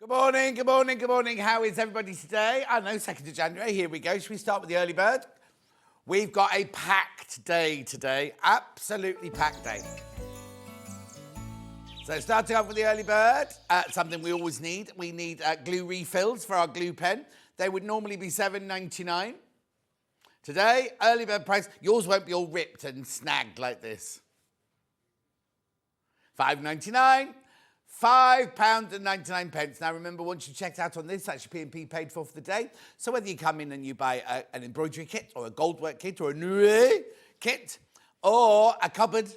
Good morning, good morning, good morning. How is everybody today? I know, 2nd of January. Here we go. Should we start with the early bird? We've got a packed day today. Absolutely packed day. So starting off with the early bird, something we always need. We need glue refills for our glue pen. They would normally be £7.99. Today, early bird price. Yours won't be all ripped and snagged like this. £5.99. £5.99. Now remember, once you checked out on this, that's your P&P paid for the day. So whether you come in and you buy an embroidery kit or a goldwork kit or a new kit or a cupboard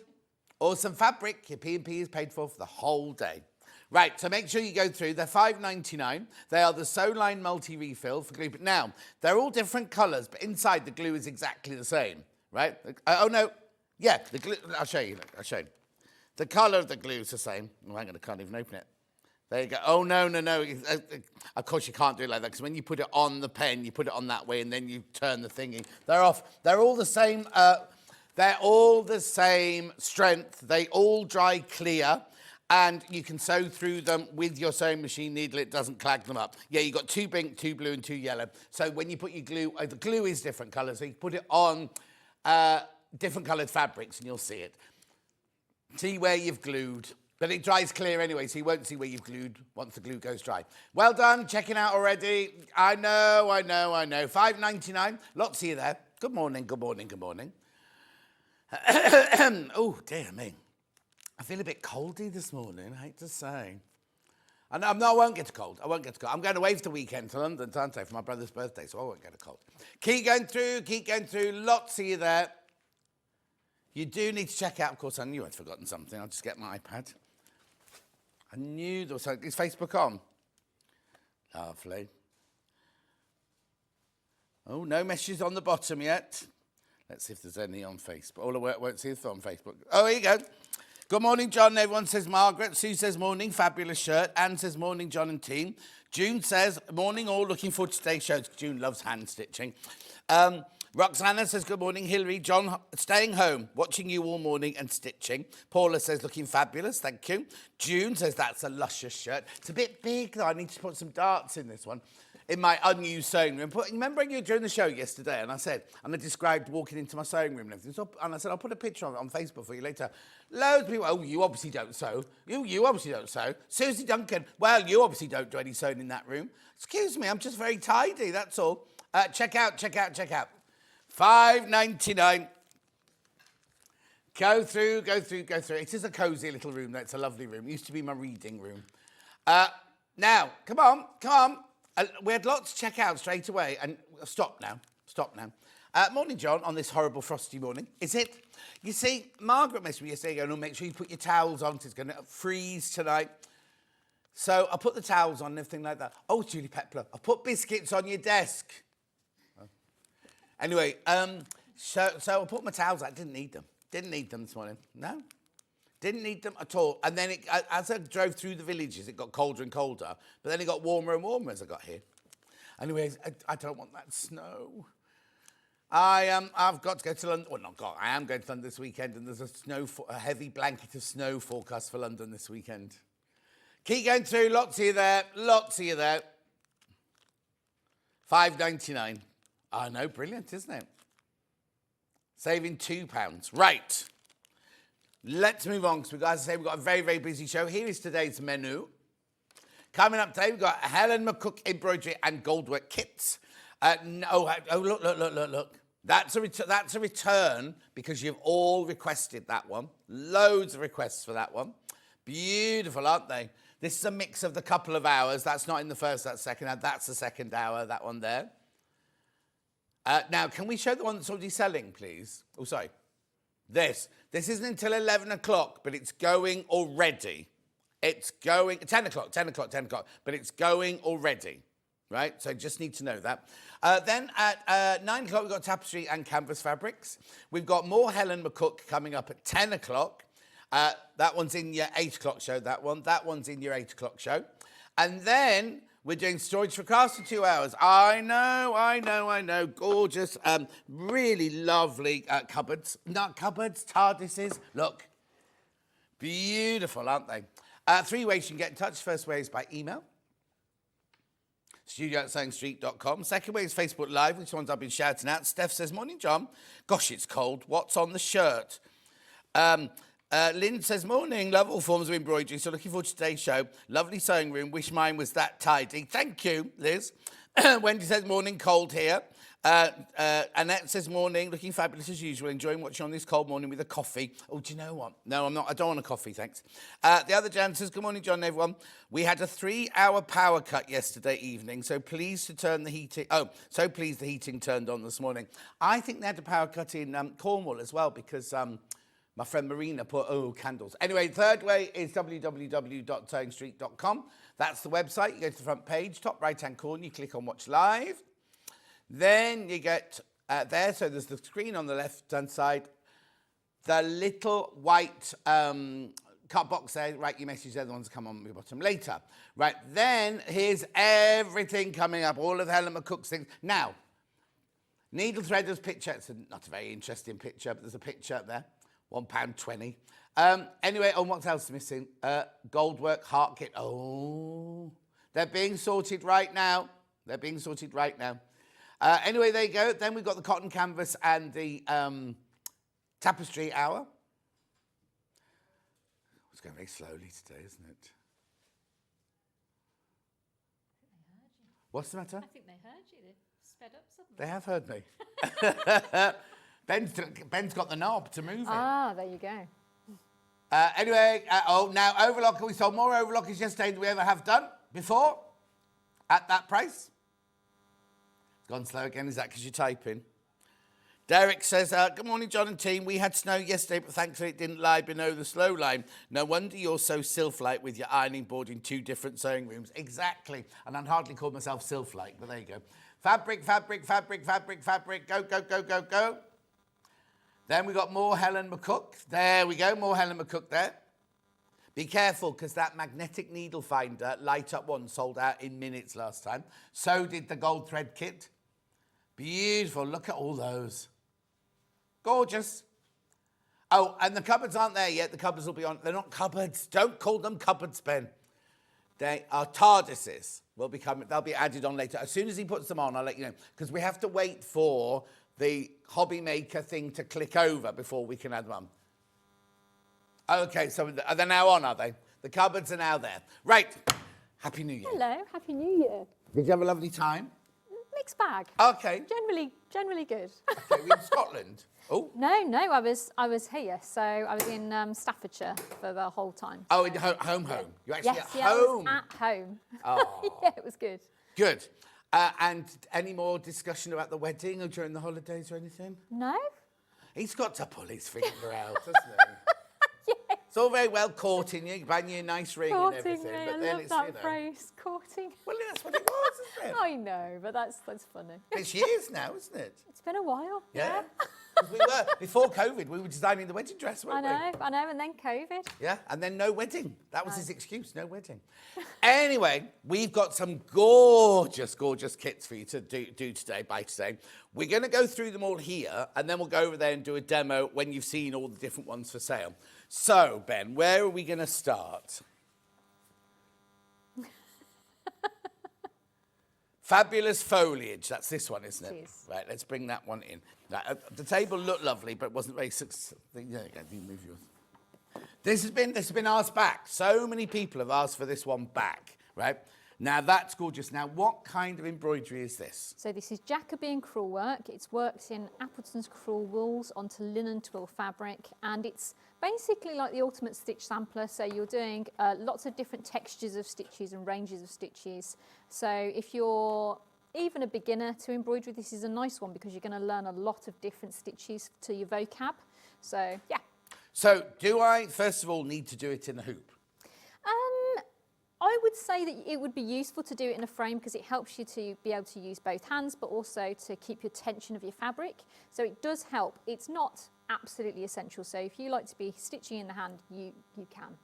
or some fabric, your P&P is paid for the whole day. Right, so make sure you go through. They're £5.99. They are the Soline multi-refill for glue. But now, they're all different colours, but inside the glue is exactly the same, right? Oh, no. Yeah, the glue. I'll show you. Look, I'll show you. The colour of the glue is the same. Oh, hang on, I can't even open it. There you go. Oh, no. Of course, you can't do it like that, because when you put it on the pen, you put it on that way, and then you turn the thingy. They're off. They're all the same. They're all the same strength. They all dry clear, and you can sew through them with your sewing machine needle. It doesn't clag them up. Yeah, you've got 2 pink, 2 blue, and 2 yellow. So when you put your glue, the glue is different colours, so you put it on different coloured fabrics, and you'll see it. See where you've glued. But it dries clear anyway, so you won't see where you've glued once the glue goes dry. Well done, checking out already. I know. £5.99. Lots of you there. Good morning. Oh, dear me. I feel a bit coldy this morning, I hate to say. No, I won't get a cold. I'm going away for the weekend to London, aren't I, for my brother's birthday, so I won't get a cold. Keep going through. Lots of you there. You do need to check out, of course, I knew I'd forgotten something. I'll just get my iPad. I knew there was something. Is Facebook on? Lovely. Oh, no messages on the bottom yet. Let's see if there's any on Facebook. All the work won't see if they're on Facebook. Oh, here you go. Good morning, John. Everyone says Margaret. Sue says morning, fabulous shirt. Anne says morning, John and team. June says morning all, looking forward to today's shows. June loves hand stitching. Roxana says, good morning, Hilary. John, staying home, watching you all morning and stitching. Paula says, looking fabulous, thank you. June says, that's a luscious shirt. It's a bit big, though. I need to put some darts in this one, in my unused sewing room. Remember you during the show yesterday, and I described walking into my sewing room and everything. So, and I said, I'll put a picture on Facebook for you later. Loads of people, oh, you obviously don't sew. You obviously don't sew. Susie Duncan, well, you obviously don't do any sewing in that room. Excuse me, I'm just very tidy, that's all. Check out. £5.99. Go through. It is a cosy little room. It's a lovely room. It used to be my reading room. Now, come on. We had lots to check out straight away. And stop now. Morning, John, on this horrible frosty morning. Is it? You see, Margaret messaged me yesterday going, oh, make sure you put your towels on. It's going to freeze tonight. So I put the towels on and everything like that. Oh, Julie Pepler, I put biscuits on your desk. Anyway, so I put my towels out. I didn't need them this morning. No, didn't need them at all. And then as I drove through the villages, it got colder and colder. But then it got warmer and warmer as I got here. Anyways, I don't want that snow. I've got to go to London. Well, not got. I am going to London this weekend, and there's a heavy blanket of snow forecast for London this weekend. Keep going through. Lots of you there. £5.99. I know, brilliant, isn't it? Saving £2. Right. Let's move on, because as I say, we've got a very, very busy show. Here is today's menu. Coming up today, we've got Helen McCook Embroidery and Goldwork Kits. Look. That's a return, because you've all requested that one. Loads of requests for that one. Beautiful, aren't they? This is a mix of the couple of hours. That's not in the first, that's second hour. That's the second hour, that one there. Now, can we show the one that's already selling, please? Oh, sorry. This isn't until 11 o'clock, but it's going already. It's going, 10 o'clock, but it's going already, right? So just need to know that. Then at 9 o'clock, we've got tapestry and canvas fabrics. We've got more Helen McCook coming up at 10 o'clock. That one's in your 8 o'clock show, that one. That one's in your 8 o'clock show. And then we're doing Storage4Crafts for 2 hours. I know. Gorgeous, really lovely cupboards. Not cupboards, TARDISes. Look. Beautiful, aren't they? 3 ways you can get in touch. First way is by email. studio@sewingstreet.com. Second way is Facebook Live, which ones I've been shouting out. Steph says, morning, John. Gosh, it's cold. What's on the shirt? Lynn says, morning, love all forms of embroidery. So looking forward to today's show. Lovely sewing room. Wish mine was that tidy. Thank you, Liz. Wendy says, morning, cold here. Annette says, morning, looking fabulous as usual, enjoying watching on this cold morning with a coffee. Oh, do you know what? No, I'm not. I don't want a coffee, thanks. The other Jan says, good morning, John and everyone. We had a 3-hour power cut yesterday evening, so pleased to turn the heating... Oh, so pleased the heating turned on this morning. I think they had a power cut in Cornwall as well, because... my friend Marina put, candles. Anyway, third way is www.sewingstreet.com. That's the website. You go to the front page, top right-hand corner, you click on Watch Live. Then you get there, so there's the screen on the left-hand side, the little white cut box there, write your message there, the ones that come on the bottom later. Right, then here's everything coming up, all of Helen McCook's things. Now, needle threader's picture, it's not a very interesting picture, but there's a picture up there. £1.20. Anyway, what else is missing? Goldwork heart kit. Oh, they're being sorted right now. Anyway, there you go. Then we've got the cotton canvas and the tapestry hour. It's going very slowly today, isn't it? What's the matter? I think they heard you. They sped up suddenly. They have heard me. Ben's got the knob to move it. Ah, there you go. Anyway, now overlocker. We sold more overlockers yesterday than we ever have done before at that price. It's gone slow again. Is that because you're typing? Derek says, good morning, John and team. We had snow yesterday, but thankfully it didn't lie below the slow line. No wonder you're so sylph-like with your ironing board in 2 different sewing rooms. Exactly. And I'd hardly call myself sylph-like, but there you go. Fabric. Go, go, go, go, go. Then we got more Helen McCook. There we go, more Helen McCook there. Be careful, because that magnetic needle finder, light up one, sold out in minutes last time. So did the gold thread kit. Beautiful, look at all those. Gorgeous. Oh, and the cupboards aren't there yet. The cupboards will be on. They're not cupboards. Don't call them cupboards, Ben. They are TARDISes. They'll be added on later. As soon as he puts them on, I'll let you know. Because we have to wait for the hobby maker thing to click over before we can add them on. Okay, so are they now on, are they? The cupboards are now there. Right. Happy New Year. Hello, Happy New Year. Did you have a lovely time? Mixed bag. Okay. Generally good. Okay, we're in Scotland. Oh. No, I was here. So I was in Staffordshire for the whole time. Oh, in home. You're actually yes, at home. I was at home. Oh. Yeah, it was good. Good. And any more discussion about the wedding or during the holidays or anything? No. He's got to pull his finger out, hasn't he? Yes. It's all very well courting you, buying you a nice ring and everything. Me. But I then love it's, that phrase, courting. Well, that's what it was, isn't it? I know, but that's funny. It's years now, isn't it? It's been a while. Yeah. 'Cause we were, before COVID, we were designing the wedding dress, weren't we? I know, and then COVID. Yeah, and then no wedding. That was his excuse, no wedding. Anyway, we've got some gorgeous kits for you to do today, by today. We're going to go through them all here, and then we'll go over there and do a demo when you've seen all the different ones for sale. So, Ben, where are we going to start? Fabulous foliage. That's this one, isn't it? It is. Right, let's bring that one in. Now, the table looked lovely, but it wasn't very successful. Yeah, you move yours. This has been asked back. So many people have asked for this one back, right? Now, that's gorgeous. Now, what kind of embroidery is this? So this is Jacobean crewel work. It's worked in Appleton's crewel wools onto linen twill fabric, and it's basically like the ultimate stitch sampler. So you're doing lots of different textures of stitches and ranges of stitches. So if you're even a beginner to embroidery, this is a nice one because you're going to learn a lot of different stitches to your vocab. So, yeah. So do I, first of all, need to do it in a hoop? I would say that it would be useful to do it in a frame because it helps you to be able to use both hands, but also to keep your tension of your fabric. So it does help. It's not absolutely essential. So if you like to be stitching in the hand, you can.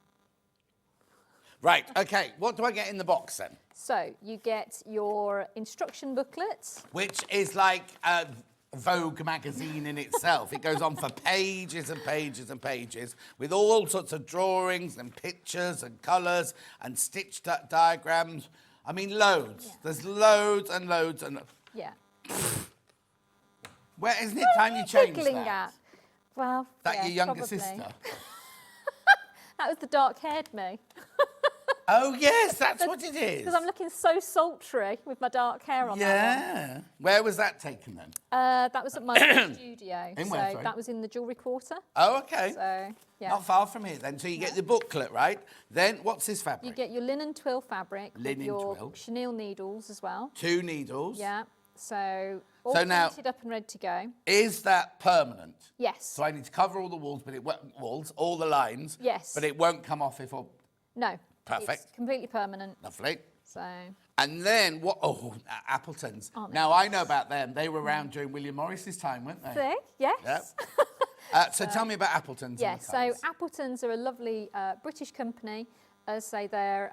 Right, okay. What do I get in the box then? So you get your instruction booklet. Which is like a Vogue magazine in itself. It goes on for pages and pages and pages with all sorts of drawings and pictures and colours and stitch diagrams. I mean, loads. Yeah. There's loads and loads and... Yeah. Where, isn't it time you changed Giggling that? at? Well, That yeah, your younger probably. sister? That was the dark-haired me. Oh, yes, that's what it is. Because I'm looking so sultry with my dark hair on that Yeah. Where was that taken then? one. That was at my studio. In so where, sorry? that was in the Jewellery Quarter. Oh, okay. So, yeah. Not far from here then. So you get the booklet, right? Then what's this fabric? You get your linen twill fabric Linen with your twill. chenille needles as well. 2 needles. Yeah. So all So now- printed up and ready to go. Is that permanent? Yes. So I need to cover all the walls, but it won't, all the lines. Yes. But it won't come off if I... No. Perfect. It's completely permanent. Lovely. So And then what? Oh, Appletons. Aren't they Now I know about them. They were around during William Morris's time, weren't they? see, yes. Yep. So tell me about Appletons. Yeah, and the so colours. Appletons are a lovely British company. As I say, they're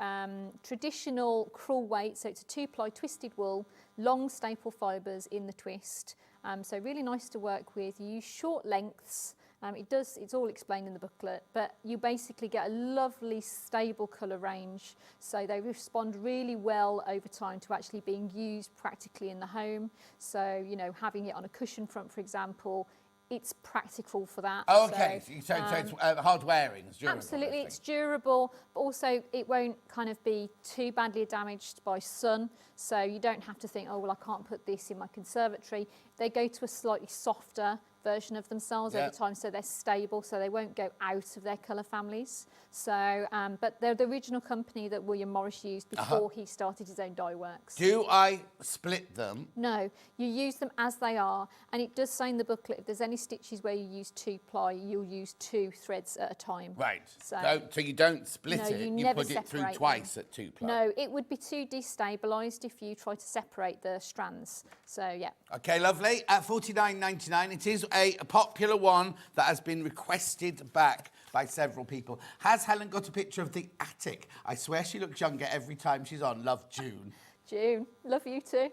traditional crewel weight, so it's a 2-ply twisted wool, long staple fibres in the twist. So really nice to work with. You use short lengths. It's all explained in the booklet, but you basically get a lovely stable colour range. So they respond really well over time to actually being used practically in the home. So, you know, having it on a cushion front, for example, it's practical for that. Oh, okay. So it's hard wearing. It's durable. Absolutely, I it's think. durable, but also it won't kind of be too badly damaged by sun. So you don't have to think, oh, well, I can't put this in my conservatory. They go to a slightly softer version of themselves over time, so they're stable, so they won't go out of their colour families. So, but they're the original company that William Morris used before he started his own dye works. Do I split them? No, you use them as they are, and it does say in the booklet if there's any stitches where you use 2-ply, you'll use 2 threads at a time. Right. So, So you don't split No, it. you You never put it through separate twice at 2-ply. no, it would be too destabilised if you try to separate the strands. So yeah. Okay, lovely. At $49.99, it is a popular one that has been requested back by several people. Has Helen got a picture of the attic? I swear she looks younger every time she's on. Love, June. June, love you too.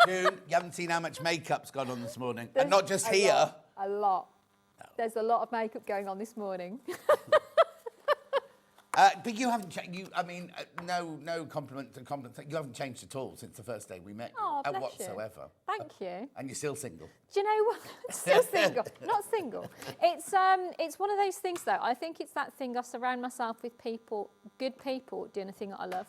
June, you haven't seen how much makeup's gone on this morning. And not just here. A lot. There's a lot of makeup going on this morning. But you haven't changed. I mean, no compliment to compliment. You haven't changed at all since the first day we met you. Oh, bless whatsoever. you. Thank you. And you're still single. Do you know what? Still single, not single. It's one of those things though. I think it's that thing. I surround myself with people, good people, doing a thing that I love.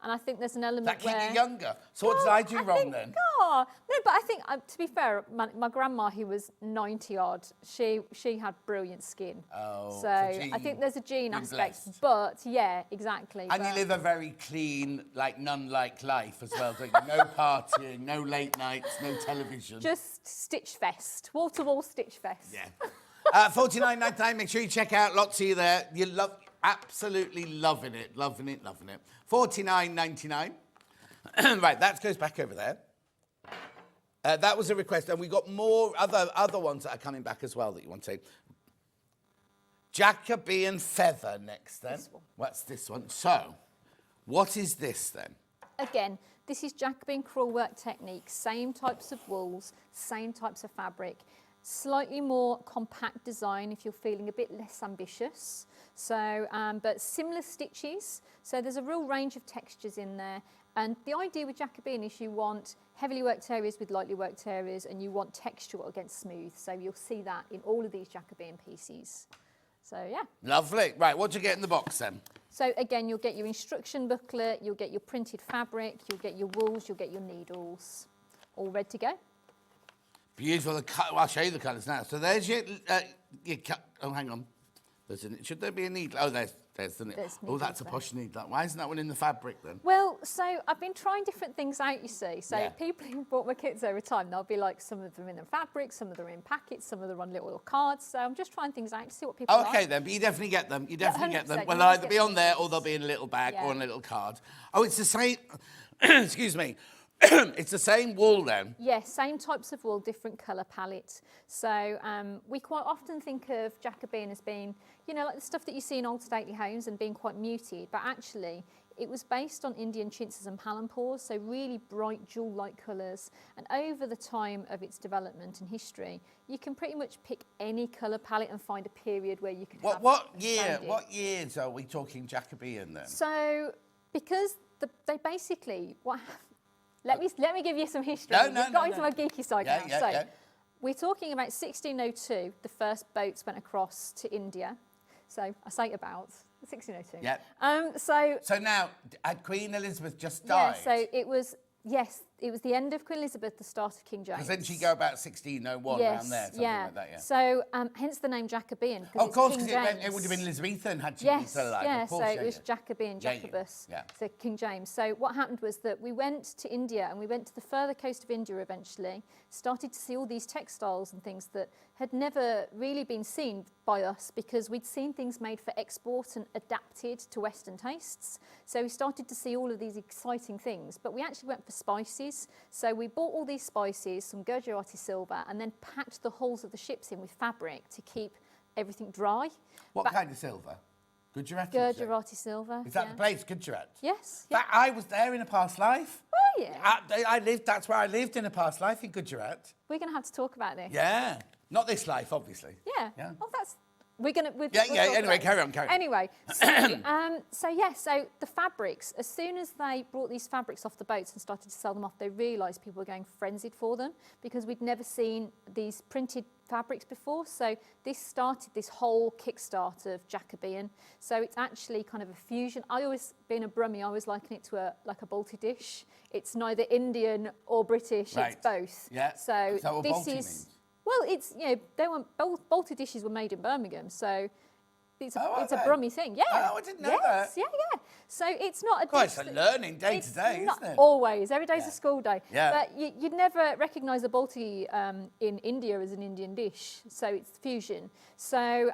And I think there's an element That keep where... you younger. So what did I do wrong then? No, but I think, to be fair, my grandma, who was 90-odd, she had brilliant skin. Oh, so it's a I think there's a gene You're aspect. blessed. But, yeah, exactly. And you live a very clean, like nun-like life as well, don't you? No partying, no late nights, no television. Just Stitch Fest, wall-to-wall Stitch Fest. Yeah. $49.99. Make sure you check out lots of you there. You love, absolutely loving it, loving it, loving it. $49.99. Right, that goes back over there. That was a request, and we got more other ones that are coming back as well that you want to. Jacobean feather next then. This one. What's this one? So, what is this then? Again, this is Jacobean crewel work technique. Same types of wools, same types of fabric. Slightly more compact design if you're feeling a bit less ambitious. So, but similar stitches. So there's a real range of textures in there. And the idea with Jacobean is you want heavily worked areas with lightly worked areas, and you want texture against smooth. So you'll see that in all of these Jacobean pieces. So yeah. Lovely. Right, what do you get in the box then? So again, you'll get your instruction booklet, you'll get your printed fabric, you'll get your wools, you'll get your needles. All ready to go. Beautiful. Well, I'll show you the colours now. So there's your oh, hang on. Should there be a needle? Oh, there's the needle. Oh, that's a posh needle. Why isn't that one in the fabric then? Well, so I've been trying different things out, you see. So Yeah. people who bought my kits over time, they'll be like, some of them in the fabric, some of them are in packets, some of them on little cards. So I'm just trying things out to see what people Okay like. then, but you definitely get them. You definitely get them. 100%, Well, you they'll always either get be on them. there or they'll be in a little bag or Yeah. on a little card. Oh, it's the same. Excuse me. It's the same wool then. Yes, same types of wool, different colour palette. So we quite often think of Jacobean as being, you know, like the stuff that you see in old stately homes and being quite muted, but actually it was based on Indian chintzes and palanpurs, so really bright jewel-like colours. And over the time of its development and history, you can pretty much pick any colour palette and find a period where you can have What it year? expanded. What years are we talking Jacobean then? So because they basically let me give you some history. No, You've got into my geeky side now. So we're talking about 1602. The first boats went across to India. So I say about 1602. Yeah. So now, had Queen Elizabeth just died? Yeah. So it was the end of Queen Elizabeth, the start of King James. Because then she'd go about 1601 around there, something like that, yeah. So hence the name Jacobean. Of course, because it would have been Elizabethan had she been still alive. Yeah, of course, so it was Jacobean, Jacobus, so King James. So what happened was that we went to India and we went to the further coast of India eventually, started to see all these textiles and things that had never really been seen by us because we'd seen things made for export and adapted to Western tastes. So we started to see all of these exciting things, but we actually went for spices. So we bought all these spices, some Gujarati silver, and then packed the hulls of the ships in with fabric to keep everything dry. What kind of silver? Gujarati? Gujarati silver. Is that the place, Gujarat? Yes. I was there in a past life. Oh, yeah. That's where I lived in a past life, in Gujarat. We're going to have to talk about this. Yeah. Not this life, obviously. Yeah. Oh, that's... Anyway, carry on. Anyway, so the fabrics, as soon as they brought these fabrics off the boats and started to sell them off, they realised people were going frenzied for them because we'd never seen these printed fabrics before. So this started this whole kickstart of Jacobean. So it's actually kind of a fusion. Being a Brummie, I always liken it to a balti dish. It's neither Indian or British, right. It's both. Yeah. So what this balti is... means? Well, it's, both balti dishes were made in Birmingham, so it's a Brummie thing. Yeah. Oh, I didn't know that. Yeah. So it's not a dish. Well, it's a learning day to day, isn't it? Always. Every day's a school day. Yeah. But you'd never recognise a balti in India as an Indian dish, so it's fusion. So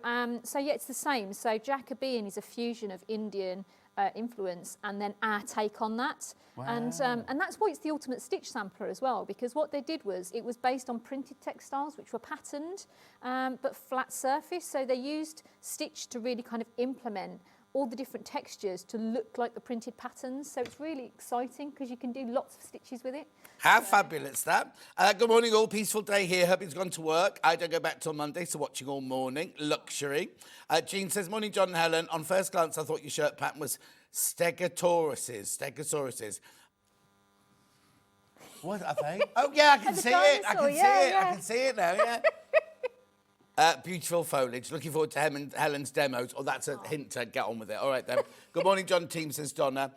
it's the same. So Jacobean is a fusion of Indian influence and then our take on that. Wow. And that's why it's the ultimate stitch sampler as well, because what they did was it was based on printed textiles which were patterned but flat surface, so they used stitch to really kind of implement all the different textures to look like the printed patterns. So it's really exciting because you can do lots of stitches with it. How fabulous that. Good morning all, peaceful day here. Herbie's gone to work. I don't go back till Monday, so watching all morning. Luxury. Jean says, morning John and Helen. On first glance, I thought your shirt pattern was Stegosauruses. What are they? Oh yeah, I can see it. I can see it now, yeah. Beautiful foliage. Looking forward to Helen's demos. Oh, that's a hint to get on with it. All right, then. Good morning, John Team, says Donna.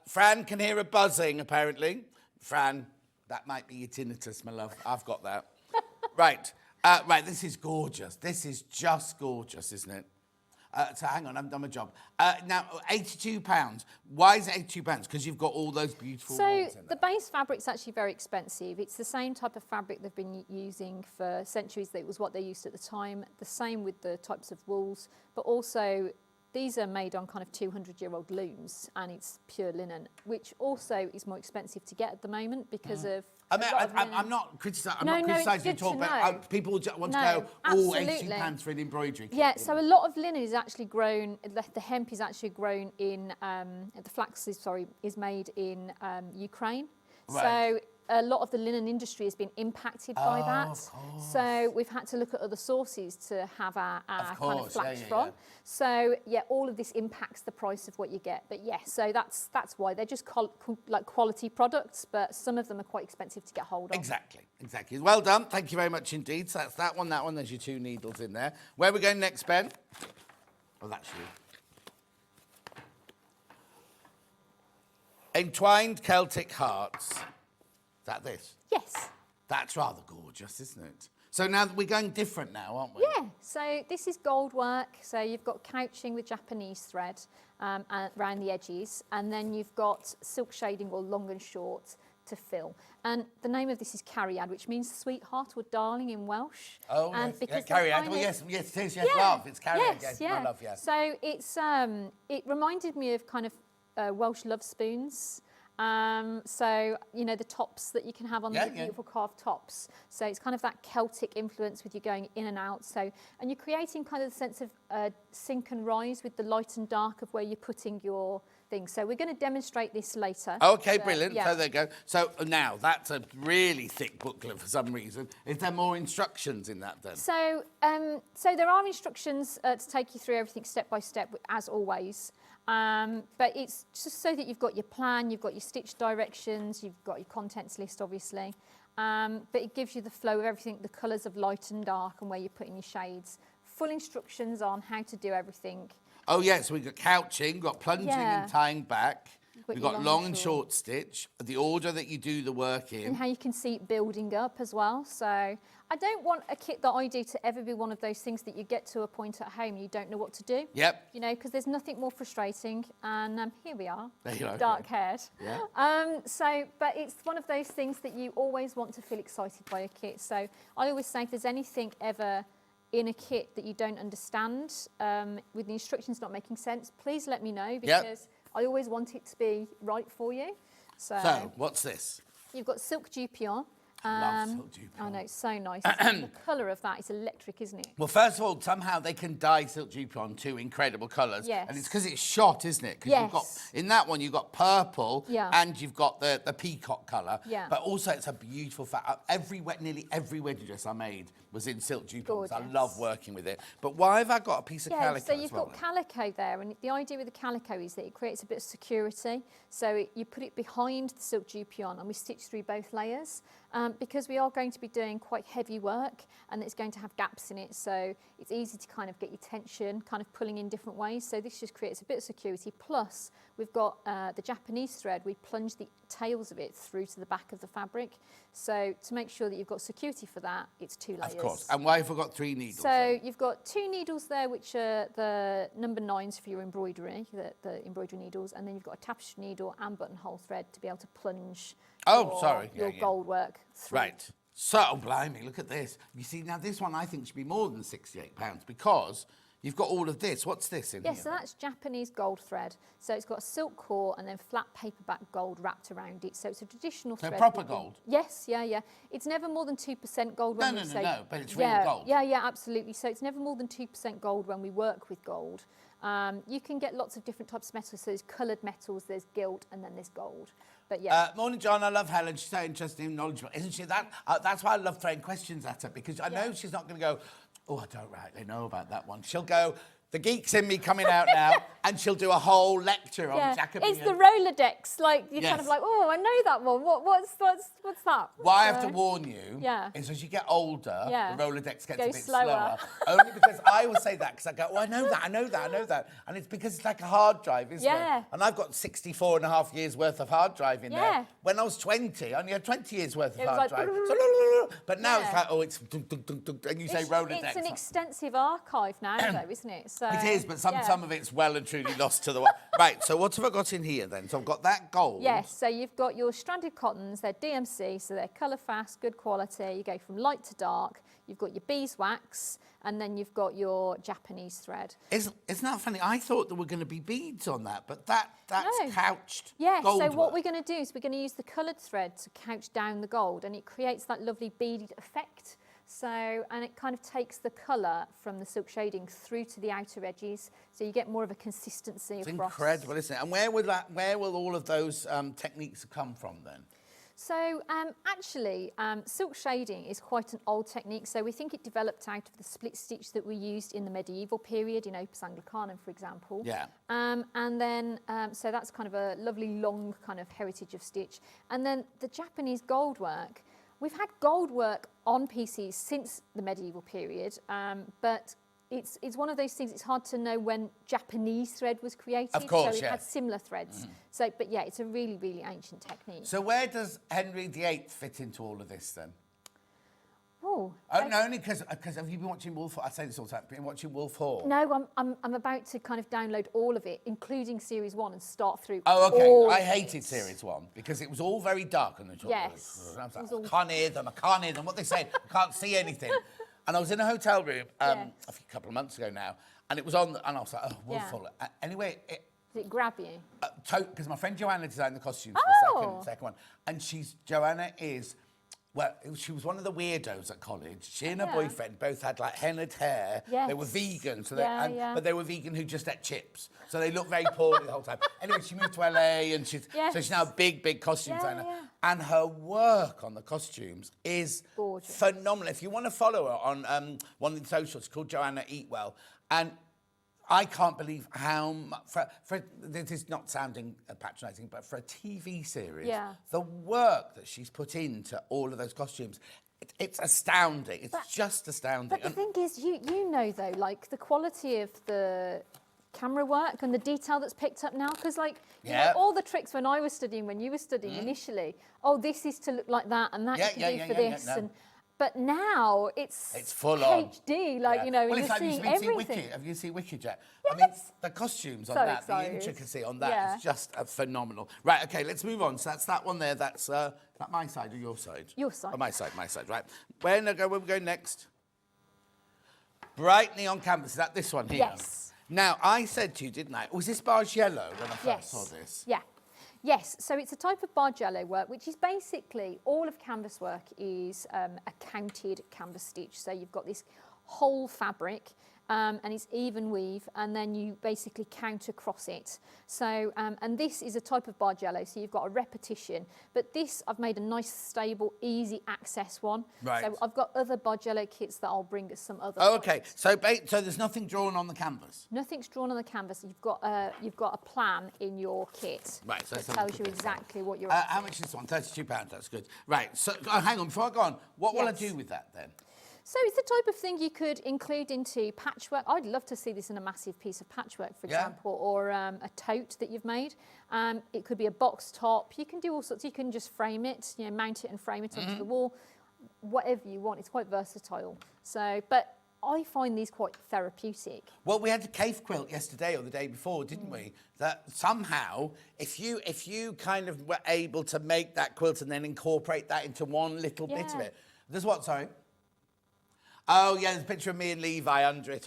Fran can hear a buzzing, apparently. Fran, that might be your tinnitus, my love. I've got that. Right. Right, this is gorgeous. This is just gorgeous, isn't it? So hang on, I've done my job. Now, £82. Why is it £82? Because you've got all those beautiful walls in there. The base fabric's actually very expensive. It's the same type of fabric they've been using for centuries. That was what they used at the time. The same with the types of wools, but also these are made on kind of 200-year-old looms, and it's pure linen, which also is more expensive to get at the moment because of... I'm not criticising you talk about people want to go, £82 for an embroidery kit. Yeah, so a lot of linen is actually grown, the hemp is actually grown in, the flax is made in Ukraine. Right. So a lot of the linen industry has been impacted by that. So we've had to look at other sources to have our kind of flax from. So all of this impacts the price of what you get. But so that's why they're just like quality products, but some of them are quite expensive to get hold of. Exactly. Well done. Thank you very much indeed. So that's that one. There's your two needles in there. Where are we going next, Ben? Oh, that's you. Entwined Celtic Hearts. Is that this? Yes. That's rather gorgeous, isn't it? So now we're going different now, aren't we? Yeah. So this is gold work. So you've got couching with Japanese thread around the edges, and then you've got silk shading or long and short to fill. And the name of this is Cariad, which means sweetheart or darling in Welsh. Oh, and yes. Cariad. Well, yes, it is. Yes, love. It's Cariad. Yes, my love. Yes. So it's it reminded me of kind of Welsh love spoons. So, the tops that you can have on the beautiful carved tops. So it's kind of that Celtic influence with you going in and out. So, and you're creating kind of the sense of sink and rise with the light and dark of where you're putting your things. So we're going to demonstrate this later. Okay, brilliant. So there you go. So now that's a really thick booklet for some reason. Is there more instructions in that then? So, so there are instructions to take you through everything step by step, as always. But it's just so that you've got your plan, you've got your stitch directions, you've got your contents list, obviously. But it gives you the flow of everything, the colours of light and dark and where you're putting your shades. Full instructions on how to do everything. Oh, yes, we've got couching, we've got plunging and tying back. We've got long and short stitch, the order that you do the work in. And how you can see it building up as well. So I don't want a kit that I do to ever be one of those things that you get to a point at home and you don't know what to do. Yep. You know, because there's nothing more frustrating. And here we are, Okay. dark-haired. Yeah. But it's one of those things that you always want to feel excited by a kit. So I always say if there's anything ever in a kit that you don't understand, with the instructions not making sense, please let me know, because I always want it to be right for you. So what's this? You've got silk dupion. Love silk dupion. I know, it's so nice. The colour of that is electric, isn't it? Well, first of all, somehow they can dye silk dupion two incredible colours. Yes. And it's because it's shot, isn't it? 'Cause Yes. you've got, in that one, you've got purple and you've got the peacock colour. Yeah. But also, it's a beautiful nearly every wedding dress I made was in silk dupion. Gorgeous. I love working with it. But why have I got a piece of calico so you've as well, got calico there, and the idea with the calico is that it creates a bit of security. So you put it behind the silk dupion, and we stitch through both layers. Because we are going to be doing quite heavy work and it's going to have gaps in it, so it's easy to kind of get your tension kind of pulling in different ways. So this just creates a bit of security. Plus, we've got the Japanese thread. We plunge the tails of it through to the back of the fabric. So to make sure that you've got security for that, it's 2 layers. Of course. And why have we got 3 needles? So you've got 2 needles there, which are the number 9s for your embroidery, the embroidery needles, and then you've got a tapestry needle and buttonhole thread to be able to plunge your gold work through. Right. So, blimey, look at this. You see, now this one I think should be more than £68 because you've got all of this. What's this in here? Yes, so that's Japanese gold thread. So it's got a silk core and then flat paperback gold wrapped around it. So it's a traditional thread. Proper gold? Yes, yeah. It's never more than 2% gold. No, but it's real gold. Yeah, absolutely. So it's never more than 2% gold when we work with gold. You can get lots of different types of metals. So there's coloured metals, there's gilt, and then there's gold. But yeah. Morning, John. I love Helen. She's so interesting and knowledgeable, isn't she? That's why I love throwing questions at her, because I know she's not going to go, oh, I don't rightly know about that one. She'll go, the geek's in me coming out now, and she'll do a whole lecture on Jacobean. It's the Rolodex. Like, you're kind of like, oh, I know that one. What's that? What I have to warn you is as you get older, the Rolodex gets a bit slower. Only because I will say that, because I go, oh, I know that. And it's because it's like a hard drive, isn't it? And I've got 64 and a half years worth of hard drive in there. When I was 20, I only had 20 years worth of hard drive. But now it's like, oh, it's and you say Rolodex. It's an extensive archive now, though, isn't it? So, it is, but some of it's well and truly lost to the... Right, so what have I got in here then? So I've got that gold. Yes, so you've got your stranded cottons. They're DMC, so they're colour fast, good quality. You go from light to dark. You've got your beeswax, and then you've got your Japanese thread. Isn't that funny? I thought there were going to be beads on that, but that's couched gold so work. what we're going to do is we're going to use the coloured thread to couch down the gold, and it creates that lovely beaded effect. So, and it kind of takes the colour from the silk shading through to the outer edges, so you get more of a consistency across. It's incredible, isn't it? And where will all of those techniques come from then? So actually, silk shading is quite an old technique. So we think it developed out of the split stitch that we used in the medieval period in Opus Anglicanum, for example. Yeah. And then, so that's kind of a lovely long kind of heritage of stitch. And then the Japanese gold work. We've had gold work on PCs since the medieval period, but it's one of those things, it's hard to know when Japanese thread was created. Of course, so it had similar threads. So, but yeah, it's a really, really ancient technique. So where does Henry VIII fit into all of this then? Oh, only because have you been watching Wolf? I say this all the time. Been watching Wolf Hall? No, I'm about to kind of download all of it, including Series 1, and start through. Oh, okay. All I hated Series 1 because it was all very dark and yes. I was like, I can't hear them. What they say, I can't see anything. And I was in a hotel room a couple of months ago now, and it was on, and I was like, oh, Wolf Hall. Anyway, did it grab you? Because my friend Joanna designed the costumes for the second one, and Joanna is. Well, she was one of the weirdos at college. She and her boyfriend both had like hennaed hair. Yes. They were vegan, so but they were vegan who just ate chips. So they looked very poorly the whole time. Anyway, she moved to LA and so she's now a big costume designer. Yeah. And her work on the costumes is gorgeous. Phenomenal. If you want to follow her on one of the socials, it's called Joanna Eatwell. And I can't believe how much, this is not sounding patronising, but for a TV series, the work that she's put into all of those costumes, it's astounding. It's just astounding. But the thing is, you know though, like the quality of the camera work and the detail that's picked up now, because like you know, all the tricks when I was studying, when you were studying initially, oh, this is to look like that and that you can do for this. And but now it's full HD, like you know, well, and you're seeing everything. Wicked. Have you seen Wicked yet? Yes. I mean, the costumes on that, excited. the intricacy on that is just phenomenal. Right, okay, let's move on. So that's that one there. That's that my side or your side? Your side. Oh, my side. Right. Where we go next? Bright neon canvas. Is that this one here? Yes. Now, I said to you, didn't I? Was this barge yellow when I first saw this? Yeah. Yes, so it's a type of bargello work, which is basically all of canvas work is a counted canvas stitch. So you've got this whole fabric and it's even weave, and then you basically count across it. So, and this is a type of bargello, so you've got a repetition, but this I've made a nice, stable, easy access one. Right. So I've got other bargello kits that I'll bring at some other Oh, okay. point. So there's nothing drawn on the canvas? Nothing's drawn on the canvas. You've got a plan in your kit right, so that tells you exactly what you're how much is this one? £32, that's good. Right, so hang on, before I go on, what will I do with that then? So it's the type of thing you could include into patchwork. I'd love to see this in a massive piece of patchwork, for example, or a tote that you've made. It could be a box top. You can do all sorts. You can just frame it, you know, mount it and frame it onto the wall, whatever you want. It's quite versatile. So, but I find these quite therapeutic. Well, we had a cave quilt yesterday or the day before, didn't we? That somehow, if you kind of were able to make that quilt and then incorporate that into one little bit of it. There's what, sorry? Oh, yeah, there's a picture of me and Levi under it,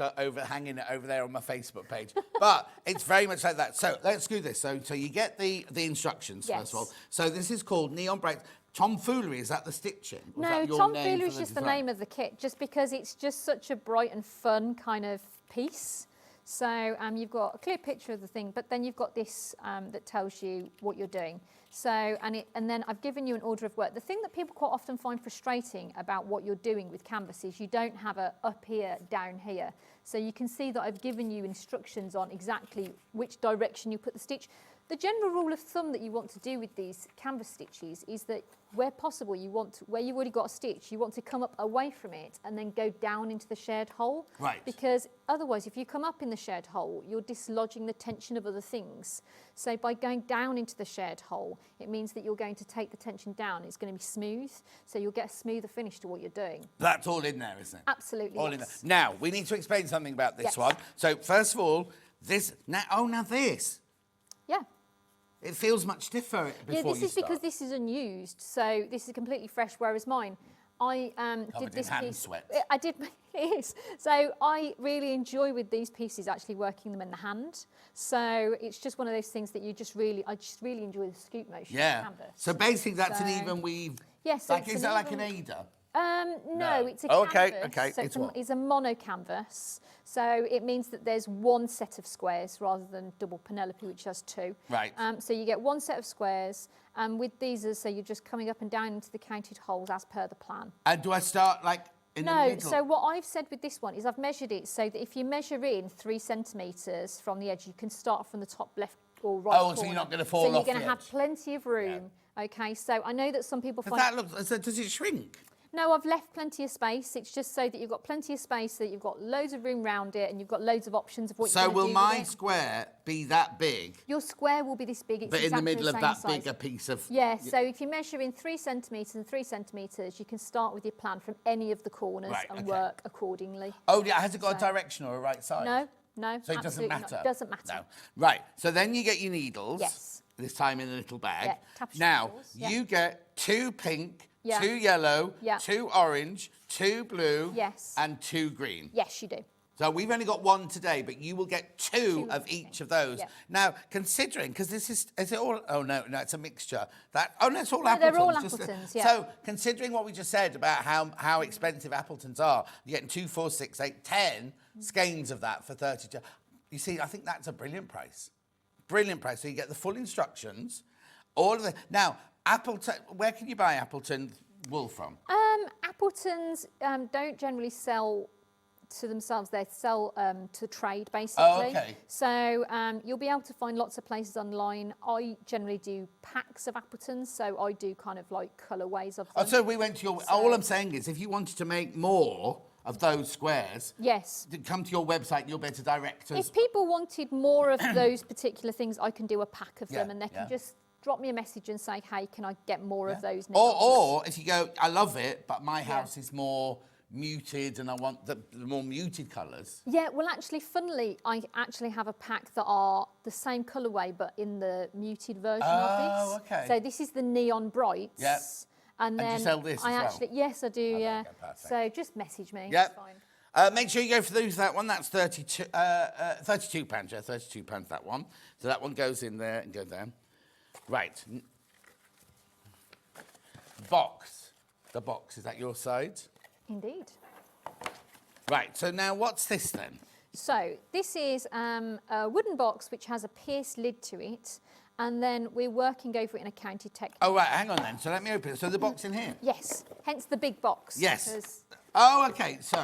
hanging it over there on my Facebook page. But it's very much like that. So let's do this. So you get the instructions, first of all. So this is called Neon Bright. Tomfoolery, is that the stitching? No, tomfoolery is just the name of the kit, just because it's just such a bright and fun kind of piece. So you've got a clear picture of the thing, but then you've got this that tells you what you're doing. So, and then I've given you an order of work. The thing that people quite often find frustrating about what you're doing with canvas is you don't have a up here, down here. So you can see that I've given you instructions on exactly which direction you put the stitch. The general rule of thumb that you want to do with these canvas stitches is that where possible, where you've already got a stitch, you want to come up away from it and then go down into the shared hole. Right. Because otherwise, if you come up in the shared hole, you're dislodging the tension of other things. So by going down into the shared hole, it means that you're going to take the tension down. It's going to be smooth, so you'll get a smoother finish to what you're doing. That's all in there, isn't it? Absolutely, all in there. Now, we need to explain something about this one. So first of all, this, now this. Yeah. It feels much stiffer before this is because this is unused, so this is completely fresh, whereas mine, I did this piece. Sweat. I did, it is. So I really enjoy with these pieces actually working them in the hand. So it's just one of those things that I just really enjoy the scoop motion of the canvas. So basically that's an even weave. Yes. Like, is that like an Ada? No, it's a canvas. Okay. So it's a mono canvas. So it means that there's one set of squares rather than double Penelope, which has two. Right. So you get one set of squares. And with these, so you're just coming up and down into the counted holes as per the plan. And do I start like in the middle? No, so what I've said with this one is I've measured it so that if you measure in 3 centimetres from the edge, you can start from the top left or right corner. So you're not going to fall off. So you're going to have plenty of room. Yeah. Okay, so I know that some people find... Does it shrink? No, I've left plenty of space. It's just so that you've got plenty of space, so that you've got loads of room around it, and you've got loads of options of what you're going to do. So will my square be that big? Your square will be this big. It's but in the middle of that size. bigger piece of... Yeah, so if you measure in 3 centimetres and 3 centimetres, you can start with your plan from any of the corners work accordingly. Oh, yeah, has it got a direction or a right side? No, so it doesn't matter? It doesn't matter. No. Right, so then you get your needles. Yes. This time in a little bag. Yeah, tapestry now, needles. you get 2 pink, 2 yellow, 2 orange, 2 blue, and 2 green. Yes, you do. So we've only got 1 today, but you will get 2 of each of those. Yeah. Now, considering, because this is it all? Oh no, it's a mixture. It's all Appletons. They're all Appletons, So considering what we just said about how expensive Appletons are, you're getting 2, 4, 6, 8, 10 skeins of that for 32. You see, I think that's a brilliant price. Brilliant price. So you get the full instructions, all of the... Now, Appleton, where can you buy Appleton wool from? Appletons don't generally sell to themselves. They sell to trade, basically. Oh, okay. So you'll be able to find lots of places online. I generally do packs of Appletons, so I do kind of like colourways of them. Oh, so we went to your... all I'm saying is, if you wanted to make more of those squares, yes, come to your website and you'll be able to direct us. if people wanted more of those particular things, I can do a pack of them, and they can just drop me a message and say, hey, can I get more of those now? Or if you go, I love it, but my house is more muted and I want the more muted colours. Yeah, well, actually, funnily, I actually have a pack that are the same colourway, but in the muted version of this. Oh, okay. So this is the neon brights. Yep. And then you sell this I as well? actually, yes, I do, yeah. Okay, perfect. So just message me. Yep. It's fine. Make sure you go for that one. That's £32, yeah, £32, that one. So that one goes in there and go there. Right. Box. The box, is that your side? Indeed. Right, so now what's this then? So this is a wooden box which has a pierced lid to it, and then we're working over it in a counted technique. Oh, right, hang on then. So let me open it. So the box in here? Yes, hence the big box. Yes. because- Oh, okay, so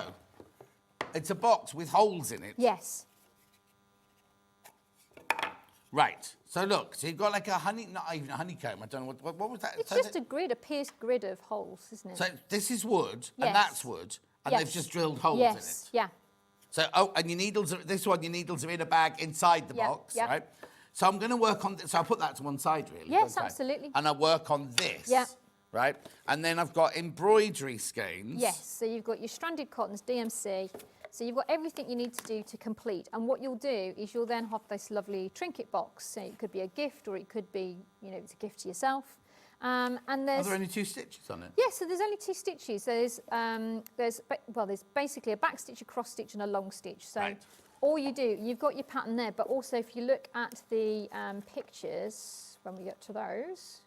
it's a box with holes in it. Yes. Right, so look, so you've got like a not even a honeycomb, I don't know, what was that? It's So just a grid, a pierced grid of holes, isn't it? So this is wood, and Yes. that's wood, and they've Yes. just drilled holes yes. in it. Yeah. So, and your needles are, this one, your needles are in a bag inside the Yeah, box, yeah. right? So I'm going to work on this. So I'll put that to one side, really. Yes, don't I? absolutely. And I work on this, Yeah. right? And then I've got embroidery skeins. Yes, so you've got your stranded cottons, DMC. So you've got everything you need to do to complete. And what you'll do is you'll then have this lovely trinket box. So it could be a gift, or it could be, you know, it's a gift to yourself. And Are there's... there only 2 stitches on it? Yeah, so there's only 2 stitches. There's basically a back stitch, a cross stitch, and a long stitch. So Right. all you do, you've got your pattern there, but also if you look at the pictures, when we get to those,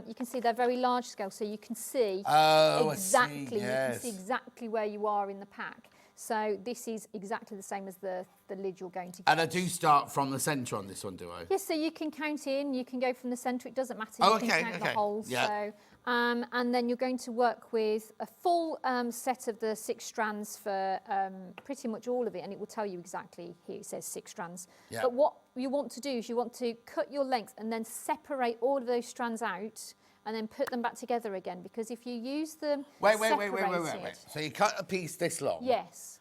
you can see they're very large scale, so you can see exactly, I see, yes. you can see exactly where you are in the pack. So this is exactly the same as the lid you're going to get. And I do start from the centre on this one, do I? Yes, so you can count in, you can go from the centre, it doesn't matter, Oh, you can okay, count okay, the holes. yeah. So, and then you're going to work with a full set of the 6 strands for pretty much all of it, and it will tell you exactly, here it says 6 strands. Yeah. But what you want to do is you want to cut your length and then separate all of those strands out and then put them back together again, because if you use them Wait. separated- So you cut a piece this long. Yes,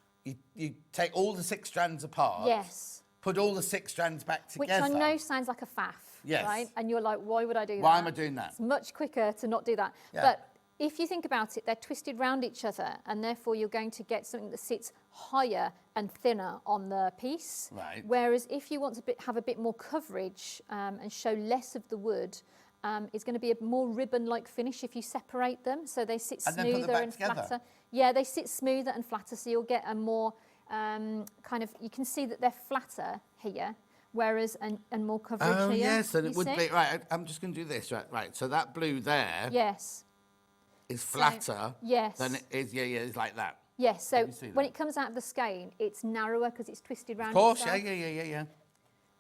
You take all the 6 strands apart. yes. Put all the 6 strands back Which together. I know sounds like a faff, Yes. right? And you're like, why would I do that? Why am I doing that? It's much quicker to not do that. Yeah. But if you think about it, they're twisted round each other, and therefore you're going to get something that sits higher and thinner on the piece. Right. Whereas if you want to have a bit more coverage and show less of the wood, it's going to be a more ribbon-like finish if you separate them, so they sit And then put them smoother back and together? flatter. Yeah, they sit smoother and flatter, so you'll get a more kind of, you can see that they're flatter here, whereas, and more coverage Oh, here. yes, and it you would see? be, right, I'm just going to do this, right, so that blue there is Yes, flatter yes. than it is, yeah, it's like that. yes. So you see when that? it comes out of the skein, it's narrower because it's twisted round. Of course, itself. yeah.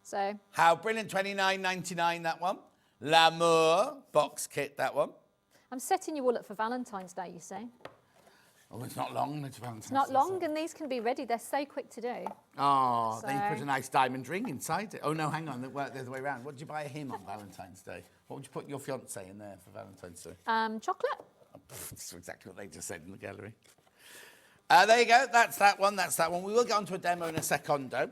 So How brilliant, £29.99 that one. L'amour box kit, that one. I'm setting you all up for Valentine's Day, you see. Oh, it's not long, it's Valentine's It's not Day, long, so- and these can be ready. They're so quick to do. Oh, then you put So- a nice diamond ring inside it. Oh, no, hang on, it worked the other way around. What did you buy him on Valentine's Day? What would you put your fiancé in there for Valentine's Day? Chocolate. That's exactly what they just said in the gallery. There you go. That's that one. We will get on to a demo in a secondo.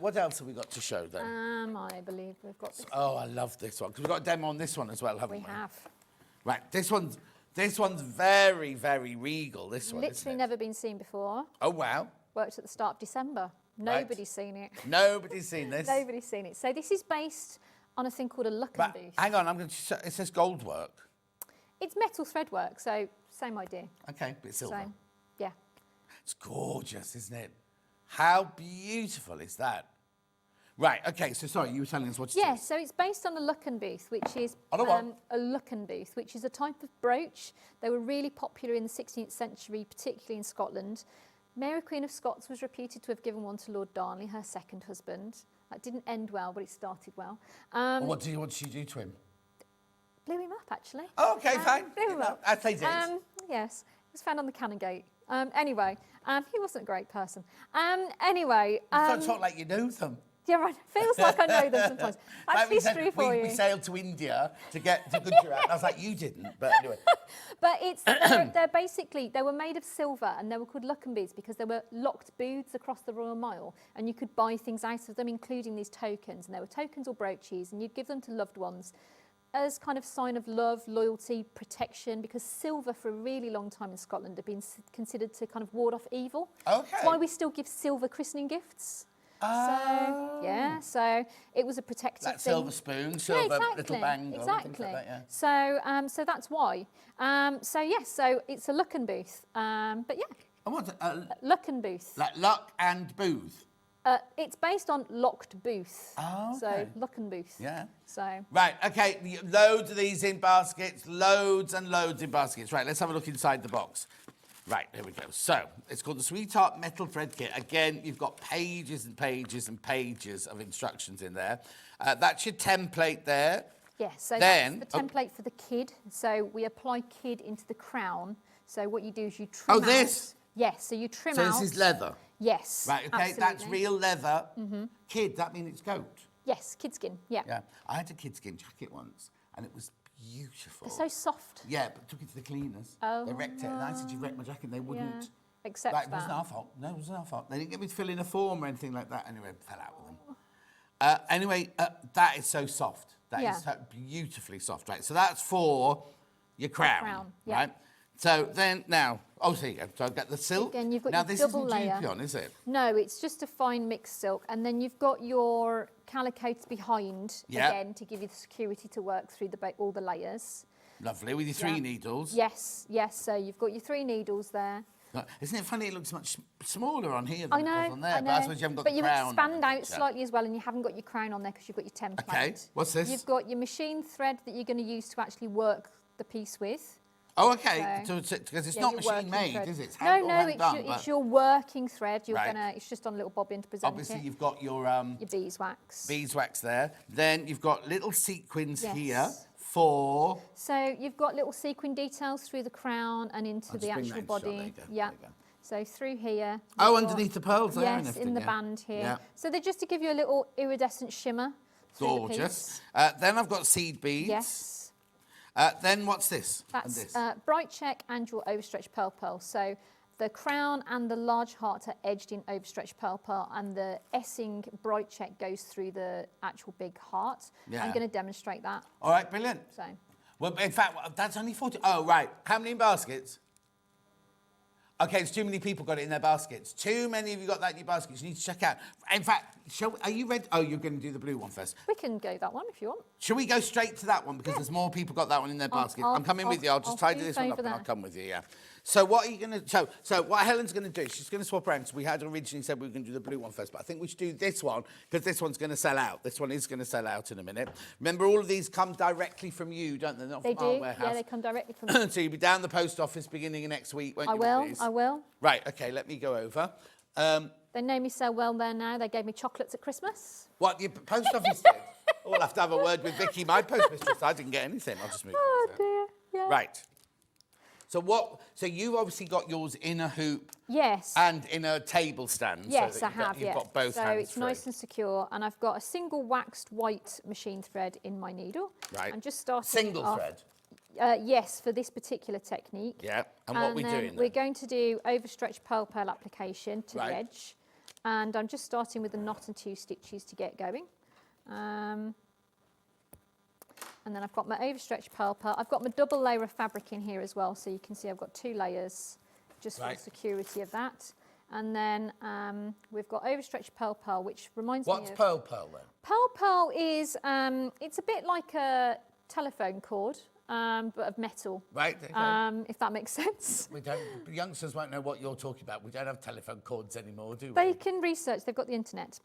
What else have we got to show then? I believe we've got this. Oh, I love this one because we've got a demo on this one as well, haven't we? We have. Right. This one's very, very regal. This one. Literally isn't it? never been seen before. Oh wow. Worked at the start of December. Nobody's seen it. Nobody's seen this. Nobody's seen it. So this is based on a thing called a Lucken But booth. hang on. I'm going to show. It says gold work. It's metal thread work, so same idea. Okay, but it's silver. So, yeah. It's gorgeous, isn't it? How beautiful is that? Right, okay, so sorry, you were telling us what it Yeah, is. so it's based on a Lucken booth, which is On a what? a Lucken booth, which is a type of brooch. They were really popular in the 16th century, particularly in Scotland. Mary Queen of Scots was reputed to have given one to Lord Darnley, her second husband. That didn't end well, but it started well. Well, what did she do to him? Blew him up, actually. Oh, okay, fine. Blew him up. As they did. Yes, it was found on the Canongate. Anyway, he wasn't a great person. Anyway. You don't talk like you know them. Yeah, right. Feels like I know them sometimes. That's Like we said, history for you. We sailed to India to get to Gujarat. And I was like, you didn't, but anyway. But they're basically, they were made of silver and they were called Luccan beads because they were locked booths across the Royal Mile and you could buy things out of them, including these tokens. And they were tokens or brooches and you'd give them to loved ones as kind of sign of love, loyalty, protection, because silver for a really long time in Scotland had been considered to kind of ward off evil. Okay. That's why we still give silver christening gifts. So, yeah, so it was a protective Like thing. silver spoon, silver little bangle, exactly. things like that, yeah. So that's why. So it's a Luccan booth. But yeah, And what's it? Luccan booth. Like luck and booth. It's based on locked booth. Oh, So okay. Luccan booth. Yeah. So Right, okay, loads of these in baskets, loads and loads in baskets. Right, let's have a look inside the box. Right, here we go. So, it's called the Sweetheart Metal Thread Kit. Again, you've got pages and pages and pages of instructions in there. That's your template there. yeah, so Then- that's the template for the kid. So we apply kid into the crown. So what you do is you trim out. Oh, this? Yes, so you trim So out. this is leather. Yes. Right, okay, that's absolutely. real leather. Kid, that means it's goat. Yes, kid skin. Yeah. Yeah, I had a kid skin jacket once, and it was beautiful. They're so soft. Yeah, but took it to the cleaners. Oh, They wrecked it, and I said, you wrecked my jacket, and they wouldn't. Yeah. Accept Like, it that. wasn't our fault. No, it wasn't our fault. They didn't get me to fill in a form or anything like that. Anyway, fell out with them. Anyway, that is so soft. That Yeah. is so beautifully soft, right? So that's for your crown, crown, yeah. right? So then now, oh, so you go. So I've got the silk. Again, you've got now your this double isn't layer. dupion, is it? No, it's just a fine mixed silk, and then you've got your calicoes behind Yeah. again to give you the security to work through all the layers. Lovely, with your three Yeah. needles. Yes, yes. So you've got your 3 needles there. Isn't it funny? It looks much smaller on here than I it know, does on there. I know. But I suppose you haven't got but the you crown. on expand the out picture. slightly as well, and you haven't got your crown on there because you've got your template. Okay, what's this? You've got your machine thread that you're going to use to actually work the piece with. Oh, okay. So- Because it's Yeah, not your machine working made, thread. is it? It's No, hand, all no, hand it's done, your, but- it's your working thread. You're Right. it's just on a little bobbin to present Obviously, it. you've got your Your beeswax. beeswax there. Then you've got little sequins Yes. here for... So you've got little sequin details through the crown and into I'll the just bring actual that into shot. body. There you go, Yeah. there you go. So through here. Oh, you've got- underneath the pearls there and Yes, everything, in the yeah. band here. Yeah. So they're just to give you a little iridescent shimmer through the piece. Gorgeous. Then I've got seed beads. Yes. Then what's this? And That's this? bright check and your overstretched pearl. So the crown and the large heart are edged in overstretched pearl, and the Essing bright check goes through the actual big heart. Yeah. I'm going to demonstrate that. All right, brilliant. So Well, in fact, that's only 40. Oh, right. How many in baskets? Okay, it's too many people got it in their baskets. Too many of you got that in your baskets. You need to check out. In fact, are you ready? Oh, you're going to do the blue one first. we can go that one if you want. Shall we go straight to that one because there's more people got that one in their basket? I'm coming with you. I'll just tidy this one move up over and I'll there. come with you. Yeah. So what are you going to? So what Helen's going to do? She's going to swap around. So we had originally said we were going to do the blue one first, but I think we should do this one because this one's going to sell out. This one is going to sell out in a minute. Remember, all of these come directly from you, don't they? Not They from our do. warehouse. Yeah, they come directly from me. So you'll be down the post office beginning of next week, won't I you? with will. these? I will. Right. Okay. Let me go over. They know me so well there now. They gave me chocolates at Christmas. What your post office did? Oh, I'll have to have a word with Vicky, my postmistress. I didn't get anything. I'll just move. Oh those there. dear. Yeah. Right. So you've obviously got yours in a hoop Yes. and in a table stand. Yes, so I that have. You've got both so hands it's free. nice and secure, and I've got a single waxed white machine thread in my needle. Right. I'm just starting. Single it off. thread. Yes, for this particular technique. Yeah. And what we then doing? We're Then? going to do overstretched pearl application to Right. the edge, and I'm just starting with a knot and 2 stitches to get going. And then I've got my overstretched pearl. I've got my double layer of fabric in here as well, so you can see I've got 2 layers just for Right. the security of that. And then we've got overstretched pearl, which reminds What's me of... pearl then? Pearl is, it's a bit like a telephone cord, but of metal, Right. Okay. if that makes sense. We don't. Youngsters won't know what you're talking about. We don't have telephone cords anymore, do we? They can research, they've got the internet.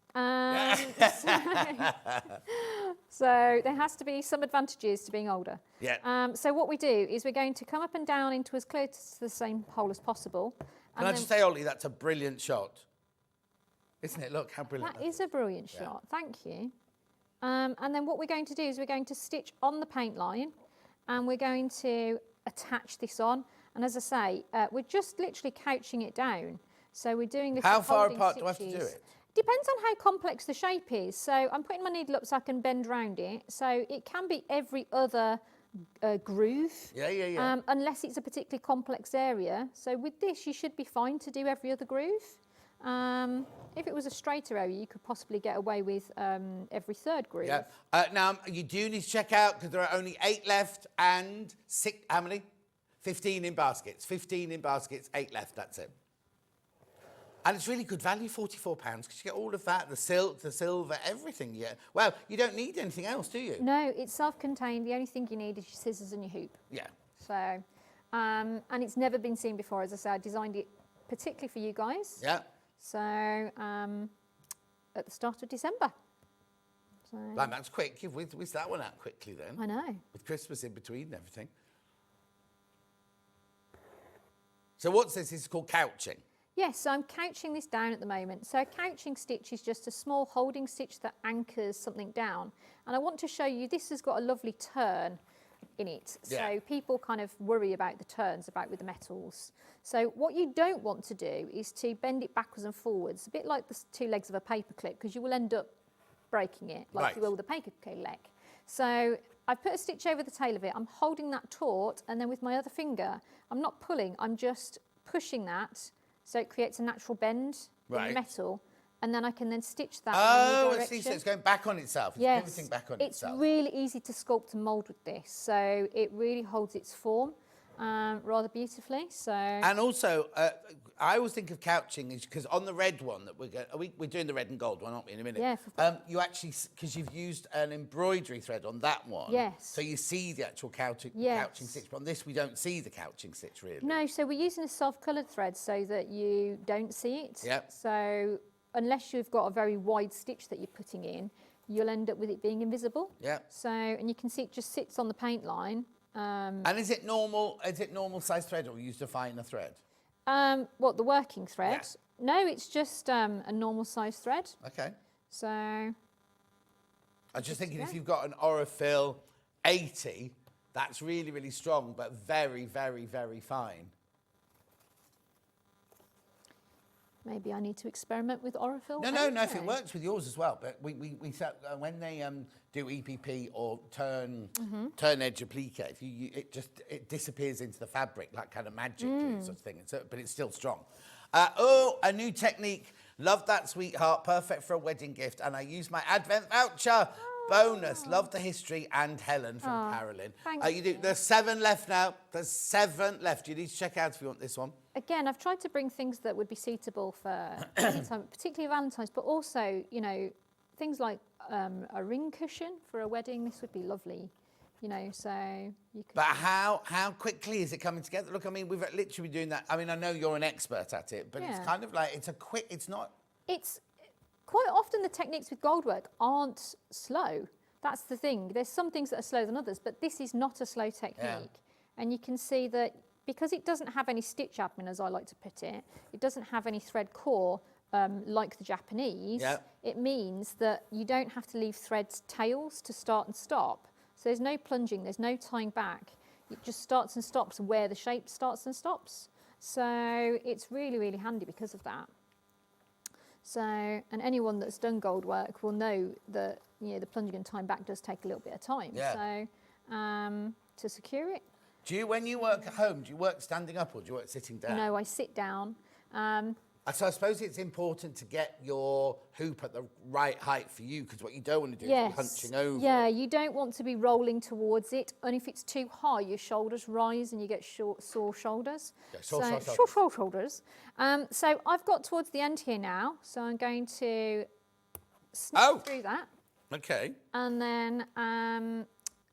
So there has to be some advantages to being older. Yeah. So what we do is we're going to come up and down into as close to the same hole as possible. Can I just say, Ollie, that's a brilliant shot. Isn't it? Look how brilliant That is a brilliant shot, thank you. And then what we're going to do is we're going to stitch on the paint line, and we're going to attach this on. And as I say, we're just literally couching it down. So we're doing this. How far apart do I have to do it? Depends on how complex the shape is. So I'm putting my needle up so I can bend round it. So it can be every other groove. Yeah. Unless it's a particularly complex area. So with this, you should be fine to do every other groove. If it was a straighter area, you could possibly get away with every third groove. Yeah. Now, you do need to check out, because there are only 8 left and 6, how many? 15 in baskets. 15 in baskets, 8 left, that's it. And it's really good value, £44, because you get all of that, the silk, the silver, everything. Yeah. Well, you don't need anything else, do you? No, it's self-contained. The only thing you need is your scissors and your hoop. Yeah. So, and it's never been seen before. As I said, I designed it particularly for you guys. Yeah. So, at the start of December. So, Like, that's quick. You've whizzed that one out quickly then. I know. With Christmas in between and everything. So what's this? This is called couching. Yes, so I'm couching this down at the moment. So a couching stitch is just a small holding stitch that anchors something down. And I want to show you, this has got a lovely turn in it. Yeah. So people kind of worry about the turns, with the metals. So what you don't want to do is to bend it backwards and forwards, a bit like the 2 legs of a paper clip, because you will end up breaking it, like you will with a paper clip leg. So I've put a stitch over the tail of it. I'm holding that taut, and then with my other finger, I'm not pulling, I'm just pushing that, so it creates a natural bend in the metal, and then I can then stitch that in a new direction. I see, so it's going back on itself. It's pivoting back on itself. It's really easy to sculpt and mould with this, so it really holds its form rather beautifully. So. And also, I always think of couching is because on the red one that we're doing the red and gold one, aren't we, in a minute? Yeah. You actually, because you've used an embroidery thread on that one. Yes. So you see the actual couching stitch. But on this, we don't see the couching stitch really. No, so we're using a self-coloured thread so that you don't see it. Yep. So unless you've got a very wide stitch that you're putting in, you'll end up with it being invisible. Yeah. So, and you can see it just sits on the paint line. And is it normal size thread, or you use a finer thread? What, the working thread? Yeah. No, it's just a normal size thread. Okay. So. I'm just thinking if you've got an Orifil 80, that's really, really strong, but very, very, very fine. Maybe I need to experiment with Orifil. No, if it works with yours as well. But we when they do EPP or turn edge applique, it disappears into the fabric like kind of magic sort of thing. But it's still strong. A new technique. Love that, sweetheart. Perfect for a wedding gift. And I use my Advent voucher. Bonus. Love the history, and Helen from Carolyn. Thank you. There's 7 left now. There's 7 left. You need to check out if you want this one. Again, I've tried to bring things that would be suitable for any time, particularly Valentine's, but also, you know, things like a ring cushion for a wedding. This would be lovely, you know, so you could... But how quickly is it coming together? Look, I mean, we've literally been doing that. I mean, I know you're an expert at it, but it's kind of like, it's not... It's quite often the techniques with goldwork aren't slow. That's the thing. There's some things that are slower than others, but this is not a slow technique. Yeah. And you can see that because it doesn't have any stitch admin, as I like to put it, it doesn't have any thread core like the Japanese, it means that you don't have to leave thread tails to start and stop. So there's no plunging, there's no tying back. It just starts and stops where the shape starts and stops. So it's really, really handy because of that. So, and anyone that's done gold work will know that, you know, the plunging and tying back does take a little bit of time. Yeah. So, to secure it. Do you, when you work at home, do you work standing up or do you work sitting down? No, I sit down. So I suppose it's important to get your hoop at the right height for you, because what you don't want to do is be hunching over. Yeah, you don't want to be rolling towards it, and if it's too high, your shoulders rise and you get sore shoulders. Yeah, sore shoulders. So I've got towards the end here now, so I'm going to snip through that. Okay. And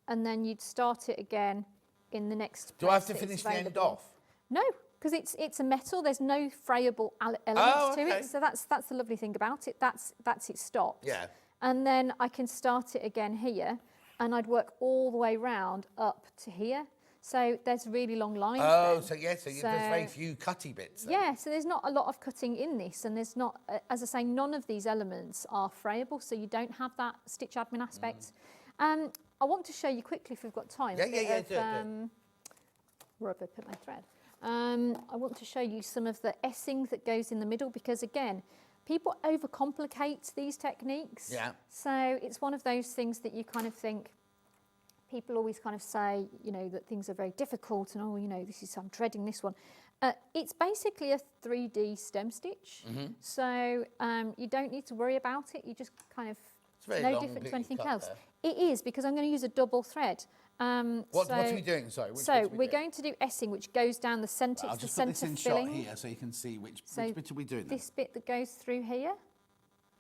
then you'd start it again in the next place. Do I have to finish the end off? No, because it's a metal. There's no frayable elements to it. So that's the lovely thing about it. That's it stopped. Yeah. And then I can start it again here, and I'd work all the way round up to here. So there's really long lines. Oh, so there's very few cutty bits then. Yeah, so there's not a lot of cutting in this, and there's not, as I say, none of these elements are frayable, so you don't have that stitch admin aspect. I want to show you quickly, if we've got time, do it. where have I put my thread? I want to show you some of the essing that goes in the middle because, again, people overcomplicate these techniques. Yeah. So it's one of those things that you kind of think, people always kind of say, you know, that things are very difficult and, oh, you know, I'm dreading this one. It's basically a 3D stem stitch. So you don't need to worry about it. You just kind of, It's very no long different to bit anything cut else. there. It is, because I'm going to use a double thread. What are we doing? Sorry. So we're going to do essing, which goes down the centre. I'll It's the just put this centre in filling. shot here so you can see which bit are we doing then? This bit that goes through here.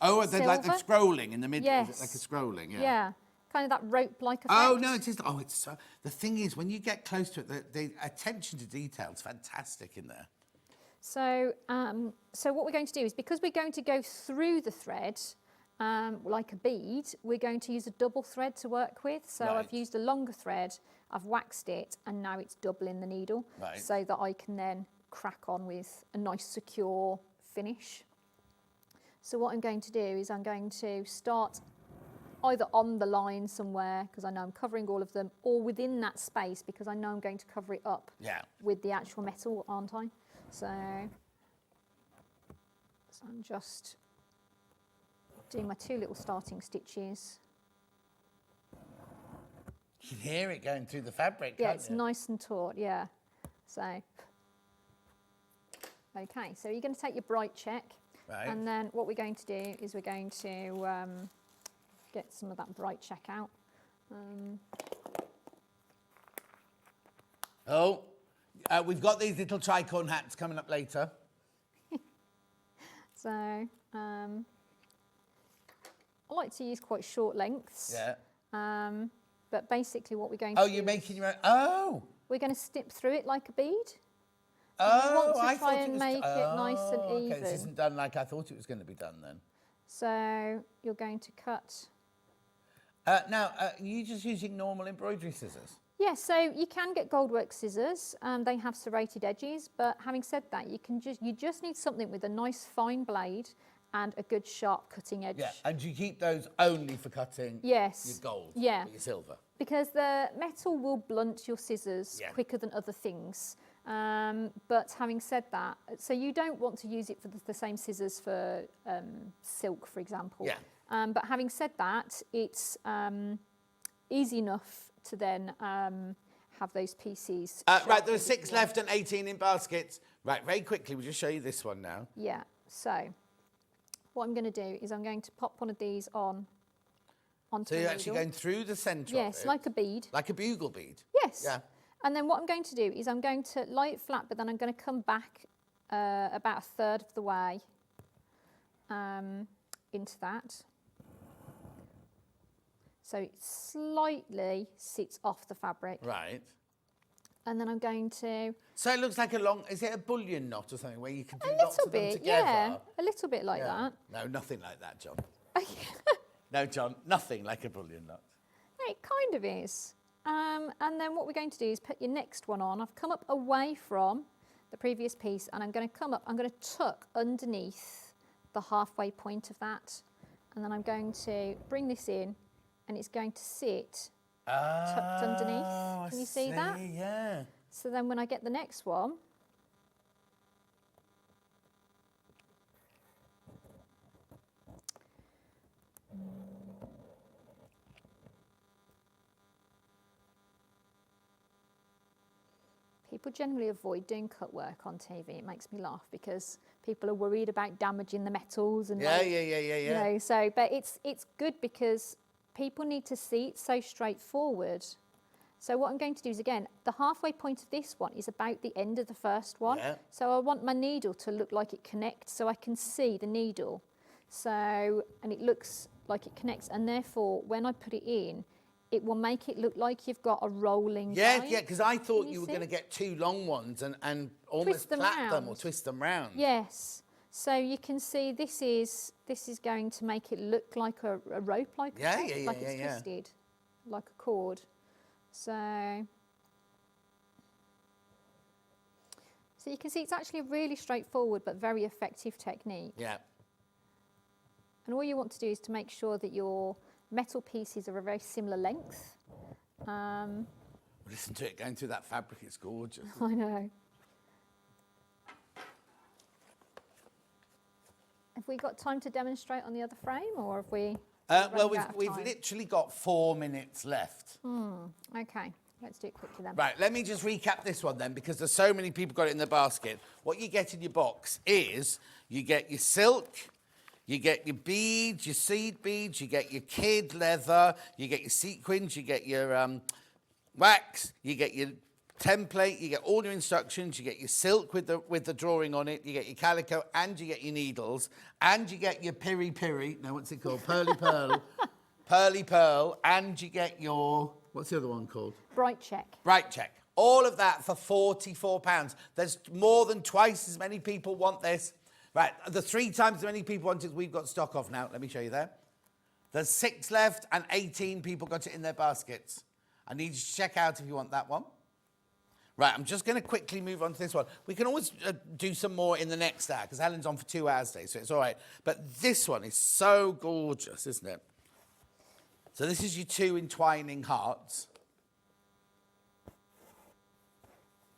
Oh, they're like the silver. scrolling in the middle. Yes. Is it like a scrolling? Yeah. Yeah, kind of that rope-like effect. Oh no, it is. Oh, it's so. The thing is, when you get close to it, the attention to detail is fantastic in there. So, so what we're going to do is, because we're going to go through the thread like a bead, we're going to use a double thread to work with. So Right. I've used a longer thread, I've waxed it, and now it's doubling the needle, Right. so that I can then crack on with a nice secure finish. So what I'm going to do is I'm going to start either on the line somewhere, because I know I'm covering all of them, or within that space, because I know I'm going to cover it up Yeah. with the actual metal, aren't I? So I'm just doing my 2 little starting stitches. You can hear it going through the fabric. Yeah, can't it's you? nice and taut, yeah. So, okay, so you're going to take your bright check. Right. And then what we're going to do is we're going to get some of that bright check out. We've got these little tricorn hats coming up later. So I like to use quite short lengths. Yeah. But basically what we're going to Oh, do you're is making your own. Oh. we're going to snip through it like a bead. Oh, want to I try thought and it was. make it nice and Okay, this even. isn't done like I thought it was going to be done then. So you're going to cut. Now, are you just using normal embroidery scissors? Yeah, so you can get Goldwork scissors. They have serrated edges, but having said that, you just need something with a nice fine blade and a good sharp cutting edge. Yeah, and you keep those only for cutting Yes. your gold Yeah. or your silver. Because the metal will blunt your scissors Yeah. quicker than other things. But having said that, so you don't want to use it for the same scissors for silk, for example. Yeah. But having said that, it's easy enough to then have those pieces. Right, sharp there are as 6 you want. left and 18 in baskets. Right, very quickly, we'll just show you this one now. Yeah, so what I'm going to do is I'm going to pop one of these onto So you're the actually needle. going through the centre Yes, of it. like a bead. Like a bugle bead. Yes. Yeah. And then what I'm going to do is I'm going to lie it flat, but then I'm going to come back about a third of the way into that. So it slightly sits off the fabric. Right. And then I'm going to... So it looks like a long, is it a bullion knot or something where you can do A lots little of them bit, together? yeah. A little bit like Yeah. that. No, nothing like that, John. No, John, nothing like a bullion knot. It kind of is. And then what we're going to do is put your next one on. I've come up away from the previous piece and I'm going to come up, I'm going to tuck underneath the halfway point of that. And then I'm going to bring this in and it's going to sit tucked underneath. Can you see that? Yeah. So then when I get the next one, people generally avoid doing cut work on TV. It makes me laugh because people are worried about damaging the metals and Yeah. you know, so but it's good because people need to see it so straightforward. So what I'm going to do is, again, the halfway point of this one is about the end of the first one. Yeah. So I want my needle to look like it connects so I can see the needle. So, and it looks like it connects, and therefore when I put it in, it will make it look like you've got a rolling line. Yeah, because I thought Can you were see? going to get 2 long ones and almost them plait them or round. twist them round. Yes. So you can see this is going to make it look like a rope, like Yeah, a, yeah, like yeah, it's yeah. twisted, like a cord. So you can see it's actually a really straightforward but very effective technique. Yeah. And all you want to do is to make sure that your metal pieces are a very similar length. Listen to it going through that fabric, it's gorgeous. I know. Have we got time to demonstrate on the other frame, or have we? Well, running out of we've time? literally got 4 minutes left. Okay, let's do it quickly then. Right, let me just recap this one then, because there's so many people got it in the basket. What you get in your box is you get your silk, you get your beads, your seed beads, you get your kid leather, you get your sequins, you get your wax, you get your template, you get all your instructions, you get your silk with the drawing on it, you get your calico, and you get your needles, and you get your piri, no, what's it called? Pearly pearl, and you get your, what's the other one called? Bright check. Bright check. All of that for £44. There's more than twice as many people want this. Right, the 3 times as many people want it, we've got stock of now. Let me show you there. There's 6 left and 18 people got it in their baskets. I need you to check out if you want that one. Right, I'm just going to quickly move on to this one. We can always do some more in the next hour, because Helen's on for 2 hours today, so it's all right. But this one is so gorgeous, isn't it? So this is your 2 entwining hearts.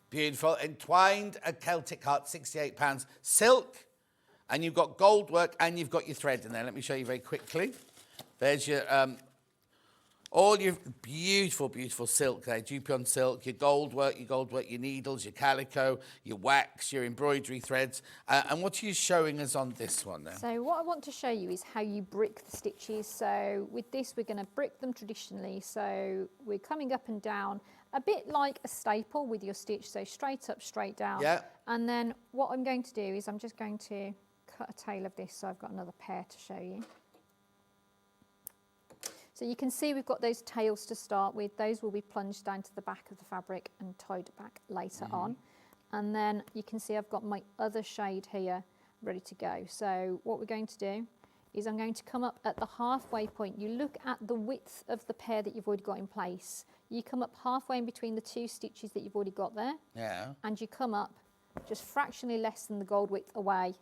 Beautiful. Entwined a Celtic heart, £68. Silk, and you've got gold work, and you've got your thread in there. Let me show you very quickly. There's your all your beautiful, beautiful silk there, Dupion silk, your gold work, your needles, your calico, your wax, your embroidery threads. And what are you showing us on this one then? So what I want to show you is how you brick the stitches. So with this, we're going to brick them traditionally. So we're coming up and down, a bit like a staple with your stitch. So straight up, straight down. Yeah. And then what I'm going to do is I'm just going to cut a tail of this. So I've got another pair to show you. So you can see we've got those tails to start with. Those will be plunged down to the back of the fabric and tied back later on. And then you can see I've got my other shade here ready to go. So what we're going to do is I'm going to come up at the halfway point. You look at the width of the pair that you've already got in place. You come up halfway in between the 2 stitches that you've already got there. Yeah. And you come up just fractionally less than the gold width away.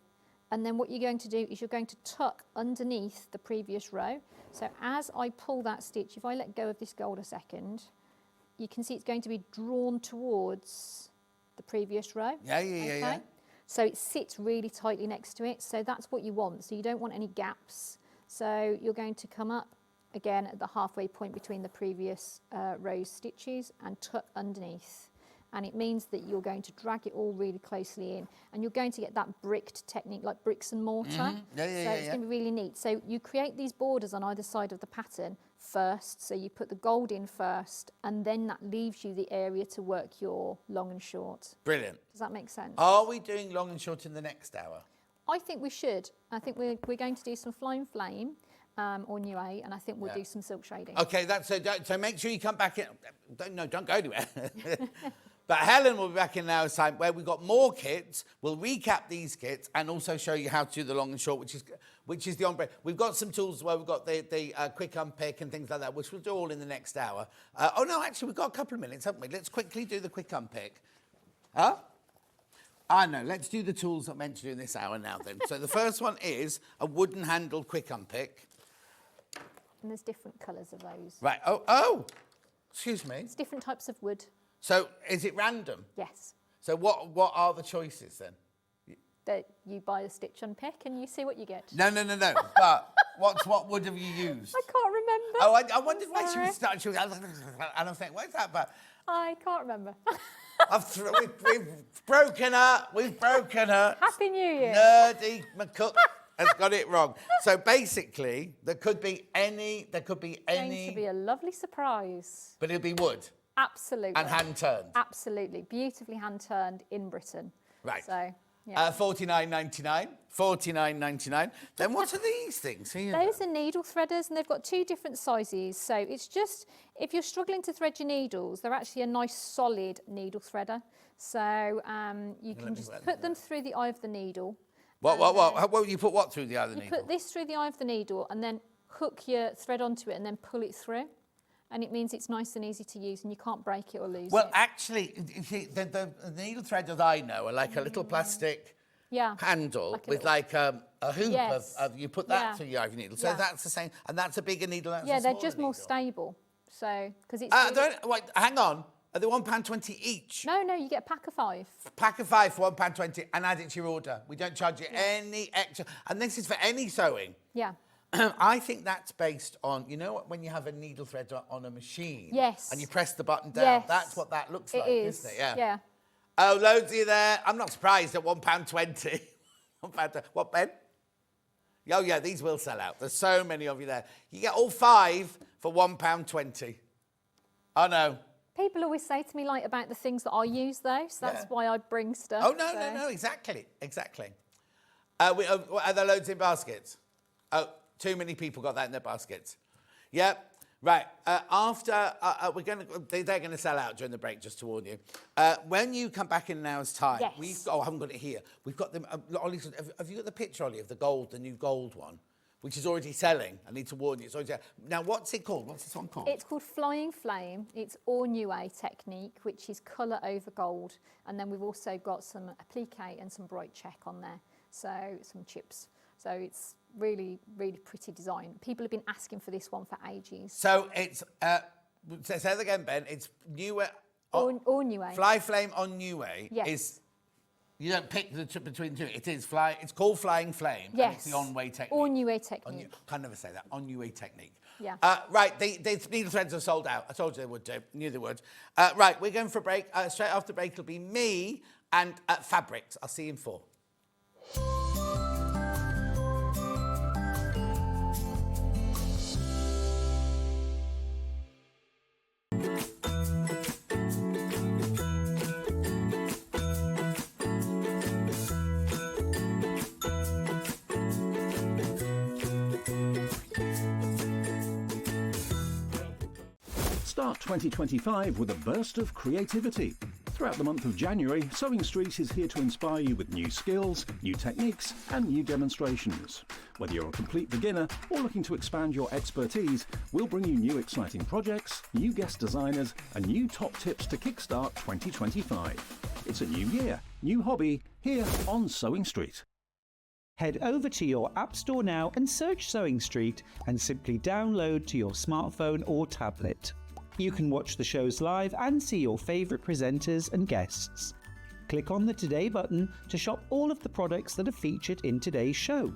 And then what you're going to do is you're going to tuck underneath the previous row. So as I pull that stitch, if I let go of this gold a second, you can see it's going to be drawn towards the previous row. Yeah. So it sits really tightly next to it. So that's what you want. So you don't want any gaps. So you're going to come up again at the halfway point between the previous row stitches and tuck underneath. And it means that you're going to drag it all really closely in, and you're going to get that bricked technique, like bricks and mortar. So it's going to be really neat. So you create these borders on either side of the pattern first. So you put the gold in first, and then that leaves you the area to work your long and short. Brilliant. Does that make sense? Are we doing long and short in the next hour? I think we should. I think we're going to do some flying flame or new A, and I think we'll do some silk shading. Okay, so make sure you come back in. Don't go anywhere. But Helen will be back in an hour's time where we've got more kits. We'll recap these kits and also show you how to do the long and short, which is the ombre. We've got some tools where we've got the quick unpick and things like that, which we'll do all in the next hour. Oh, no, actually, we've got a couple of minutes, haven't we? Let's quickly do the quick unpick. Huh? I know. Let's do the tools that I'm meant to do in this hour now then. So the first one is a wooden handled quick unpick. And there's different colours of those. Right. Oh, excuse me. It's different types of wood. So is it random? Yes. So what are the choices then? That you buy a stitch unpick and you see what you get. No. But what wood have you used? I can't remember. Oh, I wondered why she Sorry. was starting. And I'm thinking, what's that? But I can't remember. we've broken her. We've broken her. Happy New Year. Nerdy McCook has got it wrong. So basically, there could be any. It's going to be a lovely surprise. But it'll be wood. Absolutely. And hand turned. Absolutely. Beautifully hand turned in Britain. Right. So, yeah. $49.99. $49.99. Then what are these things here? Those are needle threaders, and they've got 2 different sizes. So it's just, if you're struggling to thread your needles, they're actually a nice solid needle threader. So you can just put them through the eye of the needle. What? You put what through the other needle? You put this through the eye of the needle and then hook your thread onto it and then pull it through. And it means it's nice and easy to use, and you can't break it or lose it. Well, actually, you see, the needle threaders I know are like a little plastic handle with like a hoop of you put that through your ivy needle. So that's the same, and that's a bigger needle. That's yeah, a they're smaller just more needle. stable. So because it's Hang on. Are they £1.20 each? No, you get a pack of 5. Pack of 5 for £1.20 and add it to your order. We don't charge you any extra. And this is for any sewing. Yeah. I think that's based on, you know what, when you have a needle thread on a machine. Yes. And you press the button down. Yes. That's what that looks like, isn't it? Yeah. Oh, loads of you there. I'm not surprised at £1.20. What, Ben? Oh, yeah, these will sell out. There's so many of you there. You get all 5 for £1.20. Oh, no. People always say to me, like, about the things that I use, though, so that's why I bring stuff. Oh, no, exactly. Are there loads in baskets? Oh, too many people got that in their baskets. Yep. Right, they're going to sell out during the break, just to warn you. When you come back in an hour's time, I haven't got it here. We've got them, Ollie, have you got the picture, Ollie, of the new gold one, which is already selling? I need to warn you. Now, what's it called? What's this one called? It's called Flying Flame. It's Ornue technique, which is colour over gold. And then we've also got some applique and some bright check on there. So some chips. So it's really, really pretty design. People have been asking for this one for ages. So it's, say that again, Ben, it's Ornue. Ornue. Fly Flame Ornue. Yes. You don't pick between the two. It's called Flying Flame. Yes. And it's the Ornue technique. Ornue technique. Can't never say that. Ornue technique. Yeah. Right, the needle threads are sold out. I told you they would do. Knew they would. Right, we're going for a break. Straight after the break, it'll be me and fabrics. I'll see you in 4. Start 2025 with a burst of creativity. Throughout the month of January, Sewing Street is here to inspire you with new skills, new techniques and new demonstrations. Whether you're a complete beginner or looking to expand your expertise, we'll bring you new exciting projects, new guest designers and new top tips to kickstart 2025. It's a new year, new hobby, here on Sewing Street. Head over to your App Store now and search Sewing Street and simply download to your smartphone or tablet. You can watch the shows live and see your favourite presenters and guests. Click on the Today button to shop all of the products that are featured in today's show.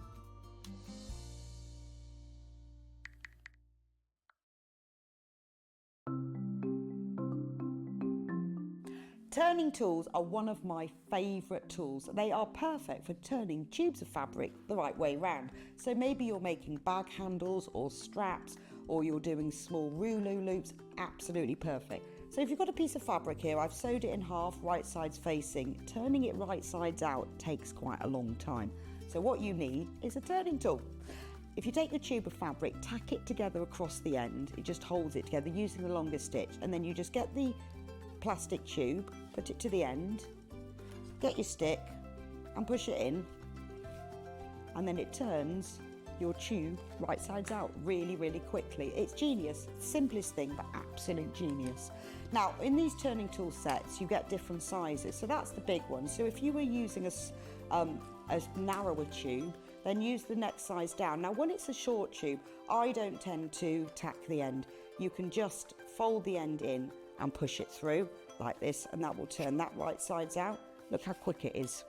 Turning tools are one of my favourite tools. They are perfect for turning tubes of fabric the right way round. So maybe you're making bag handles or straps, or you're doing small rouleau loops, absolutely perfect. So if you've got a piece of fabric here, I've sewed it in half, right sides facing. Turning it right sides out takes quite a long time. So what you need is a turning tool. If you take the tube of fabric, tack it together across the end, it just holds it together using the longer stitch, and then you just get the plastic tube, put it to the end, get your stick and push it in, and then it turns your tube right sides out really, really quickly. It's genius. Simplest thing, but absolute genius. Now, in these turning tool sets, you get different sizes. So that's the big one. So if you were using a narrower tube, then use the next size down. Now, when it's a short tube, I don't tend to tack the end. You can just fold the end in and push it through like this, and that will turn that right sides out. Look how quick it is.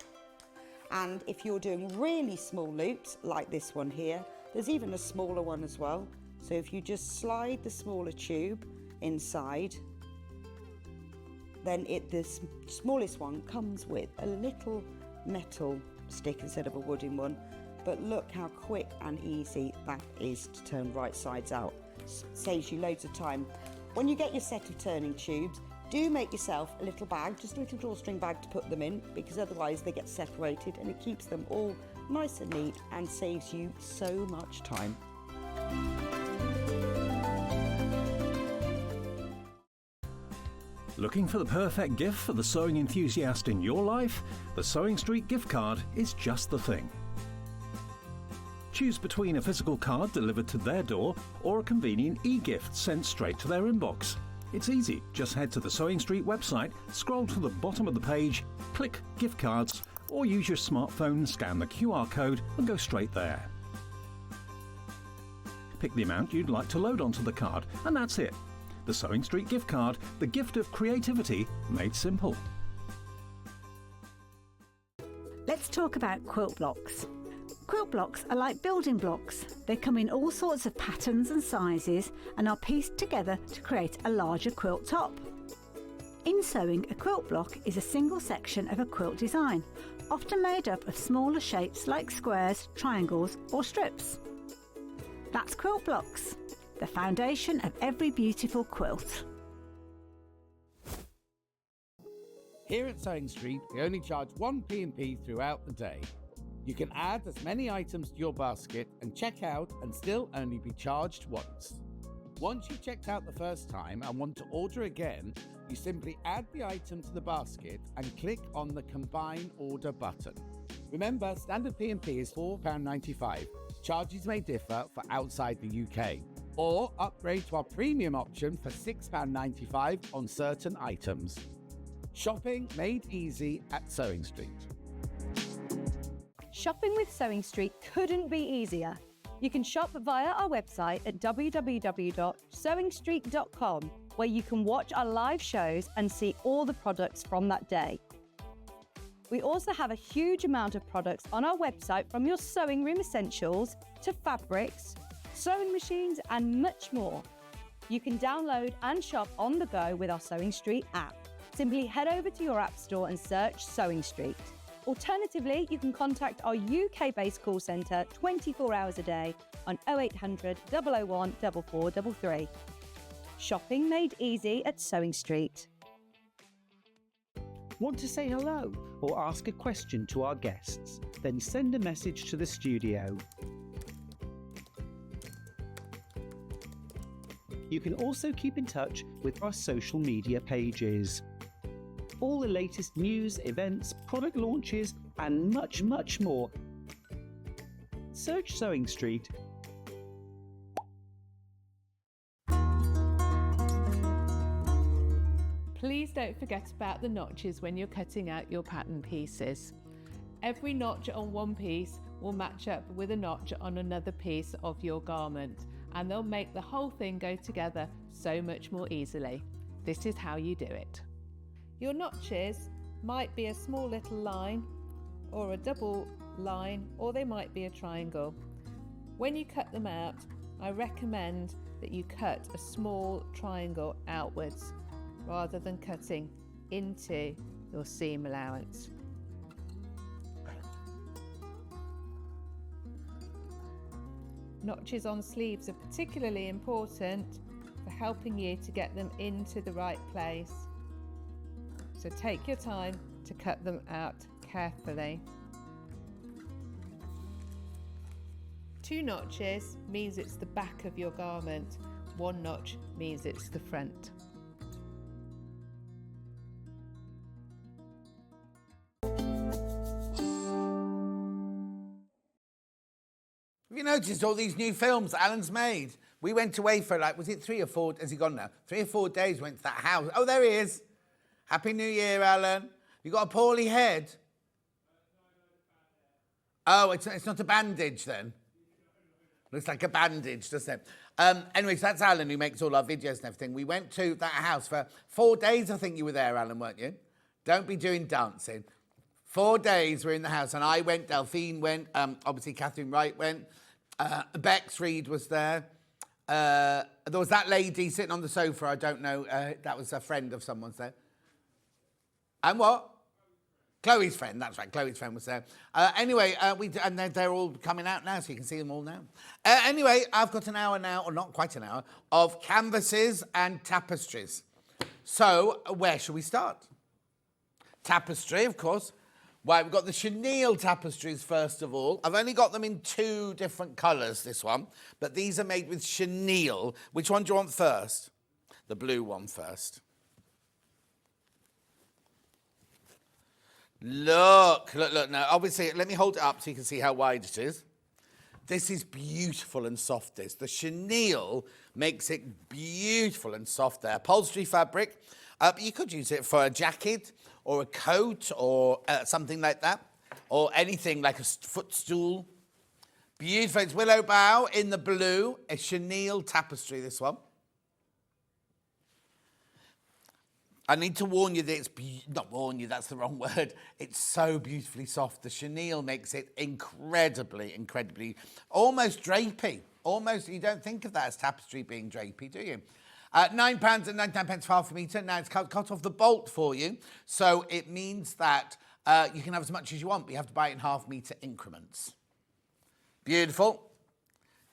And if you're doing really small loops like this one here, there's even a smaller one as well. So if you just slide the smaller tube inside, then the smallest one comes with a little metal stick instead of a wooden one. But look how quick and easy that is to turn right sides out. Saves you loads of time. When you get your set of turning tubes, do make yourself a little bag, just a little drawstring bag to put them in, because otherwise they get separated, and it keeps them all nice and neat and saves you so much time. Looking for the perfect gift for the sewing enthusiast in your life? The Sewing Street gift card is just the thing. Choose between a physical card delivered to their door or a convenient e-gift sent straight to their inbox. It's easy. Just head to the Sewing Street website, scroll to the bottom of the page, click Gift Cards, or use your smartphone, scan the QR code and go straight there. Pick the amount you'd like to load onto the card, and that's it. The Sewing Street gift card, the gift of creativity made simple. Let's talk about quilt blocks. Quilt blocks are like building blocks. They come in all sorts of patterns and sizes and are pieced together to create a larger quilt top. In sewing, a quilt block is a single section of a quilt design, often made up of smaller shapes like squares, triangles or strips. That's quilt blocks, the foundation of every beautiful quilt. Here at Sewing Street, we only charge 1 P&P throughout the day. You can add as many items to your basket and check out and still only be charged once. Once you've checked out the first time and want to order again, you simply add the item to the basket and click on the Combine Order button. Remember, standard P&P is £4.95. Charges may differ for outside the UK. Or upgrade to our premium option for £6.95 on certain items. Shopping made easy at Sewing Street. Shopping with Sewing Street couldn't be easier. You can shop via our website at www.sewingstreet.com, where you can watch our live shows and see all the products from that day. We also have a huge amount of products on our website, from your sewing room essentials to fabrics, sewing machines and much more. You can download and shop on the go with our Sewing Street app. Simply head over to your app store and search Sewing Street. Alternatively, you can contact our UK-based call centre 24 hours a day on 0800 001 4433. Shopping made easy at Sewing Street. Want to say hello or ask a question to our guests? Then send a message to the studio. You can also keep in touch with our social media pages. All the latest news, events, product launches, and much, much more. Search Sewing Street. Please don't forget about the notches when you're cutting out your pattern pieces. Every notch on one piece will match up with a notch on another piece of your garment, and they'll make the whole thing go together so much more easily. This is how you do it. Your notches might be a small little line or a double line, or they might be a triangle. When you cut them out, I recommend that you cut a small triangle outwards rather than cutting into your seam allowance. Notches on sleeves are particularly important for helping you to get them into the right place. So take your time to cut them out carefully. 2 notches means it's the back of your garment. 1 notch means it's the front. Have you noticed all these new films that Alan's made? We went away for, like, was it 3 or 4, has he gone now? 3 or 4 days, went to that house. Oh, there he is. Happy New Year, Alan. You got a poorly head? Oh, it's not a bandage then? Looks like a bandage, doesn't it? Anyways, that's Alan who makes all our videos and everything. We went to that house for 4 days, I think you were there, Alan, weren't you? Don't be doing dancing. 4 days we're in the house, and I went, Delphine went, obviously Catherine Wright went, Bex Reed was there. There was that lady sitting on the sofa, I don't know, that was a friend of someone's there. And what? Chloe's friend, that's right, Chloe's friend was there. Anyway, and they're all coming out now, so you can see them all now. Anyway, I've got an hour now, or not quite an hour, of canvases and tapestries. So, where shall we start? Tapestry, of course. Well, we've got the chenille tapestries first of all. I've only got them in 2 different colours, this one, but these are made with chenille. Which one do you want first? The blue one first. Look. Now, obviously, let me hold it up so you can see how wide it is. This is beautiful and soft, this. The chenille makes it beautiful and soft there. Upholstery fabric. But you could use it for a jacket or a coat or something like that. Or anything like a footstool. Beautiful. It's willow bough in the blue. A chenille tapestry, this one. I need to warn you that it's, not warn you, that's the wrong word. It's so beautifully soft. The chenille makes it incredibly, almost drapey. Almost, you don't think of that as tapestry being drapey, do you? £9 and 99 pence for half a metre. Now it's cut off the bolt for you. So it means that you can have as much as you want, but you have to buy it in half-metre increments. Beautiful.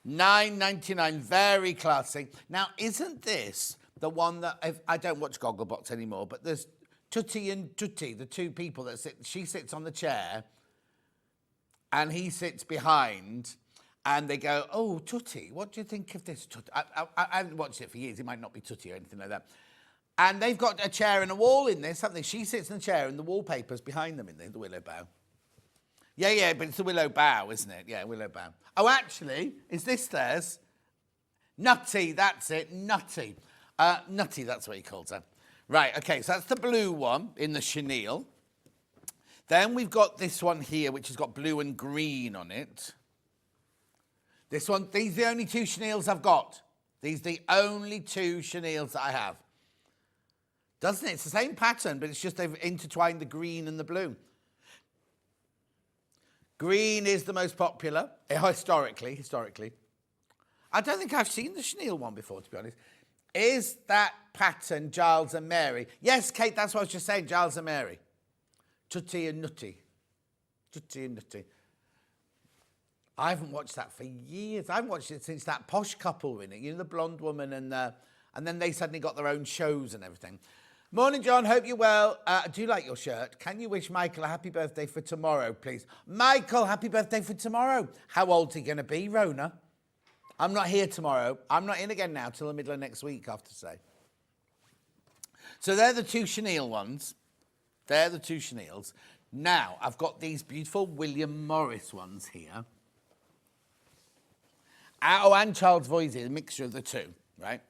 £9.99, very classy. Now, isn't this the one that, I don't watch Gogglebox anymore, but there's Tutti and Tutti, the two people that sit, she sits on the chair and he sits behind and they go, oh, Tutti, what do you think of this? Tutti? I haven't watched it for years, it might not be Tutti or anything like that. And they've got a chair and a wall in this, something. She sits in the chair and the wallpaper's behind them in the willow bough. Yeah, but it's the willow bough, isn't it? Yeah, willow bough. Oh, actually, is this theirs? Nutty, that's it, Nutty. Nutty, that's what he calls her. Right, okay, so that's the blue one in the chenille. Then we've got this one here, which has got blue and green on it. This one, these are the only two chenilles I've got. These are the only two chenilles that I have. Doesn't it? It's the same pattern, but it's just they've intertwined the green and the blue. Green is the most popular, historically. I don't think I've seen the chenille one before, to be honest. Is that pattern Giles and Mary? Yes, Kate, that's what I was just saying, Giles and Mary. Tutti and Nutty. Tutti and Nutty. I haven't watched that for years. I haven't watched it since that posh couple were in it. You know, the blonde woman and then they suddenly got their own shows and everything. Morning, John. Hope you're well. I do like your shirt. Can you wish Michael a happy birthday for tomorrow, please? Michael, happy birthday for tomorrow. How old's he going to be, Rona? I'm not here tomorrow. I'm not in again now till the middle of next week, I have to say. So they're the two chenille ones. They're the two chenilles. Now, I've got these beautiful William Morris ones here. Oh, and Charles Voysey, a mixture of the two, right?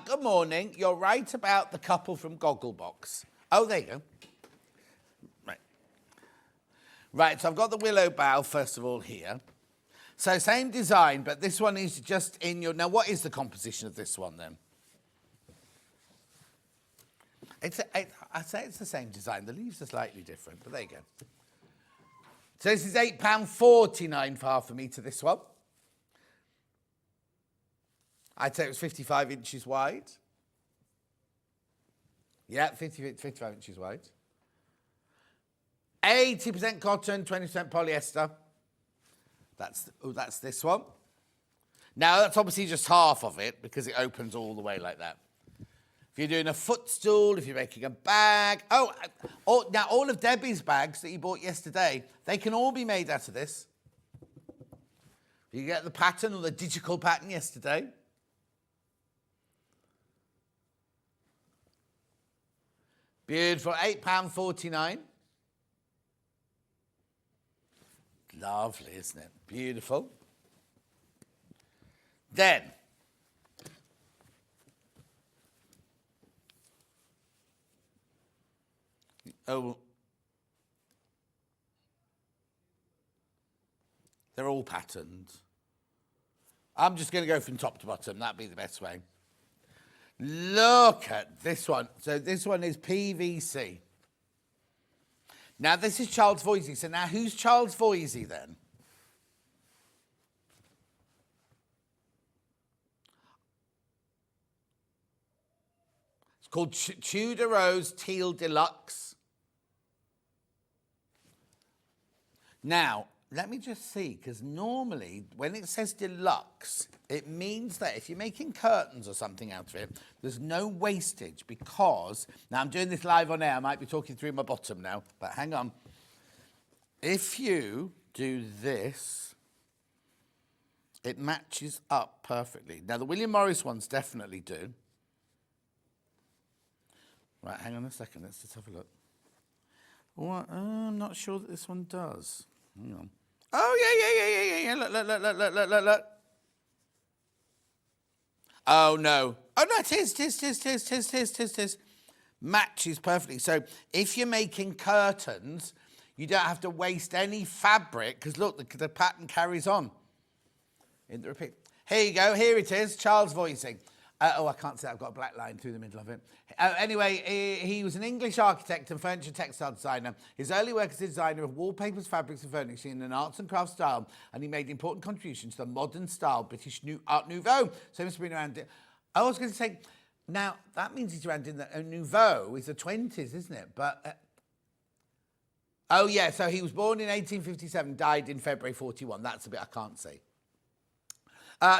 Good morning. You're right about the couple from Gogglebox. Oh, there you go. Right, so I've got the willow bough, first of all, here. So same design, but this one is just in your... Now, what is the composition of this one, then? I'd say it's the same design. The leaves are slightly different, but there you go. So this is £8.49 for half a metre, this one. I'd say it was 55 inches wide. Yeah, 55 inches wide. 80% cotton, 20% polyester. That's this one. Now, that's obviously just half of it because it opens all the way like that. If you're doing a footstool, if you're making a bag. Now, all of Debbie's bags that you bought yesterday, they can all be made out of this. You get the pattern or the digital pattern yesterday. Beautiful, £8.49. Lovely, isn't it? Beautiful. Then, they're all patterned. I'm just going to go from top to bottom. That'd be the best way. Look at this one. So this one is PVC. Now, this is Charles Voysey. So now, who's Charles Voysey, then? It's called Tudor Rose Teal Deluxe. Now, let me just see, because normally, when it says deluxe, it means that if you're making curtains or something out of it, there's no wastage because, now I'm doing this live on air, I might be talking through my bottom now, but hang on. If you do this, it matches up perfectly. Now, the William Morris ones definitely do. Right, hang on a second, let's just have a look. Well, I'm not sure that this one does. Hang on. Oh, yeah. Look. Oh, no. Oh, no, it is. Matches perfectly. So if you're making curtains, you don't have to waste any fabric, because, look, the pattern carries on. In the repeat. Here you go. Here it is, Charles Voysey. I can't say I've got a black line through the middle of it. Anyway, he was an English architect and furniture textile designer. His early work as a designer of wallpapers, fabrics and furnishing in an arts and crafts style, and he made important contributions to the modern style British Art Nouveau. So he must have been around... I was going to say, now, that means he's around in the... Nouveau is the 20s, isn't it? But... oh, yeah, so he was born in 1857, died in February 41. That's the bit I can't see.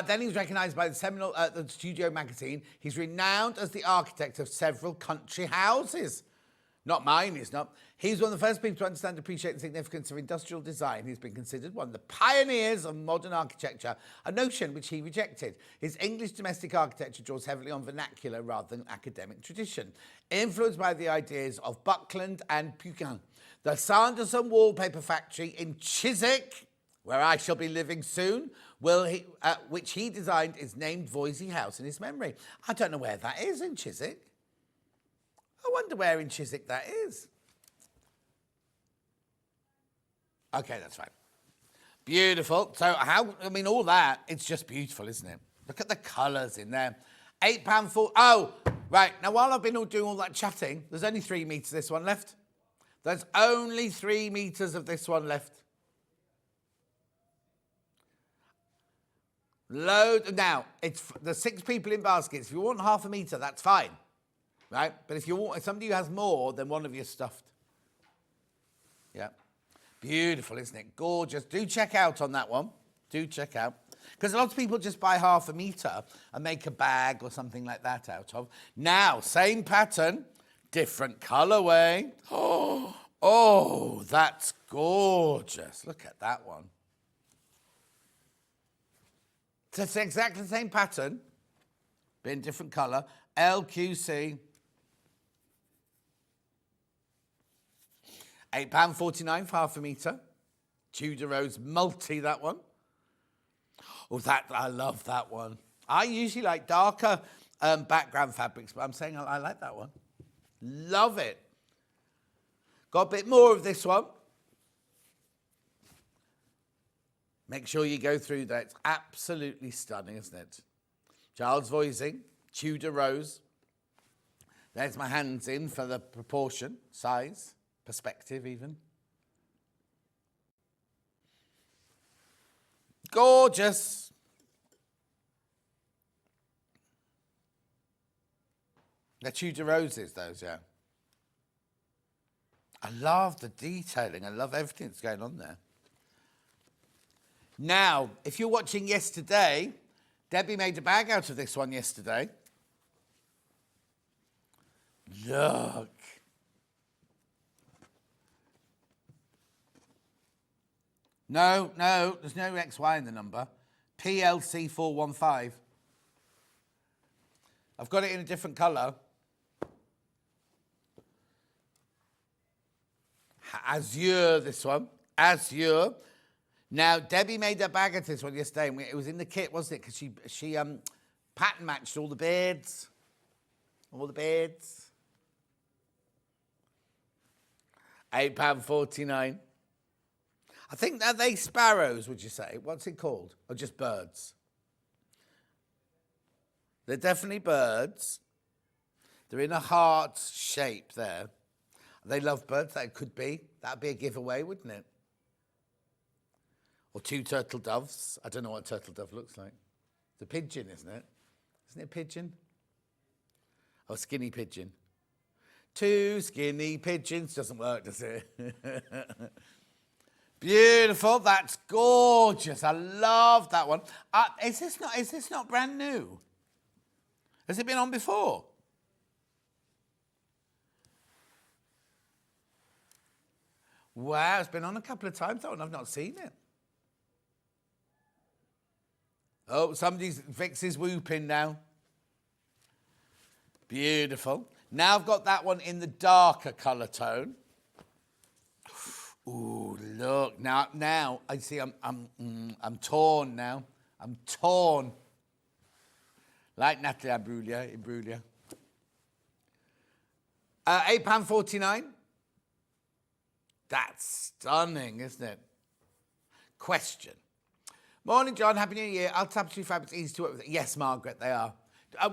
Then he was recognised by the seminal the Studio magazine. He's renowned as the architect of several country houses. Not mine, he's not. He's one of the first people to understand and appreciate the significance of industrial design. He's been considered one of the pioneers of modern architecture, a notion which he rejected. His English domestic architecture draws heavily on vernacular rather than academic tradition, influenced by the ideas of Buckland and Pugin. The Sanderson Wallpaper Factory in Chiswick, where I shall be living soon, which he designed, is named Voysey House in his memory. I don't know where that is in Chiswick. I wonder where in Chiswick that is. Okay, that's fine. Beautiful. So all that, it's just beautiful, isn't it? Look at the colours in there. £8.40. Oh, right. Now, while I've been doing all that chatting, there's only 3 metres of this one left. There's only 3 metres of this one left. Now, there's 6 people in baskets. If you want half a metre, that's fine, right? But if somebody who has more, then one of you stuffed. Yeah. Beautiful, isn't it? Gorgeous. Do check out on that one. Do check out. Because a lot of people just buy half a metre and make a bag or something like that out of. Now, same pattern, different colourway. Oh, that's gorgeous. Look at that one. It's exactly the same pattern, but in different colour. LQC. £8.49 for half a metre. Tudor Rose multi, that one. Oh, I love that one. I usually like darker background fabrics, but I'm saying I like that one. Love it. Got a bit more of this one. Make sure you go through that. It's absolutely stunning, isn't it? Charles Voysey, Tudor Rose. There's my hands in for the proportion, size, perspective even. Gorgeous. They're Tudor Roses, those, yeah. I love the detailing. I love everything that's going on there. Now, if you're watching yesterday, Debbie made a bag out of this one yesterday. Look. No, there's no XY in the number. PLC415. I've got it in a different colour. Azure, this one. Azure. Now, Debbie made a bag of this one yesterday. And it was in the kit, wasn't it? Because she pattern matched all the birds. All the birds. £8.49. I think, are they sparrows, would you say? What's it called? Or just birds? They're definitely birds. They're in a heart shape there. They love birds. That could be. That'd be a giveaway, wouldn't it? Or 2 turtle doves. I don't know what a turtle dove looks like. It's a pigeon, isn't it? Isn't it a pigeon? Oh, skinny pigeon. 2 skinny pigeons. Doesn't work, does it? Beautiful. That's gorgeous. I love that one. Is this not brand new? Has it been on before? Wow, it's been on a couple of times, though, and I've not seen it. Oh, Vix is whooping now. Beautiful. Now I've got that one in the darker colour tone. Ooh, look. Now I see I'm torn now. I'm torn. Like Natalie Imbruglia. £8.49. That's stunning, isn't it? Question. Morning, John. Happy New Year. Are tapestry fabrics easy to work with? Yes, Margaret, they are.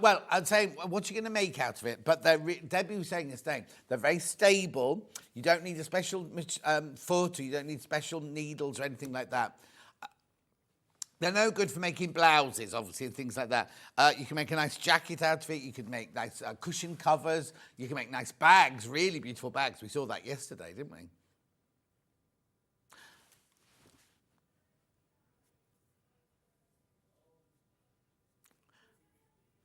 Well, I'd say, what are you going to make out of it? But Debbie was saying this thing. They're very stable. You don't need a special foot, or you don't need special needles or anything like that. They're no good for making blouses, obviously, and things like that. You can make a nice jacket out of it. You could make nice cushion covers. You can make nice bags, really beautiful bags. We saw that yesterday, didn't we?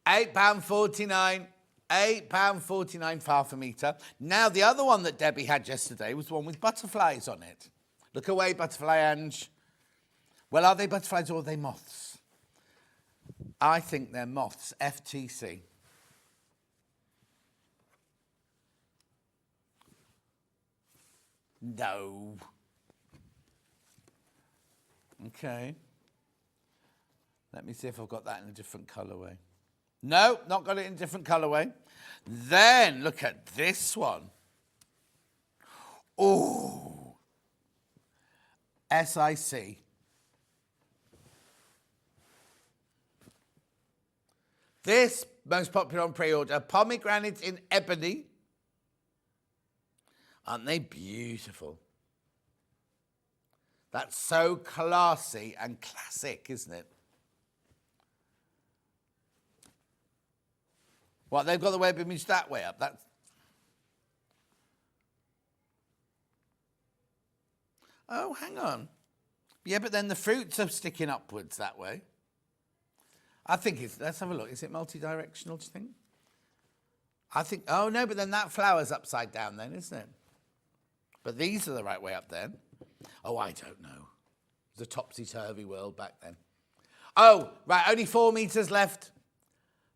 £8.49. £8.49 for half a metre. Now, the other one that Debbie had yesterday was the one with butterflies on it. Look away, butterfly Ange. Well, are they butterflies or are they moths? I think they're moths. FTC. No. Okay. Let me see if I've got that in a different colourway. No, not got it in a different colourway. Then look at this one. Oh. SIC. This, most popular on pre-order, pomegranates in ebony. Aren't they beautiful? That's so classy and classic, isn't it? What, they've got the web image that way up? That's... Oh, hang on. Yeah, but then the fruits are sticking upwards that way. I think it's... Let's have a look. Is it multi-directional, do you think? I think... Oh, no, but then that flower's upside down then, isn't it? But these are the right way up then. Oh, I don't know. It was a topsy-turvy world back then. Oh, right, only 4 metres left.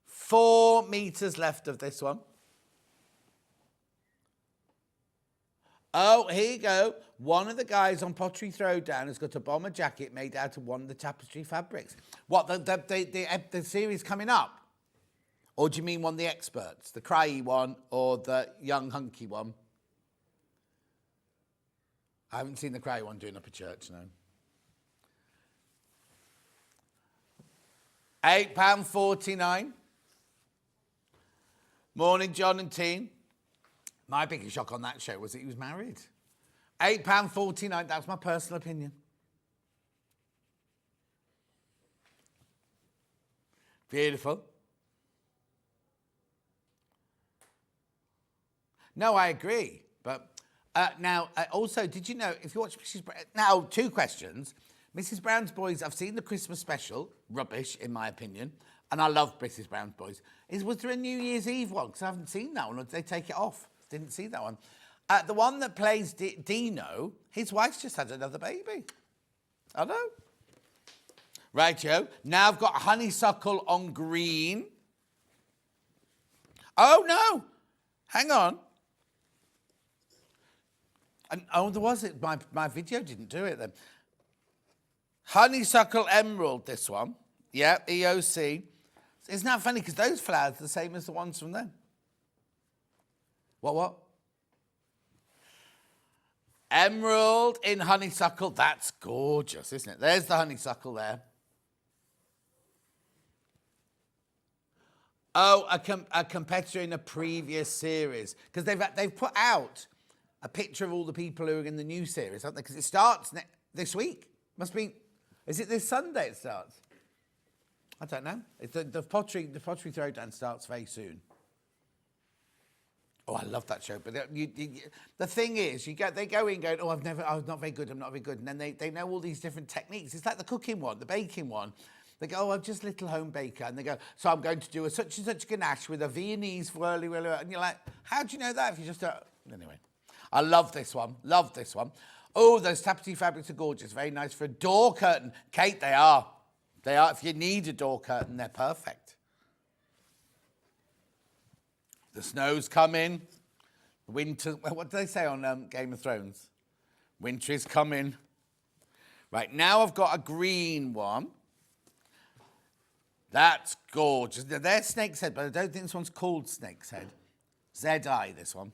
4 metres left of this one. Oh, here you go. One of the guys on Pottery Throwdown has got a bomber jacket made out of one of the tapestry fabrics. What, the series coming up? Or do you mean one of the experts? The cryy one or the young hunky one? I haven't seen the cryy one doing up a church, no. £8.49. Morning, John and Teen. My biggest shock on that show was that he was married. £8.49, that's my personal opinion. Beautiful. No, I agree. But now, also, did you know, if you watch Mrs. Brown... Now, 2 questions. Mrs. Brown's Boys, I've seen the Christmas special. Rubbish, in my opinion. And I love Mrs. Brown's Boys. Was there a New Year's Eve one? Because I haven't seen that one. Or did they take it off? Didn't see that one. The one that plays Dino, his wife's just had another baby. I know. Right, Joe. Now I've got honeysuckle on green. Oh, no. Hang on. And, oh, there was it. My video didn't do it then. Honeysuckle emerald, this one. Yeah, EOC. Isn't that funny? Because those flowers are the same as the ones from them. What? Emerald in honeysuckle. That's gorgeous, isn't it? There's the honeysuckle there. Oh, a competitor in a previous series. Because they've put out a picture of all the people who are in the new series, haven't they? Because it starts this week. Must be... Is it this Sunday it starts? I don't know. It's the pottery throwdown starts very soon. Oh, I love that show. But the thing is, they go in going, oh, I'm not very good, I'm not very good. And then they know all these different techniques. It's like the cooking one, the baking one. They go, oh, I'm just a little home baker. And they go, so I'm going to do a such and such ganache with a Viennese whirly. And you're like, how do you know that if you just don't? Anyway, I love this one. Love this one. Oh, those tapestry fabrics are gorgeous. Very nice for a door curtain. Kate, they are. They are. If you need a door curtain, they're perfect. The snow's coming. Winter. What do they say on Game of Thrones? Winter is coming. Right, now I've got a green one. That's gorgeous. They're Snake's Head, but I don't think this one's called Snake's Head. ZI, this one.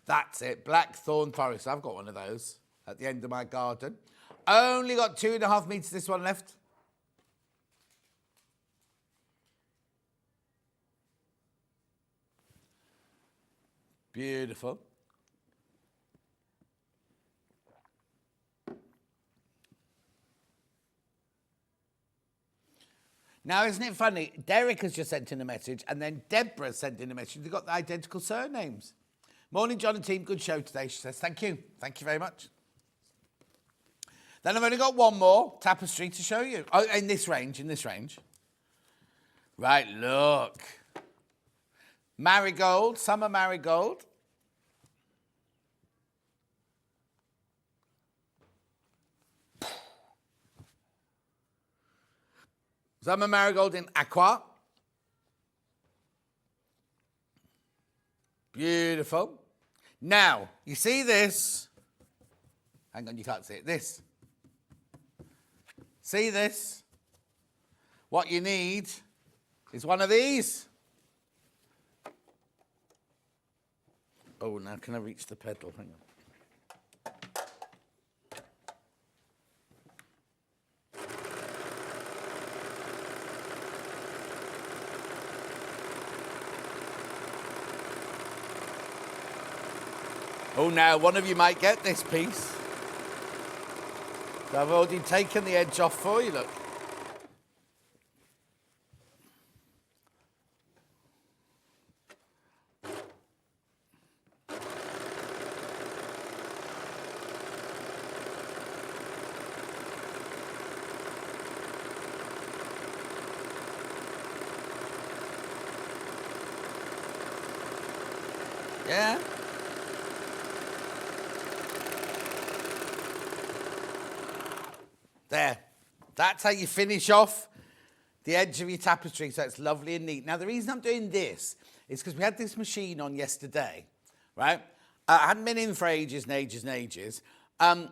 That's it. Blackthorn Forest. I've got one of those at the end of my garden. Only got 2.5 metres this one left. Beautiful. Now, isn't it funny? Derek has just sent in a message, and then Deborah sent in a message. They've got the identical surnames. Morning, John and team. Good show today, she says. Thank you. Thank you very much. Then I've only got one more tapestry to show you. Oh, in this range. Right, look. Marigold, summer marigold. Summer marigold in aqua. Beautiful. Now, you see this? Hang on, you can't see it. This. See this? What you need is one of these. Oh, now can I reach the pedal? Hang on. Oh, now one of you might get this piece. So I've already taken the edge off for you, look. Yeah? There. That's how you finish off the edge of your tapestry, so it's lovely and neat. Now, the reason I'm doing this is because we had this machine on yesterday, right? I hadn't been in for ages and ages and ages. And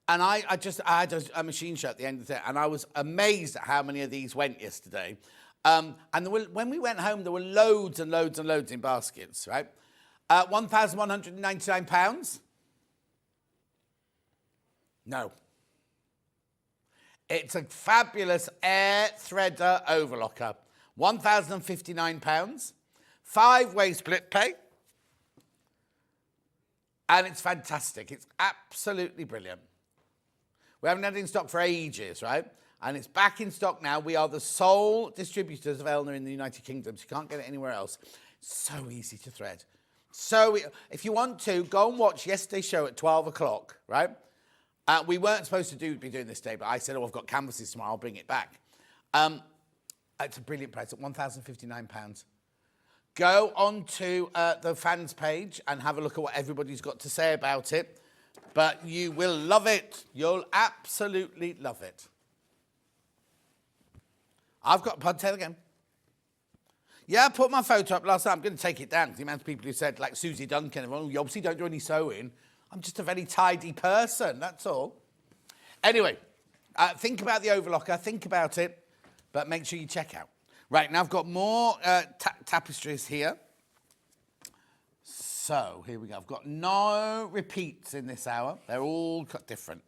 I had a machine show at the end of the day, and I was amazed at how many of these went yesterday. And when we went home, there were loads and loads and loads in baskets, right? £1,199? No. It's a fabulous air threader overlocker. £1,059. 5-way split pay. And it's fantastic. It's absolutely brilliant. We haven't had it in stock for ages, right? And it's back in stock now. We are the sole distributors of Elna in the United Kingdom, so you can't get it anywhere else. So easy to thread. So if you want to, go and watch yesterday's show at 12 o'clock, right? We weren't supposed to be doing this today, but I said, oh, I've got canvases tomorrow, I'll bring it back. It's a brilliant price at £1,059. Go on to the fans page and have a look at what everybody's got to say about it. But you will love it. You'll absolutely love it. I've got, pardon, say it again. Yeah, I put my photo up last night. I'm going to take it down because the amount of people who said, like Susie Duncan, oh, you obviously don't do any sewing. I'm just a very tidy person, that's all. Anyway, think about the overlocker, think about it, but make sure you check out. Right, now I've got more tapestries here. So, here we go. I've got no repeats in this hour. They're all different.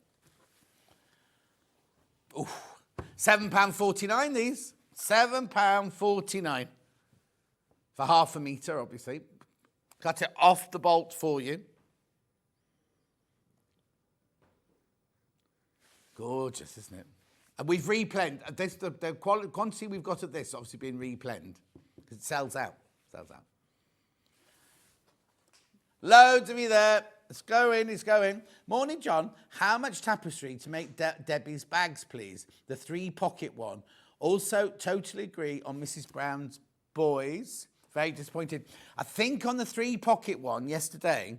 Ooh, £7.49 these. £7.49. For half a metre, obviously. Cut it off the bolt for you. Gorgeous, isn't it? And we've replened. The quantity we've got of this obviously been replened because it sells out. Loads of you there. It's going. Morning, John. How much tapestry to make Debbie's bags, please? The 3-pocket one. Also, totally agree on Mrs. Brown's boys. Very disappointed. I think on the 3-pocket one yesterday,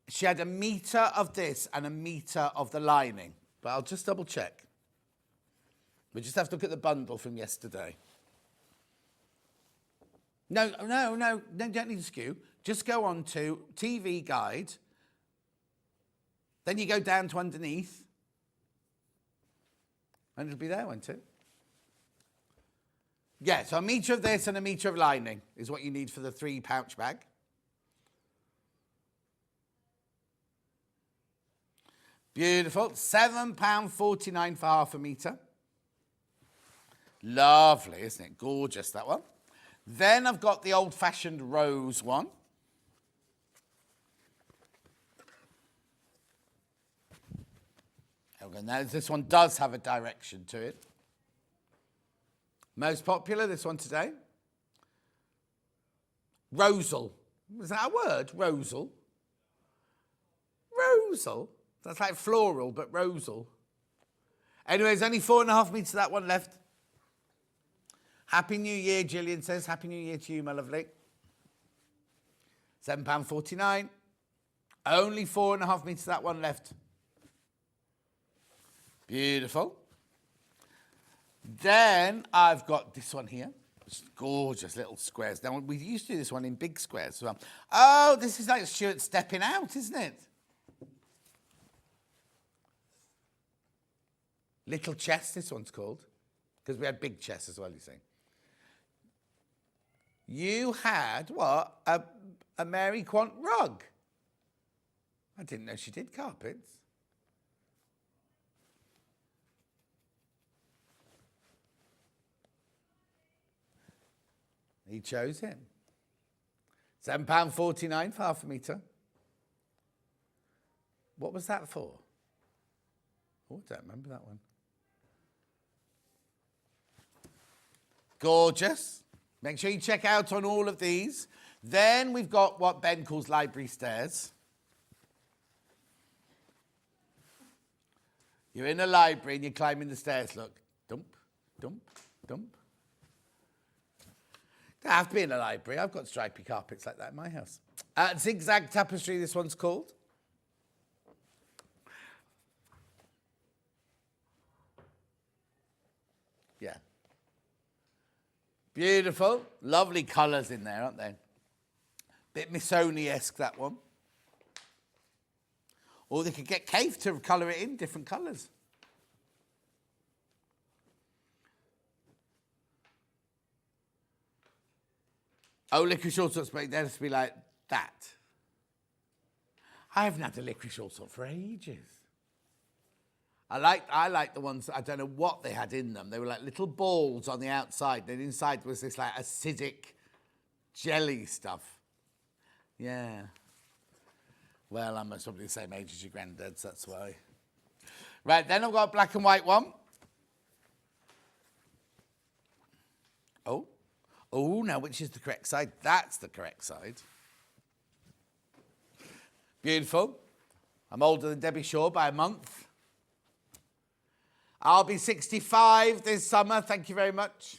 she had a metre of this and a metre of the lining. But I'll just double check. We just have to look at the bundle from yesterday. No, you don't need to skew. Just go on to TV Guide. Then you go down to underneath. And it'll be there, won't it? Yeah, so a metre of this and a metre of lining is what you need for the 3-pouch bag. Beautiful. £7.49 for half a metre. Lovely, isn't it? Gorgeous, that one. Then I've got the old-fashioned rose one. There we go. Now, this one does have a direction to it. Most popular, this one today. Rosal. Is that a word? Rosal. Rosal. That's like floral, but rosal. Anyway, there's only 4.5 metres of that one left. Happy New Year, Gillian says. Happy New Year to you, my lovely. £7.49. Only 4.5 metres of that one left. Beautiful. Then I've got this one here. It's gorgeous little squares. Now, we used to do this one in big squares as well. Oh, this is like Stuart stepping out, isn't it? Little chest, this one's called. Because we had big chests as well, you see. You had, what? A Mary Quant rug. I didn't know she did carpets. He chose him. £7.49 for half a metre. What was that for? Oh, I don't remember that one. Gorgeous. Make sure you check out on all of these. Then we've got what Ben calls library stairs. You're in a library and you're climbing the stairs. Look. Dump, dump, dump. Don't have to be in a library. I've got stripy carpets like that in my house. Zigzag tapestry, this one's called. Yeah. Beautiful. Lovely colours in there, aren't they? Bit Missoni-esque, that one. Or they could get Cave to colour it in different colours. Oh, licorice all sorts, but there has to be like that. I haven't had a licorice all sort for ages. I like the ones, I don't know what they had in them. They were like little balls on the outside. Then inside was this like acidic jelly stuff. Yeah. Well, I'm probably the same age as your granddads, that's why. Right, then I've got a black and white one. Oh. Oh, now which is the correct side? That's the correct side. Beautiful. I'm older than Debbie Shaw by a month. I'll be 65 this summer. Thank you very much.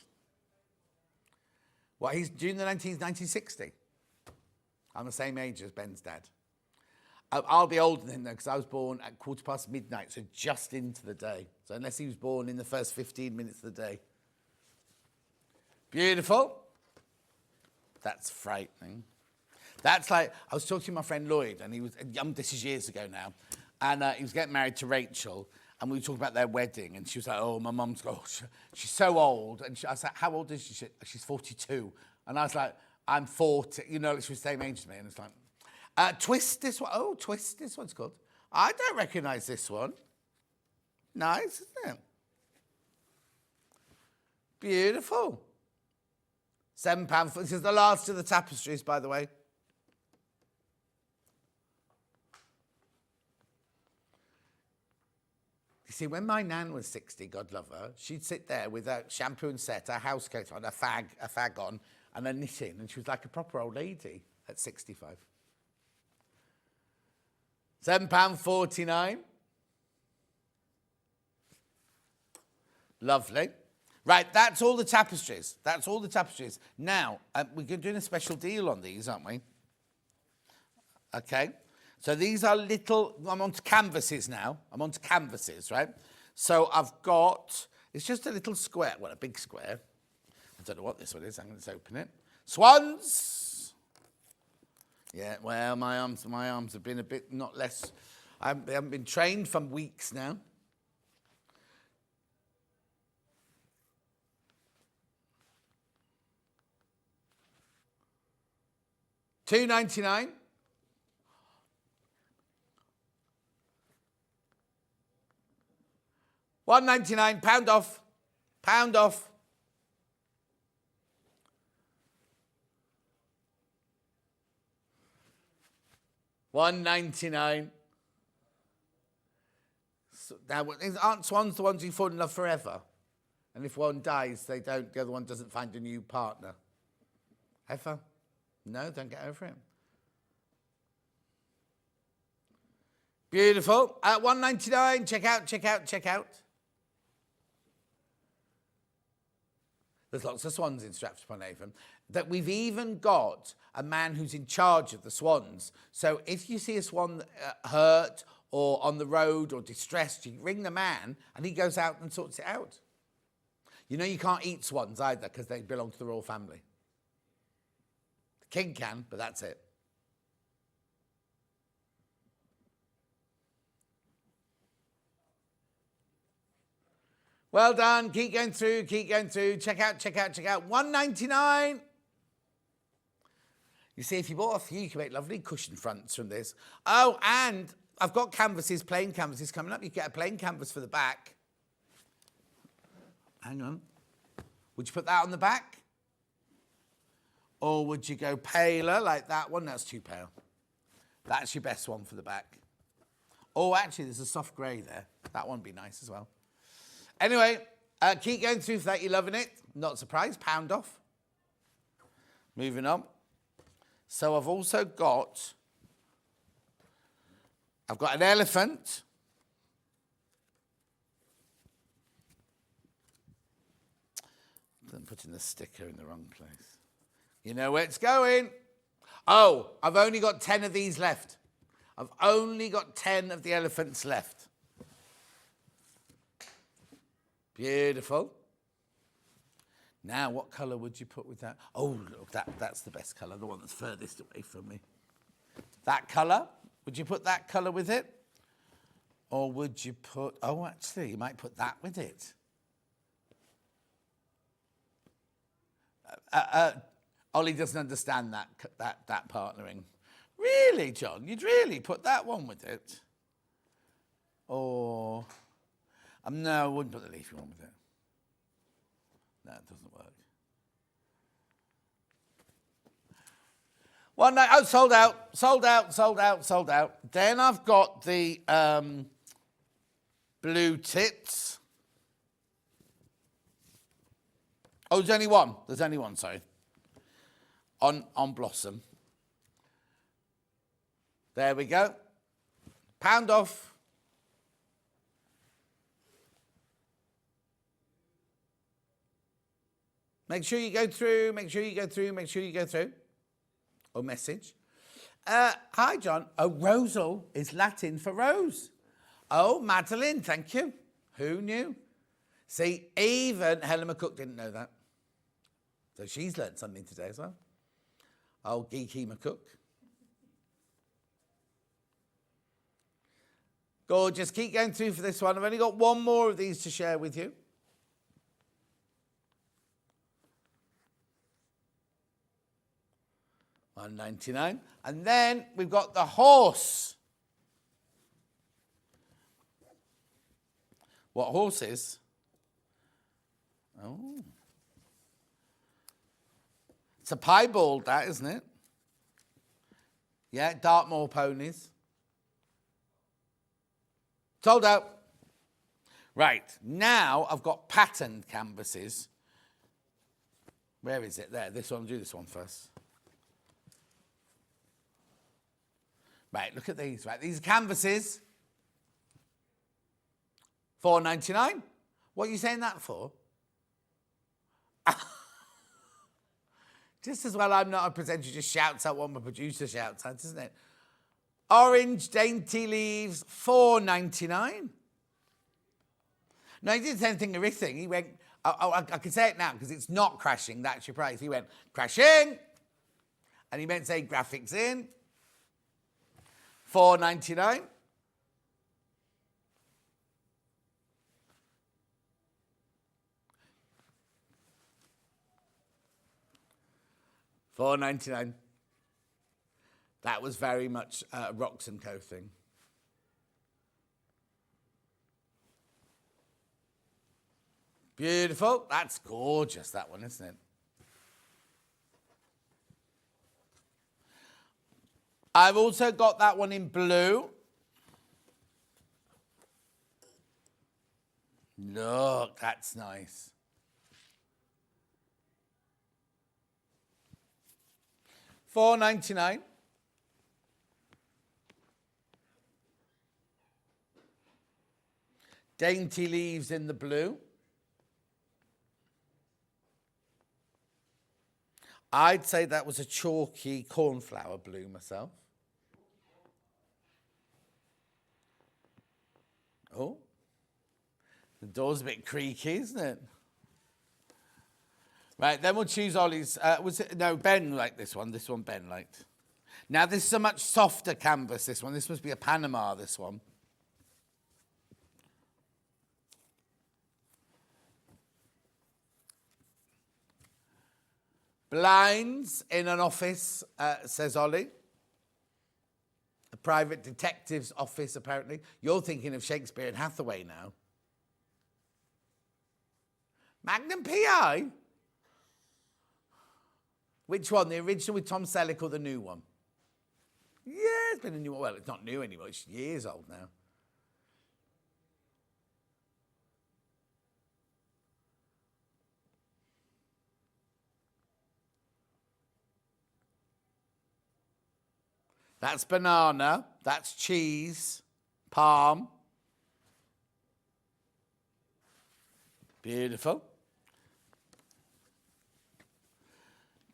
What, he's June the 19th, 1960. I'm the same age as Ben's dad. I'll be older than him, though, because I was born at midnight, so just into the day. So unless he was born in the first 15 minutes of the day. Beautiful. That's frightening. That's like, I was talking to my friend Lloyd, and he was, this is years ago now, and he was getting married to Rachel, and we were talking about their wedding, and she was like, oh, my mum's, she's so old. And I was like, how old is she? She's 42. And I was like, I'm 40. You know, she was the same age as me. And it's like, Twist, this one. Oh, Twist, this one's called. I don't recognise this one. Nice, isn't it? Beautiful. £7. This is the last of the tapestries, by the way. You see, when my nan was 60, God love her, she'd sit there with a shampoo and set, a housecoat on, a fag on, and a knitting, and she was like a proper old lady at 65. £7.49. Lovely. Right, that's all the tapestries. That's all the tapestries. Now, we're doing a special deal on these, aren't we? Okay. So these are little, I'm on to canvases now. I'm on to canvases, right? So I've got, it's just a little square, well, a big square. I don't know what this one is. I'm going to open it. Swans. Yeah, well, my arms have been a bit, not less, they haven't been trained for weeks now. $2.99. $1.99, pound off. Pound off. $1.99. Now, aren't swans the ones who fall in love forever? And if one dies, the other one doesn't find a new partner. Ever? No, don't get over it. Beautiful. At $1.99, check out, check out, check out. There's lots of swans in Stratford-upon-Avon. That we've even got a man who's in charge of the swans. So if you see a swan hurt or on the road or distressed, you ring the man and he goes out and sorts it out. You know you can't eat swans either because they belong to the royal family. The king can, but that's it. Well done. Keep going through, keep going through. Check out, check out, check out. $1.99. You see, if you bought a few, you can make lovely cushion fronts from this. Oh, and I've got canvases, plain canvases coming up. You get a plain canvas for the back. Hang on. Would you put that on the back? Or would you go paler like that one? That's too pale. That's your best one for the back. Oh, actually, there's a soft grey there. That one would be nice as well. Anyway, keep going through for that. You're loving it. Not surprised. Pound off. Moving on. So I've also got... I've got an elephant. I'm putting the sticker in the wrong place. You know where it's going. Oh, I've only got 10 of these left. I've only got 10 of the elephants left. Beautiful. Now, what colour would you put with that? Oh, look, that's the best colour, the one that's furthest away from me. That colour, would you put that colour with it? Or would you put, oh, actually, you might put that with it. Ollie doesn't understand that partnering. Really, John? You'd really put that one with it? Or... no, I wouldn't put the leafy one with it. No, it doesn't work. One night, oh, sold out, sold out, sold out, sold out. Then I've got the blue tits. Oh, there's only one. There's only one, sorry. On Blossom. There we go. Pound off. Make sure you go through, make sure you go through, make sure you go through. Or message. Hi, John. Oh, Rosal is Latin for rose. Oh, Madeline, thank you. Who knew? See, even Helen McCook didn't know that. So she's learnt something today as well. Oh, Geeky McCook. Gorgeous. Keep going through for this one. I've only got one more of these to share with you. $1.99. And then we've got the horse. What horse is? Oh. It's a piebald, that, isn't it? Yeah, Dartmoor ponies. Sold out. Right, now I've got patterned canvases. Where is it? There, this one. I'll do this one first. Right, look at these. Right, these are canvases. $4.99. What are you saying that for? Just as well I'm not a presenter who just shouts out what my producer shouts out, isn't it? Orange dainty leaves, $4.99. No, he didn't say anything horrific. He went, I can say it now because it's not crashing, that's your price. He went, crashing. And he meant to say graphics in. $4.99. $4.99. That was very much a Rocks & Co thing. Beautiful. That's gorgeous, that one, isn't it? I've also got that one in blue. Look, that's nice. $4.99. Dainty leaves in the blue. I'd say that was a chalky cornflower blue myself. Oh, the door's a bit creaky, isn't it? Right, then we'll choose Ollie's. No, Ben liked this one. This one Ben liked. Now, this is a much softer canvas, this one. This must be a Panama, this one. Blinds in an office, says Ollie. A private detective's office, apparently. You're thinking of Shakespeare and Hathaway now. Magnum P.I.? Which one? The original with Tom Selleck or the new one? Yeah, it's been a new one. Well, it's not new anymore. It's years old now. That's banana. That's cheese. Palm. Beautiful.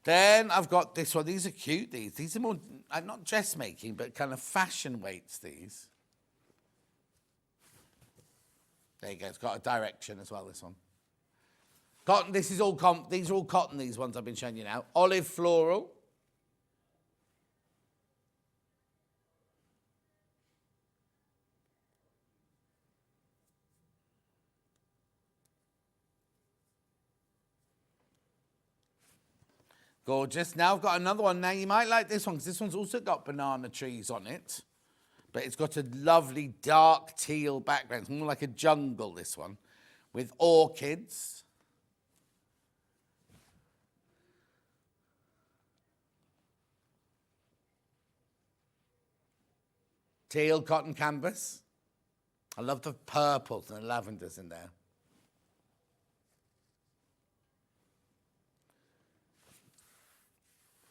Then I've got this one. These are cute, these. These are more, not dressmaking, but kind of fashion weights, these. There you go. It's got a direction as well, this one. Cotton, this is all, these are all cotton, these ones I've been showing you now. Olive floral. Gorgeous. Now I've got another one. Now you might like this one because this one's also got banana trees on it. But it's got a lovely dark teal background. It's more like a jungle, this one. With orchids. Teal cotton canvas. I love the purples and the lavenders in there.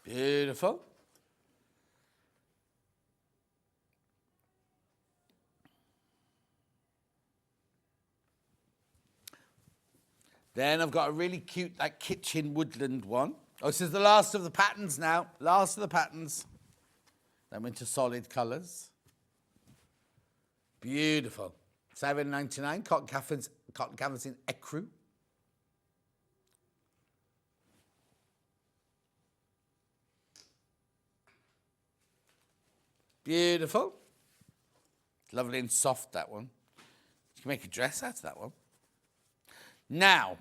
Beautiful. Then I've got a really cute, like, kitchen woodland one. Oh, this is the last of the patterns now. Last of the patterns. Then we're into solid colours. Beautiful. $7.99. Cotton canvas in ecru. Beautiful. Lovely and soft, that one. You can make a dress out of that one. Now,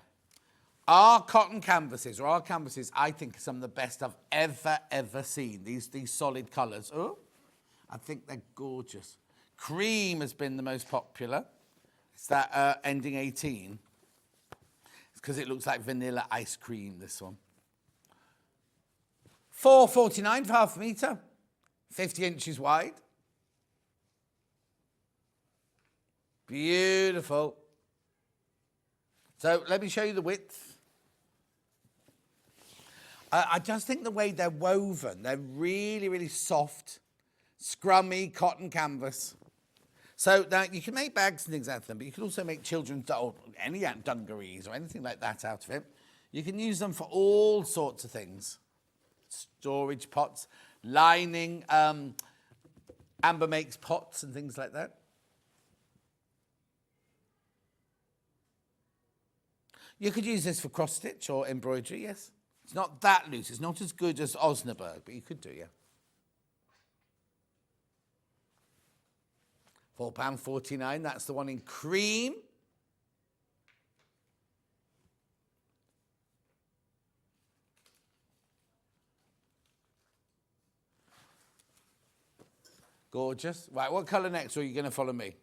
our cotton canvases, or our canvases, I think are some of the best I've ever seen. These solid colours. Oh, I think they're gorgeous. Cream has been the most popular. It's that ending 18. It's because it looks like vanilla ice cream, this one. $4.49 for half a metre. 50 inches wide. Beautiful. So let me show you the width. I just think the way they're woven, they're really, really soft, scrummy cotton canvas. So now you can make bags and things out of them, but you can also make children's, or any dungarees or anything like that out of it. You can use them for all sorts of things. Storage pots, lining, Amber makes pots and things like that. You could use this for cross stitch or embroidery, yes. It's not that loose. It's not as good as Osnaburg, but you could do, yeah. £4.49. That's the one in cream. Gorgeous. Right, what colour next, or are you going to follow me?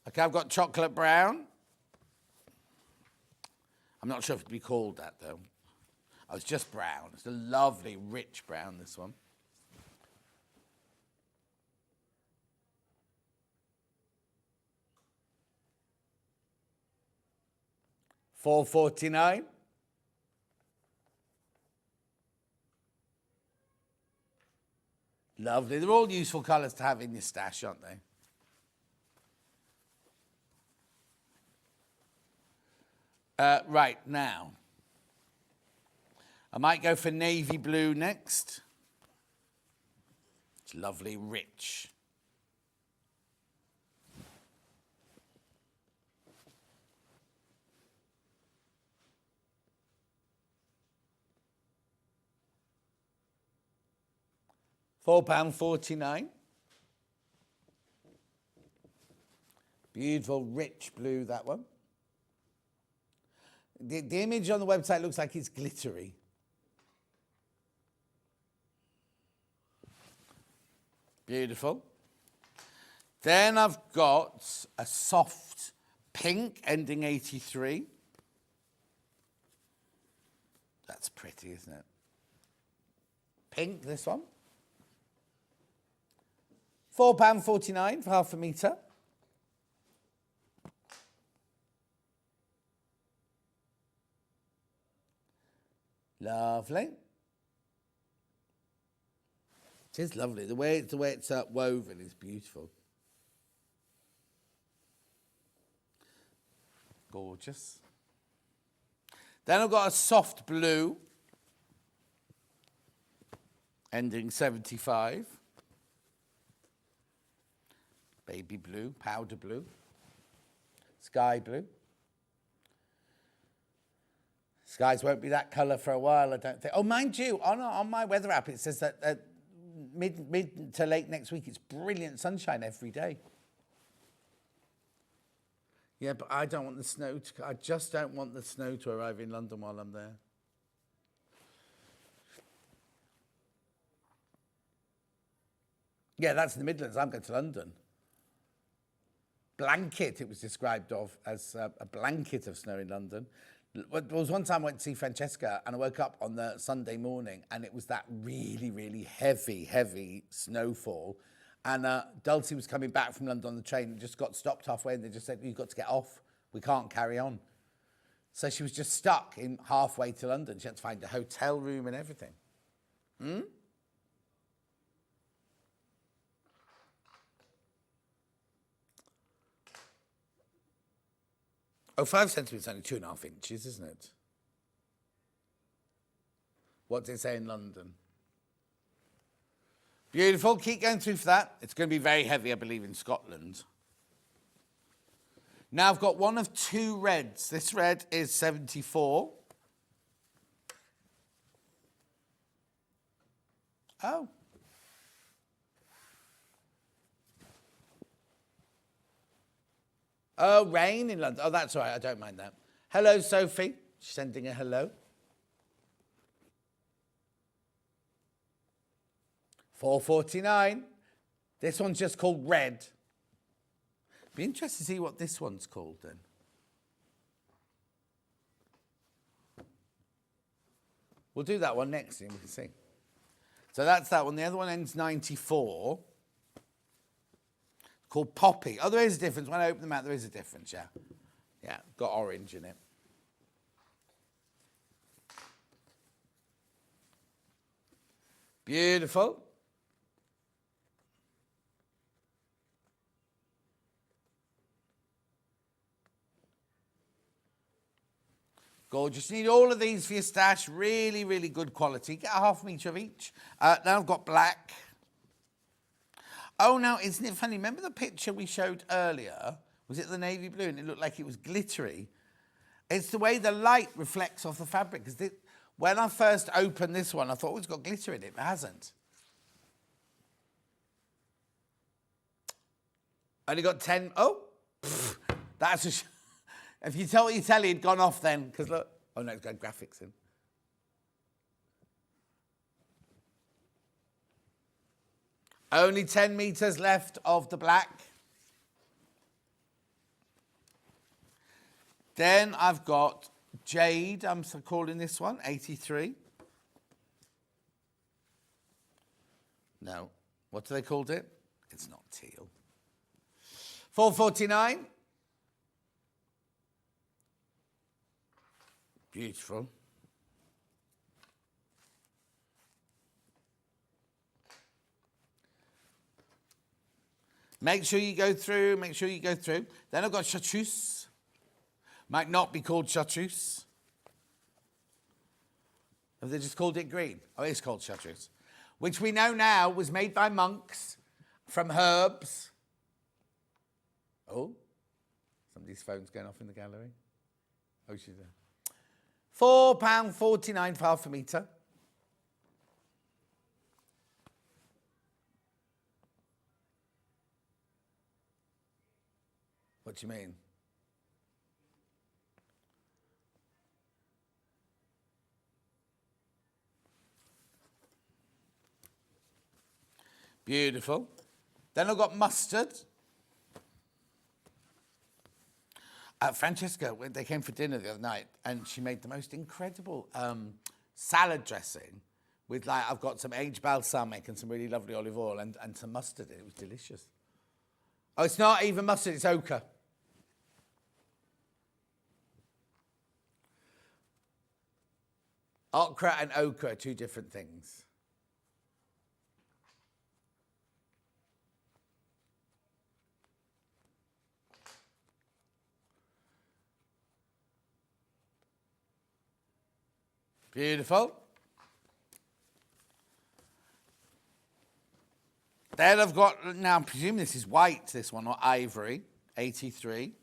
Okay, I've got chocolate brown. I'm not sure if it'd be called that, though. Oh, it's just brown. It's a lovely, rich brown, this one. $4.49. Lovely. They're all useful colours to have in your stash, aren't they? Right, now. I might go for navy blue next. It's lovely, rich. £4.49. Beautiful, rich blue, that one. The image on the website looks like it's glittery. Beautiful. Then I've got a soft pink ending 83. That's pretty, isn't it? Pink, this one. £4.49 for half a metre. Lovely. It is lovely. The way it's woven is beautiful. Gorgeous. Then I've got a soft blue, ending 75. Baby blue, powder blue, sky blue. Skies won't be that colour for a while, I don't think. Oh, mind you, on my weather app, it says that mid to late next week, it's brilliant sunshine every day. Yeah, but I don't want the snow to... I just don't want the snow to arrive in London while I'm there. Yeah, that's in the Midlands. I'm going to London. Blanket, it was described of as a blanket of snow in London. There was one time I went to see Francesca and I woke up on the Sunday morning and it was that really, really heavy snowfall. And Dulcie was coming back from London on the train and just got stopped halfway and they just said, you've got to get off. We can't carry on. So she was just stuck in halfway to London. She had to find a hotel room and everything. Oh, 5 centimetres is only 2.5 inches, isn't it? What did it say in London? Beautiful. Keep going through for that. It's going to be very heavy, I believe, in Scotland. Now I've got one of two reds. This red is 74. Oh. Oh, rain in London. Oh, that's all right. I don't mind that. Hello, Sophie. She's sending a hello. $4.49. This one's just called red. Be interested to see what this one's called then. We'll do that one next and we can see. So that's that one. The other one ends 94. Called Poppy. Oh, there is a difference. When I open them out, there is a difference, yeah. Yeah, got orange in it. Beautiful. Gorgeous. You need all of these for your stash. Really, really good quality. Get a half metre of each. Now I've got black. Oh, now, isn't it funny? Remember the picture we showed earlier? Was it the navy blue? And it looked like it was glittery. It's the way the light reflects off the fabric. Because when I first opened this one, I thought, oh, it's got glitter in it. It hasn't. Only got 10. Oh, that's a... If you tell what you tell, he'd gone off then. Because look. Oh, no, it's got graphics in. Only 10 metres left of the black. Then I've got jade, I'm calling this one, 83. No, what do they called it? It's not teal. $4.49. Beautiful. Make sure you go through, make sure you go through. Then I've got chartreuse. Might not be called chartreuse. Have they just called it green? Oh, it's called chartreuse. Which we know now was made by monks from herbs. Oh, somebody's phone's going off in the gallery. Oh, she's there. £4.49 for half a metre. What do you mean? Beautiful. Then I've got mustard. Francesca, they came for dinner the other night, and she made the most incredible salad dressing with, like, I've got some aged balsamic and some really lovely olive oil and some mustard. It was delicious. Oh, it's not even mustard, it's ochre. Okra and ochre are two different things. Beautiful. Then I've got, now I presume this is white, this one, or ivory, 83.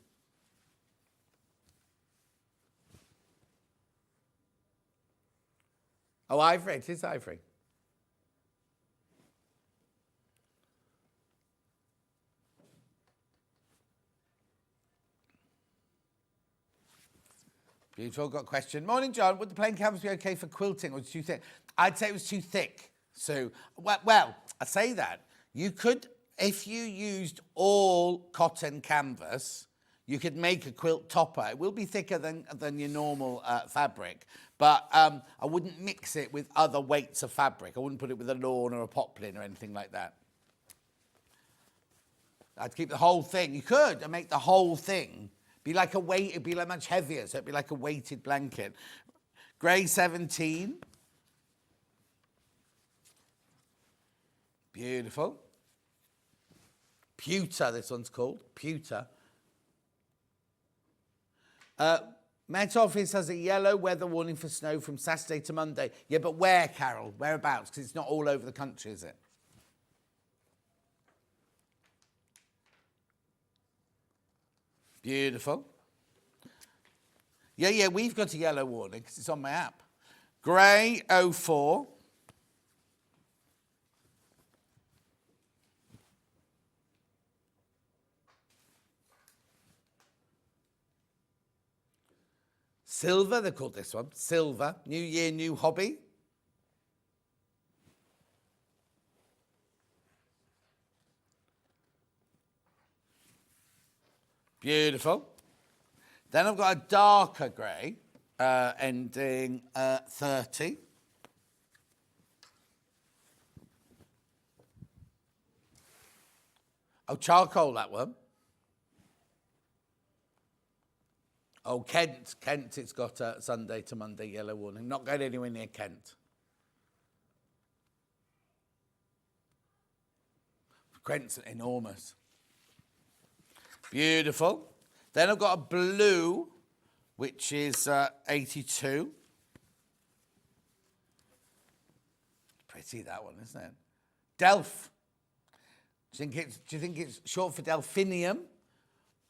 Oh, ivory, it is ivory. Beautiful, got a question. Morning, John. Would the plain canvas be okay for quilting or too thick? I'd say it was too thick. So, well, I say that. You could, if you used all cotton canvas, you could make a quilt topper. It will be thicker than your normal fabric, but I wouldn't mix it with other weights of fabric. I wouldn't put it with a lawn or a poplin or anything like that. I'd keep the whole thing. You could and make the whole thing be like a weight. It'd be like much heavier, so it'd be like a weighted blanket. Grey 17. Beautiful. Pewter, this one's called. Pewter. Met Office has a yellow weather warning for snow from Saturday to Monday. Yeah, but where, Carol? Whereabouts? Because it's not all over the country, is it? Beautiful. Yeah, we've got a yellow warning because it's on my app. Grey 04. Silver, they called this one. Silver. New year, new hobby. Beautiful. Then I've got a darker grey, ending 30. Oh, charcoal, that one. Oh, Kent, it's got a Sunday to Monday yellow warning. Not going anywhere near Kent. Kent's enormous. Beautiful. Then I've got a blue, which is 82. Pretty, that one, isn't it? Delph. Do you think it's short for delphinium?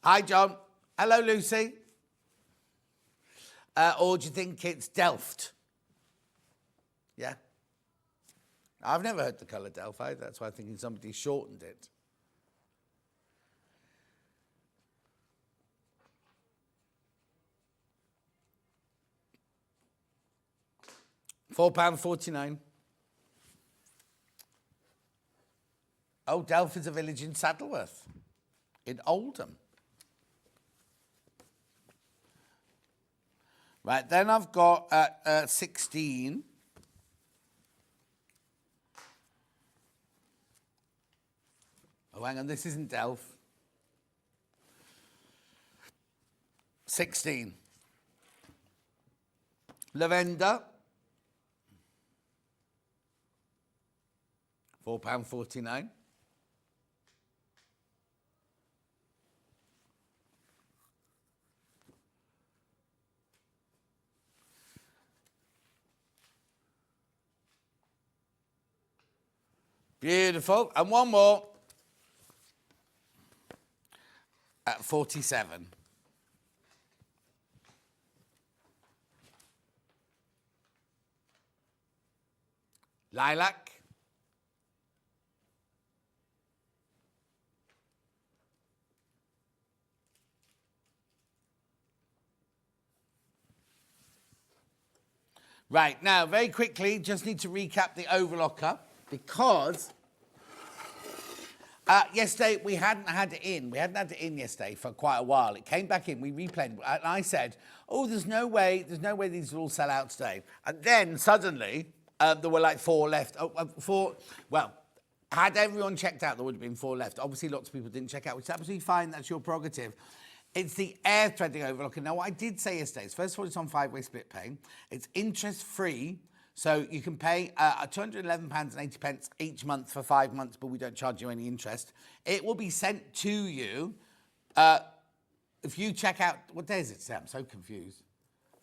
Hi, John. Hello, Lucy. Or do you think it's Delft? Yeah. I've never heard the colour Delph either. That's why I'm thinking somebody shortened it. £4.49. Oh, Delph is a village in Saddleworth, in Oldham. Right, then I've got 16. Oh, hang on, this isn't Delph. 16. lavender, £4.49. Beautiful. And one more at 47. Lilac. Right, now, very quickly, just need to recap the overlocker because yesterday we hadn't had it in. We hadn't had it in yesterday for quite a while. It came back in, we replayed, and I said, oh, there's no way these will all sell out today. And then suddenly, there were like 4 left. Well, had everyone checked out, there would have been 4 left. Obviously, lots of people didn't check out, which is absolutely fine. That's your prerogative. It's the air threading overlocker. Now, what I did say yesterday is, first of all, it's on 5-way split pay. It's interest-free, so you can pay £211.80 each month for 5 months, but we don't charge you any interest. It will be sent to you if you check out... What day is it today? I'm so confused.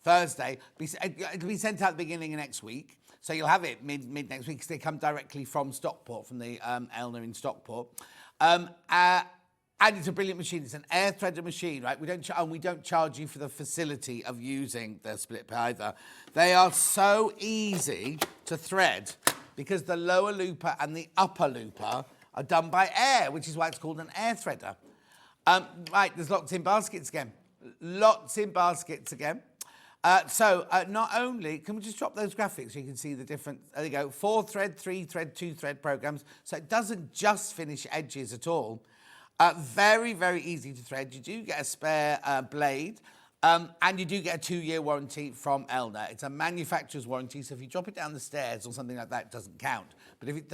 Thursday. It'll be sent out at the beginning of next week. So you'll have it mid next week because they come directly from Stockport, from the Elna in Stockport. And it's a brilliant machine. It's an air threader machine, right? We don't charge you for the facility of using the split pay either. They are so easy to thread because the lower looper and the upper looper are done by air, which is why it's called an air threader. Right, there's lots in baskets again. Lots in baskets again. So not only, can we just drop those graphics so you can see the different, there you go, 4-thread, 3-thread, 2-thread programs. So it doesn't just finish edges at all. Very, very easy to thread. You do get a spare blade, and you do get a 2-year warranty from Elna. It's a manufacturer's warranty, so if you drop it down the stairs or something like that, it doesn't count. But if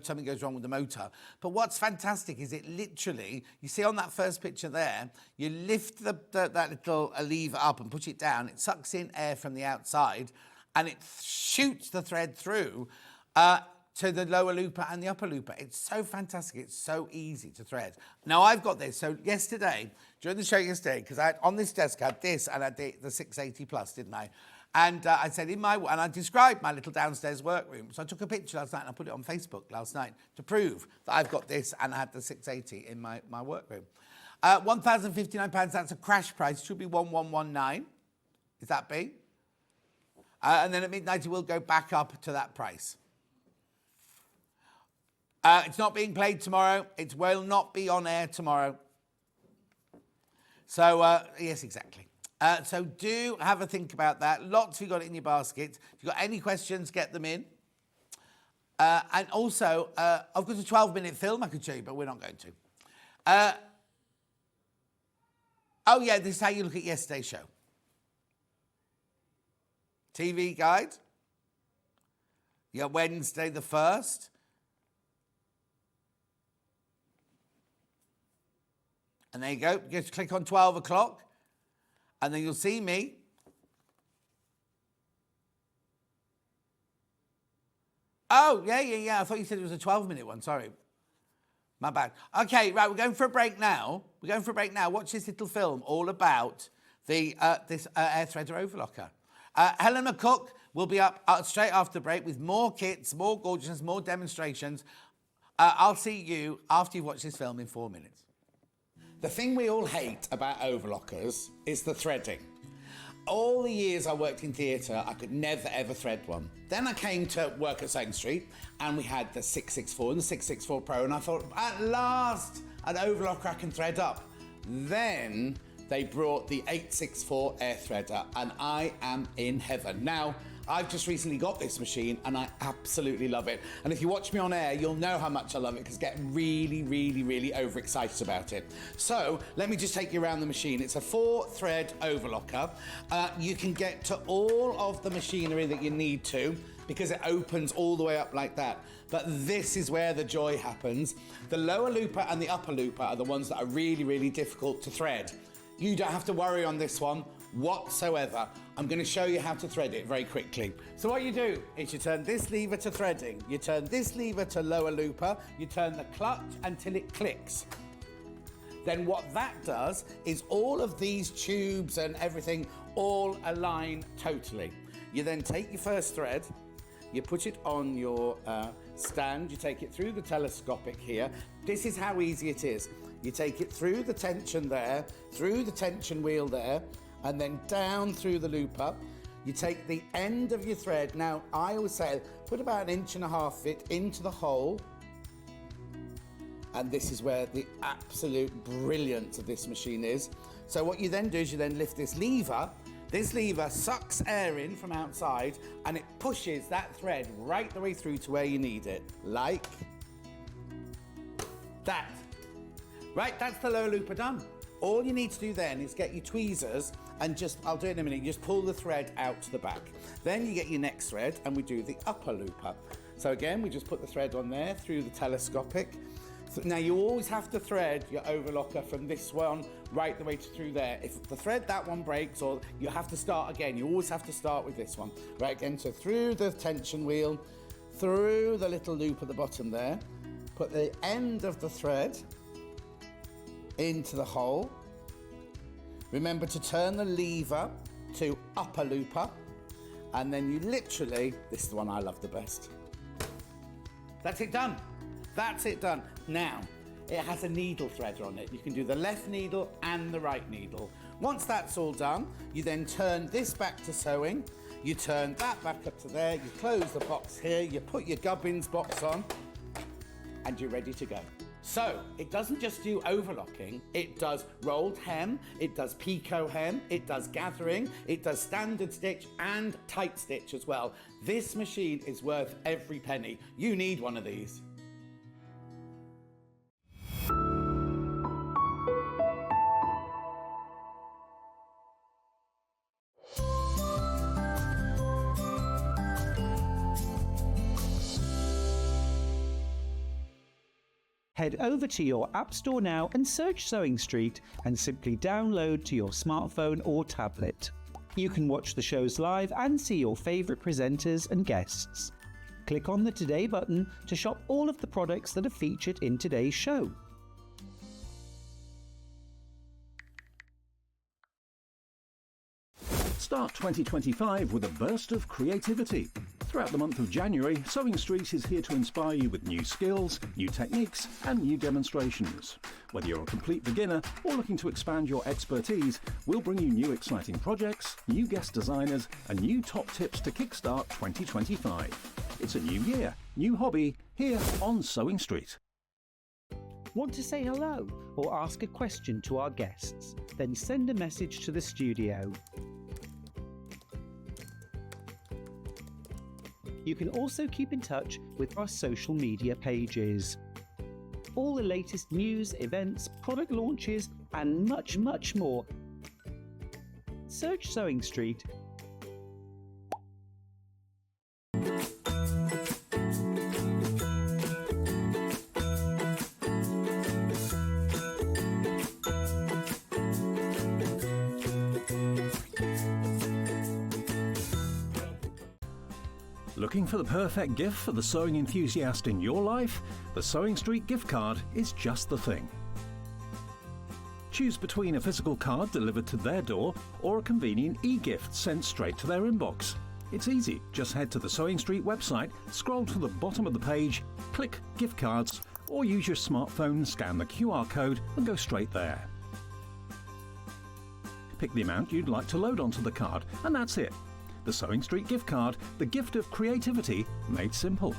something goes wrong with the motor. But what's fantastic is it literally, you see on that first picture there, you lift that little lever up and push it down, it sucks in air from the outside, and it shoots the thread through to the lower looper and the upper looper. It's so fantastic. It's so easy to thread. Now, I've got this. So yesterday, during the show yesterday, because on this desk, I had this and I had the 680 Plus, didn't I? And I said, and I described my little downstairs workroom. So I took a picture last night and I put it on Facebook last night to prove that I've got this and I had the 680 in my workroom. £1,059, that's a crash price. Should be 1,119. Is that B? And then at midnight, it will go back up to that price. It's not being played tomorrow. It will not be on air tomorrow. So, yes, exactly. So do have a think about that. Lots of you got it in your basket. If you've got any questions, get them in. And also, I've got a 12-minute film I could show you, but we're not going to. Oh, yeah, this is how you look at yesterday's show. TV guide. You got Wednesday the 1st. And there you go. Just click on 12 o'clock. And then you'll see me. Oh, yeah. I thought you said it was a 12-minute one. Sorry. My bad. Okay, right. We're going for a break now. Watch this little film all about this air threader overlocker. Helen McCook will be up straight after the break with more kits, more gorgeousness, more demonstrations. I'll see you after you've watched this film in 4 minutes. The thing we all hate about overlockers is the threading. All the years I worked in theatre, I could never ever thread one. Then I came to work at Sowing Street and we had the 664 and the 664 Pro, and I thought, at last, an overlocker I can thread up. Then they brought the 864 air threader and I am in heaven. Now, I've just recently got this machine and I absolutely love it. And if you watch me on air, you'll know how much I love it because I get really, really, really overexcited about it. So let me just take you around the machine. It's a 4-thread overlocker. You can get to all of the machinery that you need to because it opens all the way up like that. But this is where the joy happens. The lower looper and the upper looper are the ones that are really, really difficult to thread. You don't have to worry on this one. whatsoever. I'm going to show you how to thread it very quickly. So what you do is you turn this lever to threading, you turn this lever to lower looper, you turn the clutch until it clicks. Then what that does is all of these tubes and everything all align totally. You then take your first thread, you put it on your stand, you take it through the telescopic here. This is how easy it is. You take it through the tension there, through the tension wheel there, and then down through the looper. You take the end of your thread. Now, I always say, put about 1.5 inches into the hole. And this is where the absolute brilliance of this machine is. So what you then do is you then lift this lever. This lever sucks air in from outside and it pushes that thread right the way through to where you need it, like that. Right, that's the lower looper done. All you need to do then is get your tweezers and just, I'll do it in a minute, you just pull the thread out to the back. Then you get your next thread and we do the upper looper. So again, we just put the thread on there through the telescopic. Now you always have to thread your overlocker from this one right the way through there. If the thread, that one breaks, or you have to start again, you always have to start with this one. Right, again, so through the tension wheel, through the little loop at the bottom there, put the end of the thread into the hole. Remember to turn the lever to upper looper, and then you literally, this is the one I love the best. That's it done. That's it done. Now, it has a needle threader on it. You can do the left needle and the right needle. Once that's all done, you then turn this back to sewing. You turn that back up to there. You close the box here. You put your gubbins box on and you're ready to go. So, it doesn't just do overlocking, it does rolled hem, it does picot hem, it does gathering, it does standard stitch and tight stitch as well. This machine is worth every penny. You need one of these. Head over to your App Store now and search Sewing Street and simply download to your smartphone or tablet. You can watch the shows live and see your favourite presenters and guests. Click on the Today button to shop all of the products that are featured in today's show. Start 2025 with a burst of creativity. Throughout the month of January, Sewing Street is here to inspire you with new skills, new techniques and new demonstrations. Whether you're a complete beginner or looking to expand your expertise, we'll bring you new exciting projects, new guest designers and new top tips to kickstart 2025. It's a new year, new hobby, here on Sewing Street. Want to say hello or ask a question to our guests? Then send a message to the studio. You can also keep in touch with our social media pages. All the latest news, events, product launches, and much, much more. Search Sewing Street. Looking for the perfect gift for the sewing enthusiast in your life? The Sewing Street gift card is just the thing. Choose between a physical card delivered to their door or a convenient e-gift sent straight to their inbox. It's easy. Just head to the Sewing Street website, scroll to the bottom of the page, click Gift Cards, or use your smartphone, scan the QR code and go straight there. Pick the amount you'd like to load onto the card, and that's it. The Sewing Street gift card, the gift of creativity made simple.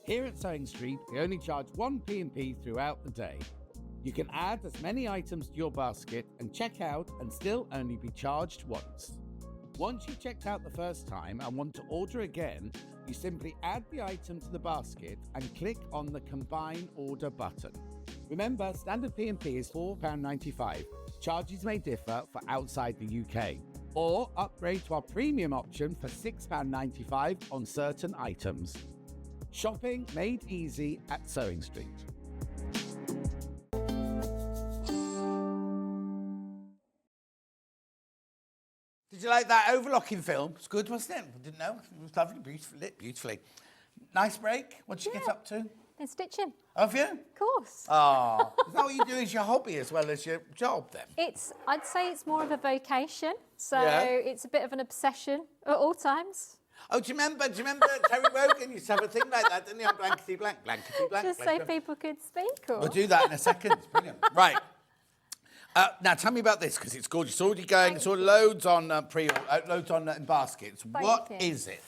Here at Sewing Street, we only charge one P&P throughout the day. You can add as many items to your basket and check out and still only be charged once. Once you've checked out the first time and want to order again, you simply add the item to the basket and click on the Combine Order button. Remember, standard P&P is £4.95. Charges may differ for outside the UK. Or upgrade to our premium option for £6.95 on certain items. Shopping made easy at Sewing Street. you like that overlocking film? It's good, wasn't it? I didn't know. It was lovely, beautifully lit, beautifully. Nice break. What did you get up to? Then stitching. Have you? Of course. Oh, is that what you do as your hobby as well as your job then? I'd say it's more of a vocation. So Yeah. it's a bit of an obsession at all times. Oh, do you remember Terry Wogan used to have a thing like that, didn't he? On blankety blank, blankety blank. Just so blankety people could speak. Or... We'll do that in a second. It's brilliant. Right. Now tell me about this because it's gorgeous. It's already going. It's all loads on loads on in baskets. What is it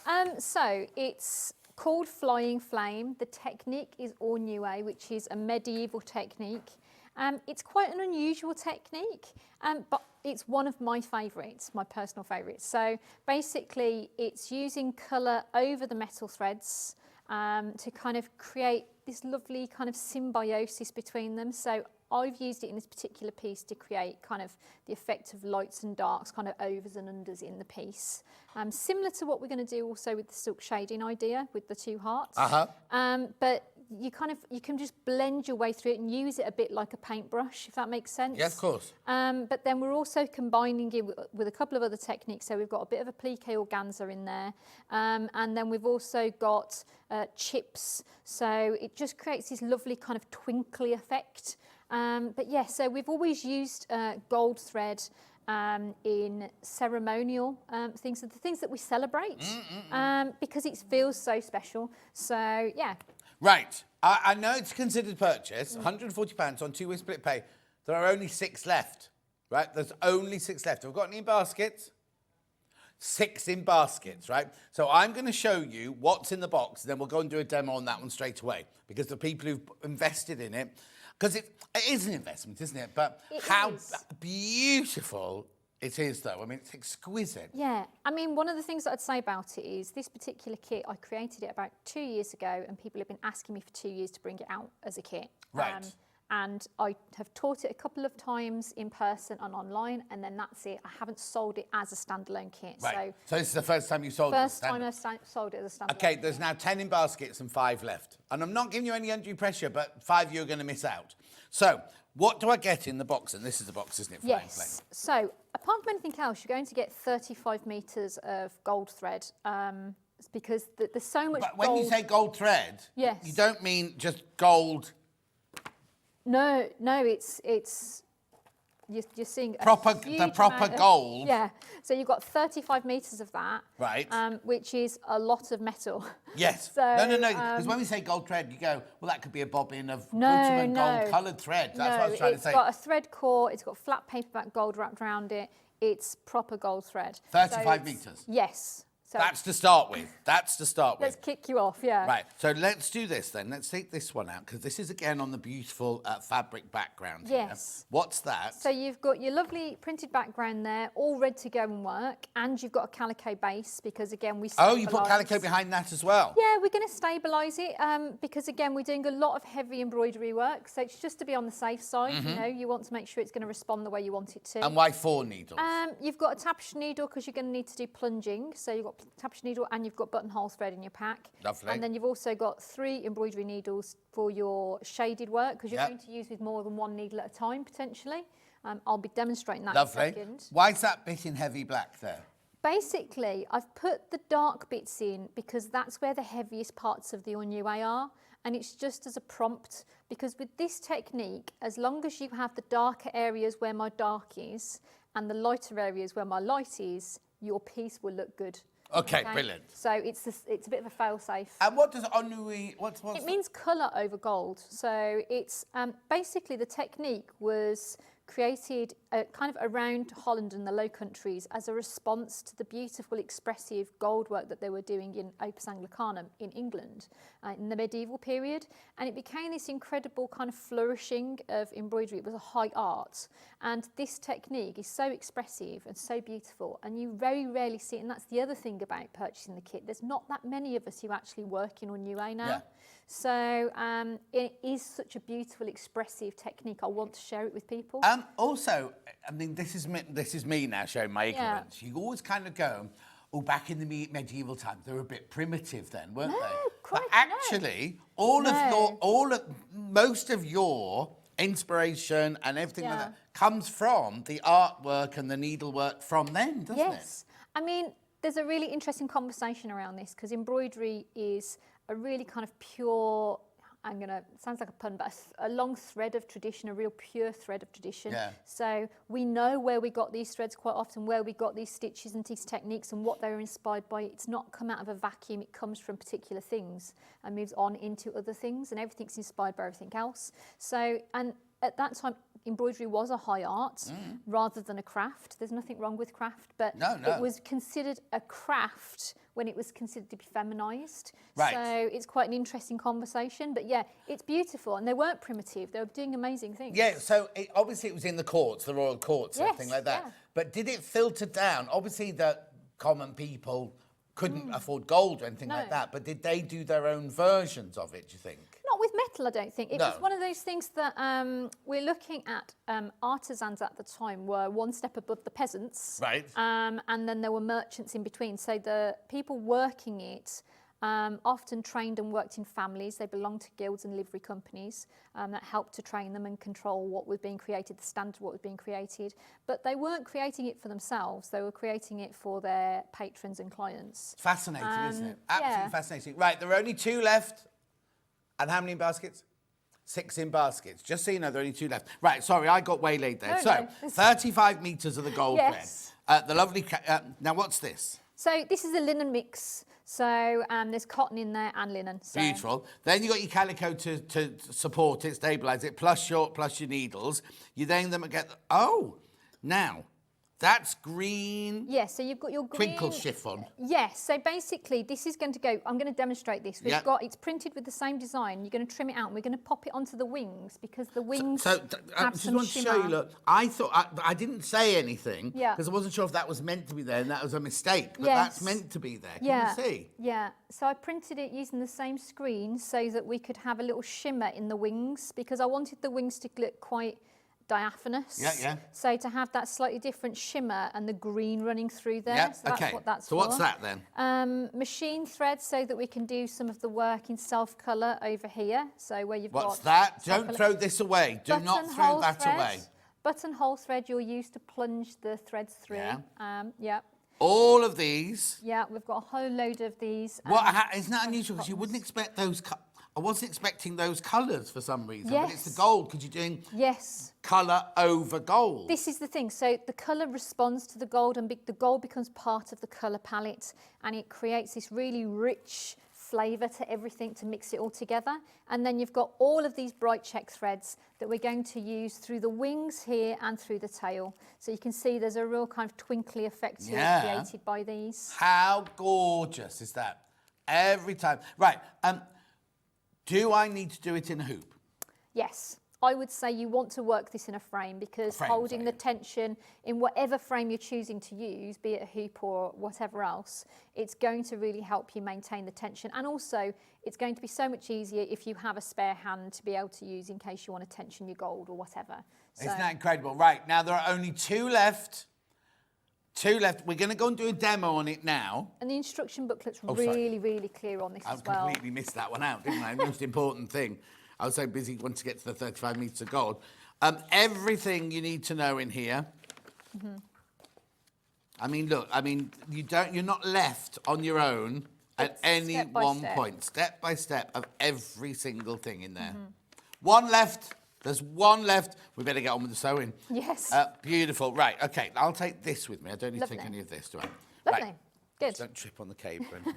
then? So it's called Flying Flame. The technique is Ornue, which is a medieval technique. It's quite an unusual technique, but it's one of my favourites, my personal favourites. So basically, it's using colour over the metal threads to kind of create this lovely kind of symbiosis between them. So I've used it in this particular piece to create kind of the effect of lights and darks, kind of overs and unders in the piece. Similar to what we're going to do also with the silk shading idea with the two hearts. But you can just blend your way through it and use it a bit like a paintbrush, if that makes sense. Yeah, of course. But then we're also combining it with a couple of other techniques. So we've got a bit of a plique organza in there. And then we've also got chips. So it just creates this lovely kind of twinkly effect. But yeah, so we've always used gold thread in ceremonial things, the things that we celebrate, because it feels so special. So yeah. Right. I know it's considered purchase, £140 on 2-way split pay. There are only 6 left, right? There's only 6 left. Have we got any in baskets? 6 in baskets, right? So I'm going to show you what's in the box, and then we'll go and do a demo on that one straight away, because the people who've invested in it, because it is an investment, isn't it? But how beautiful it is, though. I mean, it's exquisite. Yeah. I mean, one of the things that I'd say about it is this particular kit, I created it about 2 years ago, and people have been asking me for 2 years to bring it out as a kit. Right. And I have taught it a couple of times in person and online, and then that's it. I haven't sold it as a standalone kit. Right. So this is the first time you sold it? First time I've sold it as a standalone. Okay, there's now 10 in baskets and 5 left. And I'm not giving you any undue pressure, but 5 you're going to miss out. So what do I get in the box? And this is the box, isn't it? For yes. So apart from anything else, you're going to get 35 metres of gold thread. Because there's so much But when gold. you say gold thread, yes. you don't mean just gold. No, it's you're seeing the proper gold. Yeah, so you've got 35 metres of that, right? Which is a lot of metal. Yes. So, no. Because when we say gold thread, you go, well, that could be a bobbin of no. gold-coloured thread. That's what I was trying to say. It's got a thread core. It's got flat paperback gold wrapped around it. It's proper gold thread. 35 metres. Yes. So that's to start with. Let's kick you off, yeah. Right, so let's do this then. Let's take this one out, because this is, again, on the beautiful fabric background here. Yes. What's that? So you've got your lovely printed background there, all ready to go and work, and you've got a calico base, because, again, we stabilise. Oh, you put calico behind that as well? Yeah, we're going to stabilise it, because, again, we're doing a lot of heavy embroidery work, so it's just to be on the safe side, you know, you want to make sure it's going to respond the way you want it to. And why 4 needles? You've got a tapestry needle, because you're going to need to do plunging, so you've got tapestry needle and you've got buttonhole thread in your pack. Lovely. And then you've also got 3 embroidery needles for your shaded work, because you're going to use with more than 1 needle at a time, potentially. I'll be demonstrating that in a second. Why is that bit in heavy black there? Basically, I've put the dark bits in because that's where the heaviest parts of the Ornue are. And it's just as a prompt, because with this technique, as long as you have the darker areas where my dark is and the lighter areas where my light is, your piece will look good. Okay, brilliant. So it's a bit of a fail-safe. And what does Ornue, what's It means colour over gold. So it's basically the technique was created kind of around Holland and the Low Countries as a response to the beautiful, expressive gold work that they were doing in Opus Anglicanum in England in the medieval period. And it became this incredible kind of flourishing of embroidery. It was a high art. And this technique is so expressive and so beautiful, and you very rarely see it. And that's the other thing about purchasing the kit. There's not that many of us who actually work in Ornue now. Yeah. So it is such a beautiful, expressive technique. I want to share it with people. Also, I mean, this is me now showing my ignorance. You always kind of go, oh, back in the medieval times, they were a bit primitive then, weren't they? Quite, but actually, most of your inspiration and everything like Yeah. that comes from the artwork and the needlework from then, doesn't it? Yes. I mean, there's a really interesting conversation around this because embroidery is a really kind of pure, sounds like a pun, but a long thread of tradition, a real pure thread of tradition. Yeah. So we know where we got these threads quite often, where we got these stitches and these techniques and what they were inspired by. It's not come out of a vacuum, it comes from particular things and moves on into other things, and everything's inspired by everything else. So, and at that time, embroidery was a high art rather than a craft. There's nothing wrong with craft, but No. it was considered a craft when it was considered to be feminised. Right. So it's quite an interesting conversation. But yeah, it's beautiful. And they weren't primitive. They were doing amazing things. Yeah, so obviously it was in the courts, the royal courts, Yes, everything like that. yeah. But did it filter down? Obviously the common people couldn't afford gold or anything like No. that, but did they do their own versions of it, do you think? Not with metal, I don't think. It No. was one of those things that we're looking at. Artisans at the time were one step above the peasants. Right. And then there were merchants in between. So the people working it often trained and worked in families. They belonged to guilds and livery companies that helped to train them and control what was being created, the standard of what was being created. But they weren't creating it for themselves. They were creating it for their patrons and clients. Fascinating, isn't it? yeah. Absolutely fascinating. Right, there are only 2 left. And how many in baskets? 6 in baskets. Just so you know, there are only 2 left. Right, sorry, I got waylaid there. No, So, no. 35 metres of the gold Yes. thread. The lovely... now, what's this? So this is a linen mix. So there's cotton in there and linen. So. Beautiful. Then you got your calico to support it, stabilise it, plus your needles. You then get... Oh, now... That's green. Yes, so you've got your green... Twinkle chiffon. Yes, so basically this is going to go... I'm going to demonstrate this. We've Yep. got... It's printed with the same design. You're going to trim it out and we're going to pop it onto the wings because the wings So I have just some want to shimmer. show you, look, I thought, I didn't say anything Yeah. because I wasn't sure if that was meant to be there and that was a mistake, but Yes. that's meant to be there. Can Yeah, you see? yeah. So I printed it using the same screen so that we could have a little shimmer in the wings because I wanted the wings to look quite diaphanous. Yeah, yeah. So to have that slightly different shimmer and the green running through there. Yeah, So that's okay. what that's So for. what's that then? Machine thread so that we can do some of the work in self-colour over here. So where you've What's got... that? Don't self-colour- throw this away. Do not throw Buttonhole that thread. away. Buttonhole thread you'll use to plunge the threads through. Yeah. Yeah. All of these. Yeah, we've got a whole load of these. Isn't that unusual? Because you wouldn't expect those... I wasn't expecting those colours for some reason, but it's the Yes. gold because you're doing Yes. colour over gold. This is the thing. So the colour responds to the gold and the gold becomes part of the colour palette and it creates this really rich flavour to everything to mix it all together. And then you've got all of these bright check threads that we're going to use through the wings here and through the tail. So you can see there's a real kind of twinkly effect here created by these. How gorgeous is that? Every time. Right. Do I need to do it in a hoop? Yes. I would say you want to work this in a frame because holding the tension in whatever frame you're choosing to use, be it a hoop or whatever else, it's going to really help you maintain the tension. And also, it's going to be so much easier if you have a spare hand to be able to use in case you want to tension your gold or whatever. So, Isn't that incredible? Right, now there are only 2 left. 2 left. We're going to go and do a demo on it now. and the instruction booklet's sorry. really, really clear on this I as well. completely missed that one out, didn't I? The most important thing. I was so busy wanting to get to the 35 metres of gold. Everything you need to know in here. Mm-hmm. I mean, look, you're not left on your own at It's any step by one step. point. Step by step of every single thing in there. Mm-hmm. One left. There's one left. We better get on with the sewing. Yes. Beautiful. Right, OK, I'll take this with me. I don't need to take Lovely. any of this, do I? Lovely. Right. Good. Just don't trip on the cable. or anything.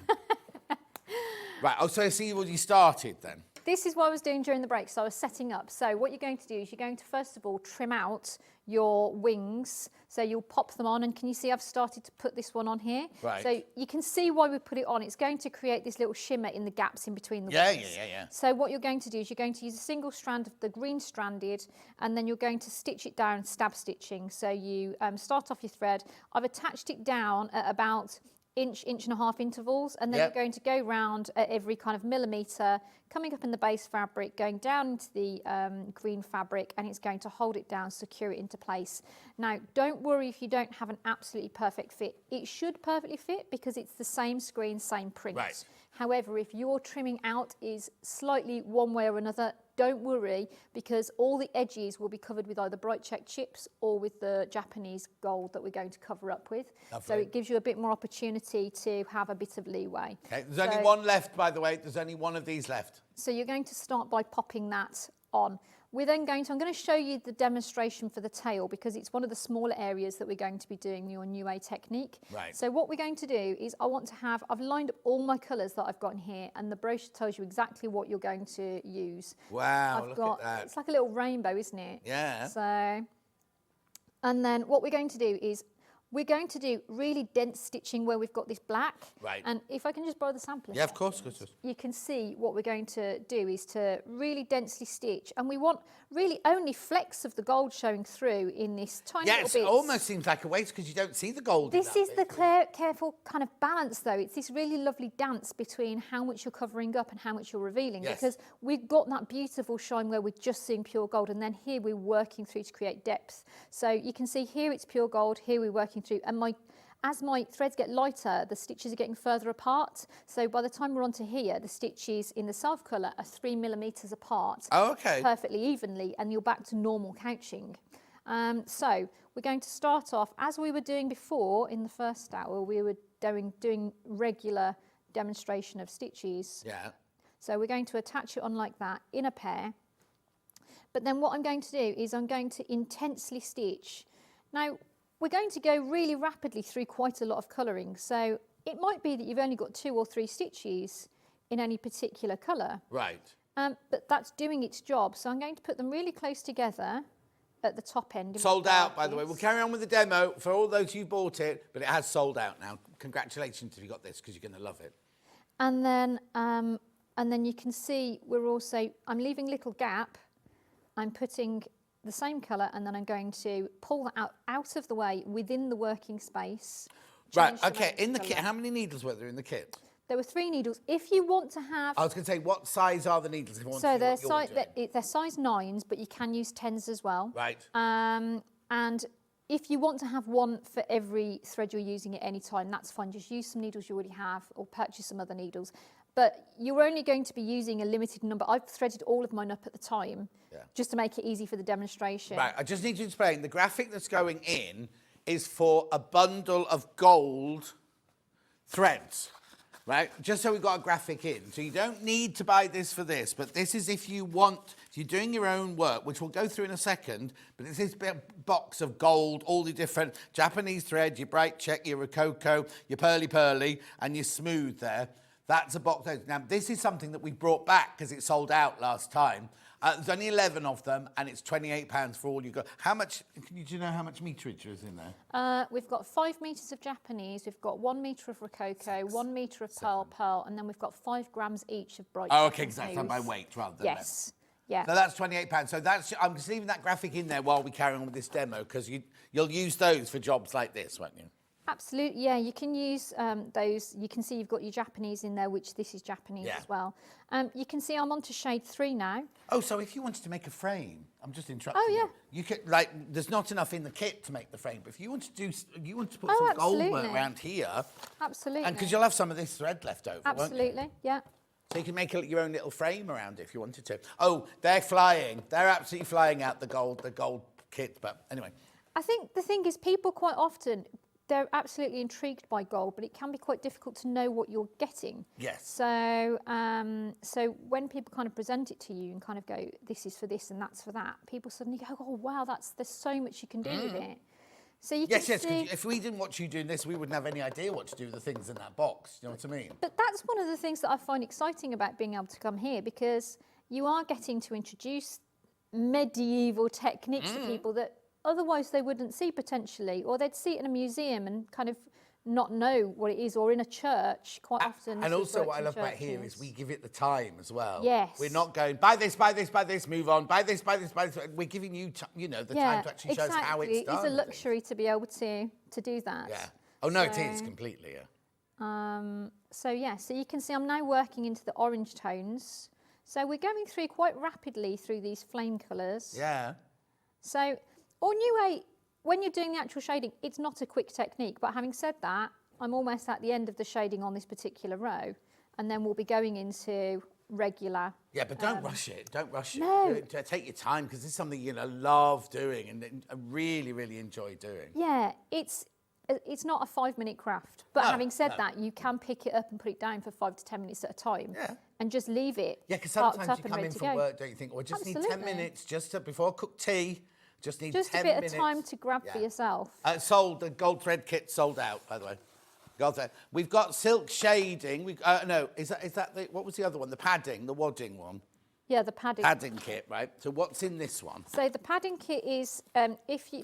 Right, so I see what you started then. This is what I was doing during the break, so I was setting up. So what you're going to do is you're going to, first of all, trim out your wings. So you'll pop them on, and can you see I've started to put this one on here? Right. So you can see why we put it on. It's going to create this little shimmer in the gaps in between the wings. Yeah. So what you're going to do is you're going to use a single strand of the green stranded, and then you're going to stitch it down, stab stitching. So you start off your thread. I've attached it down at about inch and a half intervals, and then Yep. you're going to go round at every kind of millimetre, coming up in the base fabric, going down into the green fabric, and it's going to hold it down, secure it into place. Now, don't worry if you don't have an absolutely perfect fit. It should perfectly fit because it's the same screen, same print. Right. However, if your trimming out is slightly one way or another, don't worry, because all the edges will be covered with either bright check chips or with the Japanese gold that we're going to cover up with. Lovely. So it gives you a bit more opportunity to have a bit of leeway. Okay, there's only one left, by the way. There's only one of these left. So you're going to start by popping that on. We're then I'm going to show you the demonstration for the tail, because it's one of the smaller areas that we're going to be doing your New A technique. Right. So what we're going to do is I've lined up all my colours that I've got in here, and the brochure tells you exactly what you're going to use. Wow, look at that. It's like a little rainbow, isn't it? Yeah. So, and then what we're going to do is we're going to do really dense stitching where we've got this black. Right. And if I can just borrow the sample. Yeah, of course. You can see what we're going to do is to really densely stitch, and we want really only flecks of the gold showing through in this tiny little bits. Yeah, it almost seems like a waste because you don't see the gold. This is the careful kind of balance, though. It's this really lovely dance between how much you're covering up and how much you're revealing, because we've got that beautiful shine where we're just seeing pure gold, and then here we're working through to create depth. So you can see here it's pure gold, here we're working through, and as my threads get lighter, the stitches are getting further apart. So by the time we're onto here, the stitches in the self colour are 3 millimetres apart. Oh, okay. Perfectly evenly, and you're back to normal couching. So we're going to start off, as we were doing before in the first hour, we were doing regular demonstration of stitches. Yeah. So we're going to attach it on like that in a pair. But then what I'm going to do is I'm going to intensely stitch. Now, we're going to go really rapidly through quite a lot of colouring. So it might be that you've only got 2 or 3 stitches in any particular colour. Right. But that's doing its job. So I'm going to put them really close together at the top end. Sold out, by the way. We'll carry on with the demo for all those who bought it, but it has sold out now. Congratulations if you got this, because you're going to love it. And then you can see I'm leaving a little gap. I'm putting the same colour, and then I'm going to pull that out of the way within the working space. Right, okay. In the kit, how many needles were there in the kit? There were 3 needles. If you want to have... I was going to say, what size are the needles? If you want So to they're size 9s, but you can use 10s as well. Right. And if you want to have one for every thread you're using at any time, that's fine. Just use some needles you already have, or purchase some other needles. But you're only going to be using a limited number. I've threaded all of mine up at the time, just to make it easy for the demonstration. Right, I just need to explain. The graphic that's going in is for a bundle of gold threads, right? Just so we've got a graphic in. So you don't need to buy this for this, but this is if you want, if you're doing your own work, which we'll go through in a second, but it's this box of gold, all the different Japanese thread, your bright check, your rococo, your pearly, and your smooth there. That's a box. Now, this is something that we brought back because it sold out last time. There's only 11 of them, and it's £28 for all you got. How much, do you know how much meterage is in there? We've got 5 metres of Japanese, we've got 1 metre of rococo, 1 metre of pearl, and then we've got 5 grams each of bright. Oh, okay, because that's done by weight rather than Yes, yeah. So that's £28. So I'm just leaving that graphic in there while we carry on with this demo, because you'll use those for jobs like this, won't you? Absolutely, yeah. You can use those. You can see you've got your Japanese in there, which this is Japanese as well. You can see I'm on to shade 3 now. Oh, so if you wanted to make a frame, I'm just interrupting. Oh, yeah. You could, like, there's not enough in the kit to make the frame, but if you want to put some gold work around here. Absolutely. And because you'll have some of this thread left over, absolutely, won't you? Yeah. So you can make your own little frame around it if you wanted to. Oh, they're flying. They're absolutely flying out the gold kit. But anyway. I think the thing is, people quite often, they're absolutely intrigued by gold, but it can be quite difficult to know what you're getting. Yes. So, so when people kind of present it to you and kind of go, this is for this and that's for that, people suddenly go, oh wow, there's so much you can do with it. So you can see... Yes, if we didn't watch you doing this, we wouldn't have any idea what to do with the things in that box. You know what I mean? But that's one of the things that I find exciting about being able to come here, because you are getting to introduce medieval techniques to people that otherwise they wouldn't see potentially, or they'd see it in a museum and kind of not know what it is, or in a church quite often. And also what I love about here is we give it the time as well. Yes. We're not going, buy this, move on, buy this. We're giving you, the time to actually show us how it's done. It's a luxury to be able to do that. Yeah. Oh, no, it is completely, yeah. So you can see I'm now working into the orange tones. So we're going through quite rapidly through these flame colours. Yeah. So on UA, when you're doing the actual shading, it's not a quick technique. But having said that, I'm almost at the end of the shading on this particular row. And then we'll be going into regular. Yeah, but don't rush it. Don't rush it. No. Take your time, because this is something you're going to love doing and really, really enjoy doing. Yeah, it's not a 5-minute craft. But No, having said no. that, you can pick it up and put it down for 5 to 10 minutes at a time. Yeah. And just leave it. Yeah, because parked sometimes up you and come ready in to from go. work, don't you think, well, just need 10 Absolutely. minutes just before I cook tea. Just need Just 10 a bit minutes. of time to grab for Yeah. yourself. Sold, the gold thread kit sold out, by the way. Gold thread. We've got silk shading. No, is that what was the other one? The padding, the wadding one. Yeah, the padding. Padding kit, right? So what's in this one? So the padding kit is,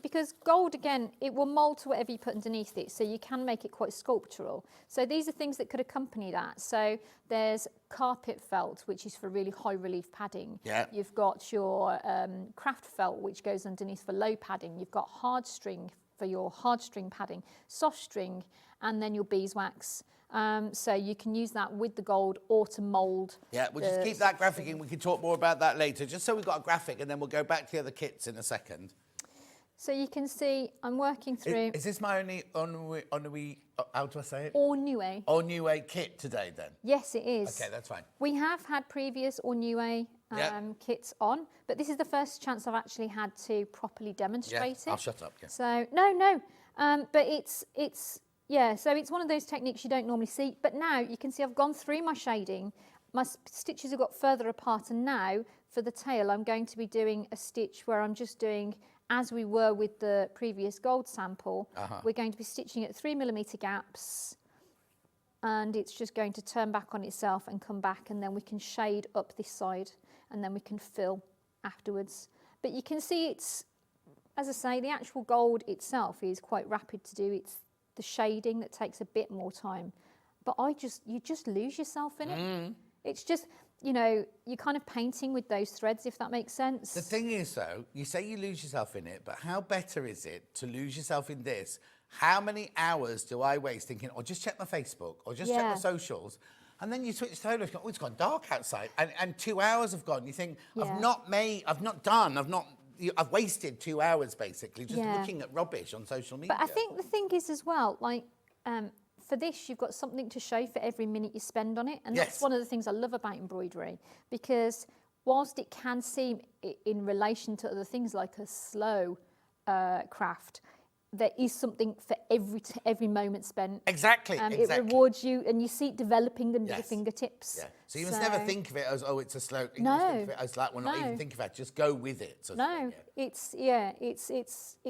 because gold, again, it will mould to whatever you put underneath it, so you can make it quite sculptural. So these are things that could accompany that. So there's carpet felt, which is for really high relief padding. Yeah. You've got your craft felt, which goes underneath for low padding. You've got hard string for your hard string padding, soft string, and then your beeswax. So you can use that with the gold or to mould. Yeah, we'll just keep that graphic in. We can talk more about that later, just so we've got a graphic, and then we'll go back to the other kits in a second. So you can see I'm working through Is this my only how do I say it? Ornue. Kit today, then? Yes, it is. Okay, that's fine. We have had previous Ornue kits on, but this is the first chance I've actually had to properly demonstrate it. I'll shut up. Yeah. So no, but it's so it's one of those techniques you don't normally see. But now you can see I've gone through my shading. My stitches have got further apart, and now for the tail I'm going to be doing a stitch where I'm just doing, as we were with the previous gold sample, we're going to be stitching at 3mm gaps, and it's just going to turn back on itself and come back, and then we can shade up this side, and then we can fill afterwards. But you can see it's, as I say, the actual gold itself is quite rapid to do. It's the shading that takes a bit more time, but you just lose yourself in it. It's just, you're kind of painting with those threads, if that makes sense. The thing is, though, you say you lose yourself in it, but how better is it to lose yourself in this? How many hours do I waste thinking, or just check my Facebook, or just check my socials, and then you switch the phone, oh, it's gone dark outside, and 2 hours have gone. You think, I've wasted 2 hours, basically, just looking at rubbish on social media. But I think the thing is as well, for this, you've got something to show for every minute you spend on it. And that's one of the things I love about embroidery, because whilst it can seem in relation to other things like a slow craft, there is something for every moment spent. Exactly. It rewards you, and you see it developing under your fingertips. Yeah. So you must never think of it as, oh, it's a slow. You No. must think of it as like, well, not even think of it. Just go with it. It's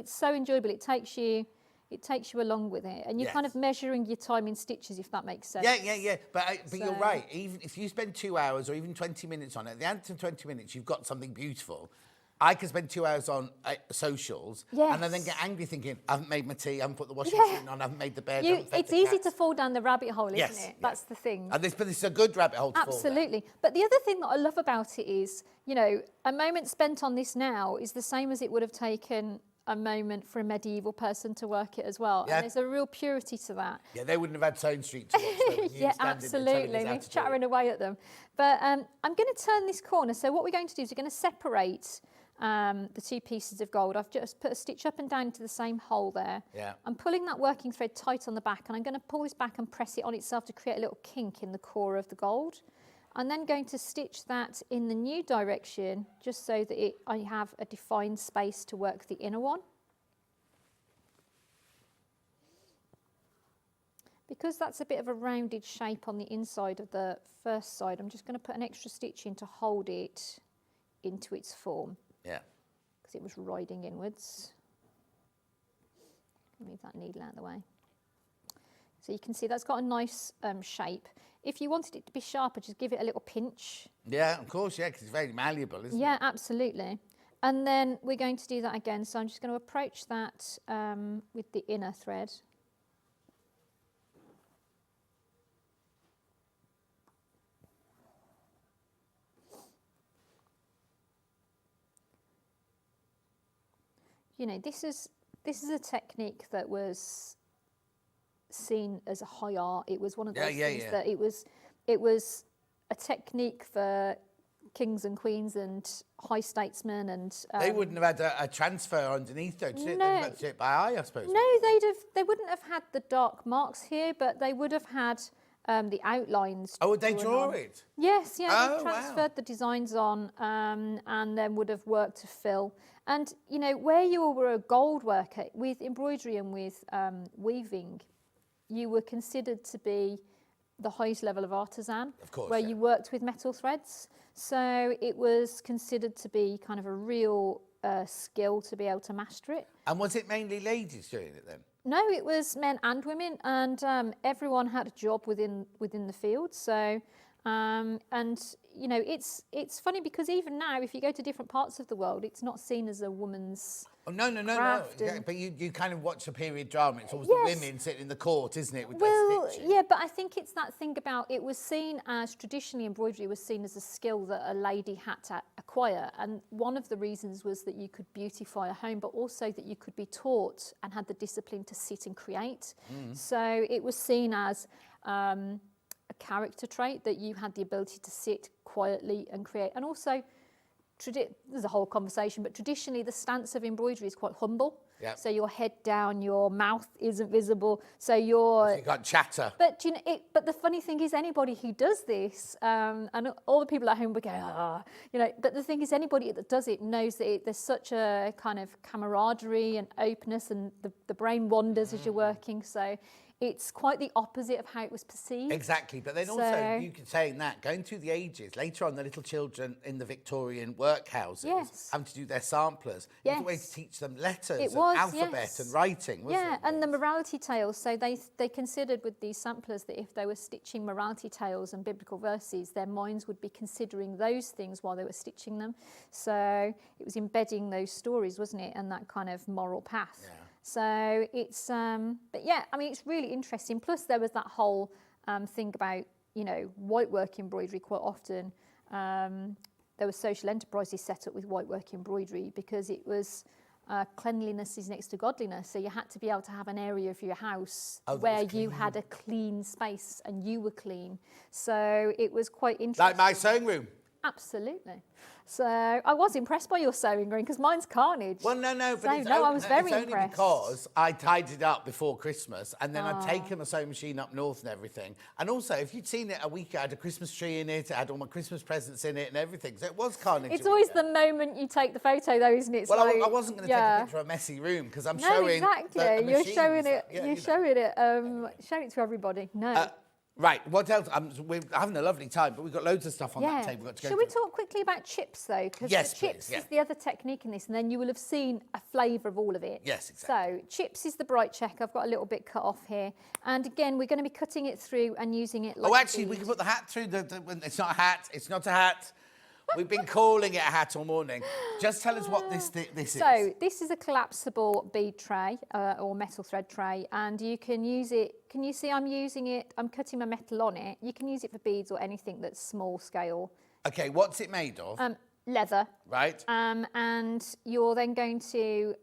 so enjoyable. It takes you along with it, and you're kind of measuring your time in stitches, if that makes sense. Yeah. But you're right. Even if you spend 2 hours or even 20 minutes on it, at the end of 20 minutes, you've got something beautiful. I could spend 2 hours on socials, and I then get angry thinking, I haven't made my tea, I haven't put the washing machine on, I haven't made the bed. It's easy to fall down the rabbit hole, isn't it? That's the thing. But this is a good rabbit hole to fall down. Absolutely. But the other thing that I love about it is, a moment spent on this now is the same as it would have taken a moment for a medieval person to work it as well. Yeah. And there's a real purity to that. Yeah, they wouldn't have had Sewing Street to watch them. Yeah, absolutely. We're chattering away at them. But I'm going to turn this corner. So what we're going to do is we're going to separate the two pieces of gold. I've just put a stitch up and down into the same hole there. Yeah. I'm pulling that working thread tight on the back, and I'm going to pull this back and press it on itself to create a little kink in the core of the gold. I'm then going to stitch that in the new direction, just so that I have a defined space to work the inner one. Because that's a bit of a rounded shape on the inside of the first side, I'm just going to put an extra stitch in to hold it into its form. Yeah. Because it was riding inwards. Move that needle out of the way. So you can see that's got a nice shape. If you wanted it to be sharper, just give it a little pinch. Yeah, of course, because it's very malleable, isn't it? Yeah, absolutely. And then we're going to do that again. So I'm just going to approach that with the inner thread. This is a technique that was seen as a high art. It was one of those things that it was a technique for kings and queens and high statesmen, and they wouldn't have had a transfer underneath, though. They'd have had to do it by eye, I suppose. No, they wouldn't have had the dark marks here, but they would have had the outlines. Oh, would they drawn draw on. it? Yes, yeah, Oh, they wow. transferred the designs on and then would have worked to fill. And, you know, where you were a gold worker, with embroidery and with weaving, you were considered to be the highest level of artisan, Of course, where yeah. you worked with metal threads. So it was considered to be kind of a real skill to be able to master it. And was it mainly ladies doing it then? No, it was men and women, and everyone had a job within the field. So, and you know, it's funny because even now, if you go to different parts of the world, it's not seen as a woman's. Oh, no. craft Yeah, and- but you kind of watch a period drama. It's always Yes. the women sitting in the court, isn't it, with Well, their stitching? yeah, but I think it's that thing about it was seen as traditionally embroidery was seen as a skill that a lady had to acquire, and one of the reasons was that you could beautify a home, but also that you could be taught and had the discipline to sit and create. So it was seen as a character trait that you had the ability to sit quietly and create, and also. There's a whole conversation, but traditionally the stance of embroidery is quite humble. Yep. So your head down, your mouth isn't visible. So you're. You can't chatter. But you know, but the funny thing is, anybody who does this, and all the people at home would go, you know. But the thing is, anybody that does it knows that there's such a kind of camaraderie and openness, and the brain wanders as you're working. So it's quite the opposite of how it was perceived. Exactly, but then also, So- you could say that, going through the ages, later on the little children in the Victorian workhouses Yes. having to do their samplers, it was a way Yes. to teach them letters It and was, alphabet yes. and writing, wasn't Yeah, it? and the morality tales. So they considered with these samplers that if they were stitching morality tales and biblical verses, their minds would be considering those things while they were stitching them. So it was embedding those stories, wasn't it, and that kind of moral path. Yeah. So it's, but yeah, I mean, it's really interesting. Plus, there was that whole thing about, you know, white work embroidery quite often. There were social enterprises set up with white work embroidery because it was cleanliness is next to godliness. So you had to be able to have an area of your house Oh, that where was you clean. had a clean space and you were clean. So it was quite Like interesting. my sewing room. Absolutely. So I was impressed by your sewing room because mine's carnage. Well, no, but So, it's, no, I was very it's only impressed. because I tidied up before Christmas and then I'd taken my sewing machine up north and everything. And also, if you'd seen it a week, I had a Christmas tree in it, I had all my Christmas presents in it and everything. So it was carnage. It's a always week the there. moment you take the photo, though, isn't it? It's Well, like, I wasn't going to take a picture of a messy room because I'm No, showing exactly. the You're machines. showing it. Yeah, You're you know. showing it. Showing it to everybody. No. Right, what else? We're having a lovely time, but we've got loads of stuff on yeah. that table. We've got to go Shall we through. talk quickly about chips, though? Because Yes, the chips please, yeah. is the other technique in this, and then you will have seen a flavour of all of it. Yes, exactly. So chips is the bright check. I've got a little bit cut off here, and again, we're going to be cutting it through and using it. Like Oh, a actually, we bead. can put the hat through. It's not a hat. It's not a hat. We've been calling it a hat all morning. Just tell us what this is. So this is a collapsible bead tray or metal thread tray, and you can use it. Can you see I'm using it? I'm cutting my metal on it. You can use it for beads or anything that's small scale. Okay, what's it made of? Leather. Right. And you're then going to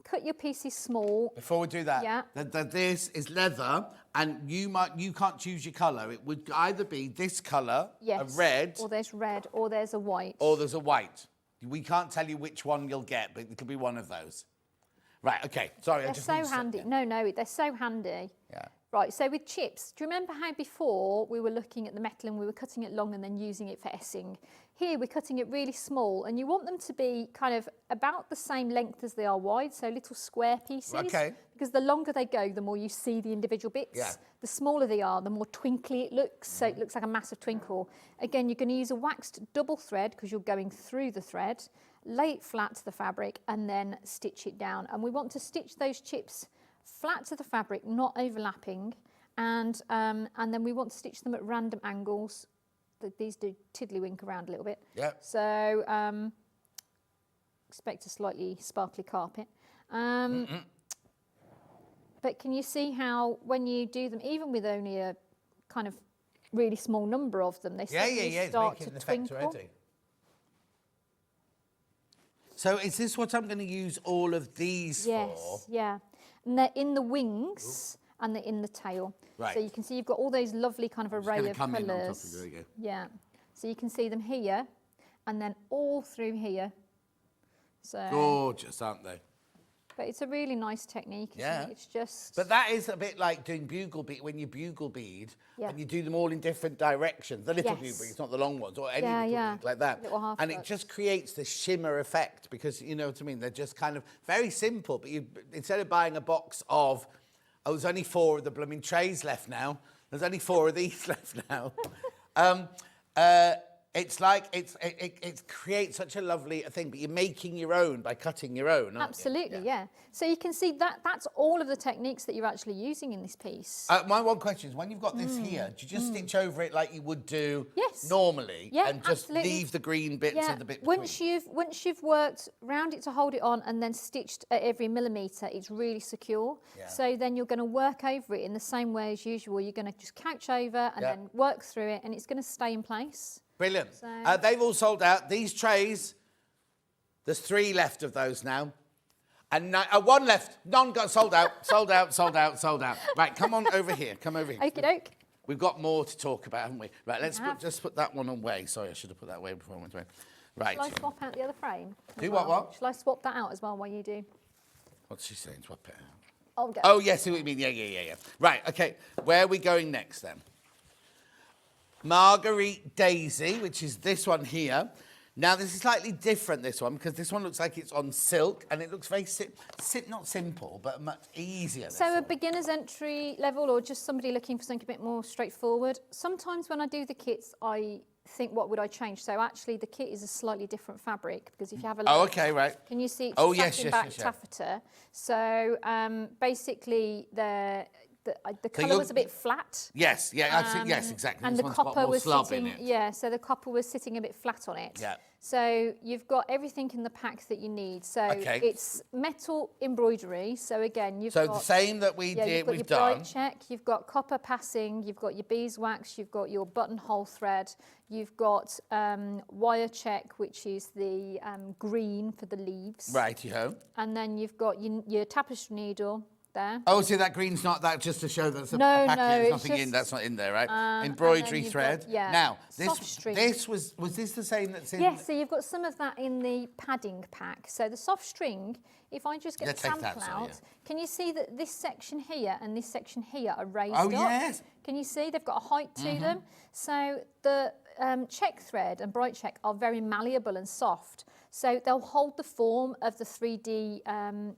cut your pieces small. Before we do that, Yeah. This is leather, and you can't choose your colour. It would either be this colour, Yes. a red, Or there's red, or there's a white. or there's a white. We can't tell you which one you'll get, but it could be one of those. Right. Okay. Sorry, I They're just so need to- handy. No, they're so handy. Yeah. Right, so with chips, do you remember how before we were looking at the metal and we were cutting it long and then using it for essing? Here we're cutting it really small, and you want them to be kind of about the same length as they are wide, so little square pieces. Okay. Because the longer they go, the more you see the individual bits. Yeah. The smaller they are, the more twinkly it looks, so it looks like a massive twinkle. Again, you're going to use a waxed double thread because you're going through the thread, lay it flat to the fabric, and then stitch it down. And we want to stitch those chips flat to the fabric, not overlapping, and then we want to stitch them at random angles. These do tiddlywink around a little bit. Yep. So expect a slightly sparkly carpet. But can you see how when you do them, even with only a kind of really small number of them, they suddenly It's start making to an effect twinkle? already. So is this what I'm going to use all of these for? Yes, yeah. And they're in the wings and they're in the tail. Right. So you can see you've got all those lovely kind of array gonna of come in on top of colours. it, there you go. Yeah. So you can see them here and then all through here. So Gorgeous, aren't they? But it's a really nice technique, isn't Yeah. it? It's just... But that is a bit like doing bugle bead, when you bugle bead, Yeah. and you do them all in different directions. The little Yes. bugle beads, not the long ones, or any Yeah, little yeah. bead like that. Little half And it hooks. just creates this shimmer effect because, you know what I mean, they're just kind of very simple, but you, instead of buying a box of, oh, there's only 4 of the blooming trays left now, there's only 4 of these left now. It's like, it creates such a lovely thing, but you're making your own by cutting your own, aren't you? Absolutely, yeah. So you can see that that's all of the techniques that you're actually using in this piece. My one question is, when you've got this here, do you just stitch over it like you would do Yes. normally, Yeah, and just absolutely. leave the green bits Yeah, of the bit between? once you've worked round it to hold it on and then stitched at every millimetre, it's really secure. Yeah. So then you're going to work over it in the same way as usual. You're going to just couch over and Yeah. then work through it, and it's going to stay in place. Brilliant. So- They've all sold out. These trays, there's 3 left of those now. And 1 left. None got sold out. Sold out, sold out, sold out. Right, come on over here. Come over here. Okie doke. We've got more to talk about, haven't we? Right, let's have. just put that one away. Sorry, I should have put that away before I went away. Right. Shall I swap out the other frame? as Do what, well? what? Shall I swap that out as well while you do? What's she saying? Swap it out. I'll go. Oh, yes, I see what you mean. Yeah. Right, okay. Where are we going next then? Marguerite Daisy, which is this one here. Now, this is slightly different, this one, because this one looks like it's on silk, and it looks very, not simple, but much easier. this So a one. beginner's entry level, or just somebody looking for something a bit more straightforward. Sometimes when I do the kits, I think, what would I change? So actually the kit is a slightly different fabric, because if you have a look... Oh, okay, right. Can you see it's Oh, a yes, satin yes, back yes, yeah. taffeta. So basically the colour you're- was a bit flat. Yes, yeah, I see, yes, exactly. And This the one's got copper more was slub sitting, in it. yeah, so the copper was sitting a bit flat on it. Yeah. So you've got everything in the pack that you need. So Okay. it's metal embroidery. So again, you've So got... the same that we Yeah, did, you've got we've your done. bright check, you've got copper passing, you've got your beeswax, you've got your buttonhole thread, you've got wire check, which is the green for the leaves. Righty-ho. And then you've got your tapestry needle there. Oh, see, that green's not that, just to show that it's a No, packet, no, there's it's nothing in, just, that's not in there, right? and Embroidery then you've thread. got- yeah, Now, soft string. this was this the same that's in... Yes, so you've got some of that in the padding pack. So the soft string, if I just get Yeah, the take sample that, sorry, out, yeah. can you see that this section here and this section here are raised Oh, up? yes. Can you see they've got a height to them? So the check thread and bright check are very malleable and soft. So they'll hold the form of the 3D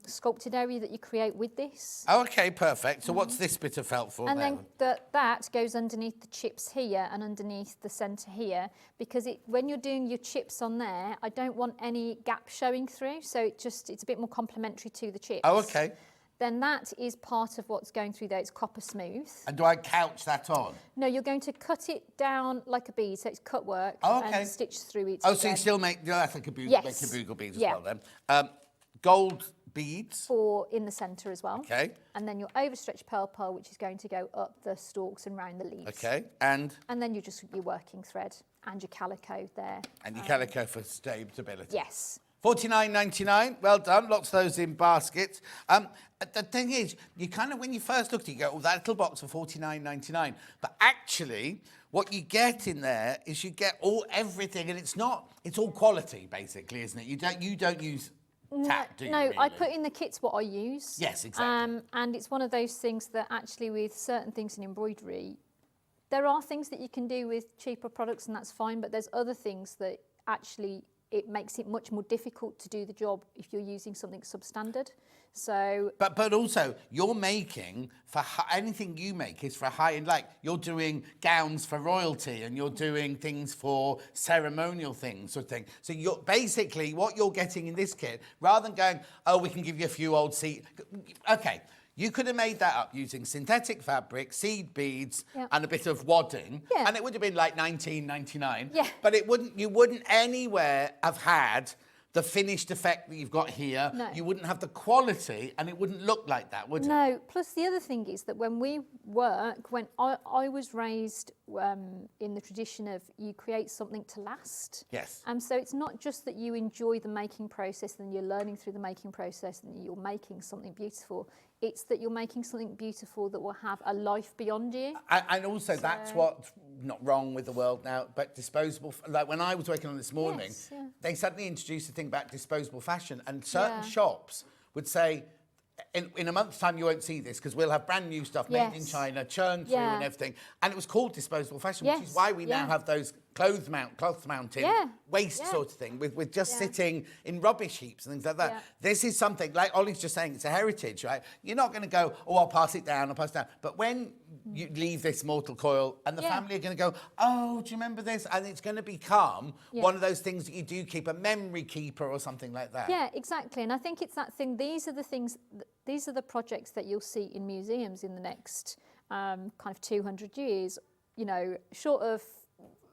sculpted area that you create with this. Oh, okay, perfect. So what's this bit of felt for And then? then that goes underneath the chips here and underneath the centre here, because when you're doing your chips on there, I don't want any gap showing through, so it's a bit more complementary to the chips. Oh, okay. Then that is part of what's going through there. It's copper smooth. And do I couch that on? No, you're going to cut it down like a bead, so it's cut work Oh, okay. and stitch through it. Oh, so you again. still make, that's like a bugle, Yes. make a bugle beads Yeah. as well then. Gold beads. For in the centre as well. Okay. And then your overstretched pearl, which is going to go up the stalks and round the leaves. Okay, and And then your working thread and your calico there. your calico for stability. Yes. $49.99, well done. Lots of those in baskets. The thing is, you kind of, when you first look at it, you go, oh, that little box for $49.99. But actually, what you get in there is you get everything, and it's all quality, basically, isn't it? You don't use tack, do you? No, really? I put in the kits what I use. Yes, exactly. And it's one of those things that actually with certain things in embroidery, there are things that you can do with cheaper products and that's fine, but there's other things that actually it makes it much more difficult to do the job if you're using something substandard. So, But also, you're making, anything you make is for high-end, like you're doing gowns for royalty and you're doing things for ceremonial things sort of thing. So you're basically, what you're getting in this kit, rather than going, oh, we can give you a few old seed. Okay, you could have made that up using synthetic fabric, seed beads, Yeah. and a bit of wadding, Yeah. and it would have been like $19.99. Yeah. But you wouldn't anywhere have had the finished effect that you've got here. No. You wouldn't have the quality, and it wouldn't look like that, would it? no, plus the other thing is that when we work, when I was raised in the tradition of you create something to last. Yes. So it's not just that you enjoy the making process and you're learning through the making process and you're making something beautiful. It's that you're making something beautiful that will have a life beyond you. And also, that's what's not wrong with the world now, but disposable. Like when I was working on this morning, Yes, yeah. they suddenly introduced a thing about disposable fashion, and certain Yeah. shops would say, in a month's time you won't see this because we'll have brand new stuff made in Yes. China, churned through and everything. And it was called disposable fashion, which is Yes, why we now yeah. have those cloth mounted waste Yeah. sort of thing with just Yeah. sitting in rubbish heaps and things like that. Yeah. This is something, like Ollie's just saying, it's a heritage, right? You're not going to go, oh, I'll pass it down, I'll pass it down. But when you leave this mortal coil and the family are going to go, oh, do you remember this? And it's going to become one of those things that you do keep, a memory keeper or something like that. Yeah, exactly. And I think it's that thing. These are the things. These are the projects that you'll see in museums in the next kind of 200 years. You know, short of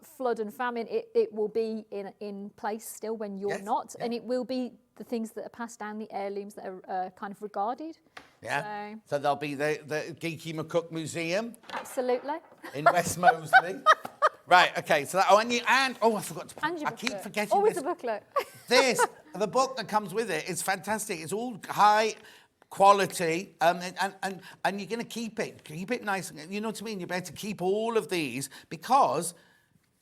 flood and famine, it will be in place still when you're not, and it will be the things that are passed down, the heirlooms that are kind of regarded. Yeah. So there'll be the Geeky McCook Museum. Absolutely. In West Moseley. Right, okay, so that, I forgot to, And your I keep booklet. forgetting Always this. a booklet. The book that comes with it is fantastic. It's all high quality, and you're going to keep it nice. You know what I mean? You're better to keep all of these because,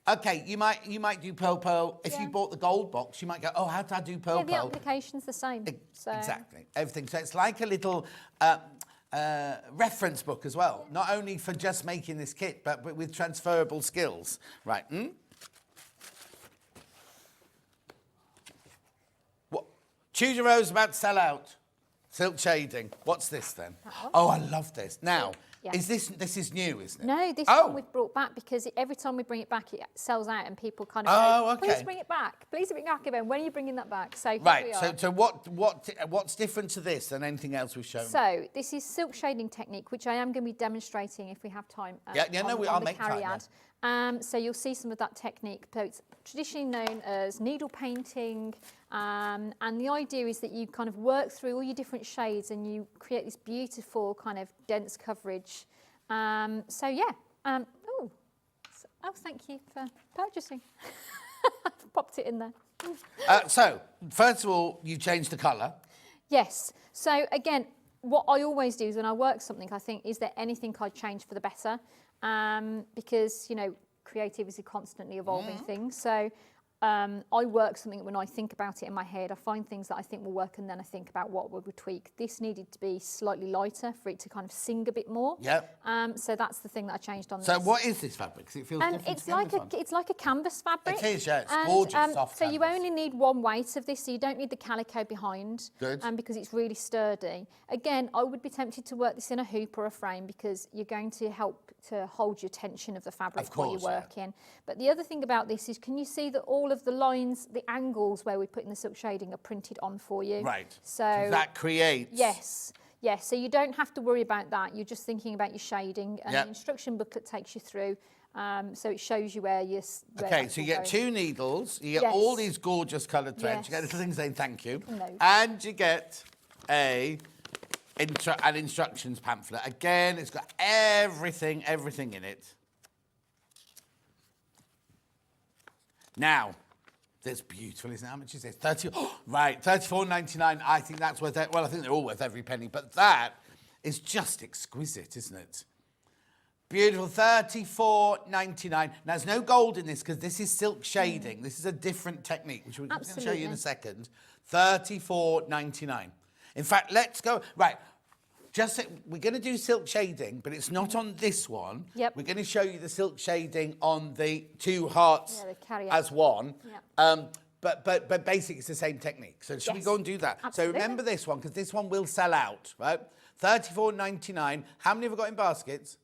okay, you might do pearl. If you bought the gold box, you might go, oh, how do I do pearl? Yeah, the application's the same. So. Exactly, everything. So it's like a little reference book as well, not only for just making this kit, but with transferable skills. Right. What? Tudor Rose about to sell out. Silk shading. What's this then? Oh, I love this. Now, is this is new, isn't it? No, this one we've brought back because every time we bring it back, it sells out and people kind of go, please bring it back. Please bring it back again. When are you bringing that back? So here we are. So what's different to this than anything else we've shown? So this is silk shading technique, which I am going to be demonstrating if we have time. I'll make time. So you'll see some of that technique. So it's traditionally known as needle painting, and the idea is that you kind of work through all your different shades and you create this beautiful kind of dense coverage. Thank you for purchasing. I've popped it in there. So first of all, you changed the colour. Yes. So again, what I always do is when I work something, I think, is there anything I'd change for the better? Because, you know, creativity is a constantly evolving thing. So I work something when I think about it in my head. I find things that I think will work and then I think about what would we tweak. This needed to be slightly lighter for it to kind of sing a bit more. Yep. So that's the thing that I changed on this. So what is this fabric? Because it feels different. It's like a canvas fabric. It is, yeah. It's gorgeous, soft So canvas. you only need one weight of this, so you don't need the calico behind. Good. Because it's really sturdy. Again, I would be tempted to work this in a hoop or a frame because you're going to help to hold your tension of the fabric while you're working. But the other thing about this is, can you see that all of the lines, the angles where we put in the silk shading are printed on for you? Right. So that creates... Yes. Yes, so you don't have to worry about that. You're just thinking about your shading, and the instruction booklet takes you through. So it shows you where you're... Okay, so you get 2 needles, you get all these gorgeous coloured threads, you get little things saying thank you, and you get an instructions pamphlet. Again, it's got everything in it. Now, that's beautiful, isn't it? How much is this? Right, $34.99. I think that's worth it. Well, I think they're all worth every penny, but that is just exquisite, isn't it? Beautiful, $34.99. Now, there's no gold in this because this is silk shading. This is a different technique, which we're going to show you in a second. $34.99. In fact, let's go. Right, we're going to do silk shading, but it's not on this one. Yep. We're going to show you the silk shading on the 2 hearts the as one. Yep. But basically, it's the same technique. So should we go and do that? Absolutely. So remember this one, because this one will sell out, right? $34.99. How many have we got in baskets?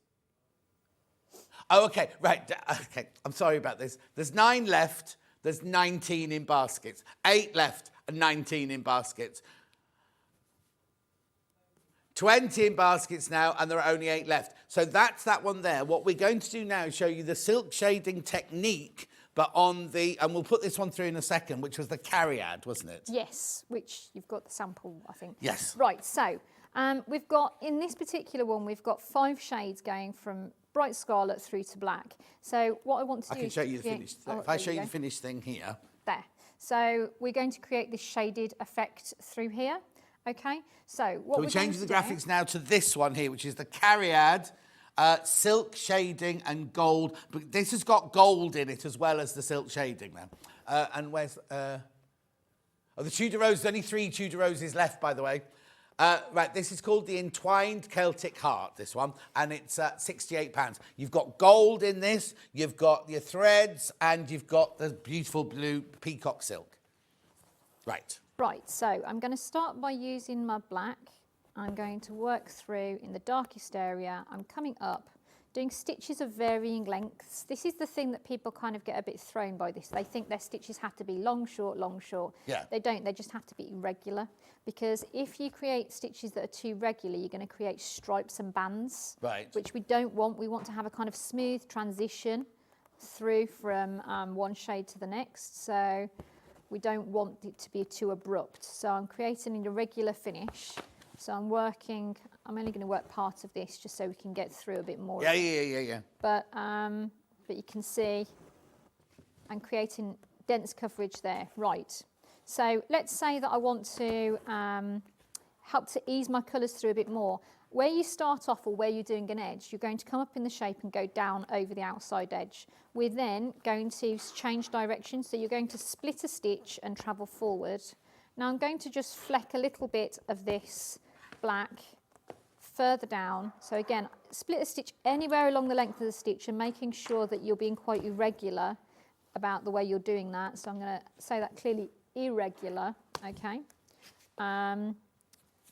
Oh, okay, right. Okay, I'm sorry about this. There's 9 left. There's 19 in baskets. 8 left and 19 in baskets. 20 in baskets now, and there are only 8 left. So that's that one there. What we're going to do now is show you the silk shading technique, but on the, and we'll put this one through in a second, which was the Cariad, wasn't it? Yes, which you've got the sample, I think. Yes. Right, so we've got, in this particular one, we've got 5 shades going from bright scarlet through to black. So what I want to do is... I can show you the finished. If I show you the finished thing here. There. So we're going to create this shaded effect through here. Okay, so what we're changing the graphics now to this one here, which is the Cariad silk shading and gold. But this has got gold in it as well as the silk shading now. And where's... Oh, the Tudor rose, only 3 Tudor roses left, by the way. Right, this is called the Entwined Celtic Heart, this one, and it's £68. You've got gold in this, you've got your threads, and you've got the beautiful blue peacock silk. Right. Right, so I'm going to start by using my black. I'm going to work through in the darkest area. I'm coming up, doing stitches of varying lengths. This is the thing that people kind of get a bit thrown by this. They think their stitches have to be long, short, long, short. Yeah. They don't, they just have to be irregular. Because if you create stitches that are too regular, you're going to create stripes and bands. Right. Which we don't want. We want to have a kind of smooth transition through from one shade to the next. So we don't want it to be too abrupt. So I'm creating an irregular finish. So I'm only going to work part of this just so we can get through a bit more. Yeah. But you can see I'm creating dense coverage there. Right. So let's say that I want to help to ease my colours through a bit more. Where you start off or where you're doing an edge, you're going to come up in the shape and go down over the outside edge. We're then going to change direction. So you're going to split a stitch and travel forward. Now I'm going to just fleck a little bit of this black further down. So again, split a stitch anywhere along the length of the stitch and making sure that you're being quite irregular about the way you're doing that. So I'm going to say that clearly, irregular, okay,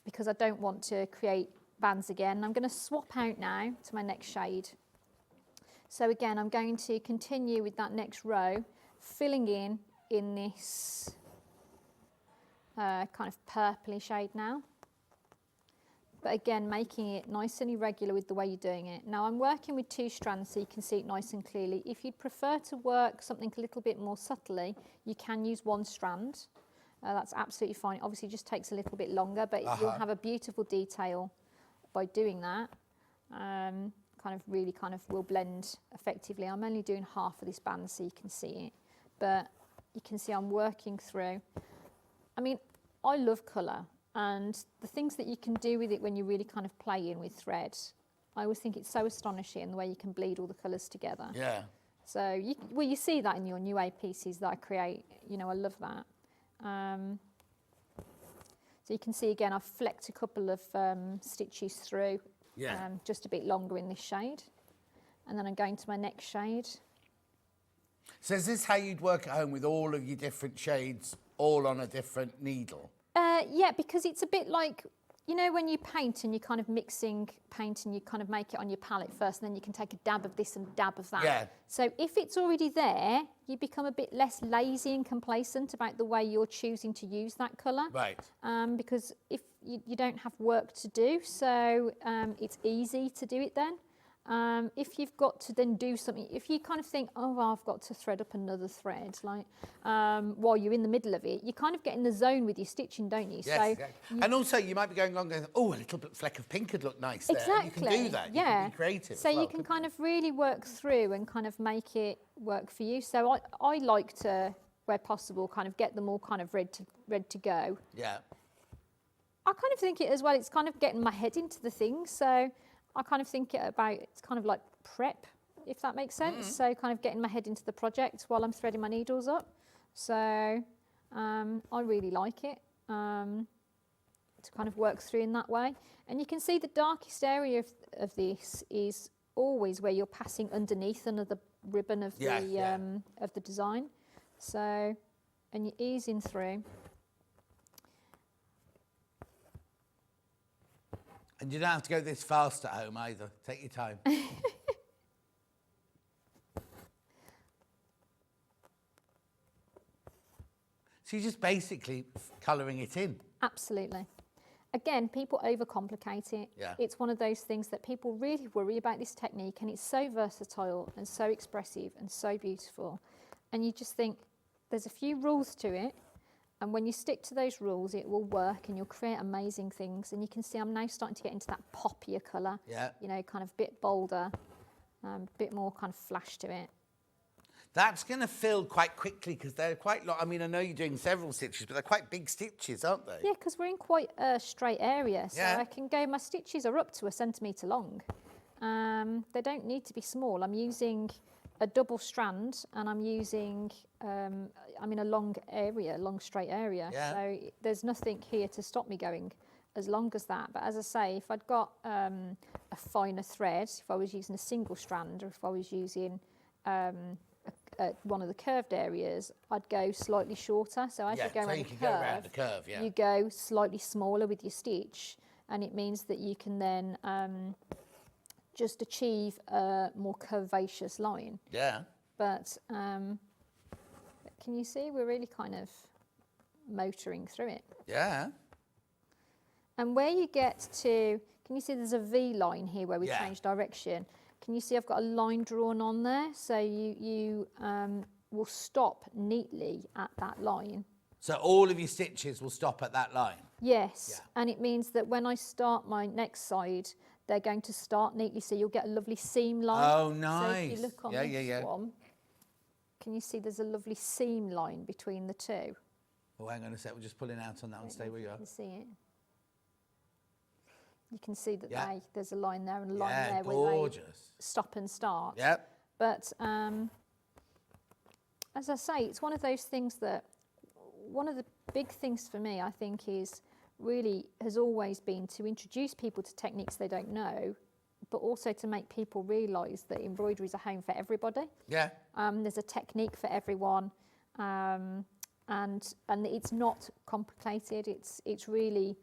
because I don't want to create bands again. I'm going to swap out now to my next shade. So again, I'm going to continue with that next row, filling in this kind of purpley shade now. But again, making it nice and irregular with the way you're doing it. Now I'm working with 2 strands so you can see it nice and clearly. If you'd prefer to work something a little bit more subtly, you can use 1 strand. That's absolutely fine. Obviously it just takes a little bit longer, but you'll have a beautiful detail by doing that. Really will blend effectively. I'm only doing half of this band so you can see it. But you can see I'm working through. I mean, I love colour. And the things that you can do with it when you really kind of play in with thread, I always think it's so astonishing the way you can bleed all the colours together. Yeah. So you see that in your new A pieces that I create. You know, I love that. So you can see again, I've flecked a couple of stitches through, just a bit longer in this shade, and then I'm going to my next shade. So is this how you'd work at home with all of your different shades, all on a different needle? Yeah, because it's a bit like, you know, when you paint and you're kind of mixing paint and you kind of make it on your palette first and then you can take a dab of this and a dab of that. Yeah. So if it's already there, you become a bit less lazy and complacent about the way you're choosing to use that colour. Right. Because if you don't have work to do, so it's easy to do it then. If you've got to then do something, if you kind of think, oh, well, I've got to thread up another thread, like while you're in the middle of it, you kind of get in the zone with your stitching, don't you? Yes, so exactly. And also you might be going along going, oh, a little bit fleck of pink would look nice there. Exactly. And you can do that. Yeah. You can be creative. So you can kind of really work through and kind of make it work for you. So I like to, where possible, kind of get them all kind of ready to go. Yeah. I kind of think it as well, it's kind of getting my head into the thing. So I kind of think it about, it's kind of like prep, if that makes sense. So kind of getting my head into the project while I'm threading my needles up. So I really like it to kind of work through in that way. And you can see the darkest area of this is always where you're passing underneath another ribbon of the design. So, and you're easing through. And you don't have to go this fast at home either. Take your time. So you're just basically colouring it in. Absolutely. Again, people overcomplicate it. Yeah. It's one of those things that people really worry about this technique, and it's so versatile and so expressive and so beautiful. And you just think there's a few rules to it. And when you stick to those rules, it will work and you'll create amazing things. And you can see I'm now starting to get into that poppier colour. Yeah. You know, kind of a bit bolder, a bit more kind of flash to it. That's going to fill quite quickly because they're quite long. I mean, I know you're doing several stitches, but they're quite big stitches, aren't they? Yeah, because we're in quite a straight area. So Yeah. I can go, my stitches are up to 1 centimetre long. They don't need to be small. I'm using a double strand, and I'm using, I'm in a long straight area. Yeah. So there's nothing here to stop me going as long as that. But as I say, if I'd got a finer thread, if I was using a single strand, or if I was using one of the curved areas, I'd go slightly shorter. So as you go around the go around the curve, yeah. you go slightly smaller with your stitch, and it means that you can then just achieve a more curvaceous line. Yeah. But can you see we're really kind of motoring through it? Yeah. And where you get to, can you see there's a V line here where we Yeah. change direction? Can you see I've got a line drawn on there? So you will stop neatly at that line. So all of your stitches will stop at that line? Yes, Yeah. and it means that when I start my next side, they're going to start neatly, so you'll get a lovely seam line. Oh, So nice. if you look on Yeah, this yeah, yeah. one, can you see there's a lovely seam line between the two? Oh, hang on a sec. We're just pulling out on that one. Stay where you You are. can see it. You can see that Yeah. there's a line there and a line Yeah, there where gorgeous. they stop and start. Yep. But as I say, it's one of those things that, one of the big things for me, I think, is really has always been to introduce people to techniques they don't know, but also to make people realise that embroidery is a home for everybody. Yeah. There's a technique for everyone, and it's not complicated. It's really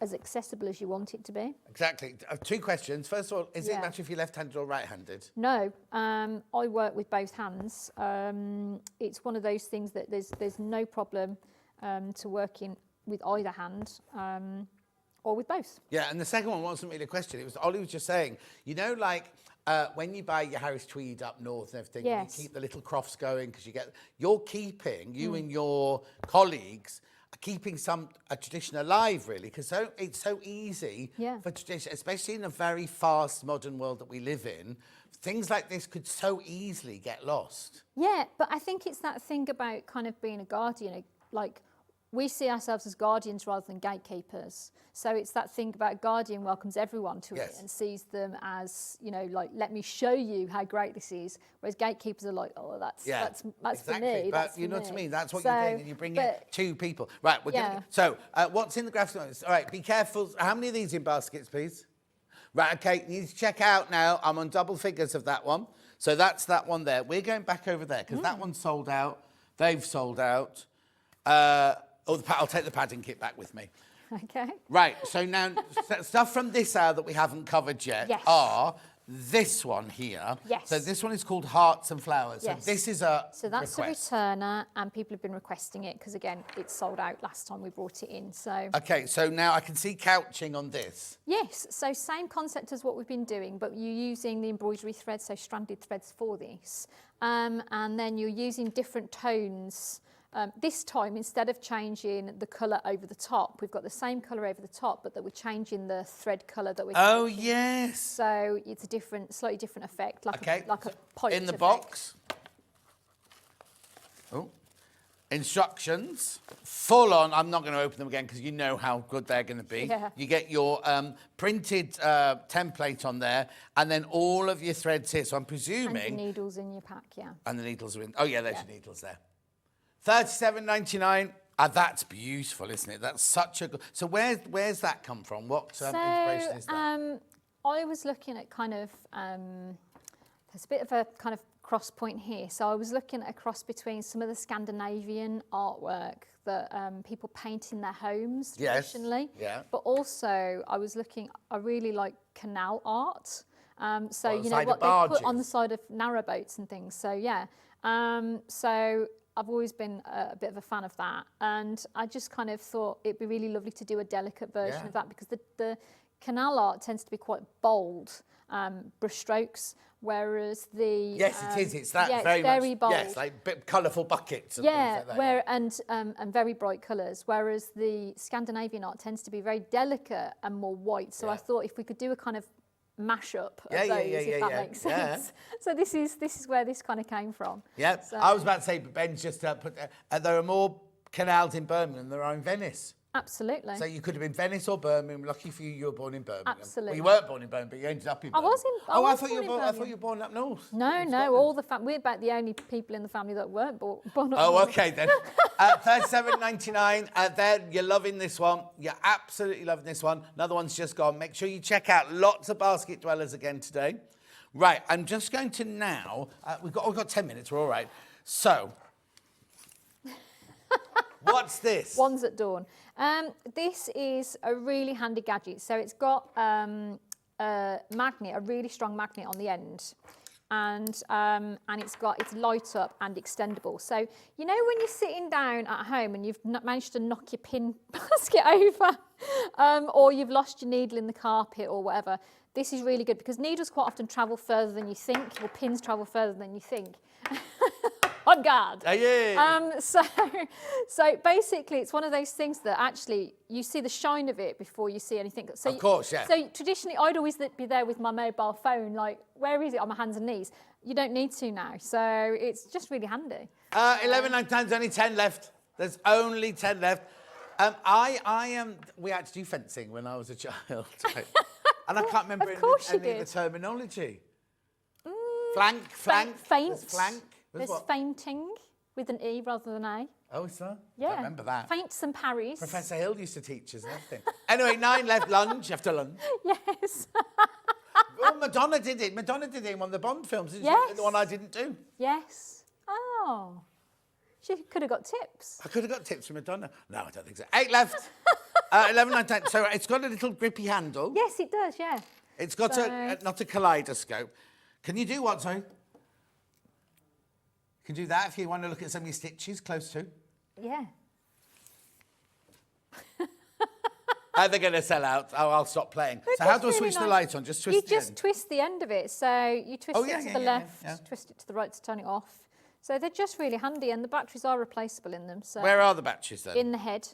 as accessible as you want it to be. Exactly. Two questions. First of all, is it Yeah. matter if you're left-handed or right-handed? No, I work with both hands. It's one of those things that there's no problem to working with either hand or with both. Yeah, and the second one wasn't really a question. It was Ollie was just saying, you know, like when you buy your Harris tweed up north and everything, Yes. you keep the little crofts going because you and your colleagues are keeping a tradition alive, really, because it's so easy Yeah. for tradition, especially in a very fast modern world that we live in. Things like this could so easily get lost. Yeah, but I think it's that thing about kind of being a guardian, like we see ourselves as guardians rather than gatekeepers. So it's that thing about guardian welcomes everyone to Yes. it and sees them as, you know, like, let me show you how great this is. Whereas gatekeepers are like, oh, that's Exactly. for me. But that's you for know what I me. mean? That's what So, you're doing, and you bring but- it to people. Right, we're Yeah. going to... So, what's in the graphics? All right, be careful. How many of these in baskets, please? Right, okay, you need to check out now. I'm on double figures of that one. So that's that one there. We're going back over there, because that one's sold out. They've sold out. I'll take the padding kit back with me. Okay. Right, so now, stuff from this hour that we haven't covered yet Yes. are this one here. Yes. So this one is called Hearts and Flowers. Yes. So this is a So that's request. a returner, and people have been requesting it because, again, it sold out last time we brought it in. So Okay, so now I can see couching on this. yes, so same concept as what we've been doing, but you're using the embroidery threads, so stranded threads for this. And then you're using different tones. This time, instead of changing the colour over the top, we've got the same colour over the top, but that we're changing the thread colour that we're Oh, taking. yes. So it's a slightly different effect, like Okay. a piped In the effect. box. Oh. Instructions. Full on. I'm not going to open them again because you know how good they're going to be. Yeah. You get your printed template on there and then all of your threads here. So I'm And presuming... the needles in your pack, yeah. And the needles are in. Oh, yeah, there's your needles there. $37.99. That's beautiful, isn't it? That's such a good... So where's that come from? What inspiration is that? I was looking at kind of... there's a bit of a kind of cross point here. So I was looking at a cross between some of the Scandinavian artwork that people paint in their homes Yes, traditionally. yeah. But also I really like canal art. So, On the you know, side what of they put on the barges. side of narrowboats and things. So, yeah. So I've always been a bit of a fan of that. And I just kind of thought it'd be really lovely to do a delicate version Yeah. of that, because the canal art tends to be quite bold brushstrokes, whereas the... Yes, it is. It's that yeah, very it's very much... bold. Yes, like bit colourful buckets and Yeah, things like that. and very bright colours, whereas the Scandinavian art tends to be very delicate and more white. So I Yeah. thought if we could do a kind of mashup of Yeah, those, yeah, if yeah, that yeah. makes Yeah. sense. So this is where this kind of came from. Yeah, So- I was about to say, but Ben's just put... there are more canals in Birmingham than there are in Venice. Absolutely. So you could have been Venice or Birmingham. Lucky for you, you were born in Birmingham. Absolutely. Well, you weren't born in Birmingham, but you ended up in Birmingham. I thought you were born. I thought you were born up north. No, all the we're about the only people in the family that weren't born up Oh, north. okay then. $37.99. There, you're loving this one. You're absolutely loving this one. Another one's just gone. Make sure you check out lots of basket dwellers again today. Right, I'm just going to now. We've got 10 minutes. We're all right. So, what's this? One's at dawn. This is a really handy gadget. So it's got a magnet, a really strong magnet on the end. And it's light up and extendable. So, you know when you're sitting down at home and you've managed to knock your pin basket over or you've lost your needle in the carpet or whatever, this is really good because needles quite often travel further than you think, or pins travel further than you think. On guard. Yeah. So basically, it's one of those things that actually you see the shine of it before you see anything. So of course, yeah. So traditionally, I'd always be there with my mobile phone, like, where is it? On my hands and knees. You don't need to now, so it's just really handy. 11 times, only 10 left. There's only 10 left. We had to do fencing when I was a child. And I can't remember any of the terminology. Flank. Feint. Flank. There's fainting with an E rather than A. Oh, is there? Yeah. I remember that. Feints and parries. Professor Hill used to teach us and everything. Anyway, 9 left. Lunge. You have to lunge. Yes. Well, Madonna did it. Madonna did it in one of the Bond films. Yes. The one I didn't do. Yes. Oh. She could have got tips. I could have got tips from Madonna. No, I don't think so. 8 left. 11, 10. So it's got a little grippy handle. Yes, it does, yeah. It's got not a kaleidoscope. Can you do what, sorry? You can do that if you want to look at some of your stitches close to. Yeah. They're going to sell out. Oh, I'll stop playing. So how do I switch the light on? Just twist You just twist the end of it. So you twist it to the left, twist it to the right to turn it off. So they're just really handy, and the batteries are replaceable in them. So where are the batteries then? in the head.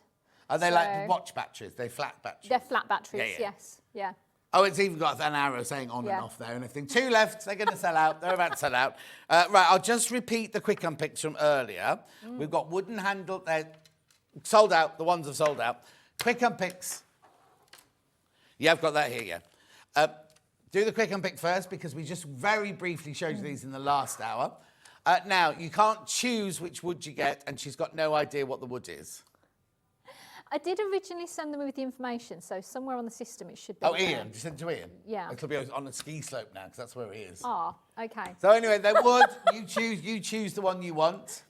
Are they like the watch batteries? They're flat batteries? They're flat batteries, yes. Yeah. Oh, it's even got an arrow saying on and off there and everything. 2 left. They're going to sell out. They're about to sell out. Right, I'll just repeat the quick unpicks from earlier. We've got wooden handle. They're sold out. The ones have sold out. Quick unpicks. Yeah, I've got that here, yeah. Do the quick unpick first because we just very briefly showed you these in the last hour. Now, you can't choose which wood you get, and she's got no idea what the wood is. I did originally send them with the information, so somewhere on the system it should be. Oh, Ian. You sent it to Ian? Yeah. It'll be on a ski slope now, because that's where he is. Ah, okay. So anyway, the wood, you choose the one you want.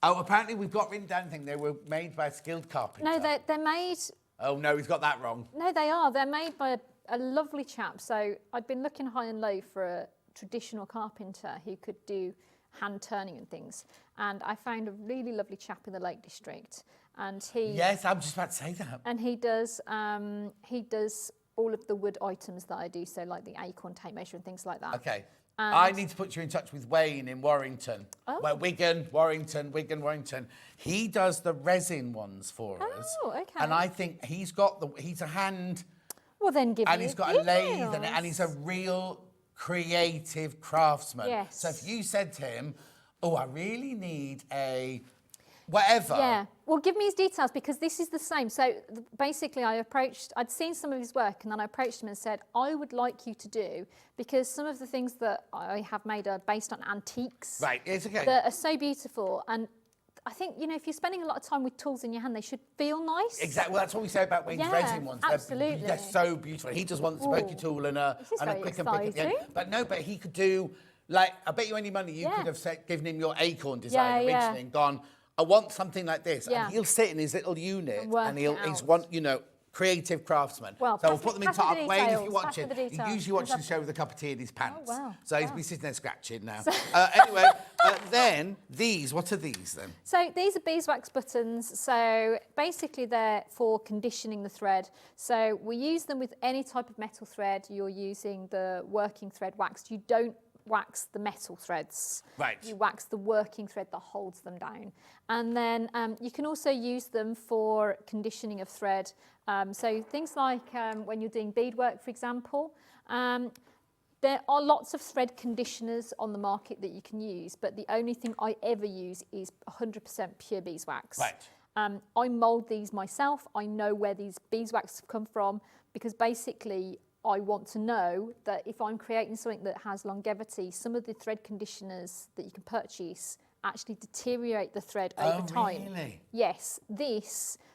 Apparently we've got written down thing. They were made by a skilled carpenter. No, they're made... Oh, no, he's got that wrong. No, they are. They're made by a lovely chap. So I'd been looking high and low for a traditional carpenter who could do hand turning and things. And I found a really lovely chap in the Lake District. And he... Yes, I'm just about to say that. And he does all of the wood items that I do, so like the acorn tape measure and things like that. Okay. And I need to put you in touch with Wayne in Warrington. Oh. Well, Wigan, Warrington. He does the resin ones for us. Oh, okay. And I think he's a hand... Well, then give And me he's got his a lathe details. and he's a real creative craftsman. Yes. So if you said to him, oh, I really need a whatever. Yeah. Well, give me his details because this is the same. So basically I'd seen some of his work and then I approached him and said, I would like you to do, because some of the things that I have made are based on antiques. Right, it's okay. That are so beautiful. And I think, you know, if you're spending a lot of time with tools in your hand, they should feel nice. Exactly. Well, that's what we say about Wayne's resin ones. Absolutely. They're so beautiful. He just wants a pokey tool and a quick and pick at the end. But he could do, like, I bet you any money you could have given him your acorn design originally and gone, I want something like this. And he'll sit in his little unit and he's one, creative craftsman. Well, so we'll put them in top. Wayne, if you watch it, he usually watches the show with a cup of tea in his pants. Oh, wow. So he's been sitting there scratching now. Anyway, then what are these then? So these are beeswax buttons. So basically they're for conditioning the thread. So we use them with any type of metal thread. You're using the working thread waxed. You don't wax the metal threads. Right. You wax the working thread that holds them down. And then you can also use them for conditioning of thread. So things like when you're doing beadwork, for example, There are lots of thread conditioners on the market that you can use, but the only thing I ever use is 100% pure beeswax. Right. I mould these myself. I know where these beeswax have come from because basically I want to know that if I'm creating something that has longevity, some of the thread conditioners that you can purchase actually deteriorate the thread over time. Really? Yes,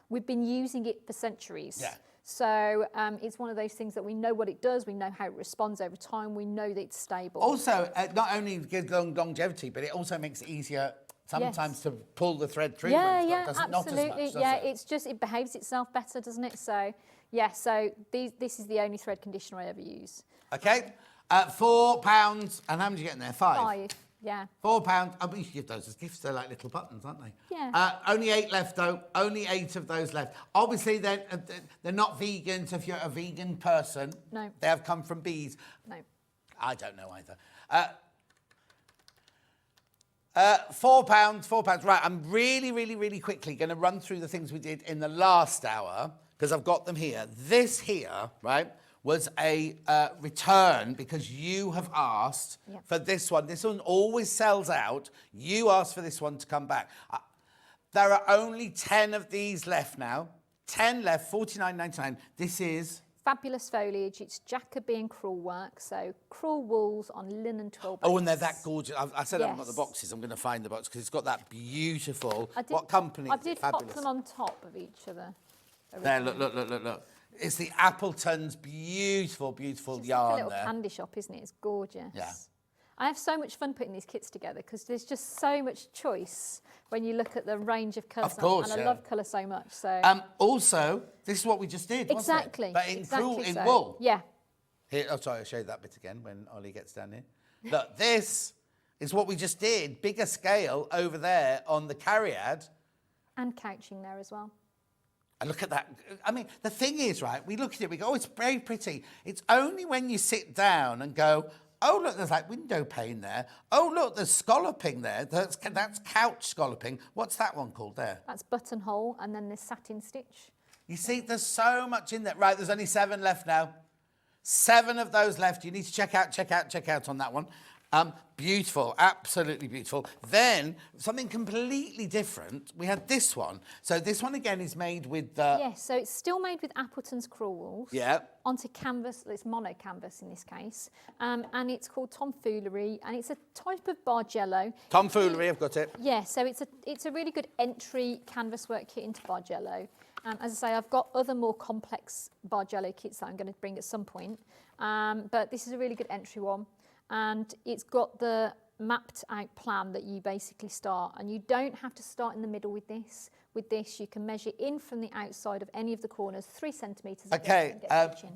we've been using it for centuries. Yeah. So it's one of those things that we know what it does, we know how it responds over time, we know that it's stable. Also, not only gives longevity, but it also makes it easier sometimes to pull the thread through. Yeah, does absolutely. Not as much, Yeah, does it? it behaves itself better, doesn't it? So, yeah, so this is the only thread conditioner I ever use. Okay, £4, and how many do you get in there? 5? 5, yeah. £4. Oh, but you should give those as gifts. They're like little buttons, aren't they? Yeah. Only 8 left, though. Only 8 of those left. Obviously, they're not vegan, so if you're a vegan person, No. they have come from bees. No. I don't know either. £4. Right, I'm really quickly going to run through the things we did in the last hour, because I've got them here. This here, right, was a return because you have asked for this one. This one always sells out. You asked for this one to come back. There are only 10 of these left now. 10 left, $49.99. This is... Fabulous foliage. It's Jacobean crewel work, so crewel wools on linen twill base. Oh, and they're that gorgeous. I said I haven't got the Yes. boxes. I'm going to find the box because it's got that beautiful... I did, what company? I did pop Fabulous. them on top of each other. There, look. It's the Appleton's beautiful It's like yarn a little there. candy shop, isn't it? It's gorgeous. Yeah. I have so much fun putting these kits together because there's just so much choice when you look at the range of colours. Of course, and I love colour so much. So Also, this is what we just did, exactly. wasn't it? But in exactly in so. wool. Yeah. Here, oh, sorry, I'll show you that bit again when Ollie gets down here. Look, this is what we just did. Bigger scale over there on the Cariad. And couching there as well. And look at that. I mean, the thing is, right, we look at it, we go, oh, it's very pretty. It's only when you sit down and go, oh, look, there's like window pane there. Oh, look, there's scalloping there. That's couch scalloping. What's that one called there? That's buttonhole, and then there's satin stitch. You see, there's so much in there. Right, there's only 7 left now. 7 of those left. You need to check out on that one. Beautiful, absolutely beautiful. Then, something completely different. We had this one. So this one, again, is made with... Yes, so it's still made with Appleton's crewel wools. Yeah. Onto canvas, it's mono canvas in this case. And it's called tomfoolery, and it's a type of Bargello. Tomfoolery, I've got it. Yeah, so it's a really good entry canvas work kit into Bargello. As I say, I've got other more complex Bargello kits that I'm going to bring at some point. But this is a really good entry one. And it's got the mapped out plan that you basically start. And you don't have to start in the middle with this. With this, you can measure in from the outside of any of the corners, 3 centimetres. Okay,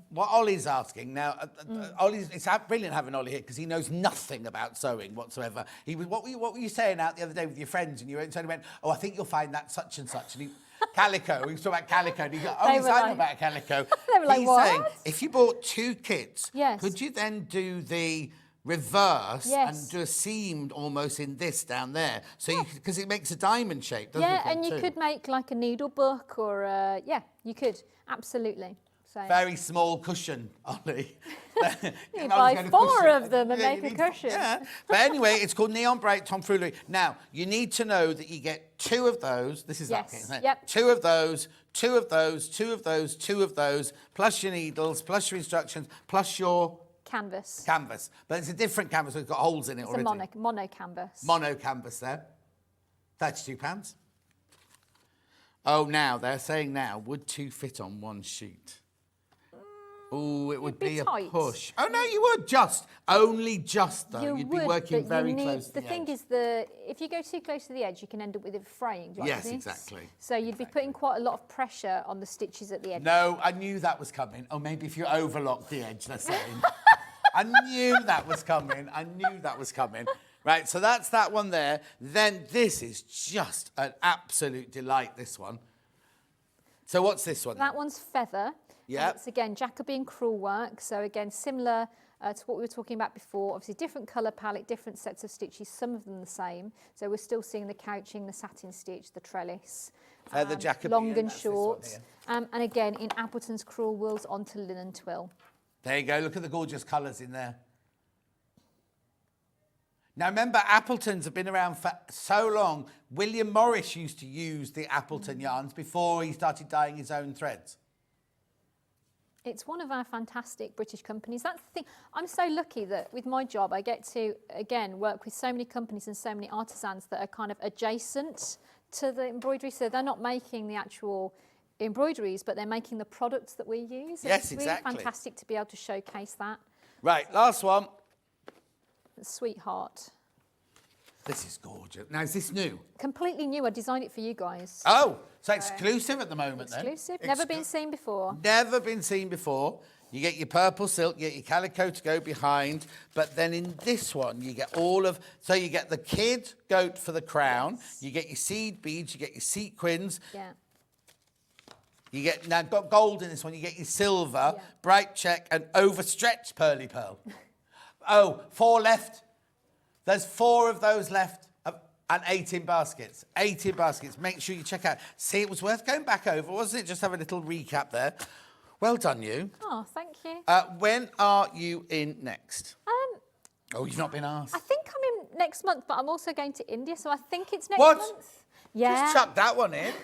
what Ollie's asking now, it's brilliant having Ollie here because he knows nothing about sewing whatsoever. What were you saying out the other day with your friends? And you went, oh, I think you'll find that such and such. And calico, we was talking about calico. And he goes, oh, he's talking about calico. They were like, He's what? saying, if you bought 2 kits, Yes. could you then do the reverse Yes. and do a seam almost in this down there? So because it makes a diamond shape, doesn't it? Yeah, and you could make like a needle book or, you could, absolutely. So Very small cushion, Ollie. you buy 4 of them and make a cushion. Yeah, but anyway, it's called Neon Bright Tomfoolery. Now, you need to know that you get 2 of those. This is that kit, isn't it? Yep. 2 of those, 2 of those, 2 of those, 2 of those, plus your needles, plus your instructions, plus your... Canvas. But it's a different canvas. We've got holes in it already. It's a mono canvas. Mono canvas there. £32. Oh, now, they're saying now, would 2 fit on 1 sheet? Oh, it would be a tight. push. Oh, no, you would only just, though. You'd be working but very you need, close to the The thing edge. is, if you go too close to the edge, you can end up with it fraying like Yes, this. exactly. So you'd be putting quite a lot of pressure on the stitches at the edge. No, I knew that was coming. Or maybe if you overlocked the edge, they're saying. I knew that was coming. Right, so that's that one there. Then this is just an absolute delight, this one. So what's this one? That one's feather. Yeah. It's, again, Jacobean crewel work. So, again, similar to what we were talking about before. Obviously, different colour palette, different sets of stitches, some of them the same. So we're still seeing the couching, the satin stitch, the trellis. Feather Jacobean. Long and that's short. this one here. And again, in Appleton's crewel wools onto linen twill. There you go. Look at the gorgeous colours in there. Now remember, Appletons have been around for so long. William Morris used to use the Appleton yarns before he started dyeing his own threads. It's one of our fantastic British companies. That's the thing. I'm so lucky that with my job, I get to, again, work with so many companies and so many artisans that are kind of adjacent to the embroidery. So they're not making the actual embroideries, but they're making the products that we use. Yes, it's really exactly. fantastic to be able to showcase that. Right, last one. Sweetheart. This is gorgeous. Now, is this new? Completely new. I designed it for you guys. Oh, so exclusive at the moment then? Exclusive. Never been seen before. Never been seen before. You get your purple silk, you get your calico to go behind, but then in this one you get all of, so you get the kid goat for the crown, you get your seed beads, you get your sequins, Yeah. you get, now got gold in this one, you get your silver, bright check and overstretched pearly pearl. Oh, 4 left. There's 4 of those left and 8 in baskets. 8 in baskets. Make sure you check out. See, it was worth going back over, wasn't it? Just have a little recap there. Well done, you. Oh, thank you. When are you in next? Oh, you've not been asked. I think I'm in next month, but I'm also going to India, so I think it's next What? month. Yeah. Just chuck that one in.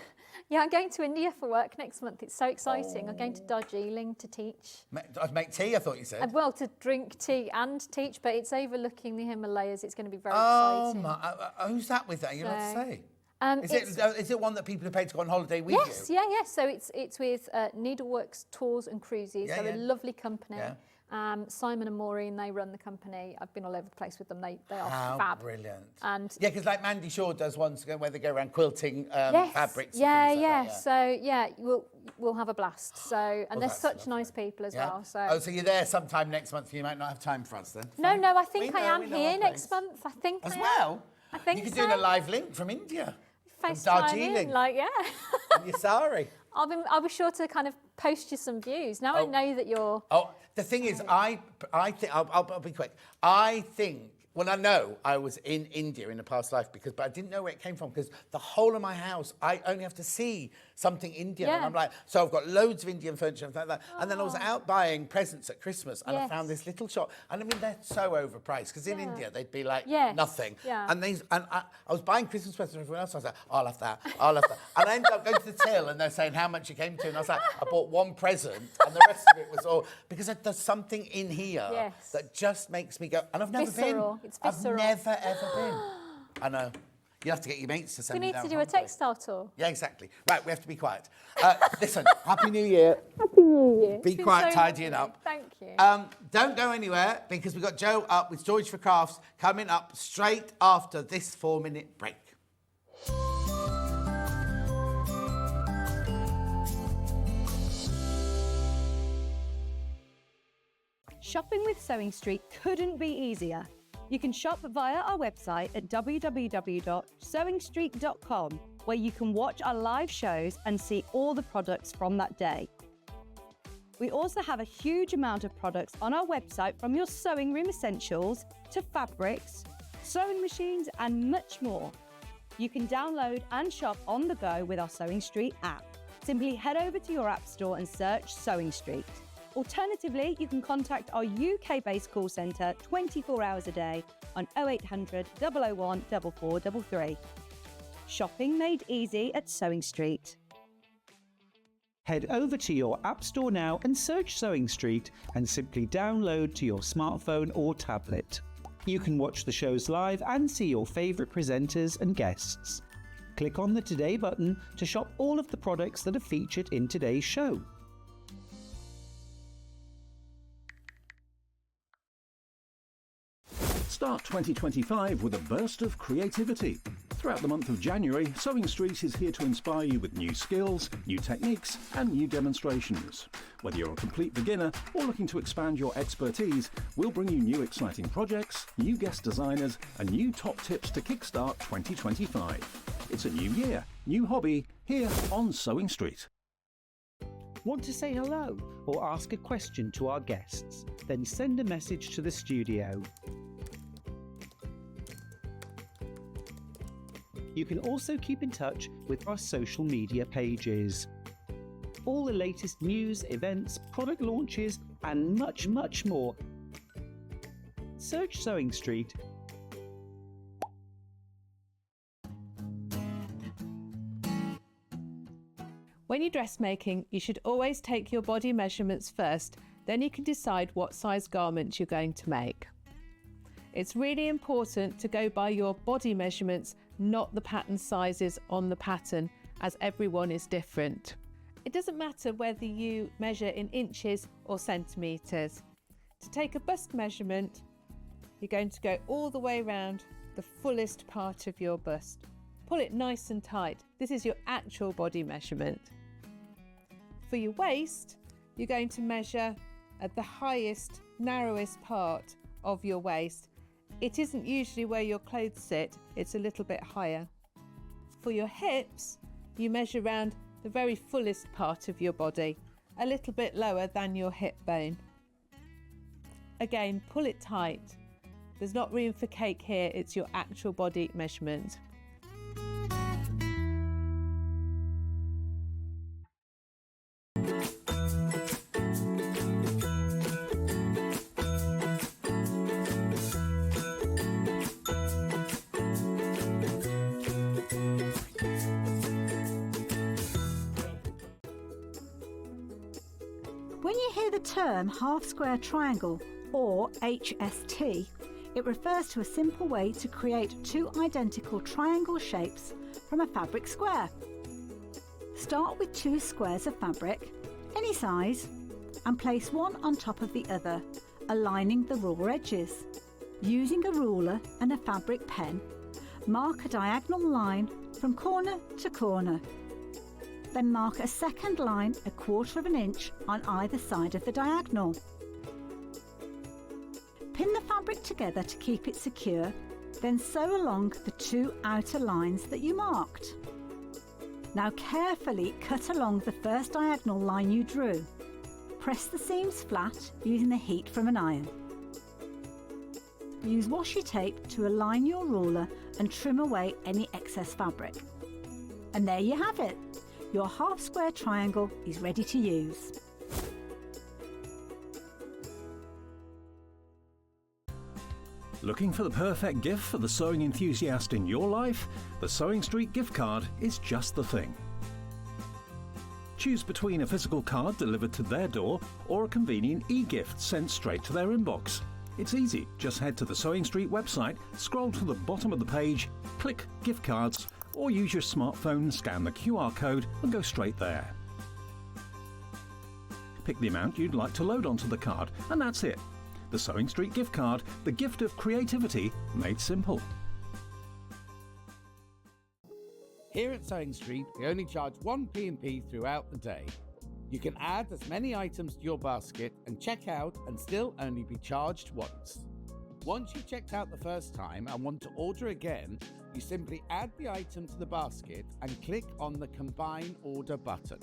Yeah, I'm going to India for work next month. It's so exciting. I'm going to Darjeeling to teach. Make tea, I thought you said. Well, to drink tea and teach, but it's overlooking the Himalayas. It's going to be very Oh, exciting. who's that with that? You're not to say. Is it one that people have paid to go on holiday with yes, you? Yes. So it's with Needleworks Tours and Cruises. They're a lovely company. Yeah. Simon and Maureen, they run the company. I've been all over the place with them. They are How fab. brilliant. And yeah, because like Mandy Shaw does ones where they go around quilting fabrics. Yeah, and things like that, So yeah, we'll have a blast. So and they're such nice people as well. So so you're there sometime next month. You might not have time for us then. No, I think I am here next month. I think as I am. well. I think you could so. do a live link from India. From FaceTime Darjeeling. in, like And you're sorry. I'll be sure to kind of post you some views. Now I know that you're. Oh, the thing is, I think I'll be quick. I think. Well, I know I was in India in a past life but I didn't know where it came from because the whole of my house, I only have to see something Indian. Yeah. And I'm like, so I've got loads of Indian furniture and things like that. And then I was out buying presents at Christmas and I found this little shop. And I mean, they're so overpriced because in India, they'd be like nothing. Yeah. And I was buying Christmas presents for everyone else. I was like, I'll have that. And I ended up going to the till and they're saying how much it came to. And I was like, I bought 1 present and the rest of it was all, because there's something in here that just makes me go, and I've never visceral. been. It's visceral. I've never, ever been. I know. You have to get your mates to send We me need down to do a holiday. textile tour. Yeah, exactly. Right, we have to be quiet. Listen, Happy New Year. Happy New Year. Be quiet, tidying up. Thank you. Don't go anywhere because we've got Joe up with Storage4Crafts coming up straight after this 4-minute break. Shopping with Sewing Street couldn't be easier. You can shop via our website at www.sewingstreet.com, where you can watch our live shows and see all the products from that day. We also have a huge amount of products on our website, from your sewing room essentials to fabrics, sewing machines and much more. You can download and shop on the go with our Sewing Street app. Simply head over to your app store and search Sewing Street. Alternatively, you can contact our UK-based call centre 24 hours a day on 0800 001 4433. Shopping made easy at Sewing Street. Head over to your App Store now and search Sewing Street and simply download to your smartphone or tablet. You can watch the shows live and see your favourite presenters and guests. Click on the Today button to shop all of the products that are featured in today's show. Start 2025 with a burst of creativity. Throughout the month of January, Sewing Street is here to inspire you with new skills, new techniques and new demonstrations. Whether you're a complete beginner or looking to expand your expertise, we'll bring you new exciting projects, new guest designers and new top tips to kickstart 2025. It's a new year, new hobby, here on Sewing Street. Want to say hello or ask a question to our guests? Then send a message to the studio. You can also keep in touch with our social media pages. All the latest news, events, product launches and much more. Search Sewing Street When you're dressmaking, you should always take your body measurements first, then you can decide what size garment you're going to make. It's really important to go by your body measurements, not the pattern sizes on the pattern, as everyone is different. It doesn't matter whether you measure in inches or centimetres. To take a bust measurement, you're going to go all the way around the fullest part of your bust. Pull it nice and tight. This is your actual body measurement. For your waist, you're going to measure at the highest, narrowest part of your waist. It isn't usually where your clothes sit, it's a little bit higher. For your hips, you measure around the very fullest part of your body, a little bit lower than your hip bone. Again, pull it tight. There's not room for cake here, it's your actual body measurement. When you hear the term half square triangle, or HST, it refers to a simple way to create two identical triangle shapes from a fabric square. Start with two squares of fabric, any size, and place one on top of the other, aligning the raw edges. Using a ruler and a fabric pen, mark a diagonal line from corner to corner. Then mark a second line 1/4 inch on either side of the diagonal. Pin the fabric together to keep it secure, then sew along the two outer lines that you marked. Now carefully cut along the first diagonal line you drew. Press the seams flat using the heat from an iron. Use washi tape to align your ruler and trim away any excess fabric. And there you have it. Your half square triangle is ready to use. Looking for the perfect gift for the sewing enthusiast in your life? The Sewing Street gift card is just the thing. Choose between a physical card delivered to their door or a convenient e-gift sent straight to their inbox. It's easy. Just head to the Sewing Street website, scroll to the bottom of the page, click Gift Cards, or use your smartphone, scan the QR code and go straight there. Pick the amount you'd like to load onto the card, and that's it. The Sewing Street gift card, the gift of creativity made simple. Here at Sewing Street, we only charge one P&P throughout the day. You can add as many items to your basket and check out and still only be charged once. Once you've checked out the first time and want to order again, you simply add the item to the basket and click on the Combine Order button.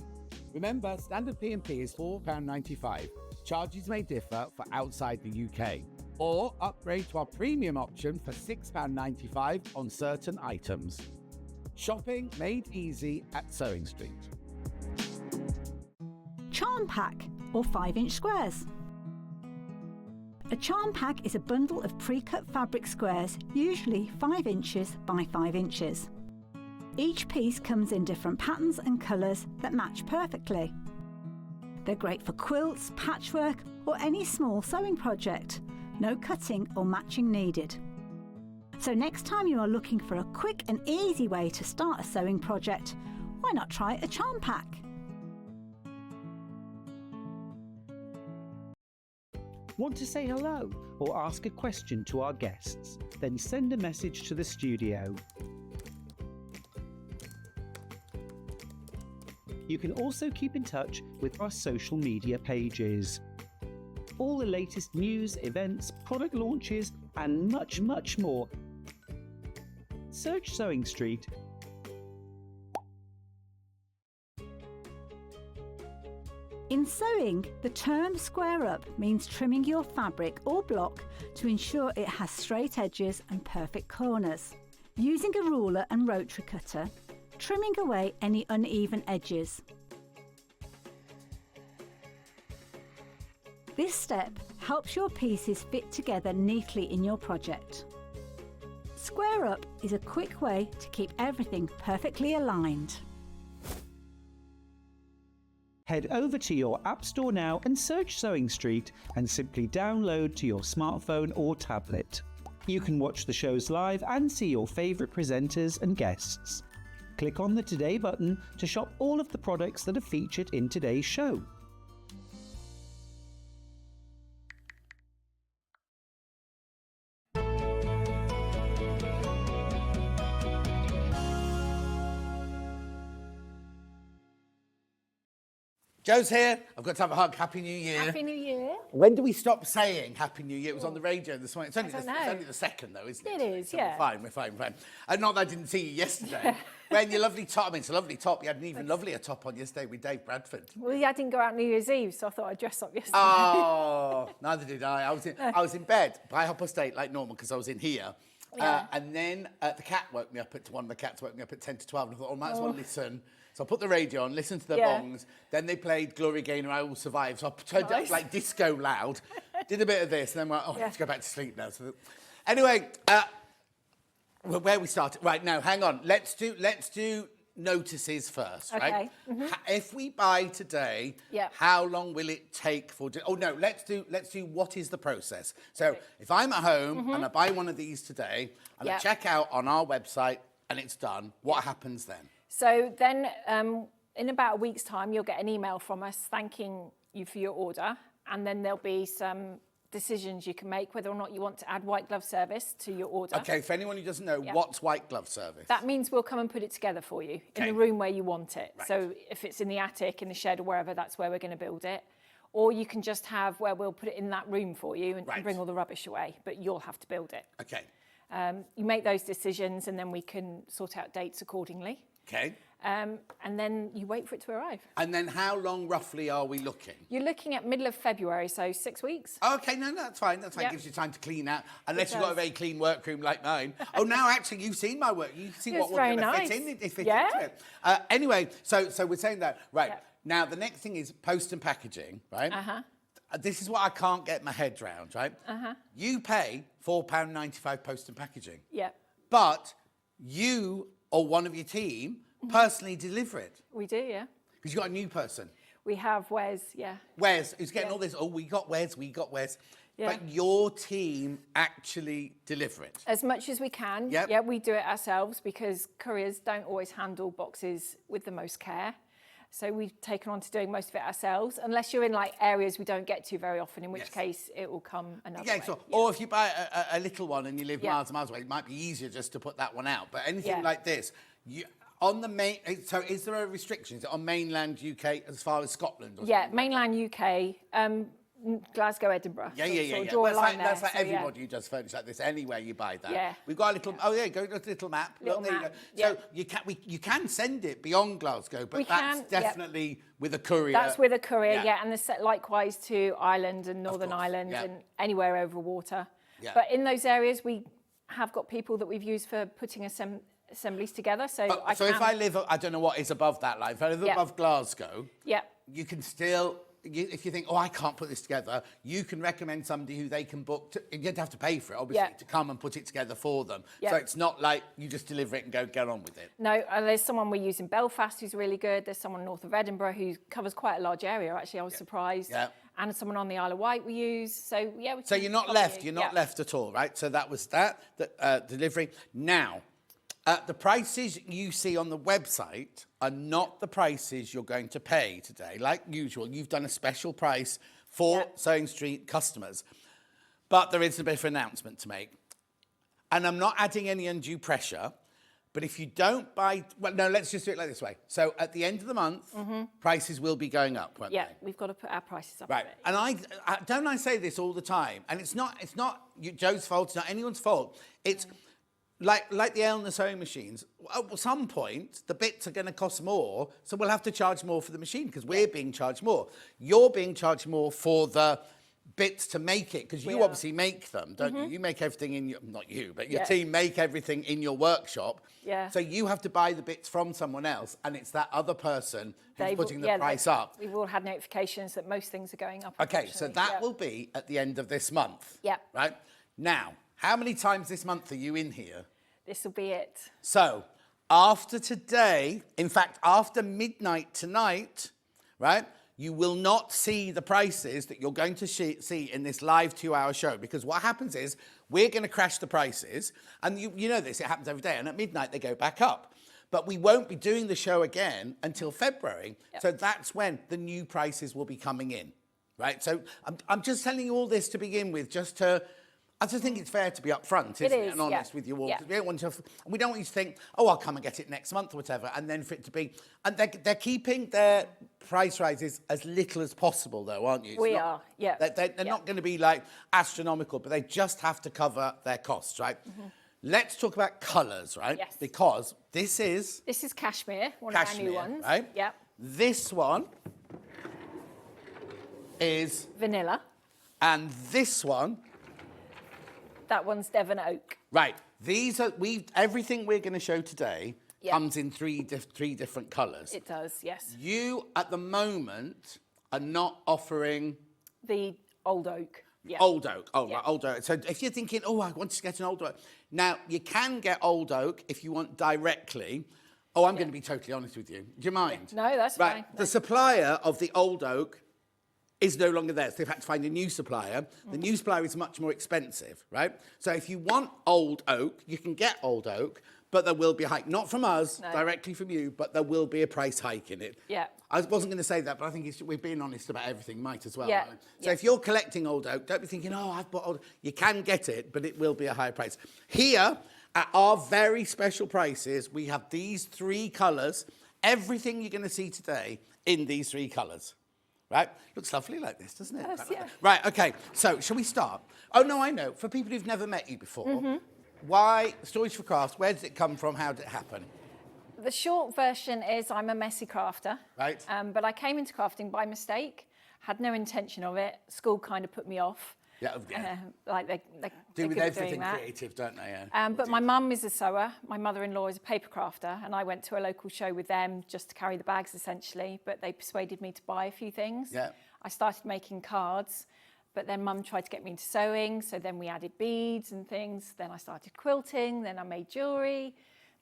Remember, standard P&P is £4.95. Charges may differ for outside the UK. Or upgrade to our premium option for £6.95 on certain items. Shopping made easy at Sewing Street. Charm pack, or 5-inch squares. A charm pack is a bundle of pre-cut fabric squares, usually 5 inches by 5 inches. Each piece comes in different patterns and colours that match perfectly. They're great for quilts, patchwork, or any small sewing project. No cutting or matching needed. So next time you are looking for a quick and easy way to start a sewing project, why not try a charm pack? Want to say hello or ask a question to our guests? Then send a message to the studio. You can also keep in touch with our social media pages. All the latest news, events, product launches, and much, much more. Search Sewing Street. In sewing, the term square up means trimming your fabric or block to ensure it has straight edges and perfect corners. Using a ruler and rotary cutter, trimming away any uneven edges. This step helps your pieces fit together neatly in your project. Square up is a quick way to keep everything perfectly aligned. Head over to your App Store now and search Sewing Street and simply download to your smartphone or tablet. You can watch the shows live and see your favourite presenters and guests. Click on the Today button to shop all of the products that are featured in today's show. Joe's here. I've got to have a hug. Happy New Year. Happy New Year. When do we stop saying Happy New Year? It was on the radio this morning. It's only, don't it's know. only the second, though, isn't it? It is, So yeah. We're fine. Not that I didn't see you yesterday. Wearing your lovely top. I mean, it's a lovely top. You had an even lovelier top on yesterday with Dave Bradford. Well, I didn't go out New Year's Eve, so I thought I'd dress up yesterday. Oh, neither did I. I was in bed by 8:30 like normal because I was in here. Yeah. And then the cat woke me up one of the cats woke me up at 10 to 12 and I thought, I might as well listen. So I put the radio on, listened to the bongs. Then they played Gloria Gaynor, I Will Survive. So I turned it up like disco loud, did a bit of this, and then went, I have to go back to sleep now. So anyway, where we started. Right, now, hang on. Let's do notices first, right? Okay. Mm-hmm. If we buy today, how long will it take for... Oh, no, let's do what is the process. So if I'm at home and I buy one of these today and I check out on our website and it's done, what happens then? So then in about a week's time, you'll get an email from us thanking you for your order. And then there'll be some decisions you can make whether or not you want to add white glove service to your order. Okay, for anyone who doesn't know, what's white glove service? That means we'll come and put it together for you in the room where you want it. Right. So if it's in the attic, in the shed or wherever, that's where we're going to build it. Or you can just have where we'll put it in that room for you and bring all the rubbish away, but you'll have to build it. Okay. You make those decisions and then we can sort out dates accordingly. Okay. And then you wait for it to arrive. And then how long roughly are we looking? You're looking at middle of February, so 6 weeks. Okay, no, that's fine. That's fine. Yep. Gives you time to clean out, unless you've got a does. very clean workroom like mine. Oh, now actually you've seen my work. You've seen what It's we're very going to nice. fit in. It fit Yeah. into it. Anyway, so we're saying that right Yep. now. The next thing is post and packaging, right? This is what I can't get my head round, right? You pay £4.95 post and packaging. Yeah, But you or one of your team personally deliver it. we do, yeah. Because you've got a new person. We have Wes, yeah. Wes, who's getting all this, we got Wes. Yeah. But your team actually deliver it. As much as we can. Yep. Yeah, we do it ourselves because couriers don't always handle boxes with the most care. So we've taken on to doing most of it ourselves, unless you're in like areas we don't get to very often, in which case it will come another way. So, or if you buy a little one and you live Yeah. miles and miles away, it might be easier just to put that one out. But anything Yeah. like this, on the main, so is there a restriction? Is it on mainland UK as far as Scotland? Or Yeah, something? mainland UK, Glasgow, Edinburgh. Yeah. Draw Well, a line that's there, like so, yeah. everybody who does furniture like this. Anywhere you buy that. Yeah. We've got a little. Oh yeah, go to the little map. Little Look, there map, you go. So you can send it beyond Glasgow, but We that's can, yep. definitely with a courier. That's with a courier, yeah, and likewise to Ireland and Northern course, Ireland yeah. and anywhere over water. Yeah. But in those areas, we have got people that we've used for putting assemblies together. So So if I live, I don't know what is above that line. If I live Yeah. above Glasgow, Yeah. you can still. If you think, I can't put this together, you can recommend somebody who they can book. You don't have to pay for it, obviously, Yeah. to come and put it together for them. Yeah. So it's not like you just deliver it and get on with it. No, there's someone we use in Belfast who's really good. There's someone north of Edinburgh who covers quite a large area, actually. I was surprised. Yeah. And someone on the Isle of Wight we use. So, yeah. So you're not left. You're not left at all, right? So that was that delivery. Now, the prices you see on the website are not the prices you're going to pay today. Like usual, you've done a special price for Sewing Street customers. But there is a bit of an announcement to make. And I'm not adding any undue pressure, but if you don't buy... Well, no, let's just do it like this way. So at the end of the month, prices will be going up, won't Yeah, they? we've got to put our prices up Right, a bit. and I say this all the time, and it's not Joe's fault, it's not anyone's fault. It's like the Elna sewing machines. At some point, the bits are going to cost more, so we'll have to charge more for the machine because we're being charged more. You're being charged more for the bits to make it because you obviously make them, don't you? You make everything in your, not you, but your team make everything in your workshop. Yeah. So you have to buy the bits from someone else, and it's that other person who's putting the price up. We've all had notifications that most things are going up. Okay, so unfortunately. that will be at the end of this month. Yeah. Right? Now, how many times this month are you in here? This will be it. So, after today, in fact, after midnight tonight, right? You will not see the prices that you're going to see in this live 2-hour show, because what happens is we're going to crash the prices, and you know this, it happens every day, and at midnight they go back up. But we won't be doing the show again until February, so that's when the new prices will be coming in, right? So I'm just telling you all this to begin with, I just think it's fair to be upfront, isn't it? And honest with you all. Yeah. We don't want you to think, oh, I'll come and get it next month or whatever, and then for it to be. And they're keeping their price rises as little as possible, though, aren't you? We are, yeah. They're not going to be like astronomical, but they just have to cover their costs, right? Let's talk about colours, right? Yes. Because this is cashmere, one of our new ones. Right? Yep. This one is Vanilla. and this one. That one's Devon Oak. Right. These are everything we're going to show today comes in three different colours. It does, yes. You at the moment are not offering The old oak. Yeah. old oak. Oh, right, old oak. So if you're thinking, oh, I want to get an old oak, now you can get old oak if you want directly. Oh, I'm going to be totally honest with you. Do you mind? No, that's right. fine. The supplier of the old oak is no longer there. So they've had to find a new supplier. The new supplier is much more expensive, right? So if you want old oak, you can get old oak, but there will be a hike. Not from us, directly from you, but there will be a price hike in it. Yeah. I wasn't going to say that, but I think we're being honest about everything. Might as well. Yeah. Right? So if you're collecting old oak, don't be thinking, oh, I've bought old. You can get it, but it will be a higher price. Here, at our very special prices, we have these 3 colours. Everything you're going to see today in these 3 colours. Right? Looks lovely like this, doesn't it? Yes, yeah. Right, okay. So, shall we start? Oh, no, I know. For people who've never met you before, why Storage4Crafts? Where did it come from? How did it happen? The short version is I'm a messy crafter. Right. But I came into crafting by mistake, had no intention of it. School kind of put me off. Yeah. Like they Do with good at everything doing that. creative, don't they? Yeah. But my mum is a sewer. My mother-in-law is a paper crafter, and I went to a local show with them just to carry the bags, essentially. But they persuaded me to buy a few things. Yeah. I started making cards, but then mum tried to get me into sewing. So then we added beads and things. Then I started quilting. Then I made jewellery,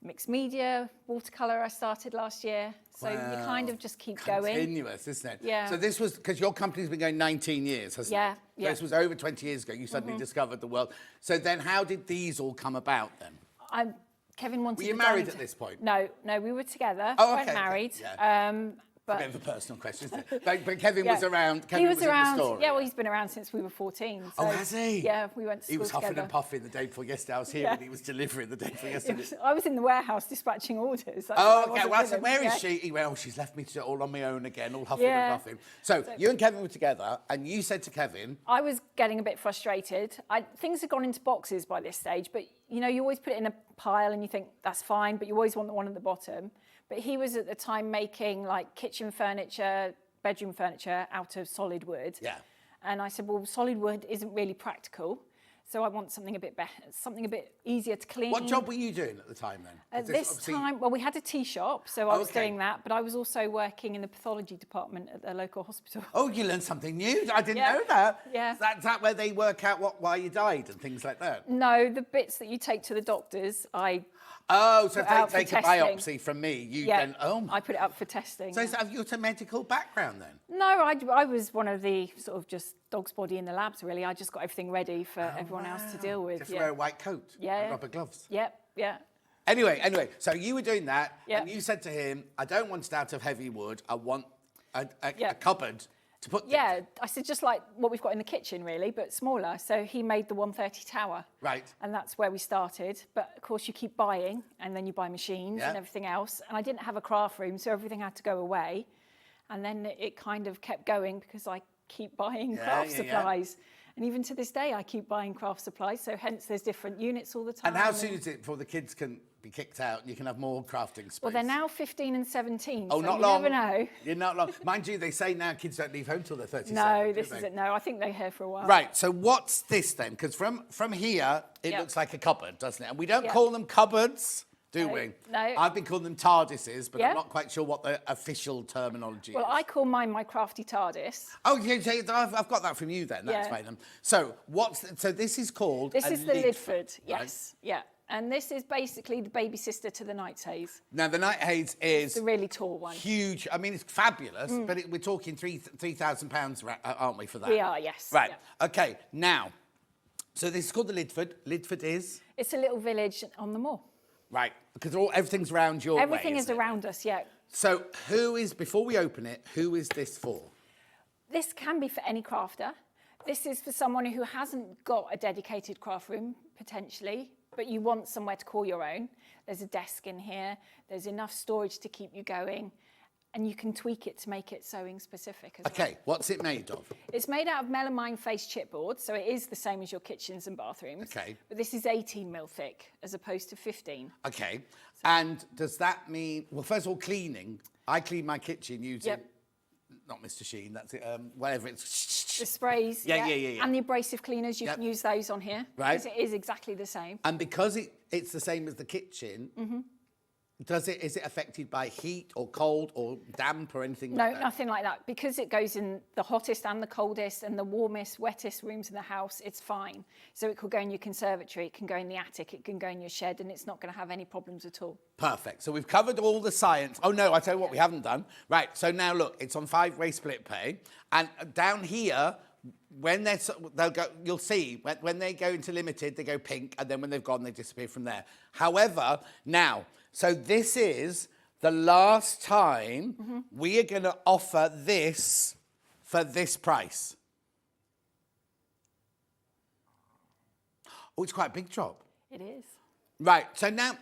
mixed media, watercolour I started last year. So you kind of just keep going. Continuous, isn't it? Yeah. So this was, because your company's been going 19 years, hasn't it? Yeah. This was over 20 years ago. You suddenly discovered the world. So then how did these all come about then? Kevin wanted Were you the married dining at this point? No, we were together. Oh, We okay, weren't married. yeah. But A bit of a personal question, isn't it? But Kevin was around. Kevin he was around. in the story. Yeah, well, he's been around since we were 14. So, Oh, has he? Yeah, we went to school He was huffing together. and puffing the day before yesterday. I was here Yeah. and he was delivering the day before yesterday. I was in the warehouse dispatching orders. That's why Oh, okay. wasn't Well, I with said, him. where is Yeah. she? He went, oh, she's left me to do it all on my own again, all huffing Yeah. and puffing. So you and Kevin were together and you said to Kevin... I was getting a bit frustrated. Things had gone into boxes by this stage, but, you know, you always put it in a pile and you think, that's fine, but you always want the one at the bottom. But he was at the time making, like, kitchen furniture, bedroom furniture out of solid wood. Yeah. And I said, well, solid wood isn't really practical, so I want something a bit better, something a bit easier to clean. What job were you doing at the time then? At 'Cause this obviously- time, well, we had a tea shop, so I was Okay. doing that, but I was also working in the pathology department at the local hospital. Oh, you learned something new. I didn't Yeah. know that. Yeah. Is that where they work out why you died and things like that? No, the bits that you take to the doctors, Oh, so if out they for take a testing. biopsy from me, you yeah, then... Oh, my... I put it up for testing. So have you got a medical background then? No, I was one of the sort of just dog's body in the labs, really. I just got everything ready for everyone else to deal with. Just wear a white coat Yeah. and rubber gloves. Yep, yeah. Anyway, so you were doing that, Yeah. and you said to him, I don't want it out of heavy wood, I want a Yeah. cupboard to put things Yeah, in. I said just like what we've got in the kitchen, really, but smaller. So he made the 130 tower. Right. And that's where we started. But of course, you keep buying, and then you buy machines Yeah. and everything else. And I didn't have a craft room, so everything had to go away. And then it kind of kept going because I keep buying craft supplies. And even to this day, I keep buying craft supplies. So hence, there's different units all the time. And how soon is it before the kids can be kicked out and you can have more crafting space? Well, they're now 15 and 17. Oh, so not you long. never know. You're not long. Mind you, they say now kids don't leave home till they're 37. No, do this they? is it. No, I think they're here for a while. Right, so what's this then? Because from here, it Yeah. looks like a cupboard, doesn't it? And we don't Yeah. call them cupboards, do No, we? no. I've been calling them TARDISes, but Yeah. I'm not quite sure what the official terminology Well, is. I call mine my crafty TARDIS. Oh, yeah, I've got that from you then. That's Yeah. fine. So this is called This a is the lid lid foot, foot. right? Yes, yeah. And this is basically the baby sister to the Night Haze. Now, the Night Haze is The really tall one. huge. I mean, it's fabulous, but we're talking £3,000, aren't we, for that? We are, yes. Right. Yeah. Okay. Now, so this is called the Lidford. Lidford is It's a little village on the moor. right because everything's around your way. Everything is isn't it? around us, yeah. So, before we open it? Who is this for? This can be for any crafter. This is for someone who hasn't got a dedicated craft room, potentially, but you want somewhere to call your own. There's a desk in here. There's enough storage to keep you going. And you can tweak it to make it sewing specific as well. Okay, what's it made of? It's made out of melamine face chipboard, so it is the same as your kitchens and bathrooms. Okay. But this is 18 mil thick as opposed to 15. Okay, and does that mean, well, first of all, cleaning. I clean my kitchen using, not Mr. Sheen, that's it, whatever it's... The sprays, Yeah. And the abrasive cleaners, you can use those on here. Right. Because it is exactly the same. And because it's the same as the kitchen, is it affected by heat or cold or damp or anything like that? No, nothing like that. Because it goes in the hottest and the coldest and the warmest, wettest rooms in the house, it's fine. So it could go in your conservatory, it can go in the attic, it can go in your shed, and it's not going to have any problems at all. Perfect. So we've covered all the science. Oh, no, I tell you what we haven't done. Right, so now look, it's on 5-way split pay. And down here, when they'll go, you'll see, when they go into limited, they go pink, and then when they've gone, they disappear from there. However, now... So this is the last time we are going to offer this for this price. Oh, it's quite a big drop. It is. Right, so now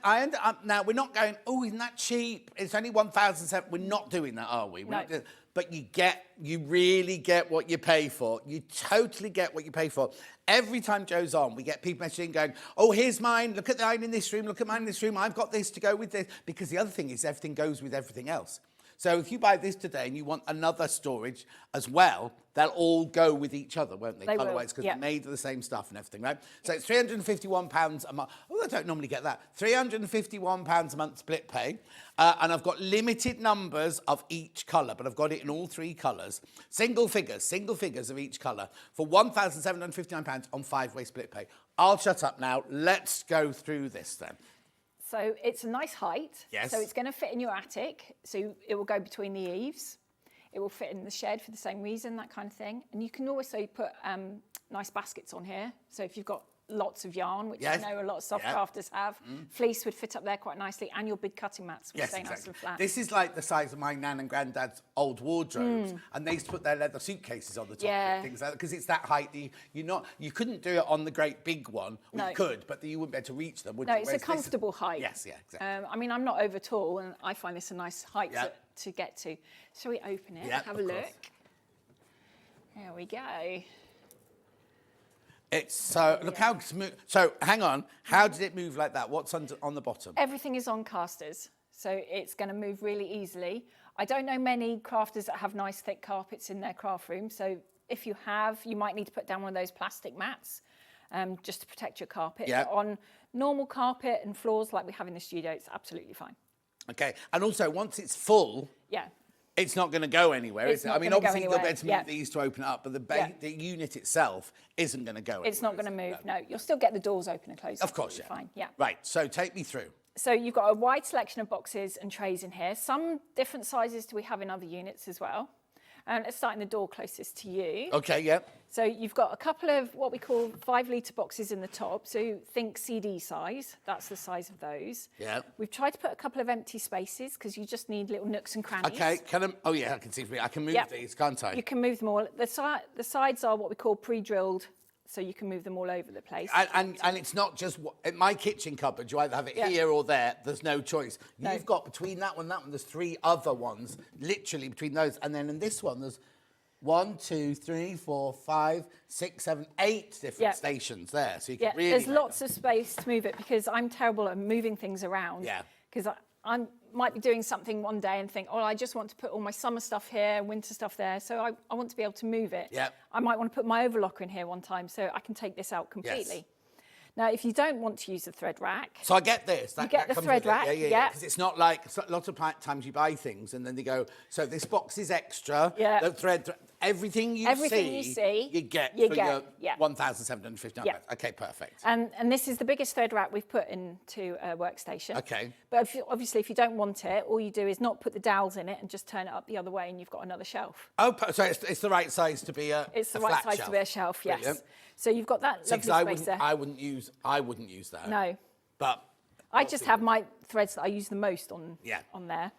now we're not going, oh, isn't that cheap? It's only 1,700. We're not doing that, are we? We're No. not doing, but you really get what you pay for. You totally get what you pay for. Every time Joe's on, we get people messaging going, oh, here's mine. Look at mine in this room. Look at mine in this room. I've got this to go with this. Because the other thing is everything goes with everything else. So if you buy this today and you want another storage as well, they'll all go with each other, won't they? They will, Colour-wise, because yeah. they're made of the same stuff and everything, right? So it's £351 a month. Oh, I don't normally get that. £351 a month split pay. And I've got limited numbers of each colour, but I've got it in all 3 colours. Single figures of each colour for £1,759 on 5-way split pay. I'll shut up now. Let's go through this then. So it's a nice height. Yes. So it's going to fit in your attic. So it will go between the eaves. It will fit in the shed for the same reason, that kind of thing. And you can also put nice baskets on here. So if you've got lots of yarn, which I know a lot of soft crafters have, fleece would fit up there quite nicely, and your big cutting mats would stay nice and flat. This is like the size of my nan and granddad's old wardrobes, and they used to put their leather suitcases on the top of it, things like that, because it's that height that you couldn't do it on the great big one. No. You could, but you wouldn't be able to reach them, would No, you? it's a Whereas this- comfortable height. Yes, yeah, exactly. I mean, I'm not over tall, and I find this a nice height Yeah. to get to. Shall we open it? Yeah, Have of a course. look. There we go. It's so, look how smooth. So, hang on. How did it move like that? What's on the bottom? Everything is on casters, so it's going to move really easily. I don't know many crafters that have nice thick carpets in their craft room, so if you have, you might need to put down one of those plastic mats just to protect your carpet. Yeah. But on normal carpet and floors like we have in the studio, it's absolutely fine. Okay. And also, once it's full, Yeah. it's not going to go anywhere, It's is it? not I mean, gonna go obviously, you'll be anywhere. able to move Yeah. these to open it up, but Yeah. the unit itself isn't going to go anywhere. It's not going to is it? move, no. You'll still get the doors open and closed. Of course, yeah. Fine, yeah. Right. So, take me through. So you've got a wide selection of boxes and trays in here. Some different sizes do we have in other units as well. And let's start in the door closest to you. Okay, yeah. So you've got a couple of what we call 5-litre boxes in the top. So think CD size. That's the size of those. Yeah. We've tried to put a couple of empty spaces because you just need little nooks and crannies. Okay, oh yeah, I can see. I can move Yep. these, can't I? You can move them all. The sides are what we call pre-drilled, so you can move them all over the place. And it's not just in my kitchen cupboard. You either have it Yeah. here or there. There's no choice. No. You've got between that one, there's 3 other ones, literally between those, and then in this one there's 1, 2, 3, 4, 5, 6, 7, 8 different Yeah. stations there. So you can Yeah, really. there's lots of space to move it because I'm terrible at moving things around. Yeah. Because I might be doing something one day and think, oh, I just want to put all my summer stuff here, winter stuff there. So I want to be able to move it. Yeah. I might want to put my overlocker in here one time so I can take this out completely. Now, if you don't want to use the thread rack, So I get this. You get the comes thread with it. rack, Yeah. yeah. Because it's not like a lot of times you buy things and then they go, so this box is extra. Yeah. The thread. everything you see, you get for your 1,750 Yeah. pounds. Okay, perfect. And this is the biggest thread wrap we've put into a workstation. Okay. But obviously, if you don't want it, all you do is not put the dowels in it and just turn it up the other way, and you've got another shelf. Oh, so it's the right size to be a It's the a right flat size shelf. to be a shelf, yes. Brilliant. So you've got that See, lovely 'cause space there. I wouldn't use that. No. But I just have my threads that I use the most on there.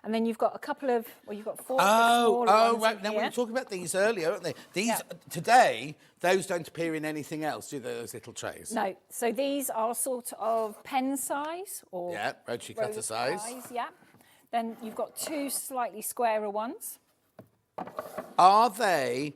And then you've got a couple of, well, you've got 4 smaller ones right. in Now we here. were talking about these earlier, weren't they? These today, those don't appear in anything else, do they, those little trays? No. So these are sort of pen size or rotary cutter size. Yeah. Then you've got 2 slightly squarer ones. Are they?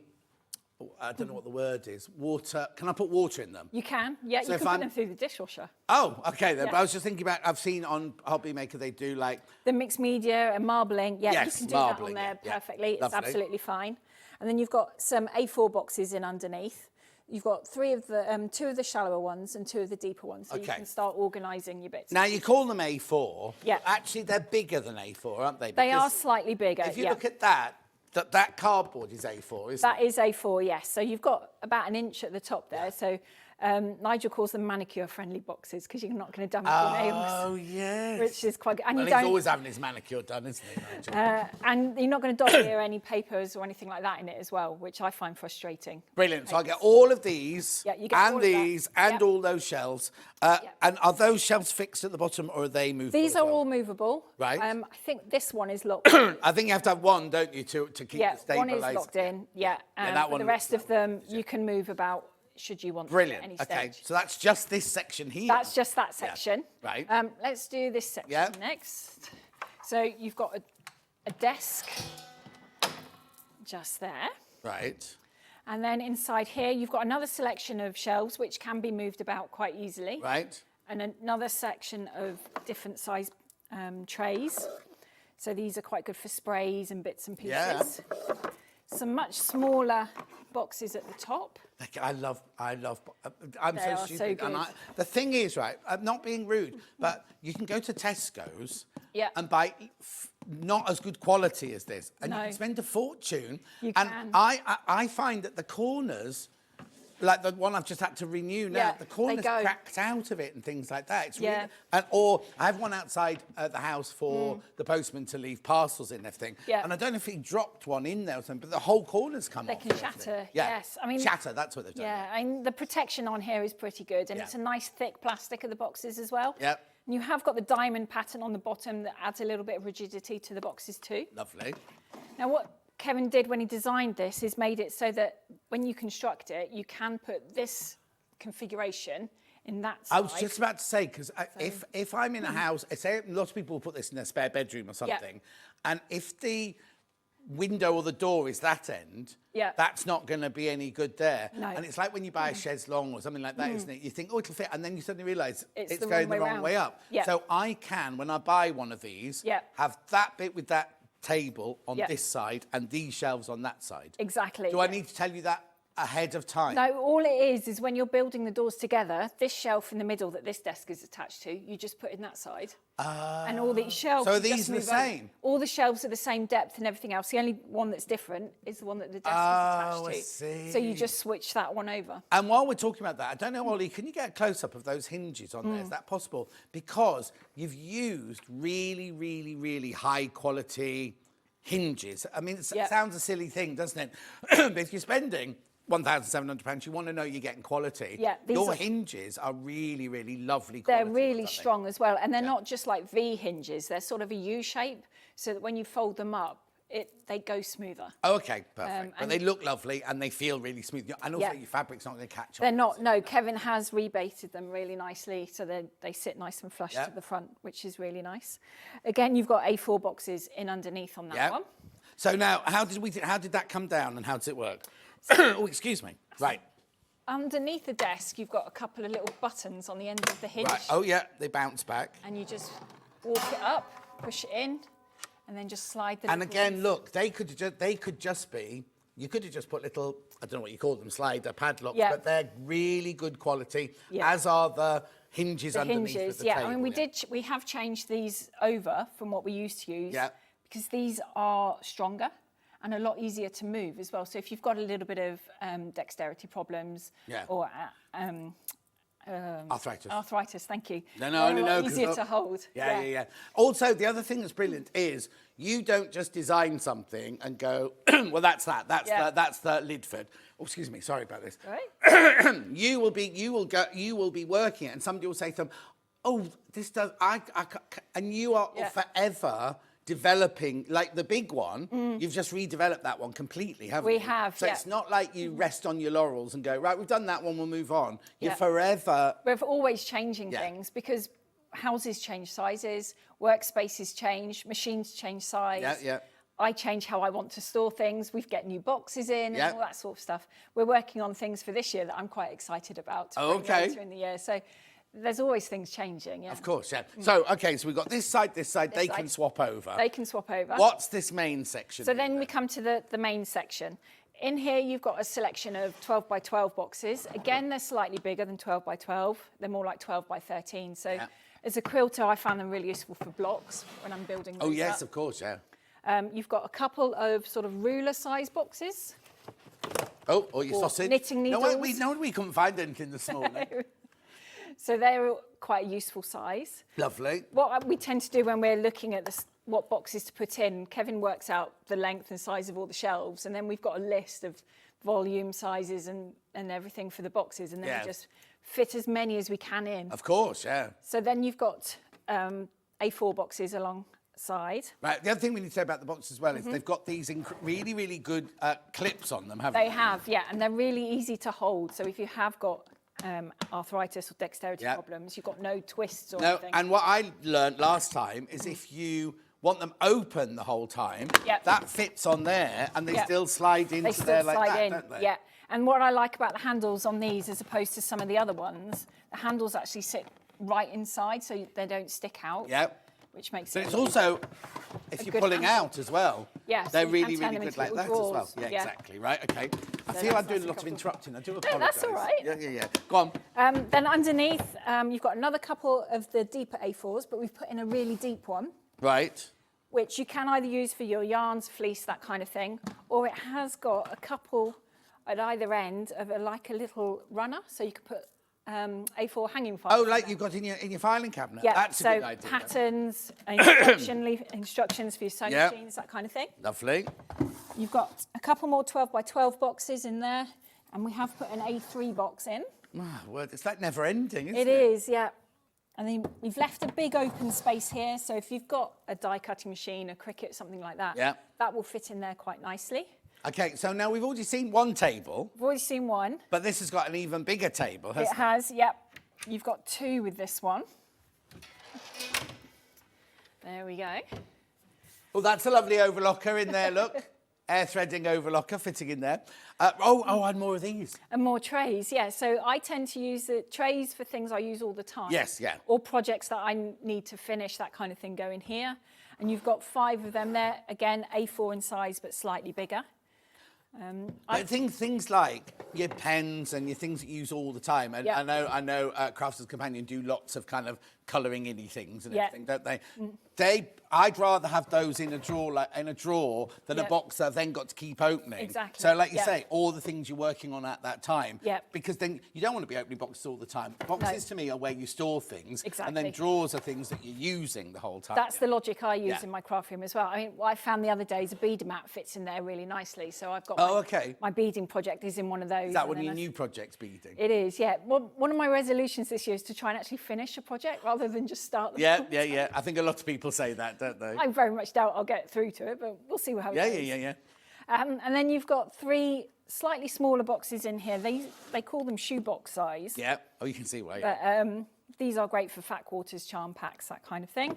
I don't know what the word is. Water. Can I put water in them? You can. Yeah, So you if can put I'm- them through the dishwasher. Oh, okay then. Yeah. But I was just thinking about. I've seen on Hobby Maker they do like. The mixed media and marbling, yeah, Yes, you can do marbling, that on there yeah. perfectly. It's Lovely. absolutely fine. And then you've got some A4 boxes in underneath. You've got 2 of the shallower ones and 2 of the deeper ones, so you Okay. can start organising your bits. Now you call them A4. Yeah. Actually, they're bigger than A4, aren't they? They are Because slightly bigger. If you yeah. look at that cardboard is A4, isn't That it? is A4, yes. So you've got about an inch at the top there. So Nigel calls them manicure-friendly boxes because you're not going to damage your nails. Oh, yes. Which is quite good. And Well, you he's don't, always having his manicure done, isn't he, Nigel? and you're not going to dog-ear any papers or anything like that in it as well, which I find frustrating. Brilliant. So I get all of these Yeah, you get all and of that. these and Yeah. all those shelves. And are those shelves fixed at the bottom or are they movable? These as are well? all movable. Right. I think this one is locked. I think you have to have one, don't you, to keep Yeah, it stabilised? one is locked in. Yeah. that But one the rest looks of them you can move about should you want to Brilliant. at any Okay, stage. so that's just this section here. That's just that section. Right. Let's do this section Yeah. next. So you've got a desk just there. Right. And then inside here, you've got another selection of shelves which can be moved about quite easily. Right. And another section of different size trays. So these are quite good for sprays and bits and pieces. Yeah. Some much smaller boxes at the top. I love, I'm They so are stupid. so And good. the thing is, right, I'm not being rude, but you can go to Tesco's Yeah. and buy not as good quality as this. And you No. can spend a fortune. You and can. I find that the corners, like the one I've just had to renew now, Yeah, the they corners go. cracked out of it and things like that. It's Yeah. really, or I have one outside the house for the postman to leave parcels in and everything. Yeah. And I don't know if he dropped one in there or something, but the whole corner's come They off. can and everything. shatter, Yeah. yes. I mean, shatter, that's what they've done. Yeah, I mean, the protection on here is pretty good, and Yeah. it's a nice thick plastic of the boxes as well. Yep. And you have got the diamond pattern on the bottom that adds a little bit of rigidity to the boxes too. Lovely. Now, what Kevin did when he designed this is made it so that when you construct it, you can put this configuration in that side. I was just about to say, because if I'm in a house, say lots of people will put this in their spare bedroom or something, and if the window or the door is that end, Yeah. that's not going to be any good there. No. And it's like when you buy a chaise longue or something like that, isn't it? You think, oh, it'll fit, and then you suddenly realise It's the going wrong the way wrong round. way up. Yeah. So I can, when I buy one of these, Yeah. have that bit with that table on Yeah. this side and these shelves on that side. Exactly. Do I need to tell you that ahead of time? No, all it is when you're building the doors together, this shelf in the middle that this desk is attached to, you just put in that side. And all these shelves. So are you just these the move over. same? All the shelves are the same depth and everything else. The only one that's different is the one that the desk Oh, I is attached to. So you see. just switch that one over. And while we're talking about that, I don't know, Ollie, can you get a close-up of those hinges on there? Is that possible? Because you've used really, really, really high-quality hinges. I mean, it Yeah. sounds a silly thing, doesn't it? But if you're spending £1,700, you want to know you're getting quality. Yeah, these Your are- hinges are really, really lovely They're quality. really aren't they? strong as well. And they're not just like V hinges. They're sort of a U shape so that when you fold them up, they go smoother. Oh, okay, perfect. But and- they look lovely and they feel really smooth. And also Yeah. your fabric's not going to catch They're on. not, no, Kevin has rebaited them really nicely so they sit nice and flush Yeah. to the front, which is really nice. Again, you've got A4 boxes in underneath on that Yeah. one. So now, how did that come down and how does it work? Oh, excuse me. Right. Underneath the desk, you've got a couple of little buttons on the end of the hinge. Right. Oh, yeah, they bounce back. And you just walk it up, push it in, and then just slide the And little again, ones. look, they could just be, you could have just put little, I don't know what you call them, slider padlocks, Yeah. but they're really good quality, Yeah. as are the hinges The underneath hinges, of the yeah. table. I mean, we have changed these over from what we used to use Yeah. because these are stronger and a lot easier to move as well. So if you've got a little bit of dexterity problems or arthritis, thank you. No. Easier to hold. Yeah. Also, the other thing that's brilliant is you don't just design something and go, well, that's that. That's the Lidford. Oh, excuse me. Sorry about this. Right. You will be working it, and somebody will say to them, oh, this does. And you are forever developing, like the big one, you've just redeveloped that one completely, haven't you? We have, So it's not like you rest on your laurels and go, right, we've done that one, we'll move on. You're forever... We're always changing things because houses change sizes, workspaces change, machines change size. Yeah. I change how I want to store things. We get new boxes in and all that sort of stuff. We're working on things for this year that I'm quite excited about to bring later in the year. So there's always things changing, Of course, So, okay, so we've got this side, they can swap over. They can swap over. What's this main section? So then we come to the main section. In here, you've got a selection of 12 by 12 boxes. Again, they're slightly bigger than 12 by 12. They're more like 12 by 13. So as a quilter, I found them really useful for blocks when I'm building those up. Of course, You've got a couple of sort of ruler size boxes. Oh, or your sausage. Knitting needles. We couldn't find anything this morning. So they're quite a useful size. Lovely. What we tend to do when we're looking at what boxes to put in, Kevin works out the length and size of all the shelves, and then we've got a list of volume sizes and everything for the boxes, and then we just fit as many as we can in. Of course, So then you've got A4 boxes alongside. Right, the other thing we need to say about the box as well is they've got these really, really good clips on them, haven't they? They have, and they're really easy to hold. So if you have got arthritis or dexterity problems, you've got no twists or anything. And what I learned last time is if you want them open the whole time, that fits on there and they still slide into there like that, don't they? Yeah. And what I like about the handles on these as opposed to some of the other ones, the handles actually sit right inside so they don't stick out. Which makes it's also, if you're pulling out as well, they're really, really good like that as well. Yeah, exactly. Right, okay. I feel I'm doing a lot of interrupting. I do apologise. No, that's all right. Yeah. Go on. Then underneath, you've got another couple of the deeper A4s, but we've put in a really deep one. Right. Which you can either use for your yarns, fleece, that kind of thing, or it has got a couple at either end of like a little runner, so you could put A4 hanging files. Oh, like you've got in your filing cabinet. Yeah, That's a good idea. Patterns, instructions for your sewing machines, that kind of thing. Lovely. You've got a couple more 12 by 12 boxes in there, and we have put an A3 box in. Well, it's like never ending, isn't it? It is, yeah. And then you've left a big open space here, so if you've got a die cutting machine, a Cricut, something like that, that will fit in there quite nicely. Okay, so now we've already seen one table. We've already seen one. But this has got an even bigger table, hasn't it? It has, yep. You've got two with this one. There we go. Oh, that's a lovely overlocker in there, look. Air threading overlocker fitting in there. And more of these. And more trays, yeah. So I tend to use the trays for things I use all the time. Yes, yeah. Or projects that I need to finish, that kind of thing go in here. And you've got 5 of them there. Again, A4 in size, but slightly bigger. But things like your pens and your things that you use all the time. And I know Crafters Companion do lots of kind of colouring in things and everything, don't they? I'd rather have those in a drawer than a box that I've then got to keep opening. Exactly. So like you say, all the things you're working on at that time. Yeah. Because then you don't want to be opening boxes all the time. Boxes to me are where you store things. Exactly. And then drawers are things that you're using the whole time. That's the logic I use in my craft room as well. I mean, what I found the other day is a beader mat fits in there really nicely. So I've got my beading project is in one of those. Is that one of your new projects, beading? It is, yeah. Well, one of my resolutions this year is to try and actually finish a project rather than just start the Yeah. I think a lot of people say that, don't they? I very much doubt I'll get through to it, but we'll see how it goes. Yeah. And then you've got 3 slightly smaller boxes in here. They call them shoebox size. Yeah. Oh, you can see why. But these are great for fat quarters, charm packs, that kind of thing.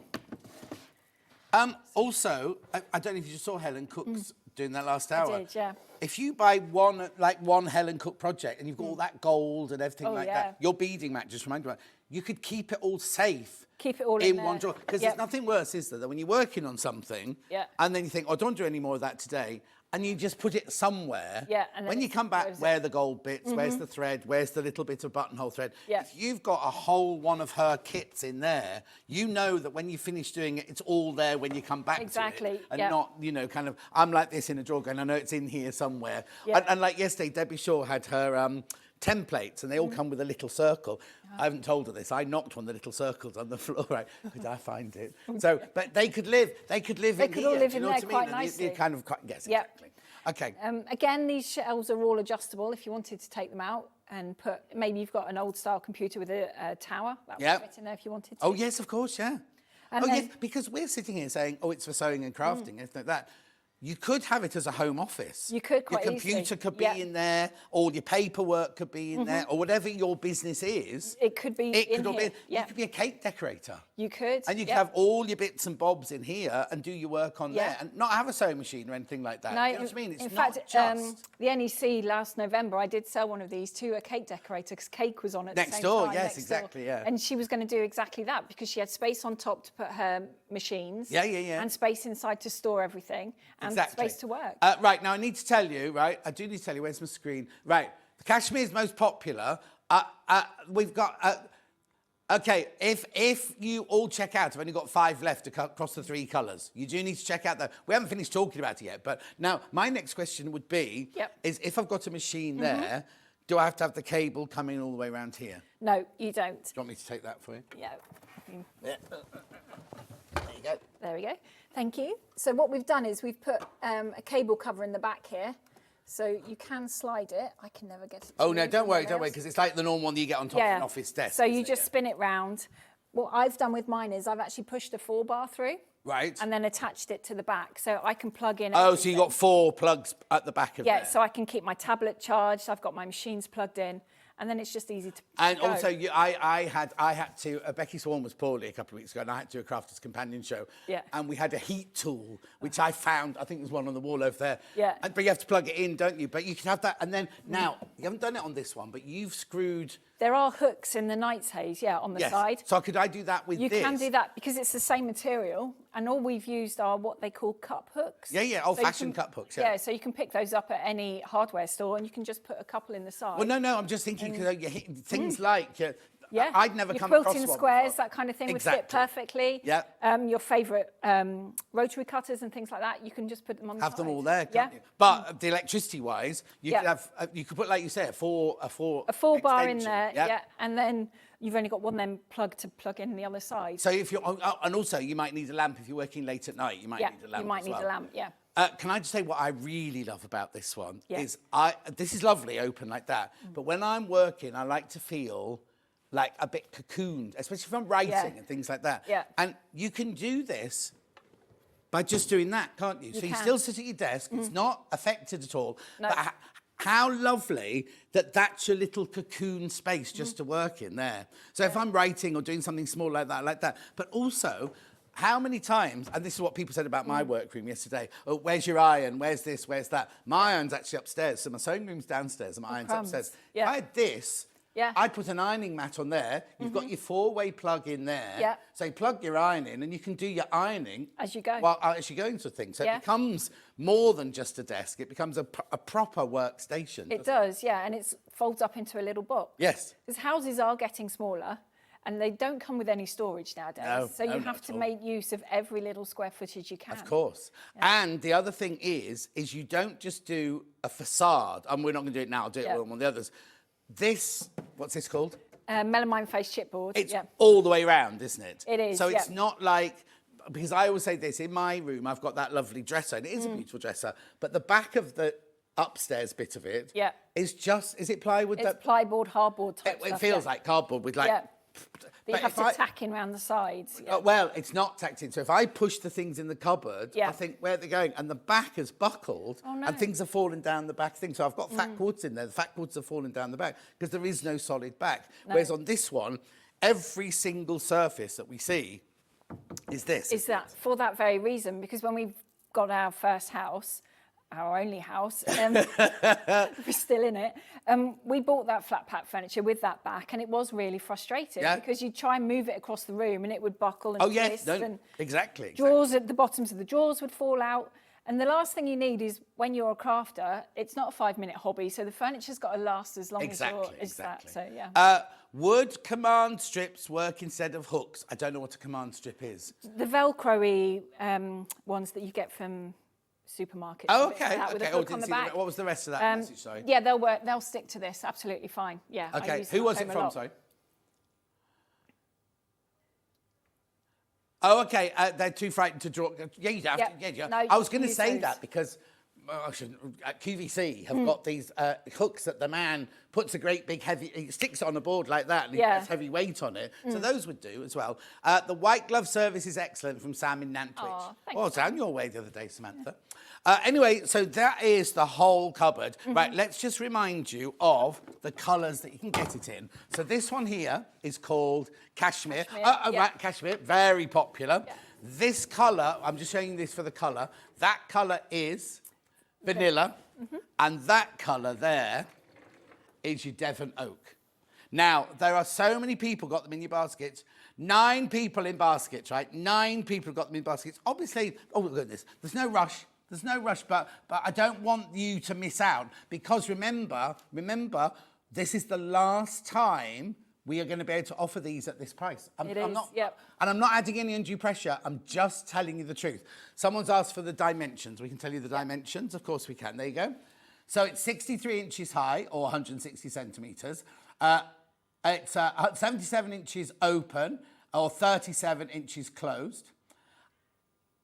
Also, I don't know if you just saw Helen Cook's doing that last hour. I did, yeah. If you buy one Helen Cook project and you've got all that gold and everything that, your beading mat just reminds me, you could keep it all safe. Keep it all in in one there. drawer. Because Yep. there's nothing worse, is there, than when you're working on something and then you think, oh, I don't do any more of that today. And you just put it somewhere. Yeah, and then when you it come back, goes where in. are the gold bits? Where's the thread? Where's the little bit of buttonhole thread? Yeah. If you've got a whole one of her kits in there, you know that when you finish doing it, it's all there when you come back to Exactly, it. And yeah. not, you know, kind of, I'm like this in a drawer going, I know it's in here somewhere. Yeah. And like yesterday, Debbie Shaw had her templates and they all come with a little circle. I haven't told her this. I knocked one of the little circles on the floor, right? Could I find it? So, but they could live in could here. all live do you in know there what I mean? quite And nicely. you kind of, yes, Yep. exactly. Okay. Again, these shelves are all adjustable if you wanted to take them out and put, maybe you've got an old style computer with a tower. That would fit in there if you wanted to. Oh, yes, of course, yeah. And oh, then- yes, because we're sitting here saying, oh, it's for sewing and crafting, and like that. You could have it as a home office. You could quite Your computer easily. could be Yeah. in there, or your paperwork could be in there, or whatever your business is. It could be It in could all here. be. Yeah. You could be a cake decorator. You could. And you could yeah. have all your bits and bobs in here and do your work on Yeah. there and not have a sewing machine or anything like that. No, you know what I mean? It's in not fact, just... the NEC last November, I did sell one of these to a cake decorator because cake was on at Next the same door, time. yes, next exactly, door. yeah. And she was going to do exactly that because she had space on top to put her machines. Yeah, yeah, yeah. And space inside to store everything and Exactly. space to work. Right, now I need to tell you, right, I do need to tell you, where's my screen? Right, the cashmere is most popular. We've got... Okay, if you all check out, I've only got 5 left to cut across the 3 colours. You do need to check out we haven't finished talking about it yet, but now my next question would be, is if I've got a machine there, do I have to have the cable coming all the way around here? No, you don't. Do you want me to take that for you? Yeah. Yeah. There you go. There we go. Thank you. So what we've done is we've put a cable cover in the back here. So you can slide it. I can never get it. Oh, no, don't worry, because it's like the normal one that you get on top of an office desk. So you isn't it? just spin it round. What I've done with mine is I've actually pushed a 4-bar through. Right. And then attached it to the back. So I can plug in Oh, everything. so you got 4 plugs at the back of Yeah, there. so I can keep my tablet charged. I've got my machines plugged in. And then it's just easy to And go. also, I had to. Becky Swan was poorly a couple of weeks ago, and I had to do a Crafters Companion show. Yeah. And we had a heat tool, which I found. I think there's one on the wall over there. Yeah. But you have to plug it in, don't you? But you can have that, and then now you haven't done it on this one, but you've screwed. There are hooks in the Knight's Haze, on the side. So could I do that with You this? can do that because it's the same material, and all we've used are what they call cup hooks. Yeah, So you old-fashioned can- cup hooks. Yeah. so you can pick those up at any hardware store, and you can just put a couple in the side. Well, no, I'm just thinking things like. Yeah, I'd never your come across quilting one squares, before. that kind of thing Exactly. would fit perfectly. Yeah. Your favourite rotary cutters and things like that, you can just put them on the Have side. them all there, can't Yeah. you? But the electricity-wise, you Yeah. could have. You could put, like you say, a 4-bar in extension, there, yeah, and then you've only got one then plug to plug in the other side. So if you're, and also you might need a lamp if you're working late at night. You might need a lamp. you might as need well. a lamp, yeah. Can I just say what I really love about this one Yeah. is this is lovely, open like that. But when I'm working, I like to feel like a bit cocooned, especially if I'm writing and things like that. Yeah. And you can do this by just doing that, can't you? So you can. still sit at your desk. It's not affected at all. No. But how lovely that that's your little cocoon space just to work in there. So if I'm writing or doing something small like that, I like that. But also, how many times, and this is what people said about my workroom yesterday, oh, where's your iron, where's this, where's that? My iron's actually upstairs, so my sewing room's downstairs and my iron's crumbs. upstairs. Yeah. If I had this, I'd put an ironing mat on there. You've got your 4-way plug in there. Yeah. So you plug your iron in and you can do your ironing As you go. While as you go into things. So Yeah. it becomes more than just a desk. It becomes a proper workstation. It does, and it folds up into a little box. Yes. Because houses are getting smaller and they don't come with any storage nowadays. No, so you no, not have at to all. make use of every little square footage you can. Of course. And the other thing is you don't just do a facade. And we're not going to do it now. I'll do it with one of the others. This, what's this called? Melamine face chipboard. It's all the way around, isn't it? It is, So it's not like, because I always say this, in my room, I've got that lovely dresser, and it is a beautiful dresser, but the back of the upstairs bit of it is just, is it plywood? It's plyboard, hardboard type It stuff. feels like cardboard with like... But you have to tack in around the sides. Well, it's not tacked in. So if I push the things in the cupboard, I think, where are they going? And the back has buckled and things are falling down the back thing. So I've got fat cords in there. The fat cords are falling down the back because there is no solid back. No. Whereas on this one, every single surface that we see is this. Is that for that very reason? Because when we got our first house, our only house, we're still in it, we bought that flat pack furniture with that back, and it was really frustrating because you'd try and move it across the room and it would buckle and twist, and exactly. drawers at the bottoms of the drawers would fall out. And the last thing you need is, when you're a crafter, it's not a 5-minute hobby, so the furniture's got to last as long as that. So yeah. Would command strips work instead of hooks? I don't know what a command strip is. The Velcro-y ones that you get from supermarkets. Oh, okay. With a hook on the back. What was the rest of that message? Sorry. Yeah, they'll work. They'll stick to this absolutely fine. Yeah. Okay. Who was it from? Sorry. Oh, okay. They're too frightened to draw. Yeah, you have to. Yeah. No, I was going to say that because QVC have got these hooks that the man puts a great big heavy, he sticks it on a board like that and he puts heavy weight on it. So those would do as well. The white glove service is excellent from Sam in Nantwich. Oh, well, I was down your way the other day, Samantha. Anyway, so that is the whole cupboard. Right, let's just remind you of the colours that you can get it in. So this one here is called Cashmere. Right, Cashmere, very popular. Yeah. This colour, I'm just showing you this for the colour. That colour is vanilla, and that colour there is your Devon Oak. Now, there are so many people got them in your baskets. 9 people in baskets, right? 9 people got them in baskets. Obviously, oh, look at this. There's no rush. There's no rush, but I don't want you to miss out, because remember, this is the last time we are going to be able to offer these at this price. And I'm not adding any undue pressure. I'm just telling you the truth. Someone's asked for the dimensions. We can tell you the dimensions. Of course we can. There you go. So it's 63 inches high, or 160 centimetres. It's 77 inches open, or 37 inches closed.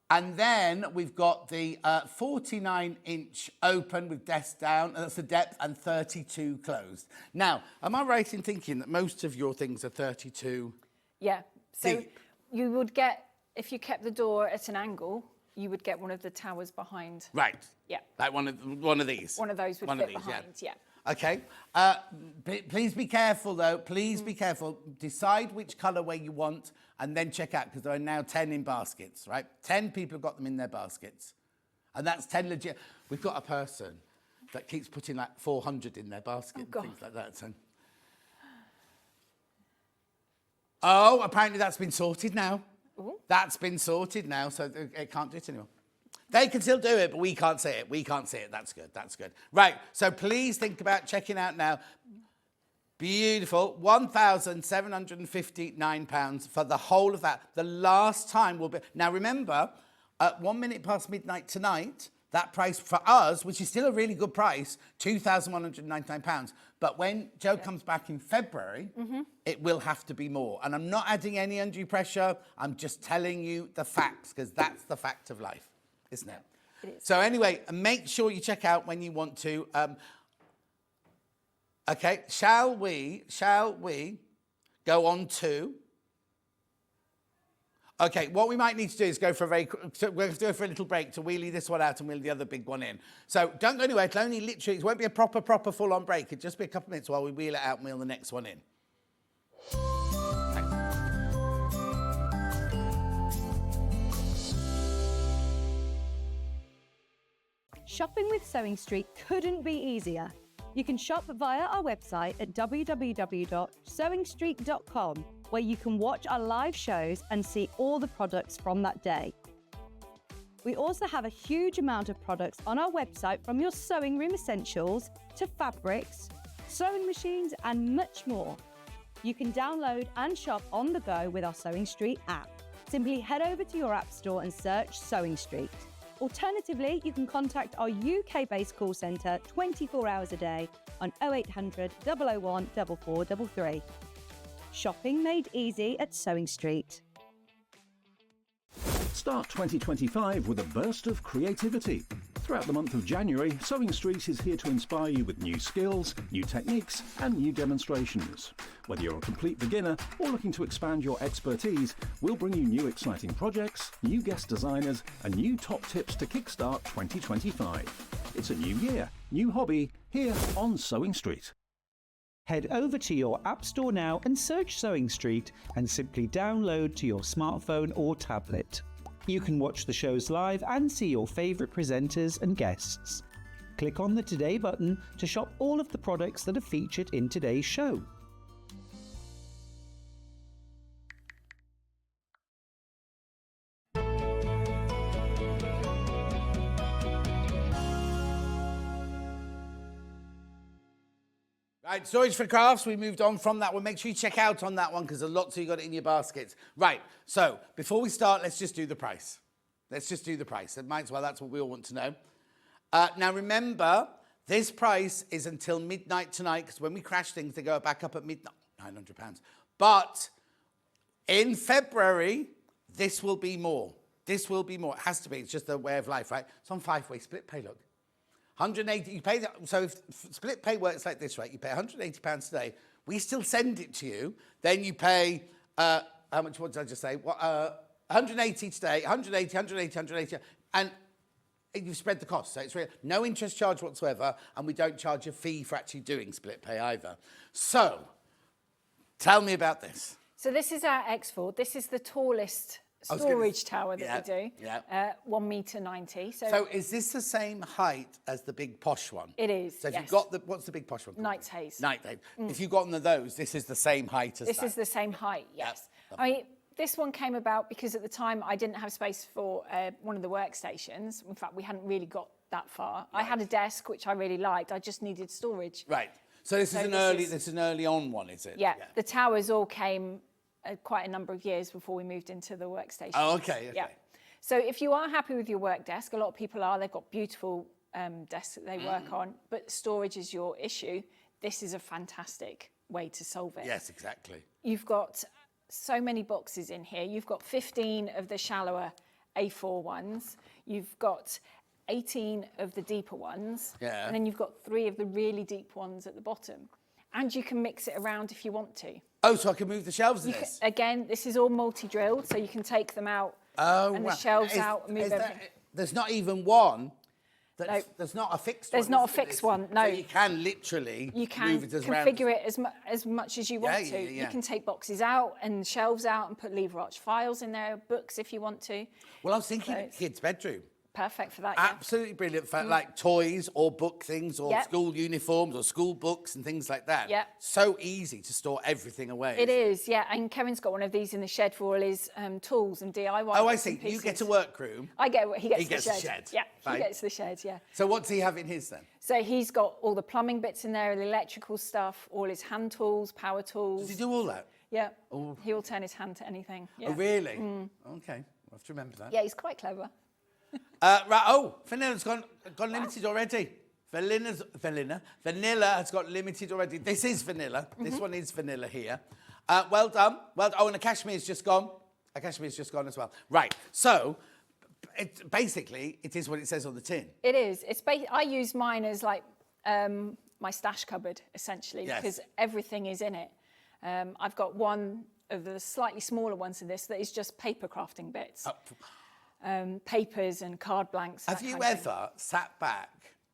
And then we've got the 49-inch open with desk down, that's the depth, and 32 closed. Now, am I right in thinking that most of your things are 32? Yeah. So deep? You would get, if you kept the door at an angle, you would get one of the towers behind. Right. Yeah. Like one of these. One of those would fit behind. Yeah. Okay. Please be careful, though. Please be careful. Decide which colourway you want and then check out, because there are now 10 in baskets, right? 10 people have got them in their baskets. And that's 10 legit. We've got a person that keeps putting like 400 in their basket and things like that. So. Oh, apparently that's been sorted now. Ooh. That's been sorted now, so it can't do it anymore. They can still do it, but we can't see it. We can't see it. That's good. That's good. Right. So please think about checking out now. Beautiful. £1,759 for the whole of that. The last time will be... Now, remember, at 1 minute past midnight tonight, that price for us, which is still a really good price, £2,199. But when Joe comes back in February, it will have to be more. And I'm not adding any undue pressure. I'm just telling you the facts, because that's the fact of life, isn't it? It is. So anyway, make sure you check out when you want to. Okay, shall we go on to... Okay, what we might need to do is go for a very... So we're going to do it for a little break to wheelie this one out and wheel the other big one in. So don't go anywhere. It'll only literally... It won't be a proper full-on break. It'll just be a couple of minutes while we wheel it out and wheel the next one in. Thanks. Shopping with Sewing Street couldn't be easier. You can shop via our website at www.sewingstreet.com, where you can watch our live shows and see all the products from that day. We also have a huge amount of products on our website, from your sewing room essentials to fabrics, sewing machines and much more. You can download and shop on the go with our Sewing Street app. Simply head over to your app store and search Sewing Street. Alternatively, you can contact our UK-based call centre 24 hours a day on 0800 001 4433. Shopping made easy at Sewing Street. Start 2025 with a burst of creativity. Throughout the month of January, Sewing Street is here to inspire you with new skills, new techniques and new demonstrations. Whether you're a complete beginner or looking to expand your expertise, we'll bring you new exciting projects, new guest designers and new top tips to kickstart 2025. It's a new year, new hobby, here on Sewing Street. Head over to your App Store now and search Sewing Street and simply download to your smartphone or tablet. You can watch the shows live and see your favourite presenters and guests. Click on the Today button to shop all of the products that are featured in today's show. Right, storage for crafts, we moved on from that one. Make sure you check out on that one because a lot, so you got it in your baskets. Right, so before we start, let's just do the price. Let's just do the price. It might as well, that's what we all want to know. Now remember, this price is until midnight tonight because when we crash things, they go back up at midnight, £900. But in February, this will be more. This will be more. It has to be, it's just a way of life, right? It's on 5-way split pay, look. 180, you pay that, so if split pay works like this, right? You pay £180 today, we still send it to you, then you pay, how much, what did I just say? 180 today, 180, and you've spread the cost. So it's really, no interest charge whatsoever, and we don't charge a fee for actually doing split pay either. So, tell me about this. So this is our X4. This is the tallest storage tower that we do. Yeah. 1.90 m. So is this the same height as the big posh one? It is. So if yes. you've got the, what's the big posh one called? Knight's Haze. Knight's Haze. If you've got one of those, this is the same height as this that. is the same height, yes. Yep. I mean, this one came about because at the time I didn't have space for one of the workstations. In fact, we hadn't really got that far. Right. I had a desk, which I really liked. I just needed storage. Right. So this is an early on one, is it? Yeah. The towers all came quite a number of years before we moved into the workstation. Oh, okay. Yeah. So if you are happy with your work desk, a lot of people are, they've got beautiful desks that they work on, but storage is your issue. This is a fantastic way to solve it. Yes, exactly. You've got so many boxes in here. You've got 15 of the shallower A4 ones. You've got 18 of the deeper ones. Yeah. And then you've got 3 of the really deep ones at the bottom. And you can mix it around if you want to. Oh, so I can move the shelves in this? Again, this is all multi-drilled, so you can take them out and the shelves out and move everything. There's not even one. No. There's not a fixed There's one. not a fixed one, no. So you can literally move it as configure it as much as you want to. Yeah. You can take boxes out and shelves out and put lever arch files in there, books if you want to. Well, I was thinking kids' bedroom. Perfect for that, Absolutely brilliant for like toys or book things or school uniforms or school books and things like that. Yeah. So easy to store everything away. It is, yeah. And Kevin's got one of these in the shed for all his tools and DIY. Oh, I see. You get a workroom. He gets the shed. Yeah, Fine. he gets the shed, yeah. So what's he have in his then? So he's got all the plumbing bits in there, the electrical stuff, all his hand tools, power tools. Does he do all that? Yeah. Oh. He'll turn his hand to anything. Yeah. Oh, really? Okay. I'll have to remember that. Yeah, he's quite clever. Right. Oh, Vanilla's gone limited already. Vanilla has got limited already. This is vanilla. This one is vanilla here. Well done. Oh, and the cashmere's just gone. The cashmere's just gone as well. Right. So, basically, it is what it says on the tin. It is. I use mine as like my stash cupboard, essentially, because everything is in it. I've got one of the slightly smaller ones in this that is just paper crafting bits. Papers and card blanks. Have you ever sat back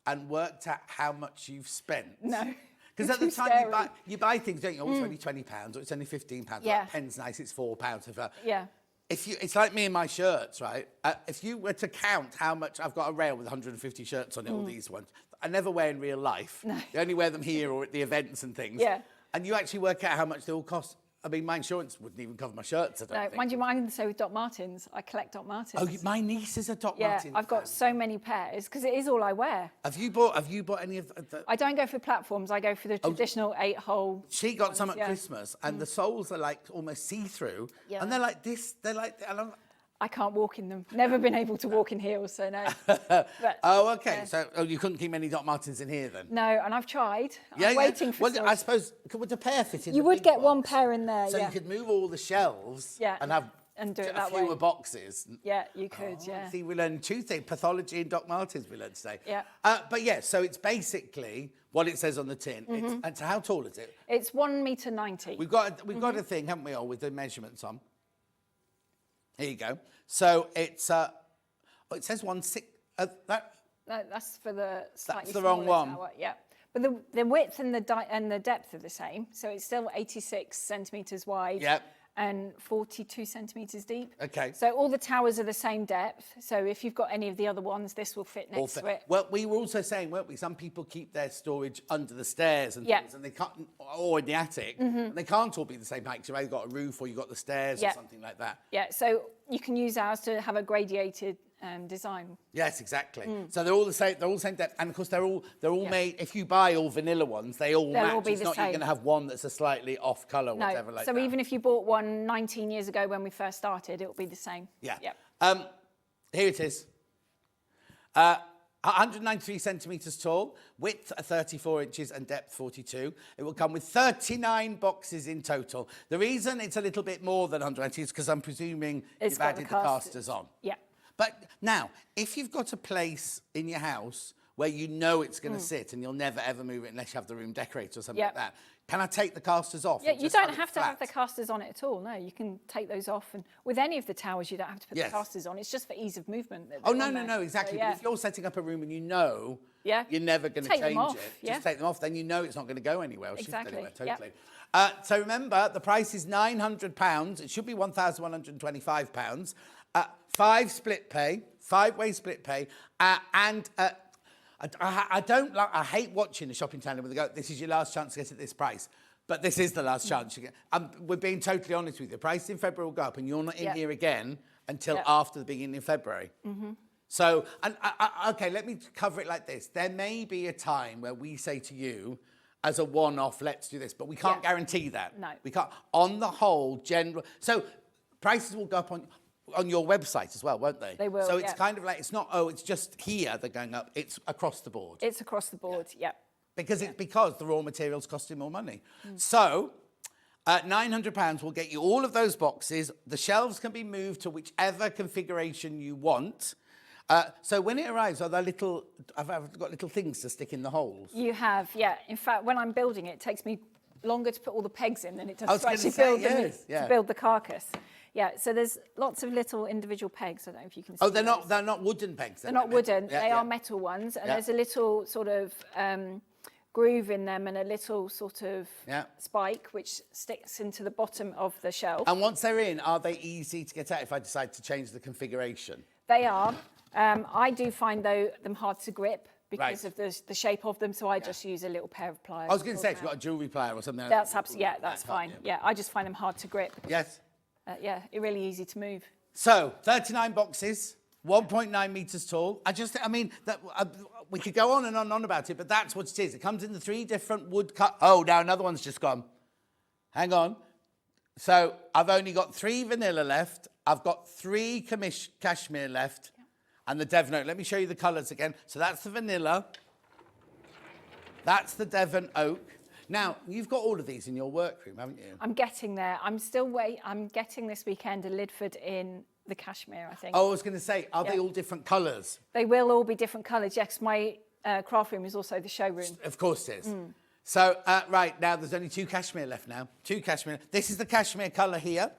and worked out how much you've spent? No. Because at the time you buy things, don't you? Oh, it's only £20 or it's only £15. Yeah. Like, pen's nice, it's £4. Yeah. It's like me and my shirts, right? If you were to count how much I've got a rail with 150 shirts on it, all these ones, I never wear in real life. No. I only wear them here or at the events and things. Yeah. And you actually work out how much they all cost. I mean, my insurance wouldn't even cover my shirts, I don't think. Mind you, mine so with Doc Martens. I collect Doc Martens. Oh, my niece is a Doc Martens. Yeah, I've got so many pairs because it is all I wear. Have you bought any of the... I don't go for platforms. I go for the traditional 8-hole. She got some at Christmas, and the soles are like almost see-through, and they're like this. They're like... I can't walk in them. Never been able to walk in heels, so no. But, okay. So you couldn't keep many Doc Martens in here then? No, and I've tried. I'm waiting for I suppose, would a pair fit in You would get one pair in there, so you could move all the shelves and have do it a fewer boxes. Yeah, you could, See, we learned two things, pathology and Doc Martens we learned today. Yeah. But yeah, so it's basically what it says on the tin. And so how tall is it? It's 1.90 m. We've got a thing, haven't we, all, with the measurements on. Here you go. So it's, it says 1.6. That's for the slightly That's the wrong one. Tower, yeah. But the width and the depth are the same. So it's still 86 centimetres wide. Yep. and 42 centimetres deep. Okay. So all the towers are the same depth. So if you've got any of the other ones, this will fit next to it. Well, we were also saying, weren't we, some people keep their storage under the stairs and things, and they can't, or in the attic, and they can't all be the same height, because you've either got a roof or you've got the stairs or something like that. Yeah, so you can use ours to have a gradiated design. Yes, exactly. So they're all the same. They're all the same depth, and of course they're all made. If you buy all vanilla ones, they'll match. All be it's the not same. You're going to have one that's a slightly off colour, or whatever like that. So even if you bought one 19 years ago when we first started, it will be the same. Yeah. Yep. Here it is. 193 centimetres tall, width 34 inches and depth 42. It will come with 39 boxes in total. The reason it's a little bit more than 190 is because I'm presuming you've added the casters on. Yeah. But now, if you've got a place in your house where you know it's going to sit and you'll never ever move it unless you have the room decorated or something like that, can I take the casters off? Yeah, you don't have to have the casters on it at all. No, you can take those off. And with any of the towers, you don't have to put the casters on. It's just for ease of movement. Oh, no, exactly. So, but if you're setting up a room and you know you're never going to change it, just take them off, then you know it's not going to go anywhere or shift anywhere. Totally. So remember, the price is £900. It should be £1,125. 5 split pay, 5-way split pay, and I hate watching the shopping channel where they go, this is your last chance to get at this price. But this is the last chance you get. We're being totally honest with you. The price in February will go up and you're not in here again until after the beginning of February. So, okay, let me cover it like this. There may be a time where we say to you, as a one-off, let's do this, but we can't guarantee that. No. We can't. On the whole, general. So prices will go up on your website as well, won't they? They will, So it's kind of like, it's not, it's just here they're going up. It's across the board. It's across the board, Because it's because the raw materials costing more money. So £900 will get you all of those boxes. The shelves can be moved to whichever configuration you want. So when it arrives, I've got little things to stick in the holes. You have, In fact, when I'm building it, it takes me longer to put all the pegs in than it does to actually build the carcass. Yeah, so there's lots of little individual pegs. I don't know if you can see. Oh, they're not wooden pegs. They're not wooden. They are metal ones, and there's a little sort of groove in them and a little sort of spike which sticks into the bottom of the shelf. And once they're in, are they easy to get out if I decide to change the configuration? They are. I do find them hard to grip because of the shape of them, so I just use a little pair of pliers. I was going to say, if you've got a jewellery plier or something like that's absolutely, that's fine. Yeah, I just find them hard to grip. Yes. It's really easy to move. So, 39 boxes, 1.9 metres tall. We could go on and on about it, but that's what it is. It comes in the 3 different wood cut. Oh, now another one's just gone. Hang on. So, I've only got 3 vanilla left. I've got 3 cashmere left. And the Devon oak. Let me show you the colours again. So that's the vanilla. That's the Devon oak. Now, you've got all of these in your workroom, haven't you? I'm getting there. I'm getting this weekend a Lidford in the cashmere, I think. Oh, I was going to say, are they all different colours? They will all be different colours, yes. My craft room is also the showroom. Of course it is. So, right, now there's only 2 cashmere left now. 2 cashmere. This is the cashmere colour here.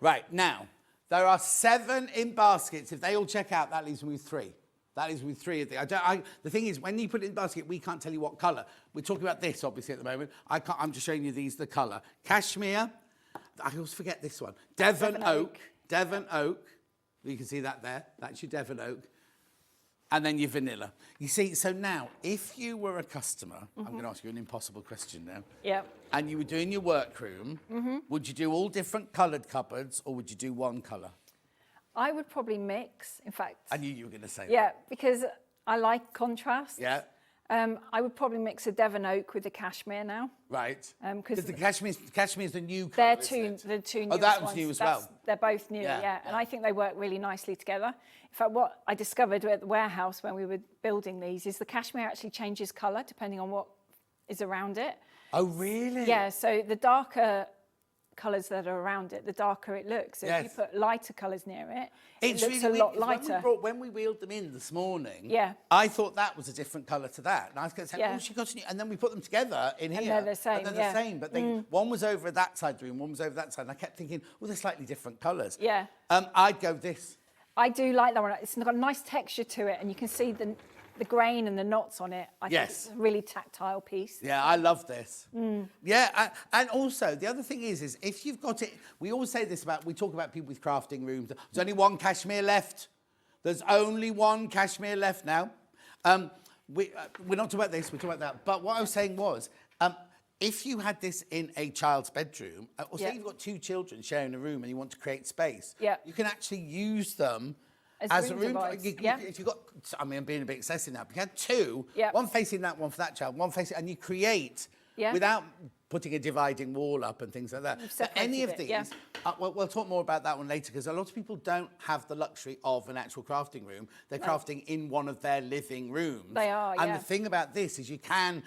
Right, now, there are 7 in baskets. If they all check out, that leaves me with 3. That is with 3 of the. The thing is, when you put it in the basket, we can't tell you what colour. We're talking about this, obviously, at the moment. I'm just showing you the colour. Cashmere. I always forget this one. Devon oak. Devon oak. You can see that there. That's your Devon oak. And then your vanilla. You see, so now, if you were a customer, I'm going to ask you an impossible question now. Yeah. And you were doing your workroom, would you do all different coloured cupboards or would you do one colour? I would probably mix, in fact. I knew you were going to say that. Yeah, because I like contrast. Yeah. I would probably mix a Devon oak with the cashmere now. Right. Because the cashmere is the new They're colour, the 2 new ones. Oh, that was ones. new as well. They're both new, yeah. And I think they work really nicely together. In fact, what I discovered at the warehouse when we were building these is the cashmere actually changes colour depending on what is around it. Oh, really? Yeah, so the darker colours that are around it, the darker it looks. So if you put lighter colours near it, it looks really a lot lighter. When we wheeled them in this morning, I thought that was a different colour to that. And I was going to say, oh, she got a new... And then we put them together in here. And they're the same, and they're the same. But one was over that side of the room, one was over that side. And I kept thinking, they're slightly different colours. Yeah. I'd go this. I do like that one. It's got a nice texture to it, and you can see the the grain and the knots on it, I think Yes. it's a really tactile piece. Yeah, I love this. Yeah, and also the other thing is if you've got it, we always say this we talk about people with crafting rooms. There's only one cashmere left. There's only one cashmere left now. We're not talking about this, we're talking about that. But what I was saying was, if you had this in a child's bedroom, or say you've got 2 children sharing a room and you want to create space, you can actually use them as a room. If you've got, I mean, I'm being a bit excessive now, but you had 2, one facing that, one for that child, one facing, and you create without putting a dividing wall up and things like that. But any of these, we'll talk more about that one later, because a lot of people don't have the luxury of an actual crafting room. They're crafting in one of their living rooms. They are, And the thing about this is you can,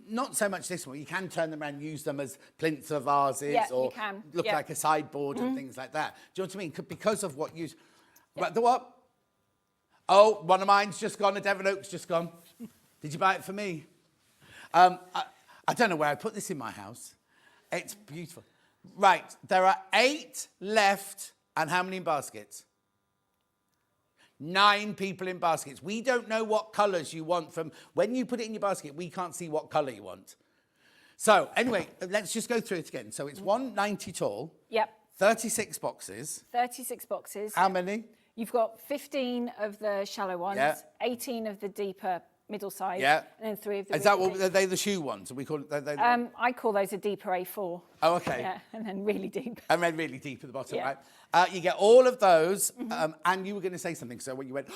not so much this one, you can turn them around and use them as plinths or vases or look like a sideboard and things like that. Do you know what I mean? Because of what you... Right, the what? Oh, one of mine's just gone, a Devon Oak's just gone. Did you buy it for me? I don't know where I put this in my house. It's beautiful. Right, there are 8 left, and how many in baskets? 9 people in baskets. We don't know what colours you want from... When you put it in your basket, we can't see what colour you want. So, anyway, let's just go through it again. So, it's 190 tall. Yep. 36 boxes. 36 boxes. How many? You've got 15 of the shallow ones, 18 of the deeper middle size, and then 3 of the... Is that what, are they the shoe ones? We call it, I call those a deeper A4. Oh, okay. Yeah, and then really deep. And then really deep at the bottom, right? You get all of those, and you were going to say something, so when you went...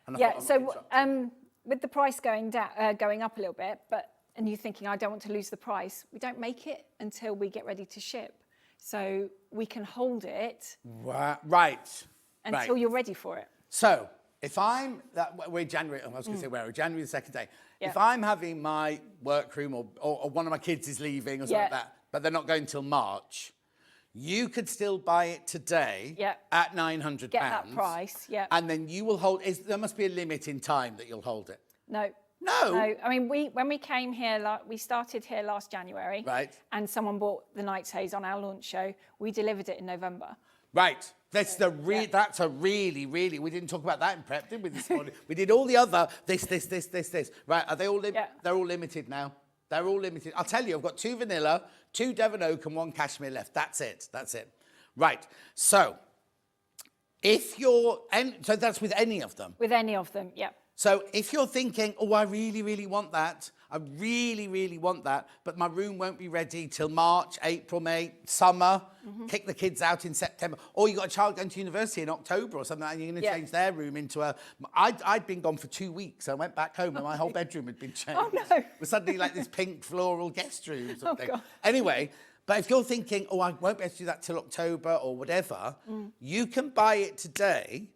and I thought, so with the price going up a little bit, and you thinking, I don't want to lose the price, we don't make it until we get ready to ship. So we can hold it... Right. Until you're ready for it. So, if we're January, I was going to say we're January the 2nd day. If I'm having my workroom or one of my kids is leaving or something like that, but they're not going till March, you could still buy it today at £900. Get that price, And then you will hold, there must be a limit in time that you'll hold it. No. No. No, I mean, when we came here, we started here last January. Right. And someone bought the Knight's Haze on our launch show. We delivered it in November. Right. That's that's a really, we didn't talk about that in prep, did we, this morning? We did all the other, this. Right, are they all, they're all limited now. They're all limited. I'll tell you, I've got 2 vanilla, 2 Devon Oak and 1 cashmere left. That's it. Right, so, so that's with any of them? With any of them, yeah. So if you're thinking, oh, I really want that, I really want that, but my room won't be ready till March, April, May, summer, kick the kids out in September, or you've got a child going to university in October or something, and you're going to change their room into a... I'd been gone for 2 weeks. I went back home and my whole bedroom had been changed. Oh, no. It was suddenly like this pink floral guest room or something. Oh, God. Anyway... But if you're thinking, oh, I won't be able to do that till October or whatever, you can buy it today.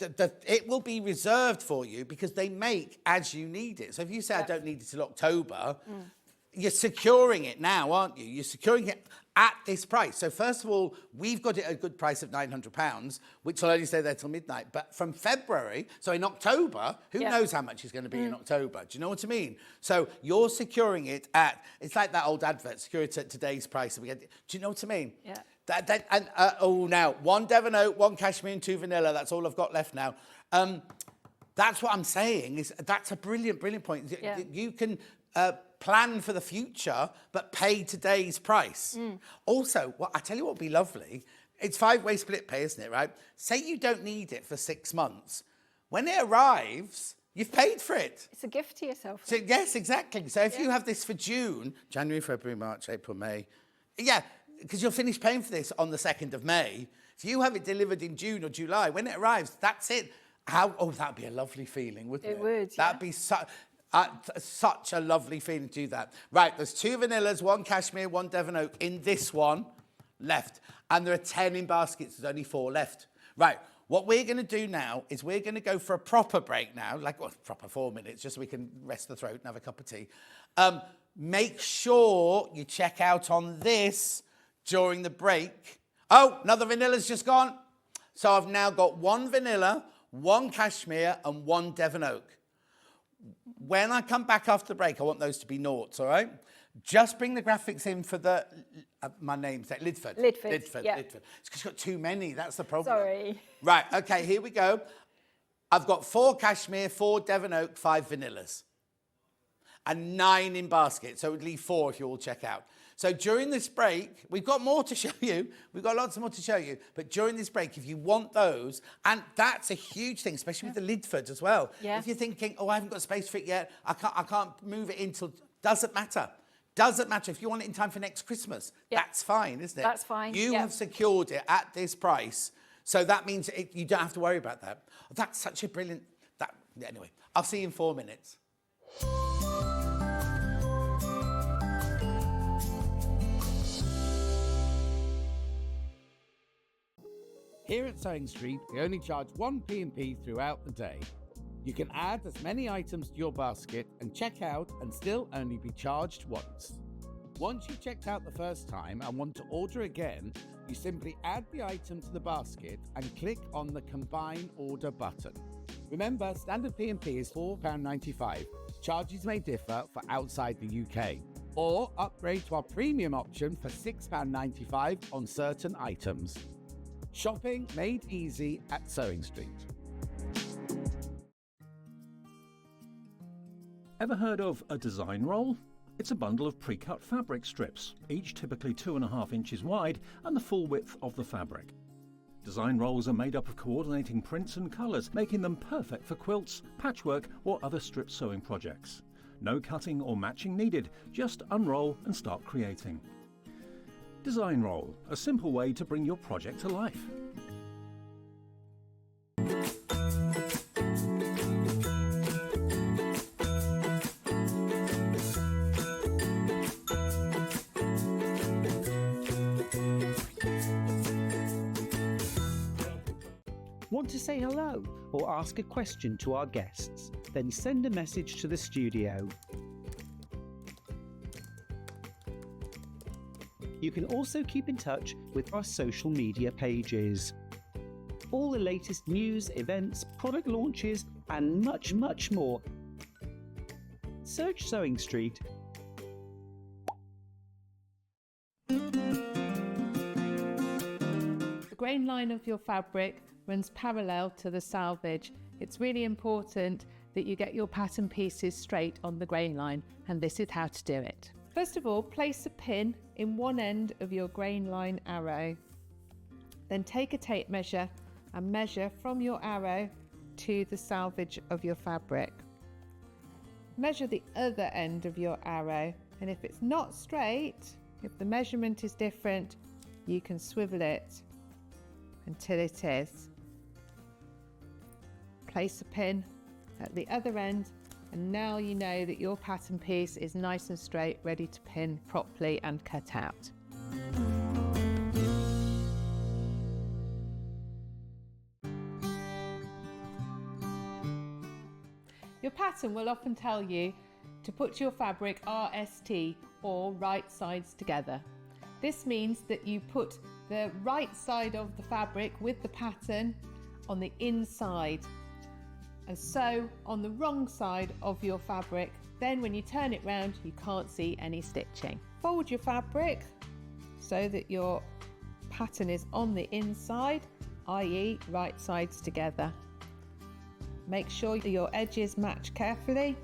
It will be reserved for you because they make as you need it. So if you say, I don't need it till October, you're securing it now, aren't you? You're securing it at this price. So first of all, we've got it at a good price of £900, which will only stay there till midnight. But from February, so in October, who knows how much it's going to be in October? Do you know what I mean? So you're securing it at, it's like that old advert, secure it at today's price. Do you know what I mean? Yeah. Now, 1 Devon Oak, 1 cashmere and 2 vanilla. That's all I've got left now. That's what I'm saying. That's a brilliant point. Yeah. You can plan for the future, but pay today's price. Also, I tell you what would be lovely. It's 5-way split pay, isn't it, right? Say you don't need it for 6 months. When it arrives, you've paid for it. It's a gift to yourself. So, yes, exactly. So if you have this for June, January, February, March, April, May, because you'll finish paying for this on the 2nd of May. If you have it delivered in June or July, when it arrives, that's it. That'd be a lovely feeling, wouldn't it? It would, That'd be such a lovely feeling to do that. Right, there's 2 vanillas, 1 cashmere, 1 Devon Oak in this one left. And there are 10 in baskets, there's only 4 left. Right, what we're going to do now is we're going to go for a proper break now, proper 4 minutes, just so we can rest the throat and have a cup of tea. Make sure you check out on this during the break. Oh, another vanilla's just gone. So I've now got 1 vanilla, 1 cashmere and 1 Devon Oak. When I come back after the break, I want those to be noughts, all right? Just bring the graphics in for the... my name's Lidford. Lidford, yeah. Lidford. It's because you've got too many, that's the problem. Sorry. Right, OK, here we go. I've got 4 cashmere, 4 Devon oak, 5 vanillas, and 9 in basket. So it would leave 4 if you all check out. So during this break, we've got more to show you. We've got lots more to show you. But during this break, if you want those, and that's a huge thing, especially with the Lidford as well. Yeah. If you're thinking, oh, I haven't got space for it yet, I can't move it until, doesn't matter. Doesn't matter. If you want it in time for next Christmas, that's fine, isn't it? That's fine. You have secured it at this price. So that means you don't have to worry about that. That's such a brilliant... Anyway, I'll see you in 4 minutes. Here at Sewing Street, we only charge 1 P&P throughout the day. You can add as many items to your basket and check out and still only be charged once. Once you've checked out the first time and want to order again, you simply add the item to the basket and click on the Combine Order button. Remember, standard P&P is £4.95. Charges may differ for outside the UK. Or upgrade to our premium option for £6.95 on certain items. Shopping made easy at Sewing Street. Ever heard of a design roll? It's a bundle of pre-cut fabric strips, each typically 2.5 inches wide and the full width of the fabric. Design rolls are made up of coordinating prints and colours, making them perfect for quilts, patchwork or other strip sewing projects. No cutting or matching needed, just unroll and start creating. Design roll, a simple way to bring your project to life. Want to say hello or ask a question to our guests? Then send a message to the studio. You can also keep in touch with our social media pages. All the latest news, events, product launches, and much, much more. Search Sewing Street. The grain line of your fabric runs parallel to the selvage. It's really important that you get your pattern pieces straight on the grain line, and this is how to do it. First of all, place a pin in one end of your grain line arrow. Then take a tape measure and measure from your arrow to the selvage of your fabric. Measure the other end of your arrow, and if it's not straight, if the measurement is different, you can swivel it until it is. Place a pin at the other end, and now you know that your pattern piece is nice and straight, ready to pin properly and cut out. Your pattern will often tell you to put your fabric RST, or right sides together. This means that you put the right side of the fabric with the pattern on the inside, and sew on the wrong side of your fabric. Then when you turn it round, you can't see any stitching. Fold your fabric so that your pattern is on the inside, i.e. right sides together. Make sure your edges match carefully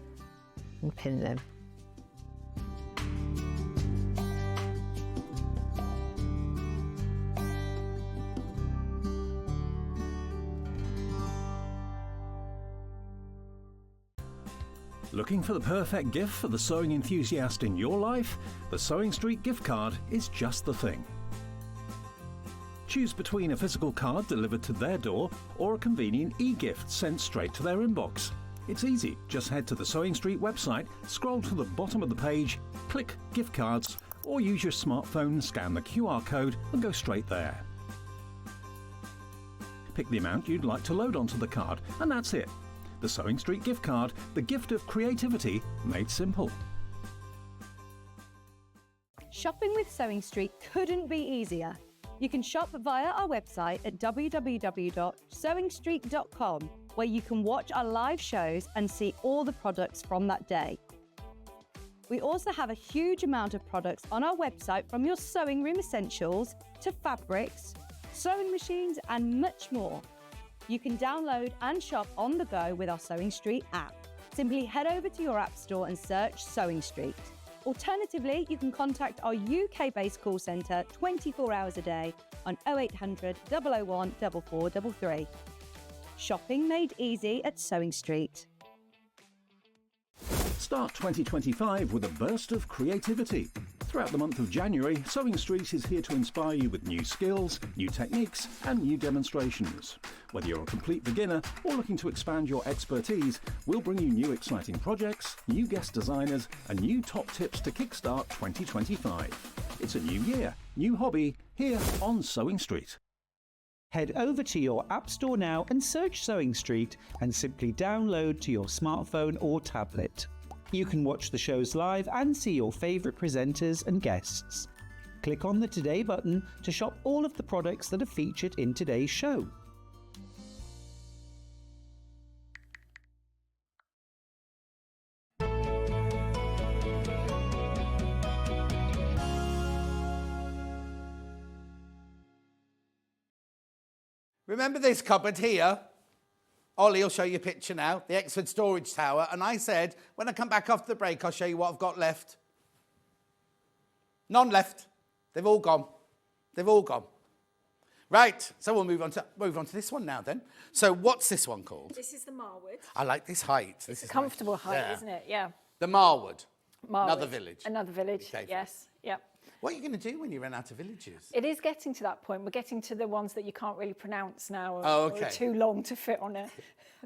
and pin them. Looking for the perfect gift for the sewing enthusiast in your life? The Sewing Street gift card is just the thing. Choose between a physical card delivered to their door or a convenient e-gift sent straight to their inbox. It's easy. Just head to the Sewing Street website, scroll to the bottom of the page, click Gift Cards, or use your smartphone, scan the QR code and go straight there. Pick the amount you'd like to load onto the card, and that's it. The Sewing Street gift card, the gift of creativity made simple. Shopping with Sewing Street couldn't be easier. You can shop via our website at www.sewingstreet.com, where you can watch our live shows and see all the products from that day. We also have a huge amount of products on our website, from your sewing room essentials to fabrics, sewing machines and much more. You can download and shop on the go with our Sewing Street app. Simply head over to your app store and search Sewing Street. Alternatively, you can contact our UK-based call centre 24 hours a day on 0800 001 4433. Shopping made easy at Sewing Street. Start 2025 with a burst of creativity. Throughout the month of January, Sewing Street is here to inspire you with new skills, new techniques and new demonstrations. Whether you're a complete beginner or looking to expand your expertise, we'll bring you new exciting projects, new guest designers and new top tips to kickstart 2025. It's a new year, new hobby, here on Sewing Street. Head over to your App Store now and search Sewing Street and simply download to your smartphone or tablet. You can watch the shows live and see your favourite presenters and guests. Click on the Today button to shop all of the products that are featured in today's show. Remember this cupboard here? Ollie will show you a picture now, the Exford Storage Tower. And I said, when I come back after the break, I'll show you what I've got left. None left. They've all gone. They've all gone. Right, so we'll move on to this one now then. So what's this one called? This is the Marwood. I like this height. It's a comfortable height, isn't it? Yeah. The Marwood. Marwood. Another village. Another village, Okay. yes. Yep. What are you going to do when you run out of villages? It is getting to that point. We're getting to the ones that you can't really pronounce now or, Oh, okay. or are too long to fit on it.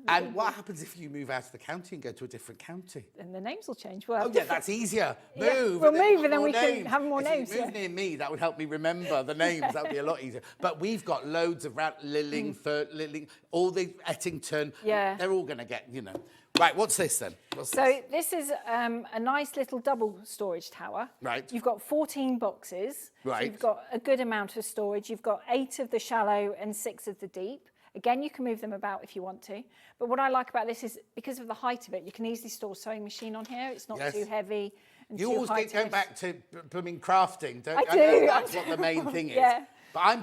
And what happens if you move out of the county and go to a different county? And the names will change. We'll have Oh, yeah, different- that's easier. Yeah, Move. we'll and then move and then more we can names. have more names, If you move yeah. near me, that would help me remember the names. That would be a lot easier. But we've got loads of Lillingford, all the Ettington. Yeah. They're all going to get, you know. Right, what's this then? So this is a nice little double storage tower. Right. You've got 14 boxes. Right. So you've got a good amount of storage. You've got 8 of the shallow and 6 of the deep. Again, you can move them about if you want to. But what I like about this is because of the height of it, you can easily store a sewing machine on here. It's not Yes. too heavy and You too always high keep going to back to blooming crafting, don't I you? know do. that's what the main thing is. Yeah. But I'm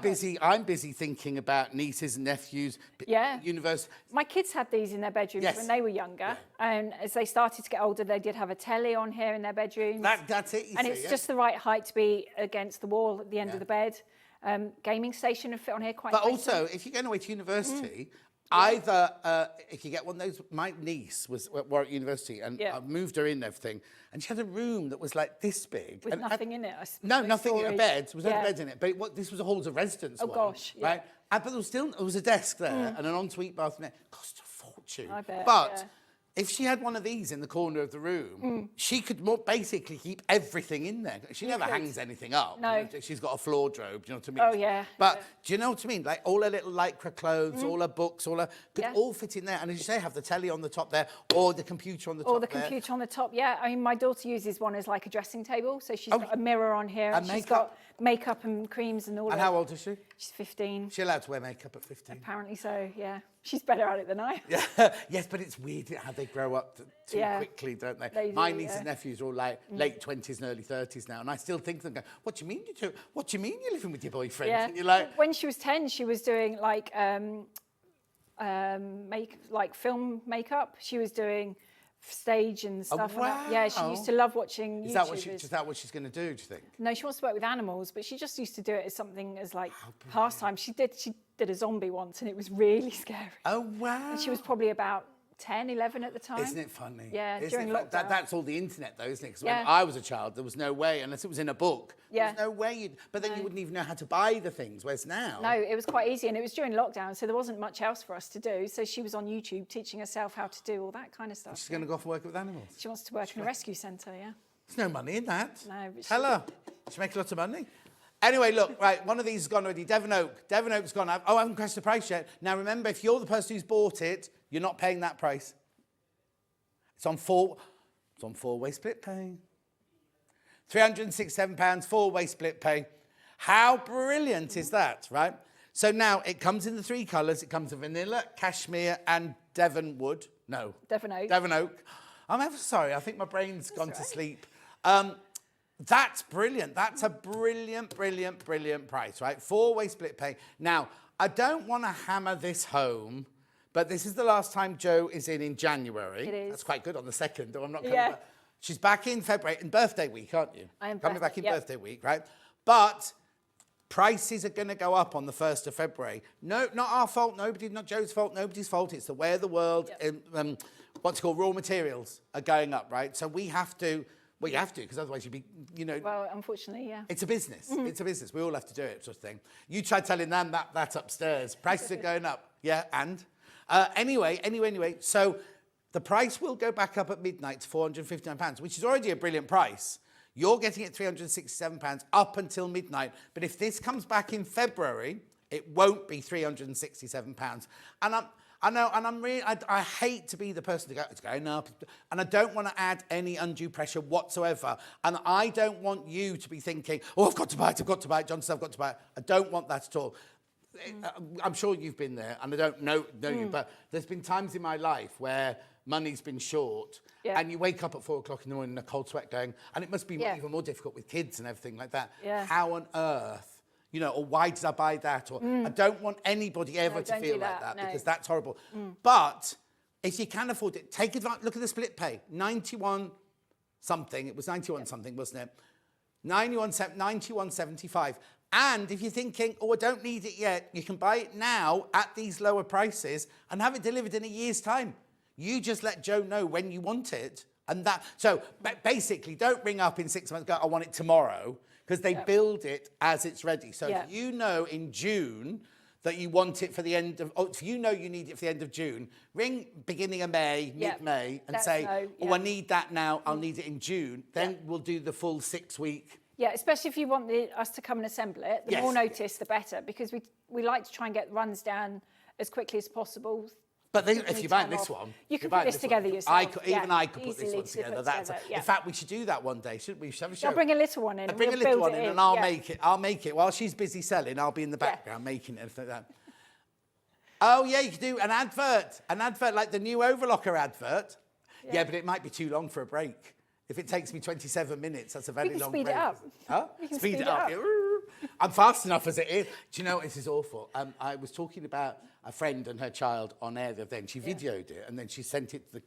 busy thinking about nieces and nephews, Yeah. university. My kids had these in their bedrooms Yes. when they were younger. And as they started to get older, they did have a telly on here in their bedrooms. That's it, you and see, it's yeah. just the right height to be against the wall at the end Yeah. of the bed. Gaming station would fit on here quite But nicely. also, if you're going away to university, either if you get one of those, my niece was at Warwick University and Yeah. I moved her in and everything, and she had a room that was like this big. With and nothing in it, I suppose. No, no nothing in a storage. bed. There was no Yeah. bed in it. But this was a halls of residence Oh, one. gosh, yeah. Right? But there was a desk there and an ensuite bathroom there. Cost a fortune. I bet, But yeah. if she had one of these in the corner of the room, she could basically keep everything in there. She never could. hangs anything up. No. You know, she's got a floor drobe, do you know what I mean? Oh, yeah, But yeah. do you know what I mean? Like all her little lycra clothes, all her books, all her could Yeah. all fit in there. And as you say, have the telly on the top there or the computer on the top Or the there. computer on the top, yeah. I mean, my daughter uses one as like a dressing table. So she's got a mirror on here. And She's makeup. got makeup and creams and all And that. how old is she? She's 15. She allowed to wear makeup at 15? Apparently so, yeah. She's better at it than I am. Yeah. Yes, but it's weird how they grow up too Yeah. quickly, don't they? They My do, nieces yeah. and nephews are all like late 20s and early 30s now, and I still think to them, what do you mean what do you mean you're living with your boyfriend? Yeah. And you're like, When she was 10, she was doing like film makeup. She was doing stage and stuff. And that. Yeah, she used to love watching is YouTubers. that what she's going to do, do you think? No, she wants to work with animals, but she just used to do it as something as like pastime. She did a zombie once, and it was really scary. Oh, wow. And she was probably about 10, 11 at the time. Isn't it funny? Yeah, Isn't during it fun? lockdown. That's all the internet, though, isn't it? Because Yeah. when I was a child, there was no way, unless it was in a book. Yeah. There was no way you'd... But then you wouldn't even know how to buy the things, whereas now... No, it was quite easy, and it was during lockdown, so there wasn't much else for us to do. So she was on YouTube teaching herself how to do all that kind of stuff. She's going to go off and work with animals. She wants to work in a rescue centre, yeah. There's no money in that. No, but Tell her. She make a lot of money. Anyway, look, right, one of these has gone already. Devon Oak. Devon Oak's gone up. Oh, I haven't crashed the price yet. Now, remember, if you're the person who's bought it, you're not paying that price. It's on four-way split pay. £367, four-way split pay. How brilliant is that, right? So now it comes in the 3 colours. It comes in vanilla, cashmere, and Devon wood. No. Devon Oak. Devon Oak. I'm ever sorry. I think my brain's gone to sleep. That's brilliant. That's a brilliant, brilliant, brilliant price, right? Four-way split pay. Now, I don't want to hammer this home, but this is the last time Jo is in January. It is. That's quite good on the 2nd, or I'm not coming Yeah. back. She's back in February, in birthday week, aren't you? I am coming back in yep. birthday week, right? But prices are going to go up on the 1st of February. No, not our fault, not Jo's fault, nobody's fault. It's the way of the world. Yep. What's called raw materials are going up, right? So we have to, because otherwise you'd be, Well, unfortunately, yeah. it's a business. It's a business. We all have to do it, sort of thing. You try telling them that's upstairs. Prices are going up. Yeah, and? Anyway. So the price will go back up at midnight to £459, which is already a brilliant price. You're getting it £367 up until midnight. But if this comes back in February, it won't be £367. And I hate to be the person to go, it's going up. And I don't want to add any undue pressure whatsoever. And I don't want you to be thinking, oh, I've got to buy it. John said I've got to buy it. I don't want that at all. I'm sure you've been there, and I don't know you, but there's been times in my life where money's been short, and you wake up at 4 o'clock in the morning in a cold sweat going, and it must be even more difficult with kids and everything like that. Yeah. How on earth, or why did I buy that? Or I don't want anybody ever to feel like that because that's horrible. But if you can afford it, take advantage. Look at the split pay, 91 something. It was 91 something, wasn't it? 91.75. And if you're thinking, oh, I don't need it yet, you can buy it now at these lower prices and have it delivered in a year's time. You just let Jo know when you want it. And that, so basically, don't ring up in 6 months and go, I want it tomorrow, because they build it as it's ready. So if you know in June that you want it for the end of, if you know you need it for the end of June, ring beginning of May, mid-May, and say, I need that now, I'll need it in June. Then we'll do the full 6 week. Yeah, especially if you want us to come and assemble it. The more notice, the better, because we like to try and get runs down as quickly as possible. But then, if you buy this one... You can put this together yourself. Even I could put this one together. In fact, we should do that one day, shouldn't we? We should have a show. I'll bring a little one in. Bring a little one in and I'll make it. I'll make it. While she's busy selling, I'll be in the background making it and everything like that. Oh, yeah, you could do an advert. An advert like the new Overlocker advert. Yeah, but it might be too long for a break. If it takes me 27 minutes, that's a very long break. Speed it up. Huh? Speed it up. I'm fast enough as it is. Do you know, this is awful. I was talking about a friend and her child on air the other day, and she videoed it, and then she sent it to the...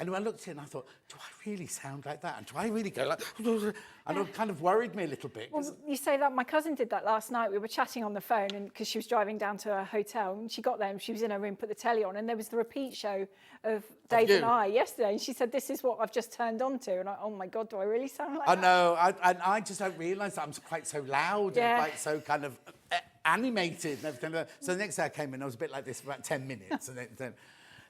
And I looked at it and I thought, do I really sound like that? And do I really go like... And it kind of worried me a little bit. Well, you say that. My cousin did that last night. We were chatting on the phone because she was driving down to her hotel, and she got there and she was in her room, put the telly on, and there was the repeat show of Dave and I yesterday. And she said, this is what I've just turned on to. And oh my God, do I really sound like that? I know. I just don't realise that I'm quite so loud and quite so kind of animated and everything. So the next day I came in, I was a bit like this for about 10 minutes. And then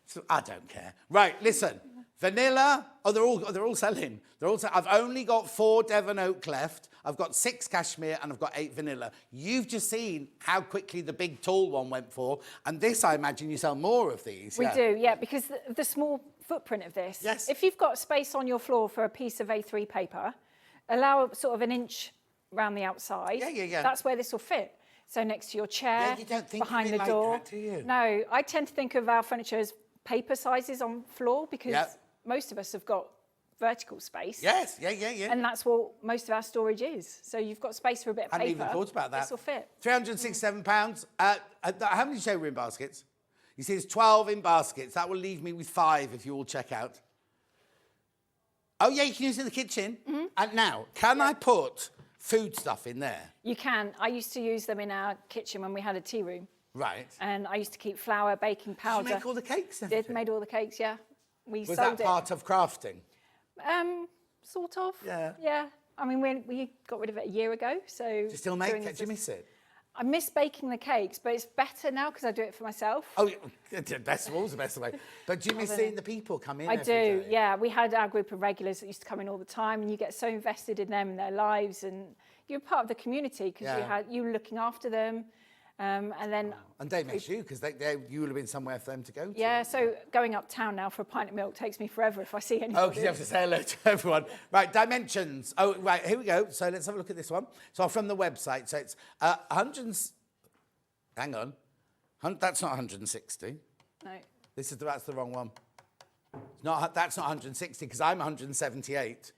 so I don't care. Right, listen. Vanilla, they're all selling. I've only got 4 Devon Oak left. I've got 6 cashmere and I've got 8 vanilla. You've just seen how quickly the big tall one went for. And this, I imagine you sell more of these. We do, because the small footprint of this. Yes. If you've got space on your floor for a piece of A3 paper, allow sort of an inch around the outside. Yeah. That's where this will fit. So next to your chair, you don't think behind of it the like door. that, do you? No, I tend to think of our furniture as paper sizes on floor because most of us have got vertical space. Yes, yeah. And that's what most of our storage is. So you've got space for a bit of paper. I hadn't even thought about that. This will fit. £367. How many showroom baskets? You see, there's 12 in baskets. That will leave me with 5 if you all check out. Oh, yeah, you can use it in the kitchen. And now, can I put food stuff in there? You can. I used to use them in our kitchen when we had a tea room. Right. And I used to keep flour, baking powder. Did you make all the cakes? Made all the cakes, yeah. Was that part of crafting? Sort of. Yeah. Yeah. I mean, we got rid of it a year ago, so... Do you still make it? Do you miss it? I miss baking the cakes, but it's better now because I do it for myself. Oh, best of all, the best way. But do you miss seeing the people come in I every do, day? yeah. We had our group of regulars that used to come in all the time, and you get so invested in them and their lives, and you're part of the community because you were looking after them. And they miss you because you will have been somewhere for them to go to. Yeah, so going uptown now for a pint of milk takes me forever if I see anybody. Oh, because you have to say hello to everyone. Right, dimensions. Oh, right, here we go. So let's have a look at this one. So from the website, so it's 100... Hang on. That's not 160. No. That's the wrong one. That's not 160 because I'm 178.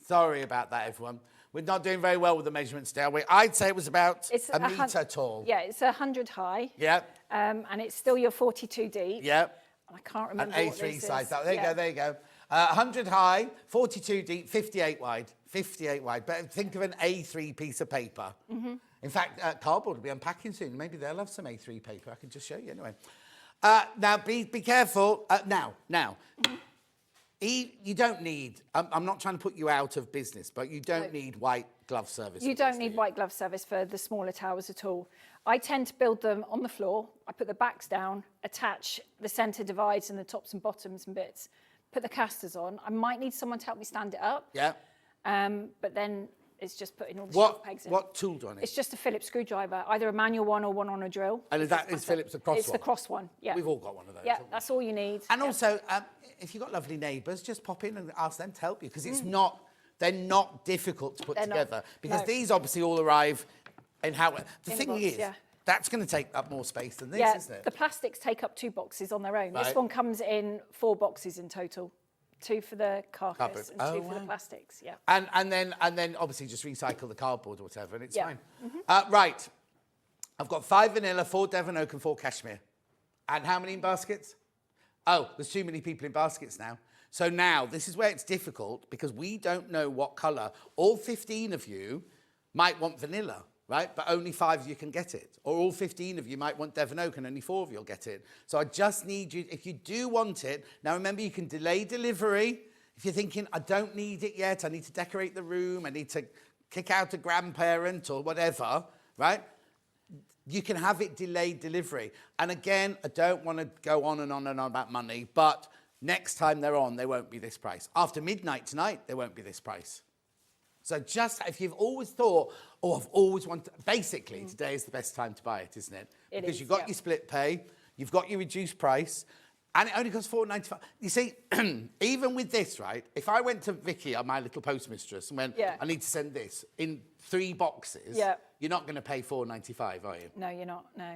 Sorry about that, everyone. We're not doing very well with the measurements now. I'd say it was about a metre tall. Yeah, it's 100 high. Yeah. And it's still your 42 deep. Yeah. I can't remember An what A3 this size. is. There you go, there you go. 100 high, 42 deep, 58 wide. 58 wide. But think of an A3 piece of paper. In fact, cardboard will be unpacking soon. Maybe they'll have some A3 paper. I can just show you anyway. Now, be careful. Now. You don't need, I'm not trying to put you out of business, but you don't need white glove service. You don't need white glove service for the smaller towers at all. I tend to build them on the floor. I put the backs down, attach the centre divides and the tops and bottoms and bits, put the casters on. I might need someone to help me stand it up. Yeah. But then it's just putting all the shelf pegs in. What tool do I need? It's just a Phillips screwdriver, either a manual one or one on a drill. And is Phillips the cross one? It's the cross one, yeah. We've all got one of those. Yeah, that's all you need. And also, if you've got lovely neighbours, just pop in and ask them to help you, because it's not, they're not difficult to put together. Because these obviously all arrive in how... The thing is, that's going to take up more space than this, isn't it? The plastics take up 2 boxes on their own. This one comes in 4 boxes in total. 2 for the carcass and 2 for the plastics, yeah. And then obviously just recycle the cardboard or whatever, and it's fine. Right, I've got 5 vanilla, 4 Devon oak and 4 cashmere. And how many in baskets? Oh, there's too many people in baskets now. So now, this is where it's difficult, because we don't know what colour. All 15 of you might want vanilla, right? But only 5 of you can get it. Or all 15 of you might want Devon oak and only 4 of you will get it. So I just need you, if you do want it, now remember you can delay delivery. If you're thinking, I don't need it yet, I need to decorate the room, I need to kick out a grandparent or whatever, right? You can have it delayed delivery. And again, I don't want to go on and on and on about money, but next time they're on, they won't be this price. After midnight tonight, they won't be this price. So just, if you've always thought, oh, I've always wanted, basically, today is the best time to buy it, isn't it? Because you've got your split pay, you've got your reduced price, and it only costs $4.95. You see, even with this, right, if I went to Vicky, my little postmistress, and went, I need to send this in 3 boxes, you're not going to pay $4.95, are you? No, you're not, no.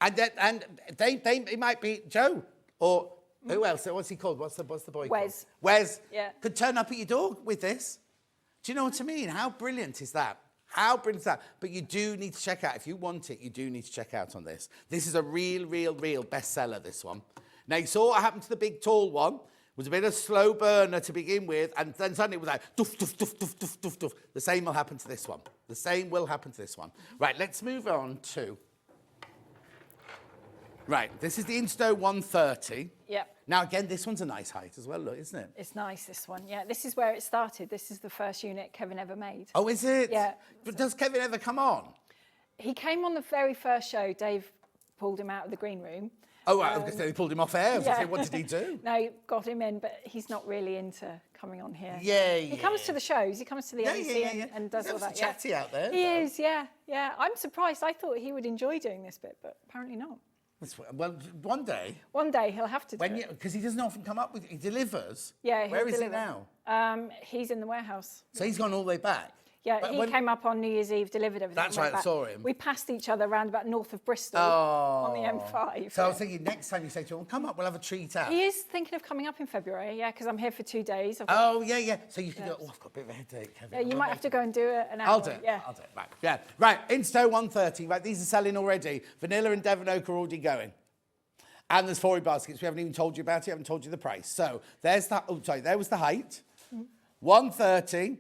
And it might be Joe, or who else? What's he called? What's the boy called? Wes. Yeah. Could turn up at your door with this. Do you know what I mean? How brilliant is that? How brilliant is that? But you do need to check out. If you want it, you do need to check out on this. This is a real bestseller, this one. Now, you saw what happened to the big, tall one. It was a bit of a slow burner to begin with, and then suddenly it was like, doof, doof, doof, doof, doof, doof, doof. The same will happen to this one. The same will happen to this one. Right, let's move on to... Right, this is the Insto 130. Yeah. Now, again, this one's a nice height as well, look, isn't it? It's nice, this one. Yeah, this is where it started. This is the first unit Kevin ever made. Oh, is it? Yeah. But does Kevin ever come on? He came on the very first show. Dave pulled him out of the green room. Oh, right, I was going to say they pulled him off air. I was going to say, what did he do? No, got him in, but he's not really into coming on here. He comes to the shows. He comes to the AC and does all that. He's chatty out there. He is, yeah. I'm surprised. I thought he would enjoy doing this bit, but apparently not. Well, one day. One day he'll have to do it. Because he doesn't often come up with... He delivers. Yeah, Where is he now? He's in the warehouse. So he's gone all the way back? Yeah, he came up on New Year's Eve, delivered everything. That's right, I saw him. We passed each other around about north of Bristol on the M5. So I was thinking next time you say to him, well, come up, we'll have a treat out. He is thinking of coming up in February, yeah, because I'm here for 2 days. Oh, yeah. So you can go, oh, I've got a bit of a headache, Kevin. Yeah, you might have to go and do it an hour. I'll do it. Yeah. I'll do it. Right. Yeah. Right. Insto 130. Right. These are selling already. Vanilla and Devon oak are already going. And there's 4 in baskets. We haven't even told you about it. Haven't told you the price. So there's that. Oh, sorry. There was the height. 130.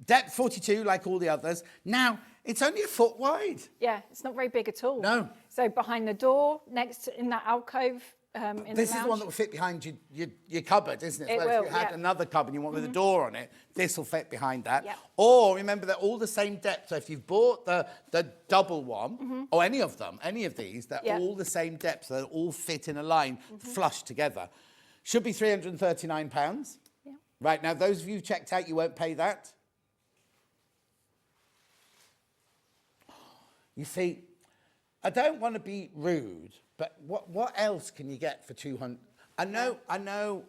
Depth 42, like all the others. Now, it's only a foot wide. Yeah, it's not very big at all. No. So behind the door, next in that alcove, in the lounge. This is the one that will fit behind your cupboard, isn't it? It well, will, if you had another cupboard you want with a door on it, this will fit behind that. Yeah. Or remember, they're all the same depth. So if you've bought the double one, or any of them, any of these, they're all the same depth. So they all fit in a line, flush together. Should be £339. Yeah. Right, now those of you who checked out, you won't pay that. You see, I don't want to be rude, but what else can you get for 200? I know.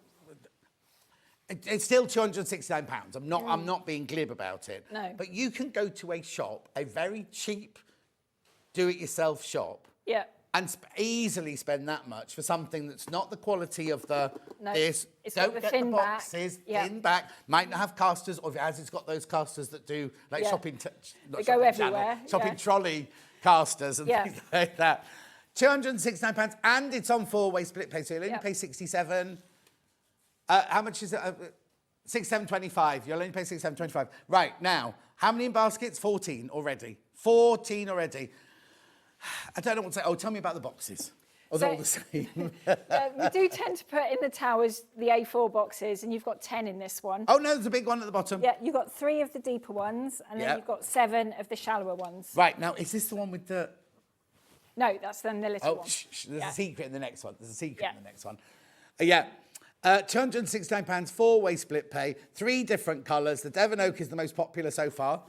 It's still £269. I'm not being glib about it. No. But you can go to a shop, a very cheap, do-it-yourself shop. Yeah. and easily spend that much for something that's not the quality of the this. It's Don't got the get thin the back. boxes, Yeah. thin back. Might not have casters, or if it has, it's got those casters that do like Yeah. shopping. Not They go shopping everywhere, shopping yeah. trolley casters and Yeah. things like that. £269, and it's on 4-way split pay, so you'll only Yep. pay 67. How much is it? 67.25. You'll only pay 67.25. Right now, how many in baskets? 14 already. 14 already. I don't know what to say. Oh, tell me about the boxes. Or they're all the same. We do tend to put in the towers the A4 boxes, and you've got 10 in this one. Oh no, there's a big one at the bottom. Yeah, you've got 3 of the deeper ones, and Yeah. then you've got 7 of the shallower ones. Right now, is this the one with the? No, that's then the little Oh, one. there's Yeah. a secret in the next one. There's a secret Yeah. in the next one. Yeah. £269, 4-way split pay, 3 different colours. The Devon Oak is the most popular so far.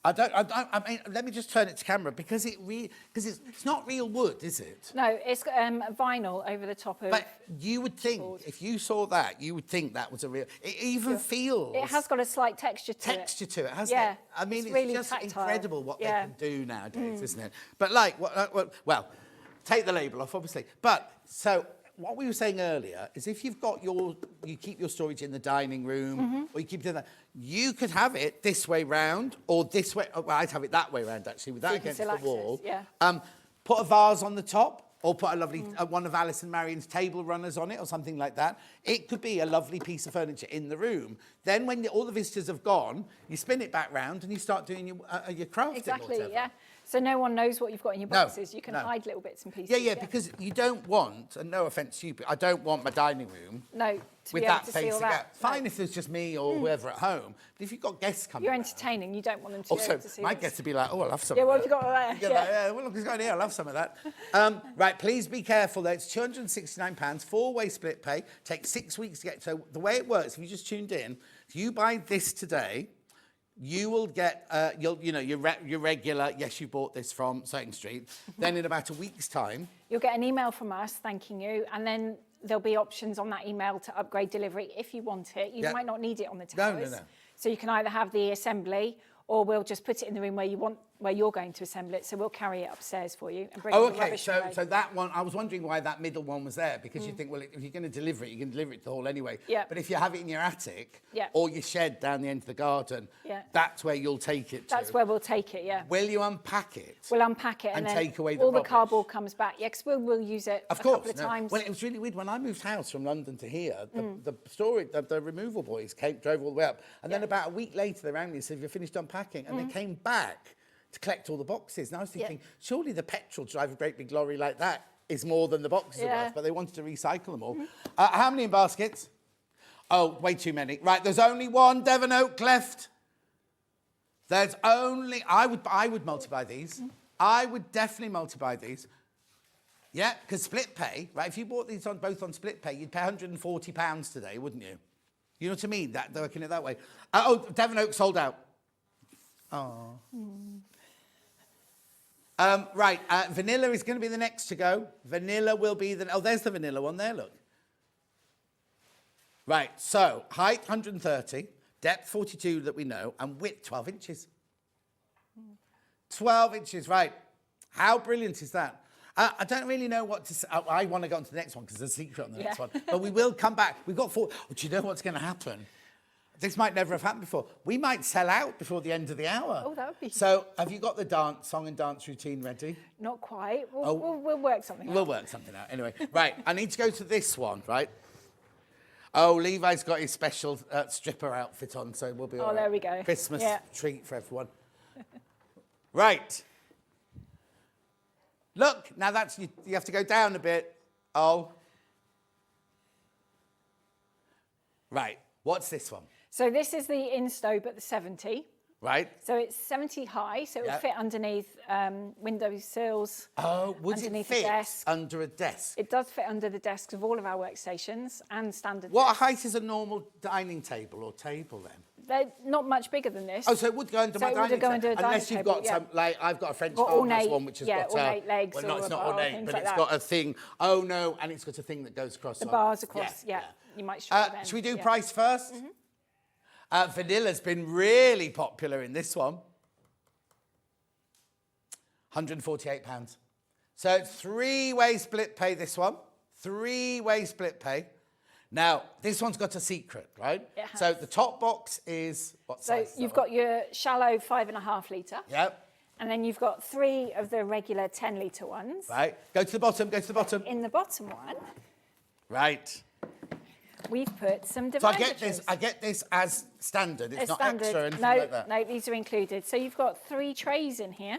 I mean, let me just turn it to camera because it's not real wood, is it? No, it's vinyl over the top of. But you would think, if you saw that, you would think that was a real. It even feels. It has got a slight texture to it. Texture to it, hasn't Yeah, it? I mean, it's really just tactile. incredible what they Yeah. can do nowadays, isn't it? But like, well, take the label off, obviously. But so what we were saying earlier is if you've got you keep your storage in the dining room, or you keep doing that, you could have it this way round or this way. Well, I'd have it that way round actually, with that So you can against the still access, wall. yeah. Put a vase on the top. Or put a lovely one of Alice and Marion's table runners on it, or something like that. It could be a lovely piece of furniture in the room. Then, when all the visitors have gone, you spin it back round and you start doing your crafting. Exactly, or whatever. yeah. So no one knows what you've got in your No, boxes. You can no. hide little bits and pieces. Yeah, because you don't want, and no offence to you, but I don't want my dining room No, to with be able that to see facing all that. out. Fine if there's just me or whoever at home, but if you've got guests coming, You're round, entertaining. You don't want them to be also able to see my this. guests to be like, oh, I'll have some. Yeah, of what that. have you got there? Yeah, like, yeah, well, look, it's got here. I'll have some of that. Right, please be careful though. It's £269, 4-way split pay. Takes 6 weeks to get. So the way it works, if you just tuned in, if you buy this today, you will get your regular. Yes, you bought this from Sewing Street. Then in about a week's time, You'll get an email from us thanking you, and then there'll be options on that email to upgrade delivery if you want it. You Yeah. might not need it on the No, towers. no. So you can either have the assembly, or we'll just put it in the room where you're going to assemble it. So we'll carry it upstairs for you and bring oh, the okay. rubbish away. So that one, I was wondering why that middle one was there, because you think, well, if you're going to deliver it, you can deliver it to the hall anyway. Yeah. But if you have it in your attic Yeah. or your shed down the end of the garden, Yeah. that's where you'll take it to. That's where we'll take it, yeah. Will you unpack it? We'll unpack it And then take away the all the rubbish. cardboard comes back. Yeah, because we'll use it Of a course. couple of no. times. Well, it was really weird. When I moved house from London to here, the removal boys drove all the way up. And then about a week later, they rang me and said, you've finished unpacking. And they came back to collect all the boxes. And I was thinking, surely the petrol to drive a great big lorry like that is more than the boxes are Yeah. worth. But they wanted to recycle them all. How many in baskets? Oh, way too many. Right, there's only one Devon Oak left. There's only... I would multiply these. I would definitely multiply these. Yeah, because split pay, right? If you bought these both on split pay, you'd pay £140 today, wouldn't you? You know what I mean? They're working it that way. Devon Oak sold out. Oh. Right, vanilla is going to be the next to go. Vanilla will be the... Oh, there's the vanilla one there, look. Right, so height 130, depth 42 that we know, and width 12 inches. 12 inches, right. How brilliant is that? I don't really know what to say. I want to go on to the next one because there's a secret on the next one. But we will come back. We've got 4... Oh, do you know what's going to happen? This might never have happened before. We might sell out before the end of the hour. Oh, that would be... So have you got the song and dance routine ready? Not quite. We'll work something out. We'll work something out. Anyway, right. I need to go to this one, right? Oh, Levi's got his special stripper outfit on, so we'll be all right. there we go. Christmas treat for everyone. Right. Look, now that's... You have to go down a bit. Oh. Right. What's this one? So this is the Instobe at the 70. Right. So it's 70 high, so it Yeah. would fit underneath window sills. Oh, would it underneath fit a desk. under a desk? It does fit under the desks of all of our workstations and standard What desks. height is a normal dining table or table then? They're not much bigger than this. Oh, so it would go under So my it would dining go table. under a dining Unless you've table, got yeah. some, like, I've got a French Or farmer's ornate- one, which has yeah, got ornate legs well, no, or it's a not bar, ornate, things but like it's that. got a thing. Oh, no, and it's got a thing that goes across. The bars across, yeah. You might struggle then. Should we do yeah. price first? Vanilla's been really popular in this one. £148. So it's three-way split pay, this one. Three-way split pay. Now, this one's got a secret, right? It has. So the top box is what size? So you've got your shallow 5.5 litre. Yep. And then you've got 3 of the regular 10 litre ones. Right. Go to the bottom, go to the bottom. In the bottom one, Right. we've put some So dividers. I get this as standard. It's As not standard. extra or anything No, like that. no, these are included. So you've got 3 trays in here.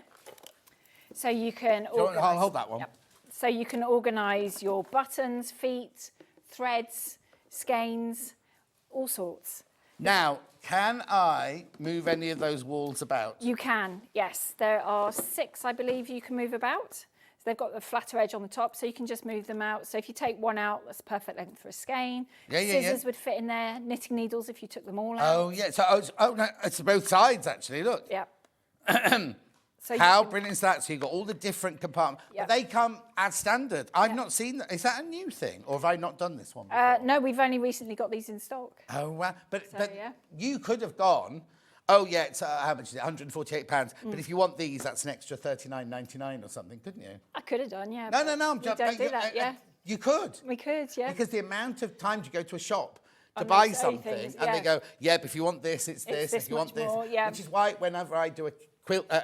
So you can Do you want, organise. I'll hold that one. Yep. So you can organise your buttons, feet, threads, skeins, all sorts. Now, can I move any of those walls about? You can, yes. There are 6, I believe, you can move about. So they've got the flatter edge on the top, so you can just move them out. So if you take one out, that's perfect length for a skein. Yeah, yeah, Scissors would fit in there. Knitting needles if you took them all out. Oh, yeah. So, no, it's both sides, actually. Look. Yeah. So you How can- brilliant is that? So you've got all the different compartments. Yep. But they come as standard. I've not seen that. Is that a new thing? Or have I not done this one before? No, we've only recently got these in stock. Oh, wow. But yeah. you could have gone, oh, yeah, it's, how much is it? £148. But if you want these, that's an extra $39.99 or something, couldn't you? I could have done, yeah. No, but I'm we just... don't do that, yeah. You could. We could, yeah. Because the amount of times you go to a shop to And buy they say something, things, and they yeah. go, yeah, but if you want this, it's this. this If you want much this. more, yeah. Which is why whenever I do a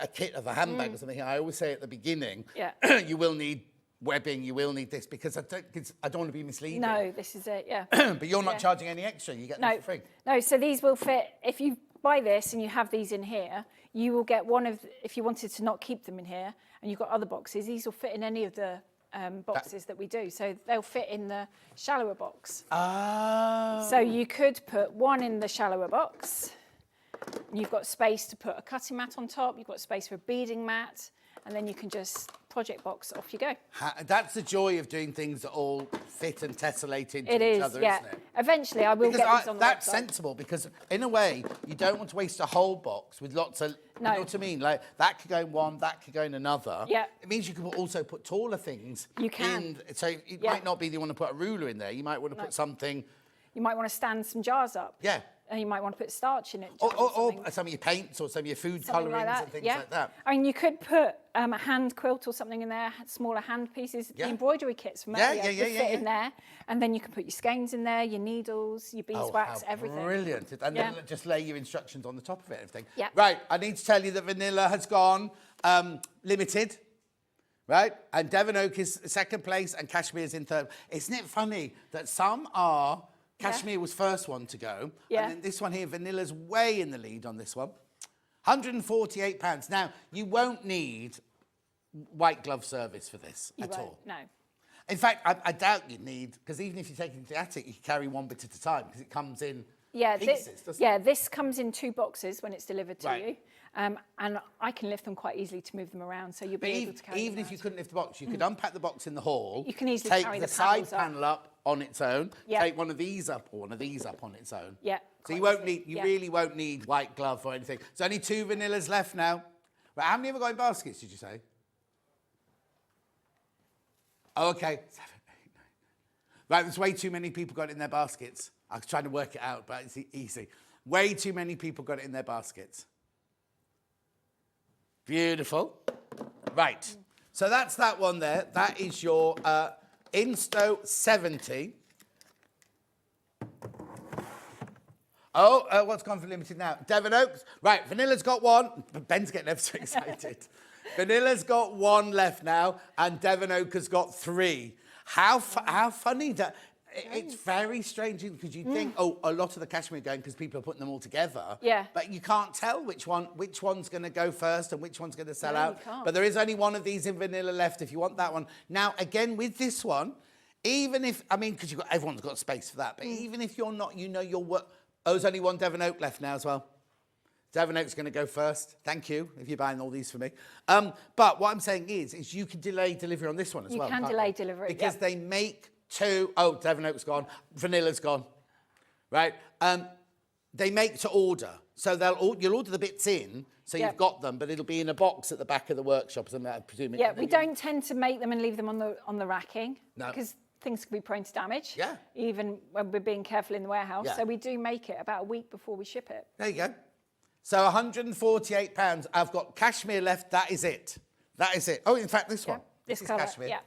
kit of a handbag or something, I always say at the beginning, Yeah. you will need webbing, you will need this, because I don't want to be misleading. No, this is it, yeah. But you're not Yeah. charging any extra. You get them No, for free. no, so these will fit. If you buy this and you have these in here, you will get one of, if you wanted to not keep them in here, and you've got other boxes, these will fit in any of the boxes that we do. So they'll fit in the shallower box. Oh. So you could put one in the shallower box. You've got space to put a cutting mat on top. You've got space for a beading mat. And then you can just project box, off you go. That's the joy of doing things that all fit and tessellate into It each is, other, yeah. isn't it? Eventually, I will Because get these on the that's website. sensible, because in a way, you don't want to waste a whole box with lots of, No. you know what I mean? Like, that could go in one, that could go in another. Yeah. It means you can also put taller things You can. in. So it Yeah. might not be that you want to put a ruler in there. You might want to put something, You might want to stand some jars up. yeah. And you might want to put starch in it. Or, jars or some of your paints or some of your food something colourings like that. and things Yeah. like that. I mean, you could put a hand quilt or something in there, smaller hand pieces. Yeah. The embroidery kits from Yeah, earlier yeah, would yeah, fit yeah. in there. And then you can put your skeins in there, your needles, your beeswax, how everything. Brilliant. And Yeah. then just lay your instructions on the top of it and everything. Yeah. Right, I need to tell you that vanilla has gone limited, right? And Devon Oak is second place and Cashmere is in third. Isn't it funny that some are, Cashmere was first one to go, Yeah. and then this one here, Vanilla's way in the lead on this one. £148. Now, you won't need white glove service for this You at won't, all. No. In fact, I doubt you'd need, because even if you take it to the attic, you can carry one bit at a time, because it comes in Yeah, pieces, doesn't yeah, it? this comes in 2 boxes when it's delivered to Right. you. And I can lift them quite easily to move them around, so you'll be able to carry Even them if you around. couldn't lift the box, you could unpack the box in the hall. You can easily take carry the the side panels up. panel up on its own. Yeah. Take one of these up or one of these up on its own. Yeah, So you quite won't easily, need. You yeah. really won't need white glove or anything. There's only 2 vanillas left now. Right, how many have I got in baskets? Did you say? Oh, okay. 7, 8, 9. Right, there's way too many people got it in their baskets. I was trying to work it out, but it's easy. Way too many people got it in their baskets. Beautiful. Right. So that's that one there. That is your Insto 70. Oh, what's gone for limited now? Devon Oaks. Right, Vanilla's got one. Ben's getting ever so excited. Vanilla's got 1 left now, and Devon Oak has got 3. How funny that... It's very strange because you think, oh, a lot of the cashmere are going because people are putting them all together. Yeah. But you can't tell which one's going to go first and which one's going to sell No, out. you can't. But there is only one of these in vanilla left if you want that one. Now, again, with this one, even if, I mean, because everyone's got space for that, but even if you're not, you know your work. Oh, there's only 1 Devon Oak left now as well. Devon Oak's going to go first. Thank you, if you're buying all these for me. But what I'm saying is you can delay delivery on this one as well. You can can't delay you? delivery, Because yep. they make 2. Oh, Devon Oak's gone. Vanilla's gone. Right? They make to order. So you'll order the bits in, so Yep. you've got them, but it'll be in a box at the back of the workshop, or something, I presume. Yeah, we don't tend to make them and leave them on the racking. No. Because things can be prone to damage. Yeah. Even when we're being careful in the warehouse. Yeah. So we do make it about a week before we ship it. There you go. So £148. I've got cashmere left. That is it. That is it. Oh, in fact, this one. This is colour, cashmere. yeah.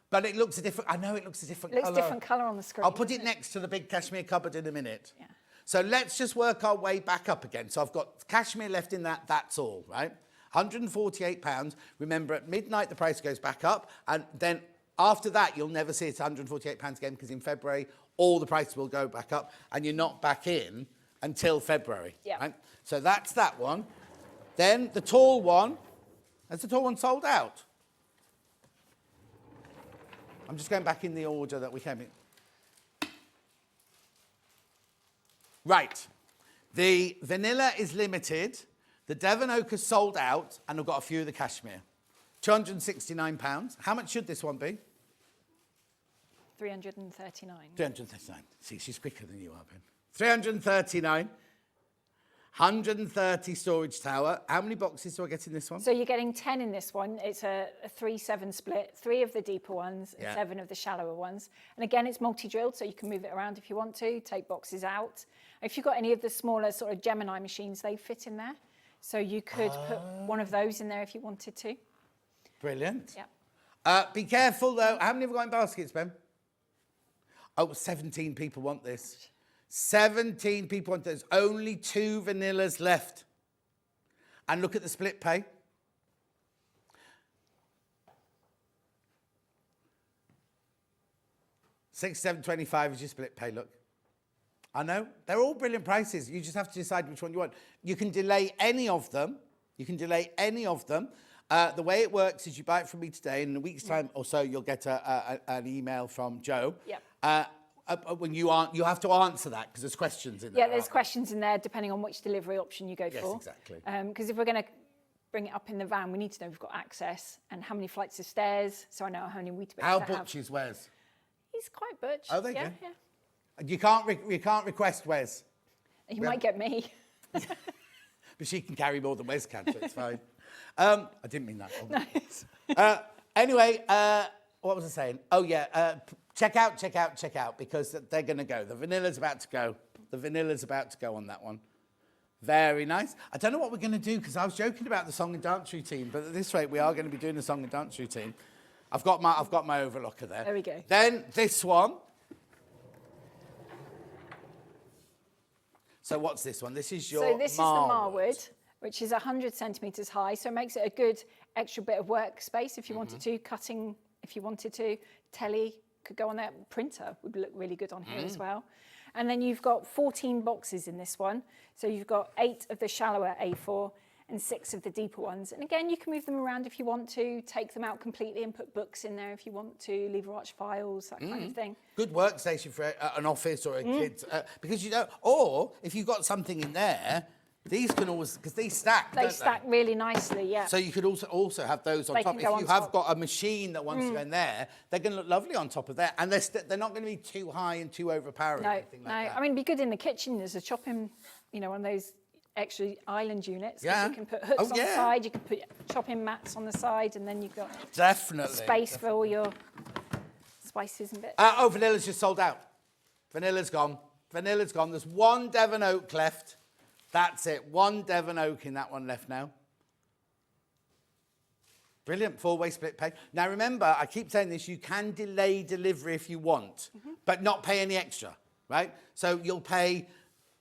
But it looks a different, I know it looks a different Looks colour. different colour on the screen. I'll put it next to the big cashmere cupboard in a minute. Yeah. So let's just work our way back up again. So I've got cashmere left in that, that's all, right? £148. Remember, at midnight, the price goes back up. And then after that, you'll never see it £148 again, because in February, all the prices will go back up, and you're not back in until February. Yeah. Right? So that's that one. Then the tall one, has the tall one sold out? I'm just going back in the order that we came in. Right. The vanilla is limited. The Devon Oak is sold out, and I've got a few of the cashmere. £269. How much should this one be? 339. 339. See, she's quicker than you are, Ben. 339. 130 storage tower. How many boxes do I get in this one? So you're getting 10 in this one. It's a 3-7 split, 3 of the deeper ones and 7 of the shallower ones. And again, it's multi-drilled, so you can move it around if you want to, take boxes out. If you've got any of the smaller sort of Gemini machines, they fit in there. So you could put one of those in there if you wanted to. Brilliant. Yeah. Be careful, though. How many have got in baskets, Ben? Oh, 17 people want this. 17 people want this. Only 2 vanillas left. And look at the split pay. £67.25 is your split pay, look. I know. They're all brilliant prices. You just have to decide which one you want. You can delay any of them. You can delay any of them. The way it works is you buy it from me today, and in a week's time or so, you'll get an email from Joe. Yep. When you have to answer that, because there's questions in there. Yeah, there's questions in there depending on which delivery option you go for. Yes, exactly. Because if we're going to bring it up in the van, we need to know we've got access and how many flights of stairs, so I know how many Weetabix How to have. butch is Wes? He's quite butch. Oh, there you yeah, go. Yeah. You can't request Wes. He might get me. But she can carry more than Wes can, so it's fine. I didn't mean that. Nice. Anyway, what was I saying? Oh, yeah, check out, because they're going to go. The vanilla's about to go. The vanilla's about to go on that one. Very nice. I don't know what we're going to do, because I was joking about the song and dance routine, but at this rate, we are going to be doing the song and dance routine. I've got my overlocker there. There we go. Then this one. So what's this one? This is your So this is the Marwood, which is 100 centimetres high, so it makes it a good extra bit of workspace if you wanted to, cutting if you wanted to, telly could go on there, printer would look really good on here as well. And then you've got 14 boxes in this one, so you've got 8 of the shallower A4 and 6 of the deeper ones. And again, you can move them around if you want to, take them out completely and put books in there if you want to, lever arch files, that kind of thing. Good workstation for an office or a kid's, because you don't, or if you've got something in there, these can always, because these stack, They stack really nicely, yeah. So you could also have those on They top. can If go you on have top. got a machine that wants to go in there, they're going to look lovely on top of that. And they're not going to be too high and too overpowering. No, or anything like that. I mean, it'd be good in the kitchen as a chopping, one of those extra island units. 'Cause Yeah. You can put hooks on the yeah. side, you can put chopping mats on the side, and then you've got Definitely. space for all your spices and bits. Vanilla's just sold out. Vanilla's gone. Vanilla's gone. There's one Devon Oak left. That's it. One Devon Oak in that one left now. Brilliant. 4-way split pay. Now, remember, I keep saying this, you can delay delivery if you want, but not pay any extra, right? So you'll pay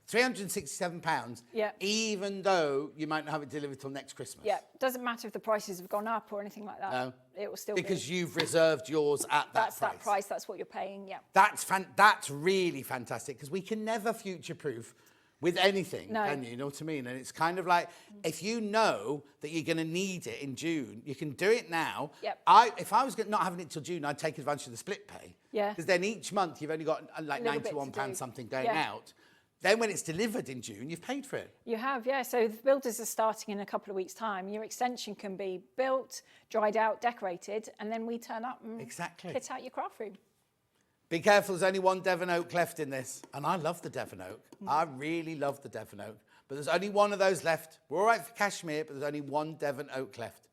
£367, even though you might not have it delivered till next Christmas. Yeah, doesn't matter if the prices have gone up or anything like that. No. It will still Because be. you've reserved yours at that That's price. that price, that's what you're paying, yeah. That's really fantastic, because we can never future-proof with anything, No. can you? You know what I mean? And it's kind of like, if you know that you're going to need it in June, you can do it now. Yep. If I was not having it till June, I'd take advantage of the split pay. Yeah. Because then each month you've only got like Little bit to £91 do. something going Yeah. out. Then when it's delivered in June, you've paid for it. You have, yeah. So the builders are starting in a couple of weeks' time. Your extension can be built, dried out, decorated, and then we turn up and kit out your craft room. Be careful, there's only one Devon Oak left in this. And I love the Devon Oak. I really love the Devon Oak. But there's only one of those left. We're all right for cashmere, but there's only one Devon Oak left.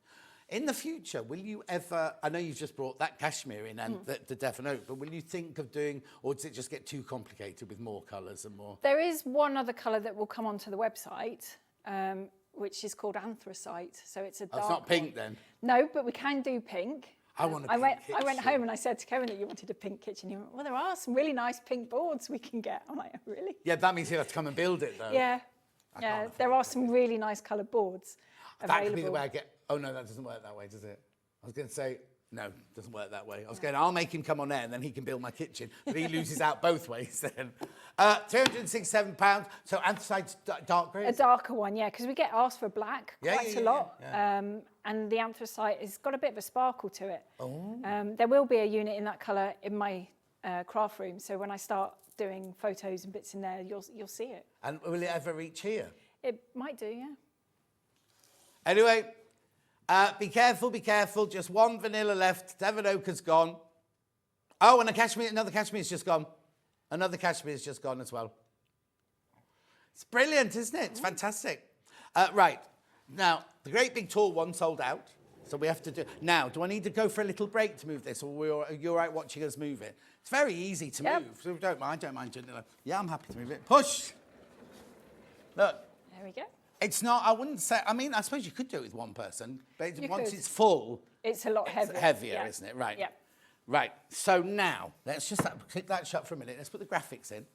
In the future, will you ever, I know you've just brought that cashmere in and the Devon Oak, but will you think of doing, or does it just get too complicated with more colours and more? There is one other colour that will come onto the website, which is called anthracite. So it's a dark It's not pink one. then? No, but we can do pink. I want a I pink went kitchen. home and I said to Kevin that you wanted a pink kitchen. He went, well, there are some really nice pink boards we can get. I'm like, oh, really? Yeah, that means you have to come and build it, though. Yeah. can't Yeah, afford there are some really nice coloured boards available. That could be the way I get... Oh, no, that doesn't work that way, does it? I was going to say, no, it doesn't work that way. I was going, I'll make him come on air and then he can build my kitchen. But he loses out both ways then. £367. So anthracite dark grey? A darker one, yeah, because we get asked for black Yeah, quite yeah, a yeah, lot. yeah. And the anthracite has got a bit of a sparkle to it. Oh. There will be a unit in that colour in my craft room. So when I start doing photos and bits in there, you'll see it. And will it ever reach here? It might do, yeah. Anyway, be careful, be careful. Just one vanilla left. Devon Oak has gone. Oh, and another cashmere's just gone. Another cashmere's just gone as well. It's brilliant, isn't it? It's fantastic. Right. Now, the great big tall one sold out. So we have to do... Now, do I need to go for a little break to move this? Or are you all right watching us move it? It's very easy to move. So don't mind doing it. Yeah, I'm happy to move it. Push. Look. There we go. It's not, I wouldn't say... I mean, I suppose you could do it with one person. But once could. it's full... It's a lot heavier. It's heavier, yeah. isn't it? Right. Yeah. Right. So now, let's just click that shut for a minute. Let's put the graphics in.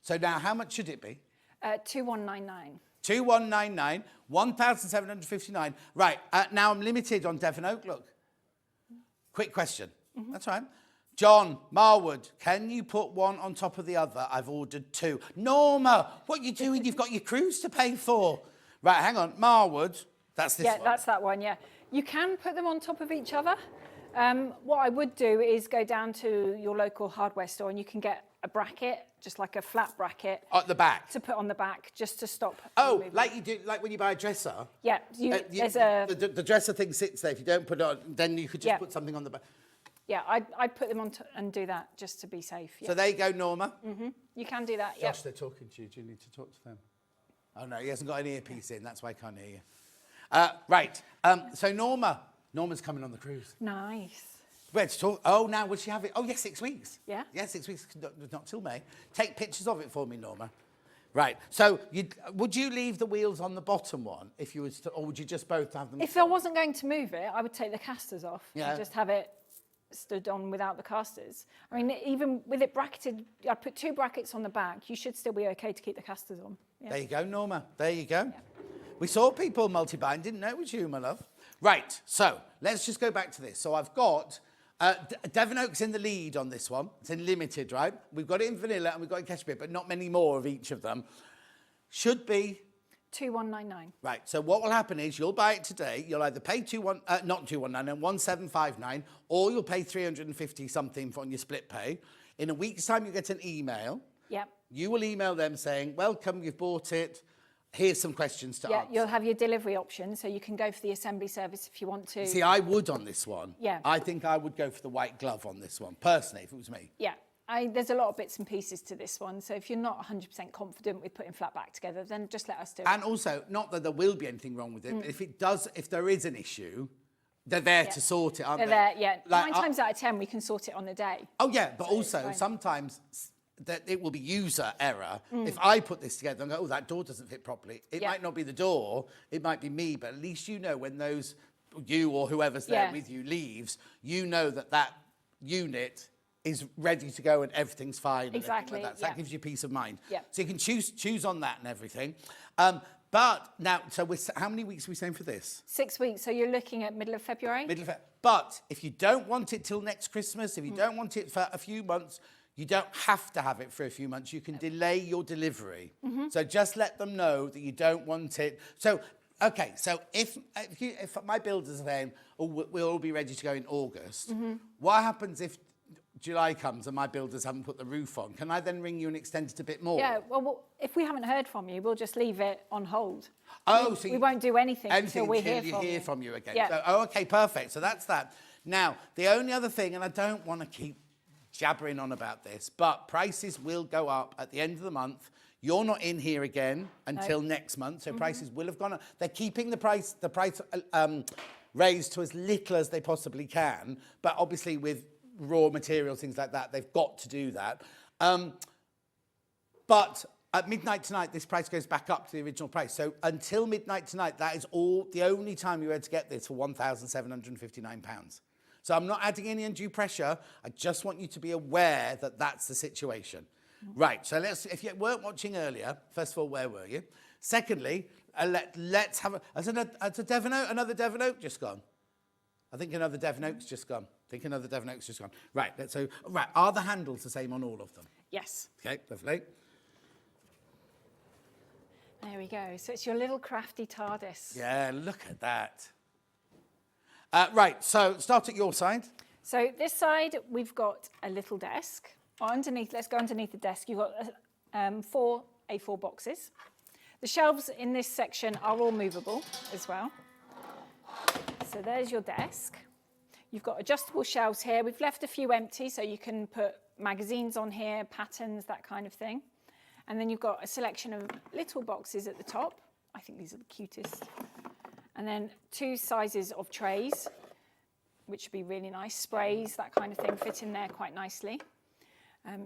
So now, how much should it be? 2199. 2199, 1,759. Right. Now I'm limited on Devon Oak. Look. Quick question. That's right. John, Marwood, can you put one on top of the other? I've ordered two. Norma, what are you doing? You've got your cruise to pay for. Right, hang on. Marwood, that's this one. Yeah, that's that one, yeah. You can put them on top of each other. What I would do is go down to your local hardware store and you can get a bracket, just like a flat bracket. At the back? To put on the back, just to stop. Oh, movement. like you do, like when you buy a dresser? Yeah, there's a... The dresser thing sits there. If you don't put it on, then you could just put something on the back. Yeah, I'd put them on and do that just to be safe. Yeah. So there you go, Norma. You can do that, Josh, they're talking to you. Do you need to talk to them? Oh, no, he hasn't got an earpiece in. That's why I can't hear you. Right. So Norma's coming on the cruise. Nice. Where to talk? Oh, now will she have it? Oh, yes, 6 weeks. Yeah. Yeah, 6 weeks, not till May. Take pictures of it for me, Norma. Right. So would you leave the wheels on the bottom one if you was to, or would you just both have them? If I wasn't going to move it, I would take the casters off Yeah. and just have it stood on without the casters. I mean, even with it bracketed, I'd put 2 brackets on the back. You should still be okay to keep the casters on. Yeah. There you go, Norma. There you go. Yeah. We saw people multi-buying, didn't know it was you, my love. Right, so let's just go back to this. So I've got Devon Oak's in the lead on this one. It's in limited, right? We've got it in vanilla and we've got it in cashmere, but not many more of each of them. Should be 2199. Right, so what will happen is you'll buy it today. You'll either pay not 2199, 1759, or you'll pay 350 something on your split pay. In a week's time, you get an email. Yep. You will email them saying, welcome, you've bought it. Here's some questions to answer. Yeah, you'll have your delivery option, so you can go for the assembly service if you want to. See, I would on this one. Yeah. I think I would go for the white glove on this one, personally, if it was me. Yeah. There's a lot of bits and pieces to this one, so if you're not 100% confident with putting flat back together, then just let us do it. And also, not that there will be anything wrong with it, but if there is an issue, they're there to sort it, aren't they? They're there, yeah. Like, 9 times out of 10, we can sort it on the day. Oh, yeah, but So also it's sometimes that it will be user error. If I put this together and go, oh, that door doesn't fit properly, it might not be the door, it might be me, but at least you know when you or whoever's there with you leaves, you know that unit is ready to go and everything's fine. Exactly. And like that. So that gives you peace of mind. Yeah. So you can choose on that and everything. But now, so how many weeks are we saying for this? 6 weeks, so you're looking at middle of February? Middle of February. But if you don't want it till next Christmas, if you don't want it for a few months, you don't have to have it for a few months. You can delay your delivery. So just let them know that you don't want it. So, okay, so if my builders are saying, oh, we'll all be ready to go in August, what happens if July comes and my builders haven't put the roof on? Can I then ring you and extend it a bit more? Yeah, well, if we haven't heard from you, we'll just leave it on hold. Oh, we won't do anything until we hear from you again. Yeah. So, okay, perfect. So that's that. Now, the only other thing, and I don't want to keep jabbering on about this, but prices will go up at the end of the month. You're not in here again until next month, so prices will have gone up. They're keeping the price raised to as little as they possibly can, but obviously with raw materials, things like that, they've got to do that. But At midnight tonight, this price goes back up to the original price. So until midnight tonight, that is all the only time you're able to get this for £1,759. So I'm not adding any undue pressure. I just want you to be aware that that's the situation. Right, so if you weren't watching earlier, first of all, where were you? Secondly, let's have has a Devon Oak, another Devon Oak just gone? I think another Devon Oak's just gone. Right, are the handles the same on all of them? Yes. Okay, lovely. There we go. So it's your little crafty TARDIS. Yeah, look at that. Right, so start at your side. So this side, we've got a little desk. Underneath, let's go underneath the desk. You've got 4 A4 boxes. The shelves in this section are all movable as well. So there's your desk. You've got adjustable shelves here. We've left a few empty, so you can put magazines on here, patterns, that kind of thing. And then you've got a selection of little boxes at the top. I think these are the cutest. And then 2 sizes of trays, which would be really nice. Sprays, that kind of thing, fit in there quite nicely.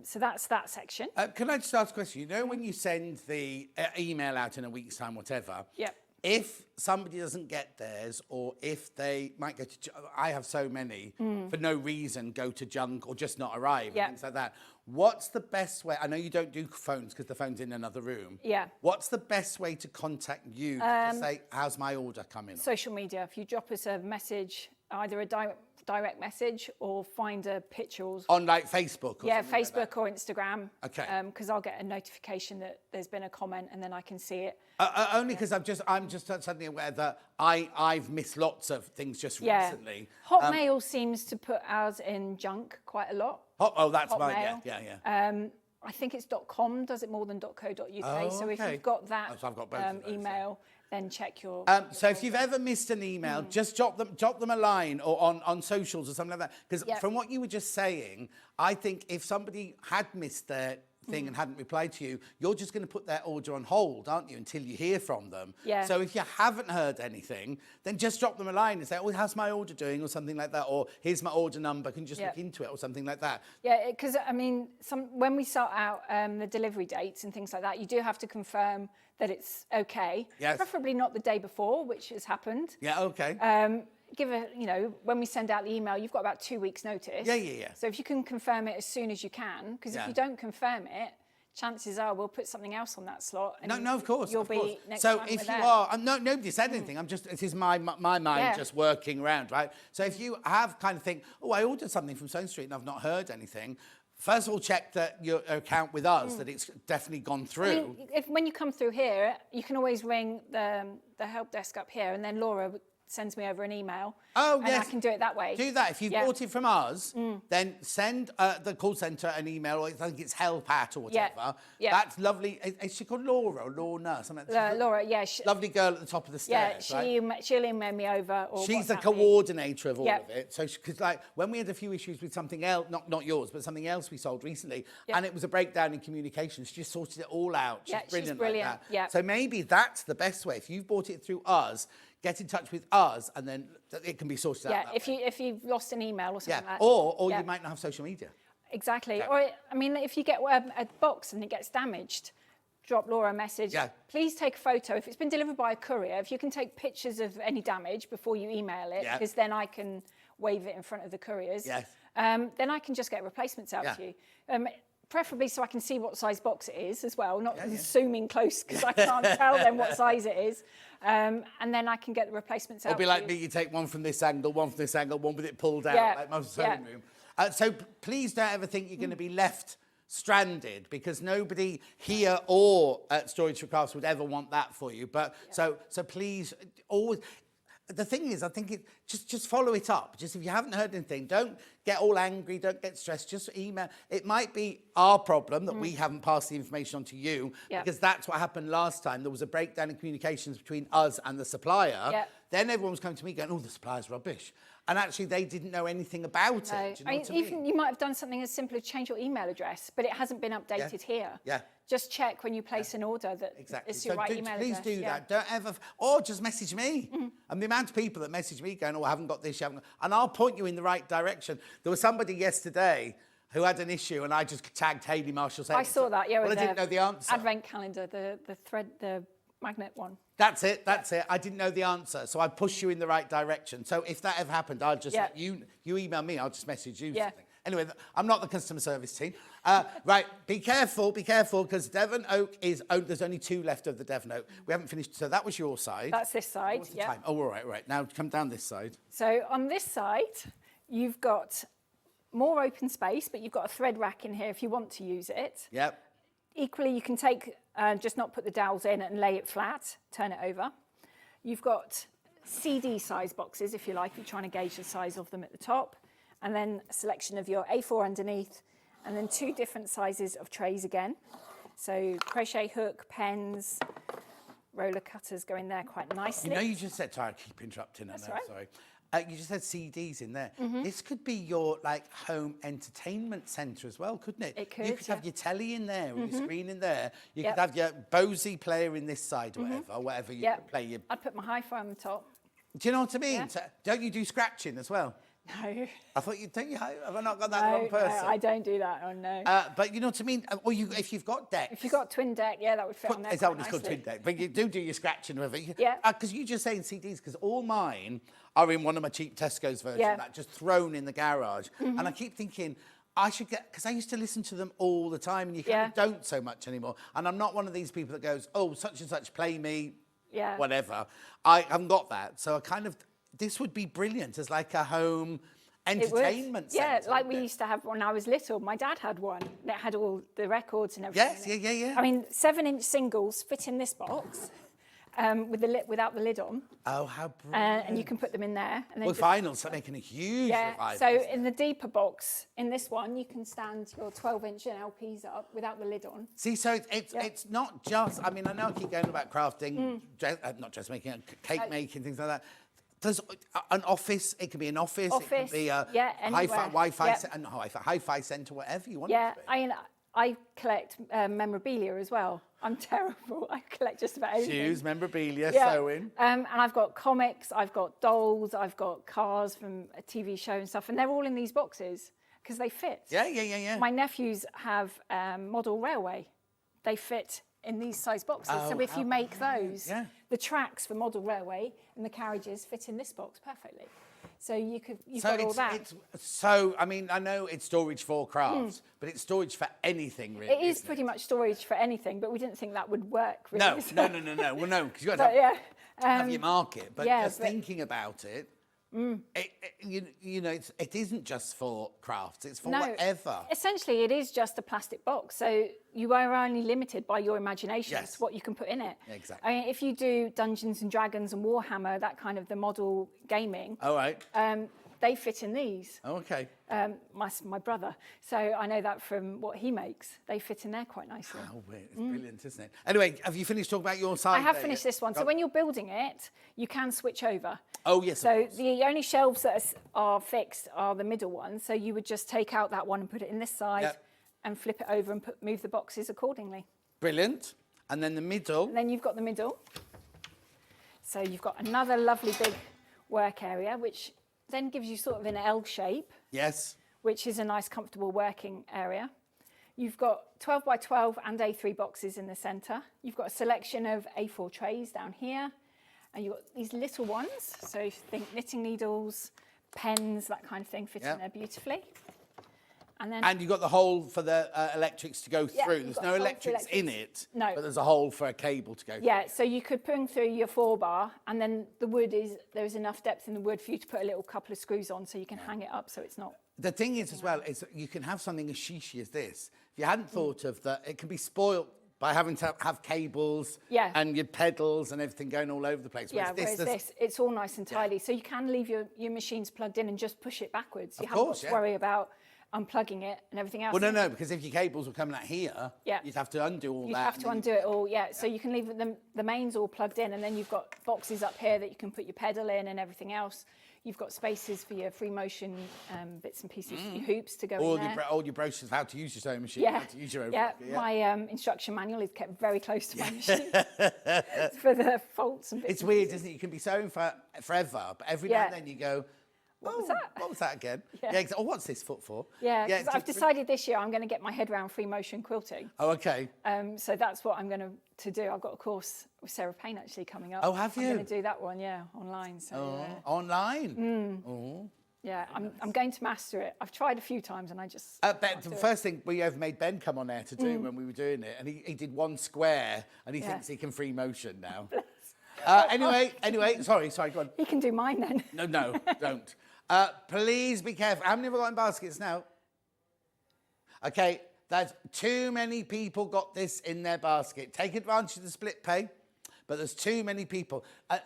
So that's that section. Can I just ask a question? You know when you send the email out in a week's time, whatever, Yep. if somebody doesn't get theirs, or if they might go to, I have so many, for no reason, go to junk or just not arrive, Yep. and things like that. What's the best way? I know you don't do phones because the phone's in another room. Yeah. What's the best way to contact you to say, how's my order coming? Social media. If you drop us a message, either a direct message or find a picture. On like Facebook? Or Yeah, something like that? Facebook or Instagram. Okay. Because I'll get a notification that there's been a comment and then I can see it. Only because I'm just suddenly aware that I've missed lots of things just recently. Hotmail seems to put ours in junk quite a lot. Oh, that's mine. Hotmail. Yeah. I think it's .com does it more than .co.uk. Oh, so if okay. you've got that So I've got both of those, email, then check your. So if you've ever missed an email, just drop them a line or on socials or something like that. Because from what you were just saying, I think if somebody had missed their thing and hadn't replied to you, you're just going to put their order on hold, aren't you, until you hear from them. Yeah. So if you haven't heard anything, then just drop them a line and say, oh, how's my order doing, or something like that, or here's my order number, can you just look into it, or something like that. Yeah, because I mean, when we start out the delivery dates and things like that, you do have to confirm that it's okay. Yes. Preferably not the day before, which has happened. Yeah, okay. When we send out the email, you've got about 2 weeks' notice. Yeah. So if you can confirm it as soon as you can, because if you don't confirm it, chances are we'll put something else on that slot. And No, of course. You'll of course. be next so time if we're you there. are, nobody said anything. This is my mind just working around, right? So if you have kind of think, oh, I ordered something from Stone Street and I've not heard anything. First of all, check that your account with us, that it's definitely gone through. I mean, when you come through here, you can always ring the help desk up here, and then Laura sends me over an email. Oh, and yes. I can do it that way. Do that. If you bought it from us, then send the call centre an email, or I think it's help at or whatever. Yeah. That's lovely. Is she called Laura or Lorna? Something like that? Laura, lovely girl at the top of the stairs, right? She'll email me over. Or She's the WhatsApp me. coordinator of all of it. So, because like when we had a few issues with something else, not yours, but something else we sold recently, and it was a breakdown in communication, she just sorted it all out. She's brilliant. Like that. Yeah. So maybe that's the best way. If you've bought it through us, get in touch with us, and then it can be sorted out. Yeah, if you've lost an email or something like that. Or you might not have social media. Exactly. Yeah. Or, I mean, if you get a box and it gets damaged, drop Laura a message. Yeah. Please take a photo. If it's been delivered by a courier, if you can take pictures of any damage before you email it, because then I can wave it in front of the couriers. Yes. Then I can just get replacements out to you. Preferably so I can see what size box it is as well, not zooming close because I can't tell them what size it is. And then I can get the replacements out. It'll be like me, you take one from this angle, one with it pulled out, like my sewing room. So please don't ever think you're going to be left stranded, because nobody here or at Storage4Crafts would ever want that for you. But so please always. The thing is, I think just follow it up. Just if you haven't heard anything, don't get all angry, don't get stressed, just email. It might be our problem that we haven't passed the information on to you, because that's what happened last time. There was a breakdown in communications between us and the supplier. Then everyone was coming to me going, oh, the supplier's rubbish. And actually, they didn't know anything about it. Do you know what I mean? Even you might have done something as simple as change your email address, but it hasn't been updated here. Yeah. Just check when you place an order that it's your right email address. Please do that. Don't ever, or just message me. And the amount of people that message me going, oh, I haven't got this, and I'll point you in the right direction. There was somebody yesterday, who had an issue, and I just tagged Hayley Marshall. I saw that, yeah. Well, I with didn't the know the answer. Advent calendar, the thread, the magnet one. That's it. I didn't know the answer, so I pushed you in the right direction. So if that ever happened, I'll just let you email me. I'll just message you something. Anyway, I'm not the customer service team. Right, be careful, because Devon Oak is there's only 2 left of the Devon Oak. We haven't finished, so that was your side. That's this side. What's the time? Oh, all right. Now come down this side. So on this side, you've got more open space, but you've got a thread rack in here if you want to use it. Yep. Equally, you can take, just not put the dowels in and lay it flat, turn it over. You've got CD size boxes, if you like, you're trying to gauge the size of them at the top. And then a selection of your A4 underneath, and then 2 different sizes of trays again. So crochet hook, pens, roller cutters go in there quite nicely. You know, you just said, sorry, I keep interrupting. That's right. Sorry. You just had CDs in there. This could be your home entertainment centre as well, couldn't it? It could. You could have your telly in there, or your screen in there. You Yep. could have your Bose player in this side, or whatever you could play your. I'd put my hi-fi on the top. Do you know what I mean? Yeah. So, don't you do scratching as well? No. I thought you don't. Have I not got that wrong person? No, I don't do that. Oh no. But you know what I mean. Or if you've got decks. If you've got twin deck, yeah, that would fit on there. Is that quite what it's called, nicely. twin deck? But you do your scratching with it. Yeah. Because you're just saying CDs, because all mine are in one of my cheap Tesco's versions, that just thrown in the garage. And I keep thinking, I should get, because I used to listen to them all the time, and you kind of don't so much anymore. And I'm not one of these people that goes, oh, such and such, play me, whatever. I haven't got that. So this would be brilliant as like a home entertainment centre. Yeah, like we used to have when I was little. My dad had one that had all the records and everything. Yes, yeah. I mean, 7-inch singles fit in this box without the lid on. Oh, how brilliant. And you can put them in there. And then vinyls are making a huge revival. So in the deeper box, in this one, you can stand your 12-inch LPs up without the lid on. See, so it's not just, I mean, I know I keep going about crafting, not dressmaking, cake making, things like that. There's an office, it can be an office, it can be a hi-fi centre, whatever you want it to be. I collect memorabilia as well. I'm terrible. I collect just about everything. Shoes, memorabilia, sewing. And I've got comics, I've got dolls, I've got cars from a TV show and stuff, and they're all in these boxes because they fit. Yeah. My nephews have model railway. They fit in these size boxes. So if you make those, the tracks for model railway and the carriages fit in this box perfectly. So you've got all that. I mean, I know it's storage for crafts, but it's storage for anything, really. It is pretty much storage for anything, but we didn't think that would work, really. No. Well, no, because you've got to have your market. But thinking about it, it isn't just for crafts, it's for whatever. Essentially, it is just a plastic box. So you are only limited by your imagination as to what you can put in it. Exactly. I mean, if you do Dungeons and Dragons and Warhammer, that kind of the model gaming, all right, they fit in these. Oh, okay. My brother. So I know that from what he makes. They fit in there quite nicely. Oh, it's brilliant, isn't it? Anyway, have you finished talking about your side? I have finished this one. So when you're building it, you can switch over. Oh, yes, So of course. the only shelves that are fixed are the middle ones. So you would just take out that one and put it in this side and flip it over and move the boxes accordingly. Brilliant. And then the middle. And then you've got the middle. So you've got another lovely big work area, which then gives you sort of an L shape. Yes. Which is a nice, comfortable working area. You've got 12 by 12 and A3 boxes in the centre. You've got a selection of A4 trays down here. And you've got these little ones. So if you think knitting needles, pens, that kind of thing fit in there beautifully. And you've got the hole for the electrics to go through. There's no electrics in it, but there's a hole for a cable to go through. Yeah, so you could put through your 4-bar, and then the wood there's enough depth in the wood for you to put a little couple of screws on so you can hang it up so it's not... The thing is as well, is you can have something as chic as this. If you hadn't thought of that, it can be spoilt by having to have cables and your pedals and everything going all over the place. Whereas this, it's all nice and tidy. So you can leave your machines plugged in and just push it backwards. You haven't got to worry about unplugging it and everything else. Well, no, because if your cables were coming out here, you'd have to undo all that. You'd have to undo it all, So you can leave the mains all plugged in, and then you've got boxes up here that you can put your pedal in and everything else. You've got spaces for your free motion bits and pieces, your hoops to go in there. All your brochures of how to use your sewing machine, how to use your own. My instruction manual is kept very close to my machine for the faults and bits. It's weird, isn't it? You can be sewing for forever, but every now and then you go, what was that? What was that again? Yeah. Oh, what's this foot for? Yeah, 'cause it's I've decided this year I'm going to get my head around free motion quilting. Oh, okay. So that's what I'm going to do. I've got a course with Sarah Payne actually coming up. Oh, have you? I'm going to do that one, yeah, online. So, Online? Oh. yeah, I'm going to master it. I've tried a few times and I just... Ben, can't the do it. first thing we ever made Ben come on air to do when we were doing it, and he did one square, and he thinks he can free motion now. Anyway, sorry, go on. He can do mine then. No, don't. Please be careful. How many have I got in baskets now? Okay, that's too many people got this in their basket. Take advantage of the split pay, but there's too many people. I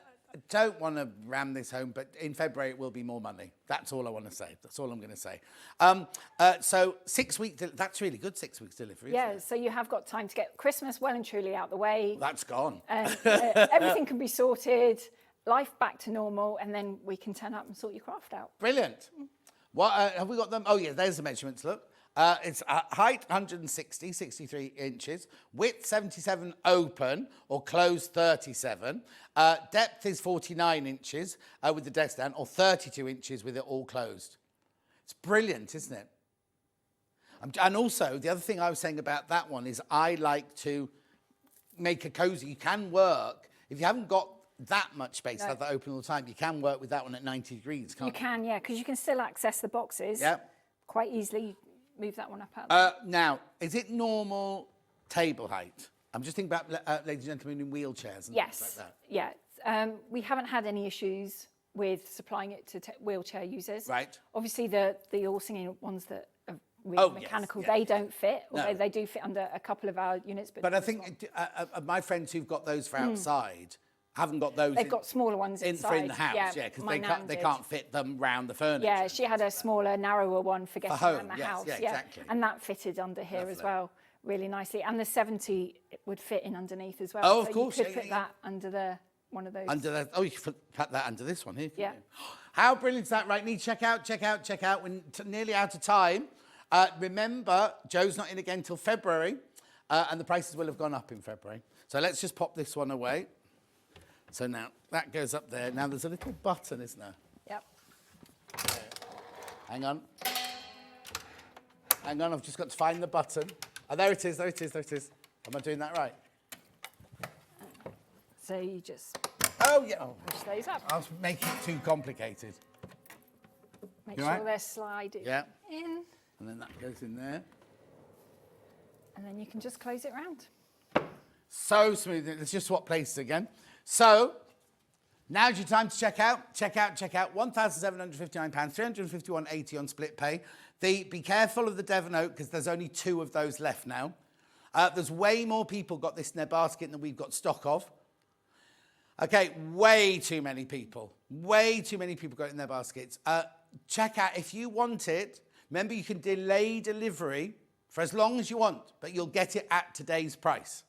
don't want to ram this home, but in February it will be more money. That's all I want to say. That's all I'm going to say. So 6 weeks, that's really good, 6 weeks delivery. Yeah, Isn't it? so you have got time to get Christmas well and truly out the way. That's gone. Everything can be sorted, life back to normal, and then we can turn up and sort your craft out. Brilliant. What have we got them? Oh, yeah, there's the measurements, look. It's height 160, 63 inches, width 77 open or closed 37, depth is 49 inches with the desk down, or 32 inches with it all closed. It's brilliant, isn't it? And also, the other thing I was saying about that one is I like to make a cosy. You can work, if you haven't got that much space to have that open all the time, you can work with that one at 90 degrees, can't you? You can, yeah, because you can still access the boxes quite easily. Move that one up out. Now, is it normal table height? I'm just thinking about ladies and gentlemen in wheelchairs and things like that. Yeah. We haven't had any issues with supplying it to wheelchair users. Right. Obviously, the all-singing ones that are really mechanical, they don't fit, although they do fit under a couple of our units. But I think my friends who've got those for outside haven't got those. They've got smaller ones for in the house, because they can't fit them round the furniture. Yeah, she had a smaller, narrower one for getting around the house. Yeah, exactly. And that fitted under here as well, really nicely. And the 70 would fit in underneath as well. Oh, of so course. You could put that under one of those. You could put that under this one here. Yeah. How brilliant is that? Right, need check out. We're nearly out of time. Remember, Joe's not in again till February, and the prices will have gone up in February. So let's just pop this one away. So now that goes up there. Now there's a little button, isn't there? Yep. Hang on, I've just got to find the button. Oh, there it is. Am I doing that right? So you just push those up. I was making it too complicated. Make sure they're sliding in. And then that goes in there. And then you can just close it round. So smooth. Let's just swap places again. So, now's your time to check out. £1,759, £351.80 on split pay. Be careful of the Devon Oak, because there's only 2 of those left now. There's way more people got this in their basket than we've got stock of. Okay, way too many people got it in their baskets. Check out, if you want it, remember you can delay delivery for as long as you want, but you'll get it at today's price,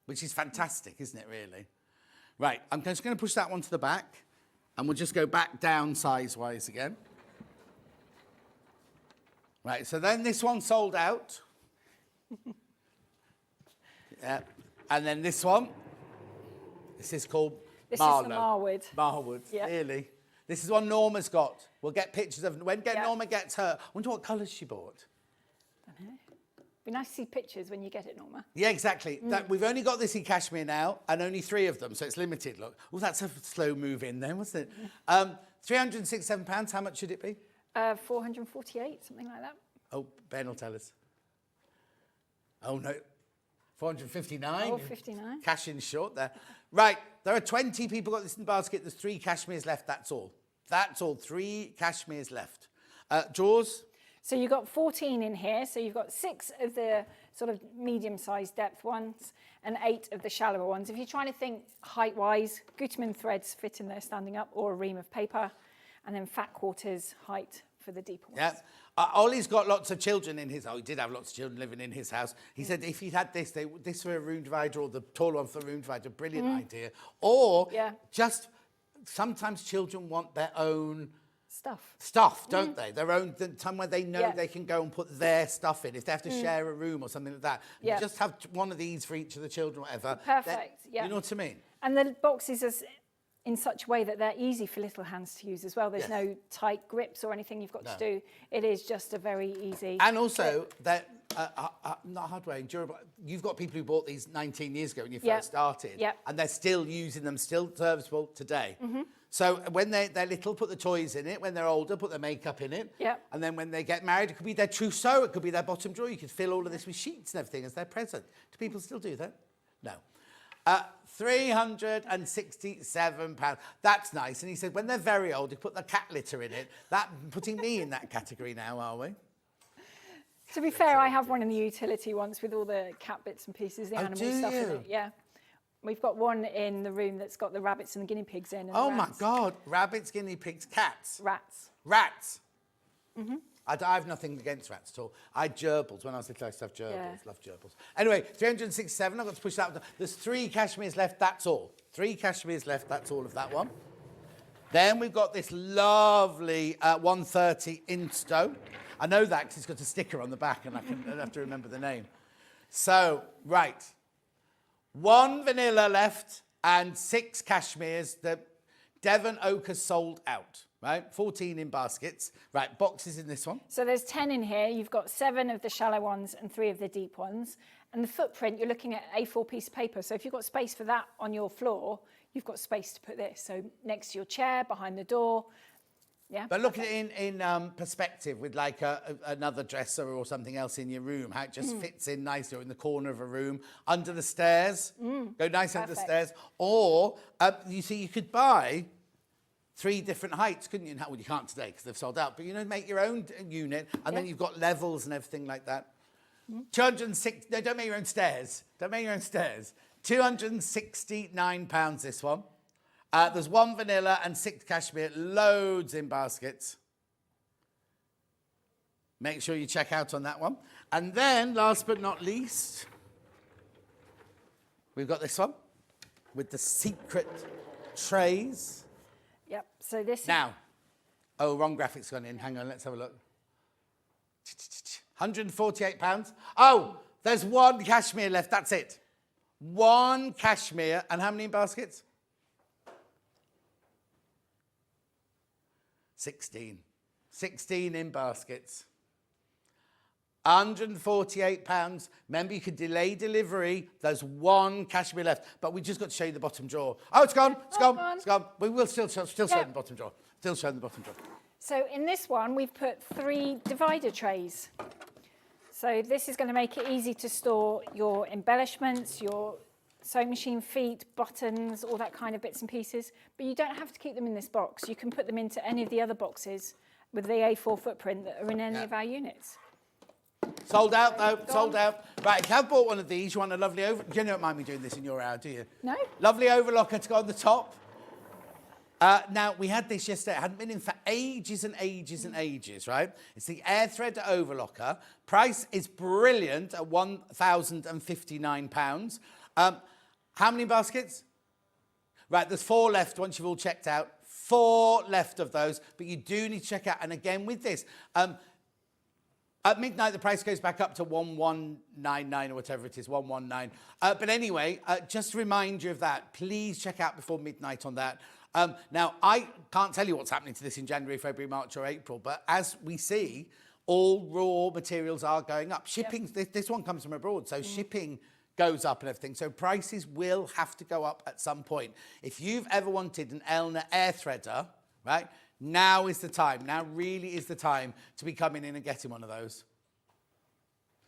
which is fantastic, isn't it, really? Right, I'm just going to push that one to the back, and we'll just go back down size-wise again. Right, so then this one sold out. And then this one. This is called Marlow. This is the Marwood. Marwood, really. This is one Norma's got. We'll get pictures of when Norma gets her. I wonder what colours she bought. Don't know. Be nice to see pictures when you get it, Norma. Yeah, exactly. We've only got this in cashmere now, and only 3 of them, so it's limited. Look, oh, that's a slow move in then, wasn't it? £367. How much should it be? 448, something like that. Oh, Ben will tell us. Oh no, 459. Oh, 59. Cash in short there. Right, there are 20 people got this in the basket. There's 3 cashmeres left. That's all. 3 cashmeres left. Drawers. So you've got 14 in here. So you've got 6 of the sort of medium-sized depth ones and 8 of the shallower ones. If you're trying to think height-wise, Gutermann threads fit in there standing up, or a ream of paper, and then fat quarters height for the deeper ones. Yeah. Ollie's got lots of children in his... Oh, he did have lots of children living in his house. He said if he'd had this, this for a room divider, or the taller one for a room divider, brilliant idea. Or just sometimes children want their own... Stuff, don't they? Their own, somewhere they know they can go and put their stuff in. If they have to share a room or something like that, you just have one of these for each of the children, whatever. Perfect, You know what I mean? And the boxes in such a way that they're easy for little hands to use as well. There's no tight grips or anything you've got to do. It is just a very easy. And also, they're not hardware, durable. You've got people who bought these 19 years ago when you first started, and they're still using them, still serviceable today. So when they're little, put the toys in it. When they're older, put their makeup in it. And then when they get married, it could be their trousseau, it could be their bottom drawer. You could fill all of this with sheets and everything as their present. Do people still do that? No. £367. That's nice. And he said, when they're very old, you put the cat litter in it. Putting me in that category now, are we? To be fair, I have one in the utility once with all the cat bits and pieces, the animal stuff in it. Yeah. We've got one in the room that's got the rabbits and the guinea pigs in. And oh my God. Rabbits, guinea pigs, cats. Rats. Rats. I have nothing against rats at all. I had gerbils when I was little. I used to have gerbils. Yeah. Love gerbils. Anyway, 367. I've got to push that one. There's 3 cashmeres left. That's all. 3 cashmeres left. That's all of that one. Then we've got this lovely 130 Insto. I know that because it's got a sticker on the back and I have to remember the name. So, right. 1 vanilla left and 6 cashmeres. The Devon Oak has sold out. Right, 14 in baskets. Right, boxes in this one. So there's 10 in here. You've got 7 of the shallow ones and 3 of the deep ones. And the footprint, you're looking at A4 piece of paper. So if you've got space for that on your floor, you've got space to put this. So next to your chair, behind the door. Yeah. But look at it in perspective with like another dresser or something else in your room, how it just fits in nicely, or in the corner of a room, under the stairs. Go nice under the stairs. Or, you see, you could buy 3 different heights, couldn't you? Well, you can't today because they've sold out. But, you know, make your own unit, and then you've got levels and everything like that. 206, no, don't make your own stairs. Don't make your own stairs. £269 this one. There's 1 vanilla and 6 cashmere, loads in baskets. Make sure you check out on that one. And then, last but not least, we've got this one with the secret trays. Yep, so this Now, oh, wrong graphic's gone in. Hang on, let's have a look. £148. Oh, there's 1 cashmere left, that's it. 1 cashmere, and how many in baskets? 16. 16 in baskets. £148. Remember, you could delay delivery. There's 1 cashmere left, but we just got to show you the bottom drawer. Oh, it's gone. It's gone. It's gone. We will still show the bottom drawer. Still showing the bottom drawer. So in this one, we've put 3 divider trays. So this is going to make it easy to store your embellishments, your sewing machine feet, buttons, all that kind of bits and pieces. But you don't have to keep them in this box. You can put them into any of the other boxes with the A4 footprint that are in any of our units. Sold out, though. Sold out. Right, if you have bought one of these, you want a lovely over... You don't mind me doing this in your hour, do you? No. Lovely overlocker to go on the top. Now, we had this yesterday. It hadn't been in for ages and ages and ages, right? It's the air thread overlocker. Price is brilliant at £1,059. How many baskets? Right, there's 4 left once you've all checked out. 4 left of those, but you do need to check out. And again, with this... at midnight, the price goes back up to 1199 or whatever it is, 119. But anyway, just to remind you of that, please check out before midnight on that. Now, I can't tell you what's happening to this in January, February, March or April, but as we see, all raw materials are going up. Shipping, this one comes from abroad, so shipping goes up and everything. So prices will have to go up at some point. If you've ever wanted an Elna air threader, right, now is the time. Now really is the time to be coming in and getting one of those.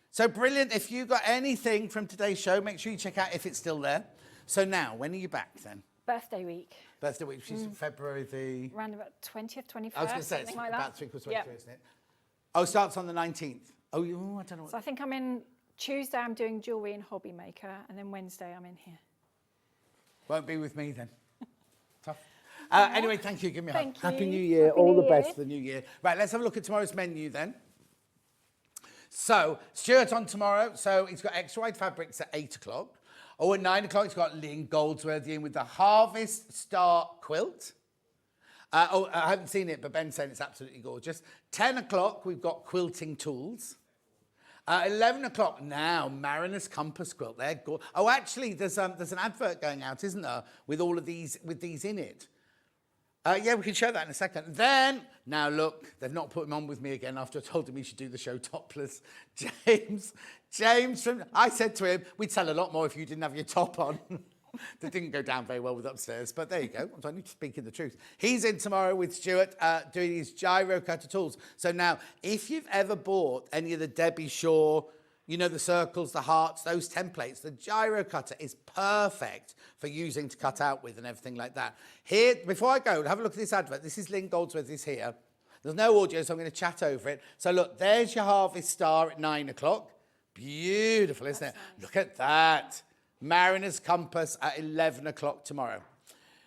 So brilliant. If you got anything from today's show, make sure you check out if it's still there. So now, when are you back then? Birthday week. Birthday week, which is February the... Around about 20th, 21st, I was going to say, it's like about that. 3 or 23, isn't it? Oh, it starts on the 19th. Oh, I don't know. So I think I'm in... Tuesday I'm doing jewellery and hobby maker, and then Wednesday I'm in here. Won't be with me then. Tough. Anyway, thank you. Give me a hug. Thank you. Happy New Year. Happy All New the best Year. for the new year. Right, let's have a look at tomorrow's menu then. So, Stuart on tomorrow. So, he's got extra wide fabrics at 8 o'clock. Oh, at 9 o'clock, he's got Lynn Goldsworthy in with the Harvest Star quilt. I haven't seen it, but Ben's saying it's absolutely gorgeous. 10 o'clock, we've got quilting tools. 11 o'clock now, Mariner's Compass quilt. They're good. Oh, actually, there's an advert going out, isn't there, with all of these in it. Yeah, we can show that in a second. Then, now look, they've not put him on with me again after I told him he should do the show topless. James, I said to him, we'd sell a lot more if you didn't have your top on. That didn't go down very well with upstairs, but there you go. I'm only speaking the truth. He's in tomorrow with Stuart doing his gyro cutter tools. So now, if you've ever bought any of the Debbie Shaw, you know, the circles, the hearts, those templates, the gyro cutter is perfect for using to cut out with and everything like that. Here, before I go, have a look at this advert. This is Lynn Goldsworth is here. There's no audio, so I'm going to chat over it. So look, there's your Harvest Star at 9 o'clock. Beautiful, isn't it? Look at that. Mariner's Compass at 11 o'clock tomorrow.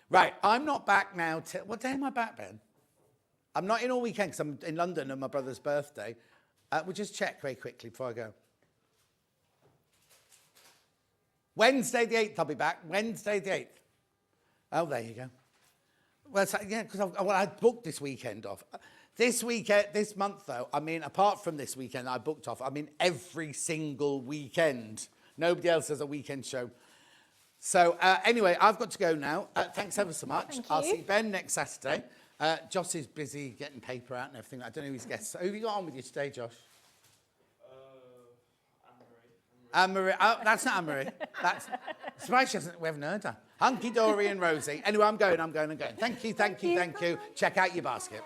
Right, I'm not back now till... What day am I back, Ben? I'm not in all weekend because I'm in London on my brother's birthday. We'll just check very quickly before I go. Wednesday the 8th, I'll be back. Wednesday the 8th. Oh, there you go. Well, so, yeah, because I booked this weekend off. This weekend, this month, though, I mean, apart from this weekend I booked off, I mean, every single weekend. Nobody else has a weekend show. So, anyway, I've got to go now. Thanks ever so much. Thank I'll you. see Ben next Saturday. Josh is busy getting paper out and everything. I don't know who's guests. Who have you got on with you today, Josh? Anne-Marie. Oh, that's not Anne-Marie. That's... Surprised we haven't heard her. Hunky Dory and Rosie. Anyway, I'm going. Thank you. Check out your basket.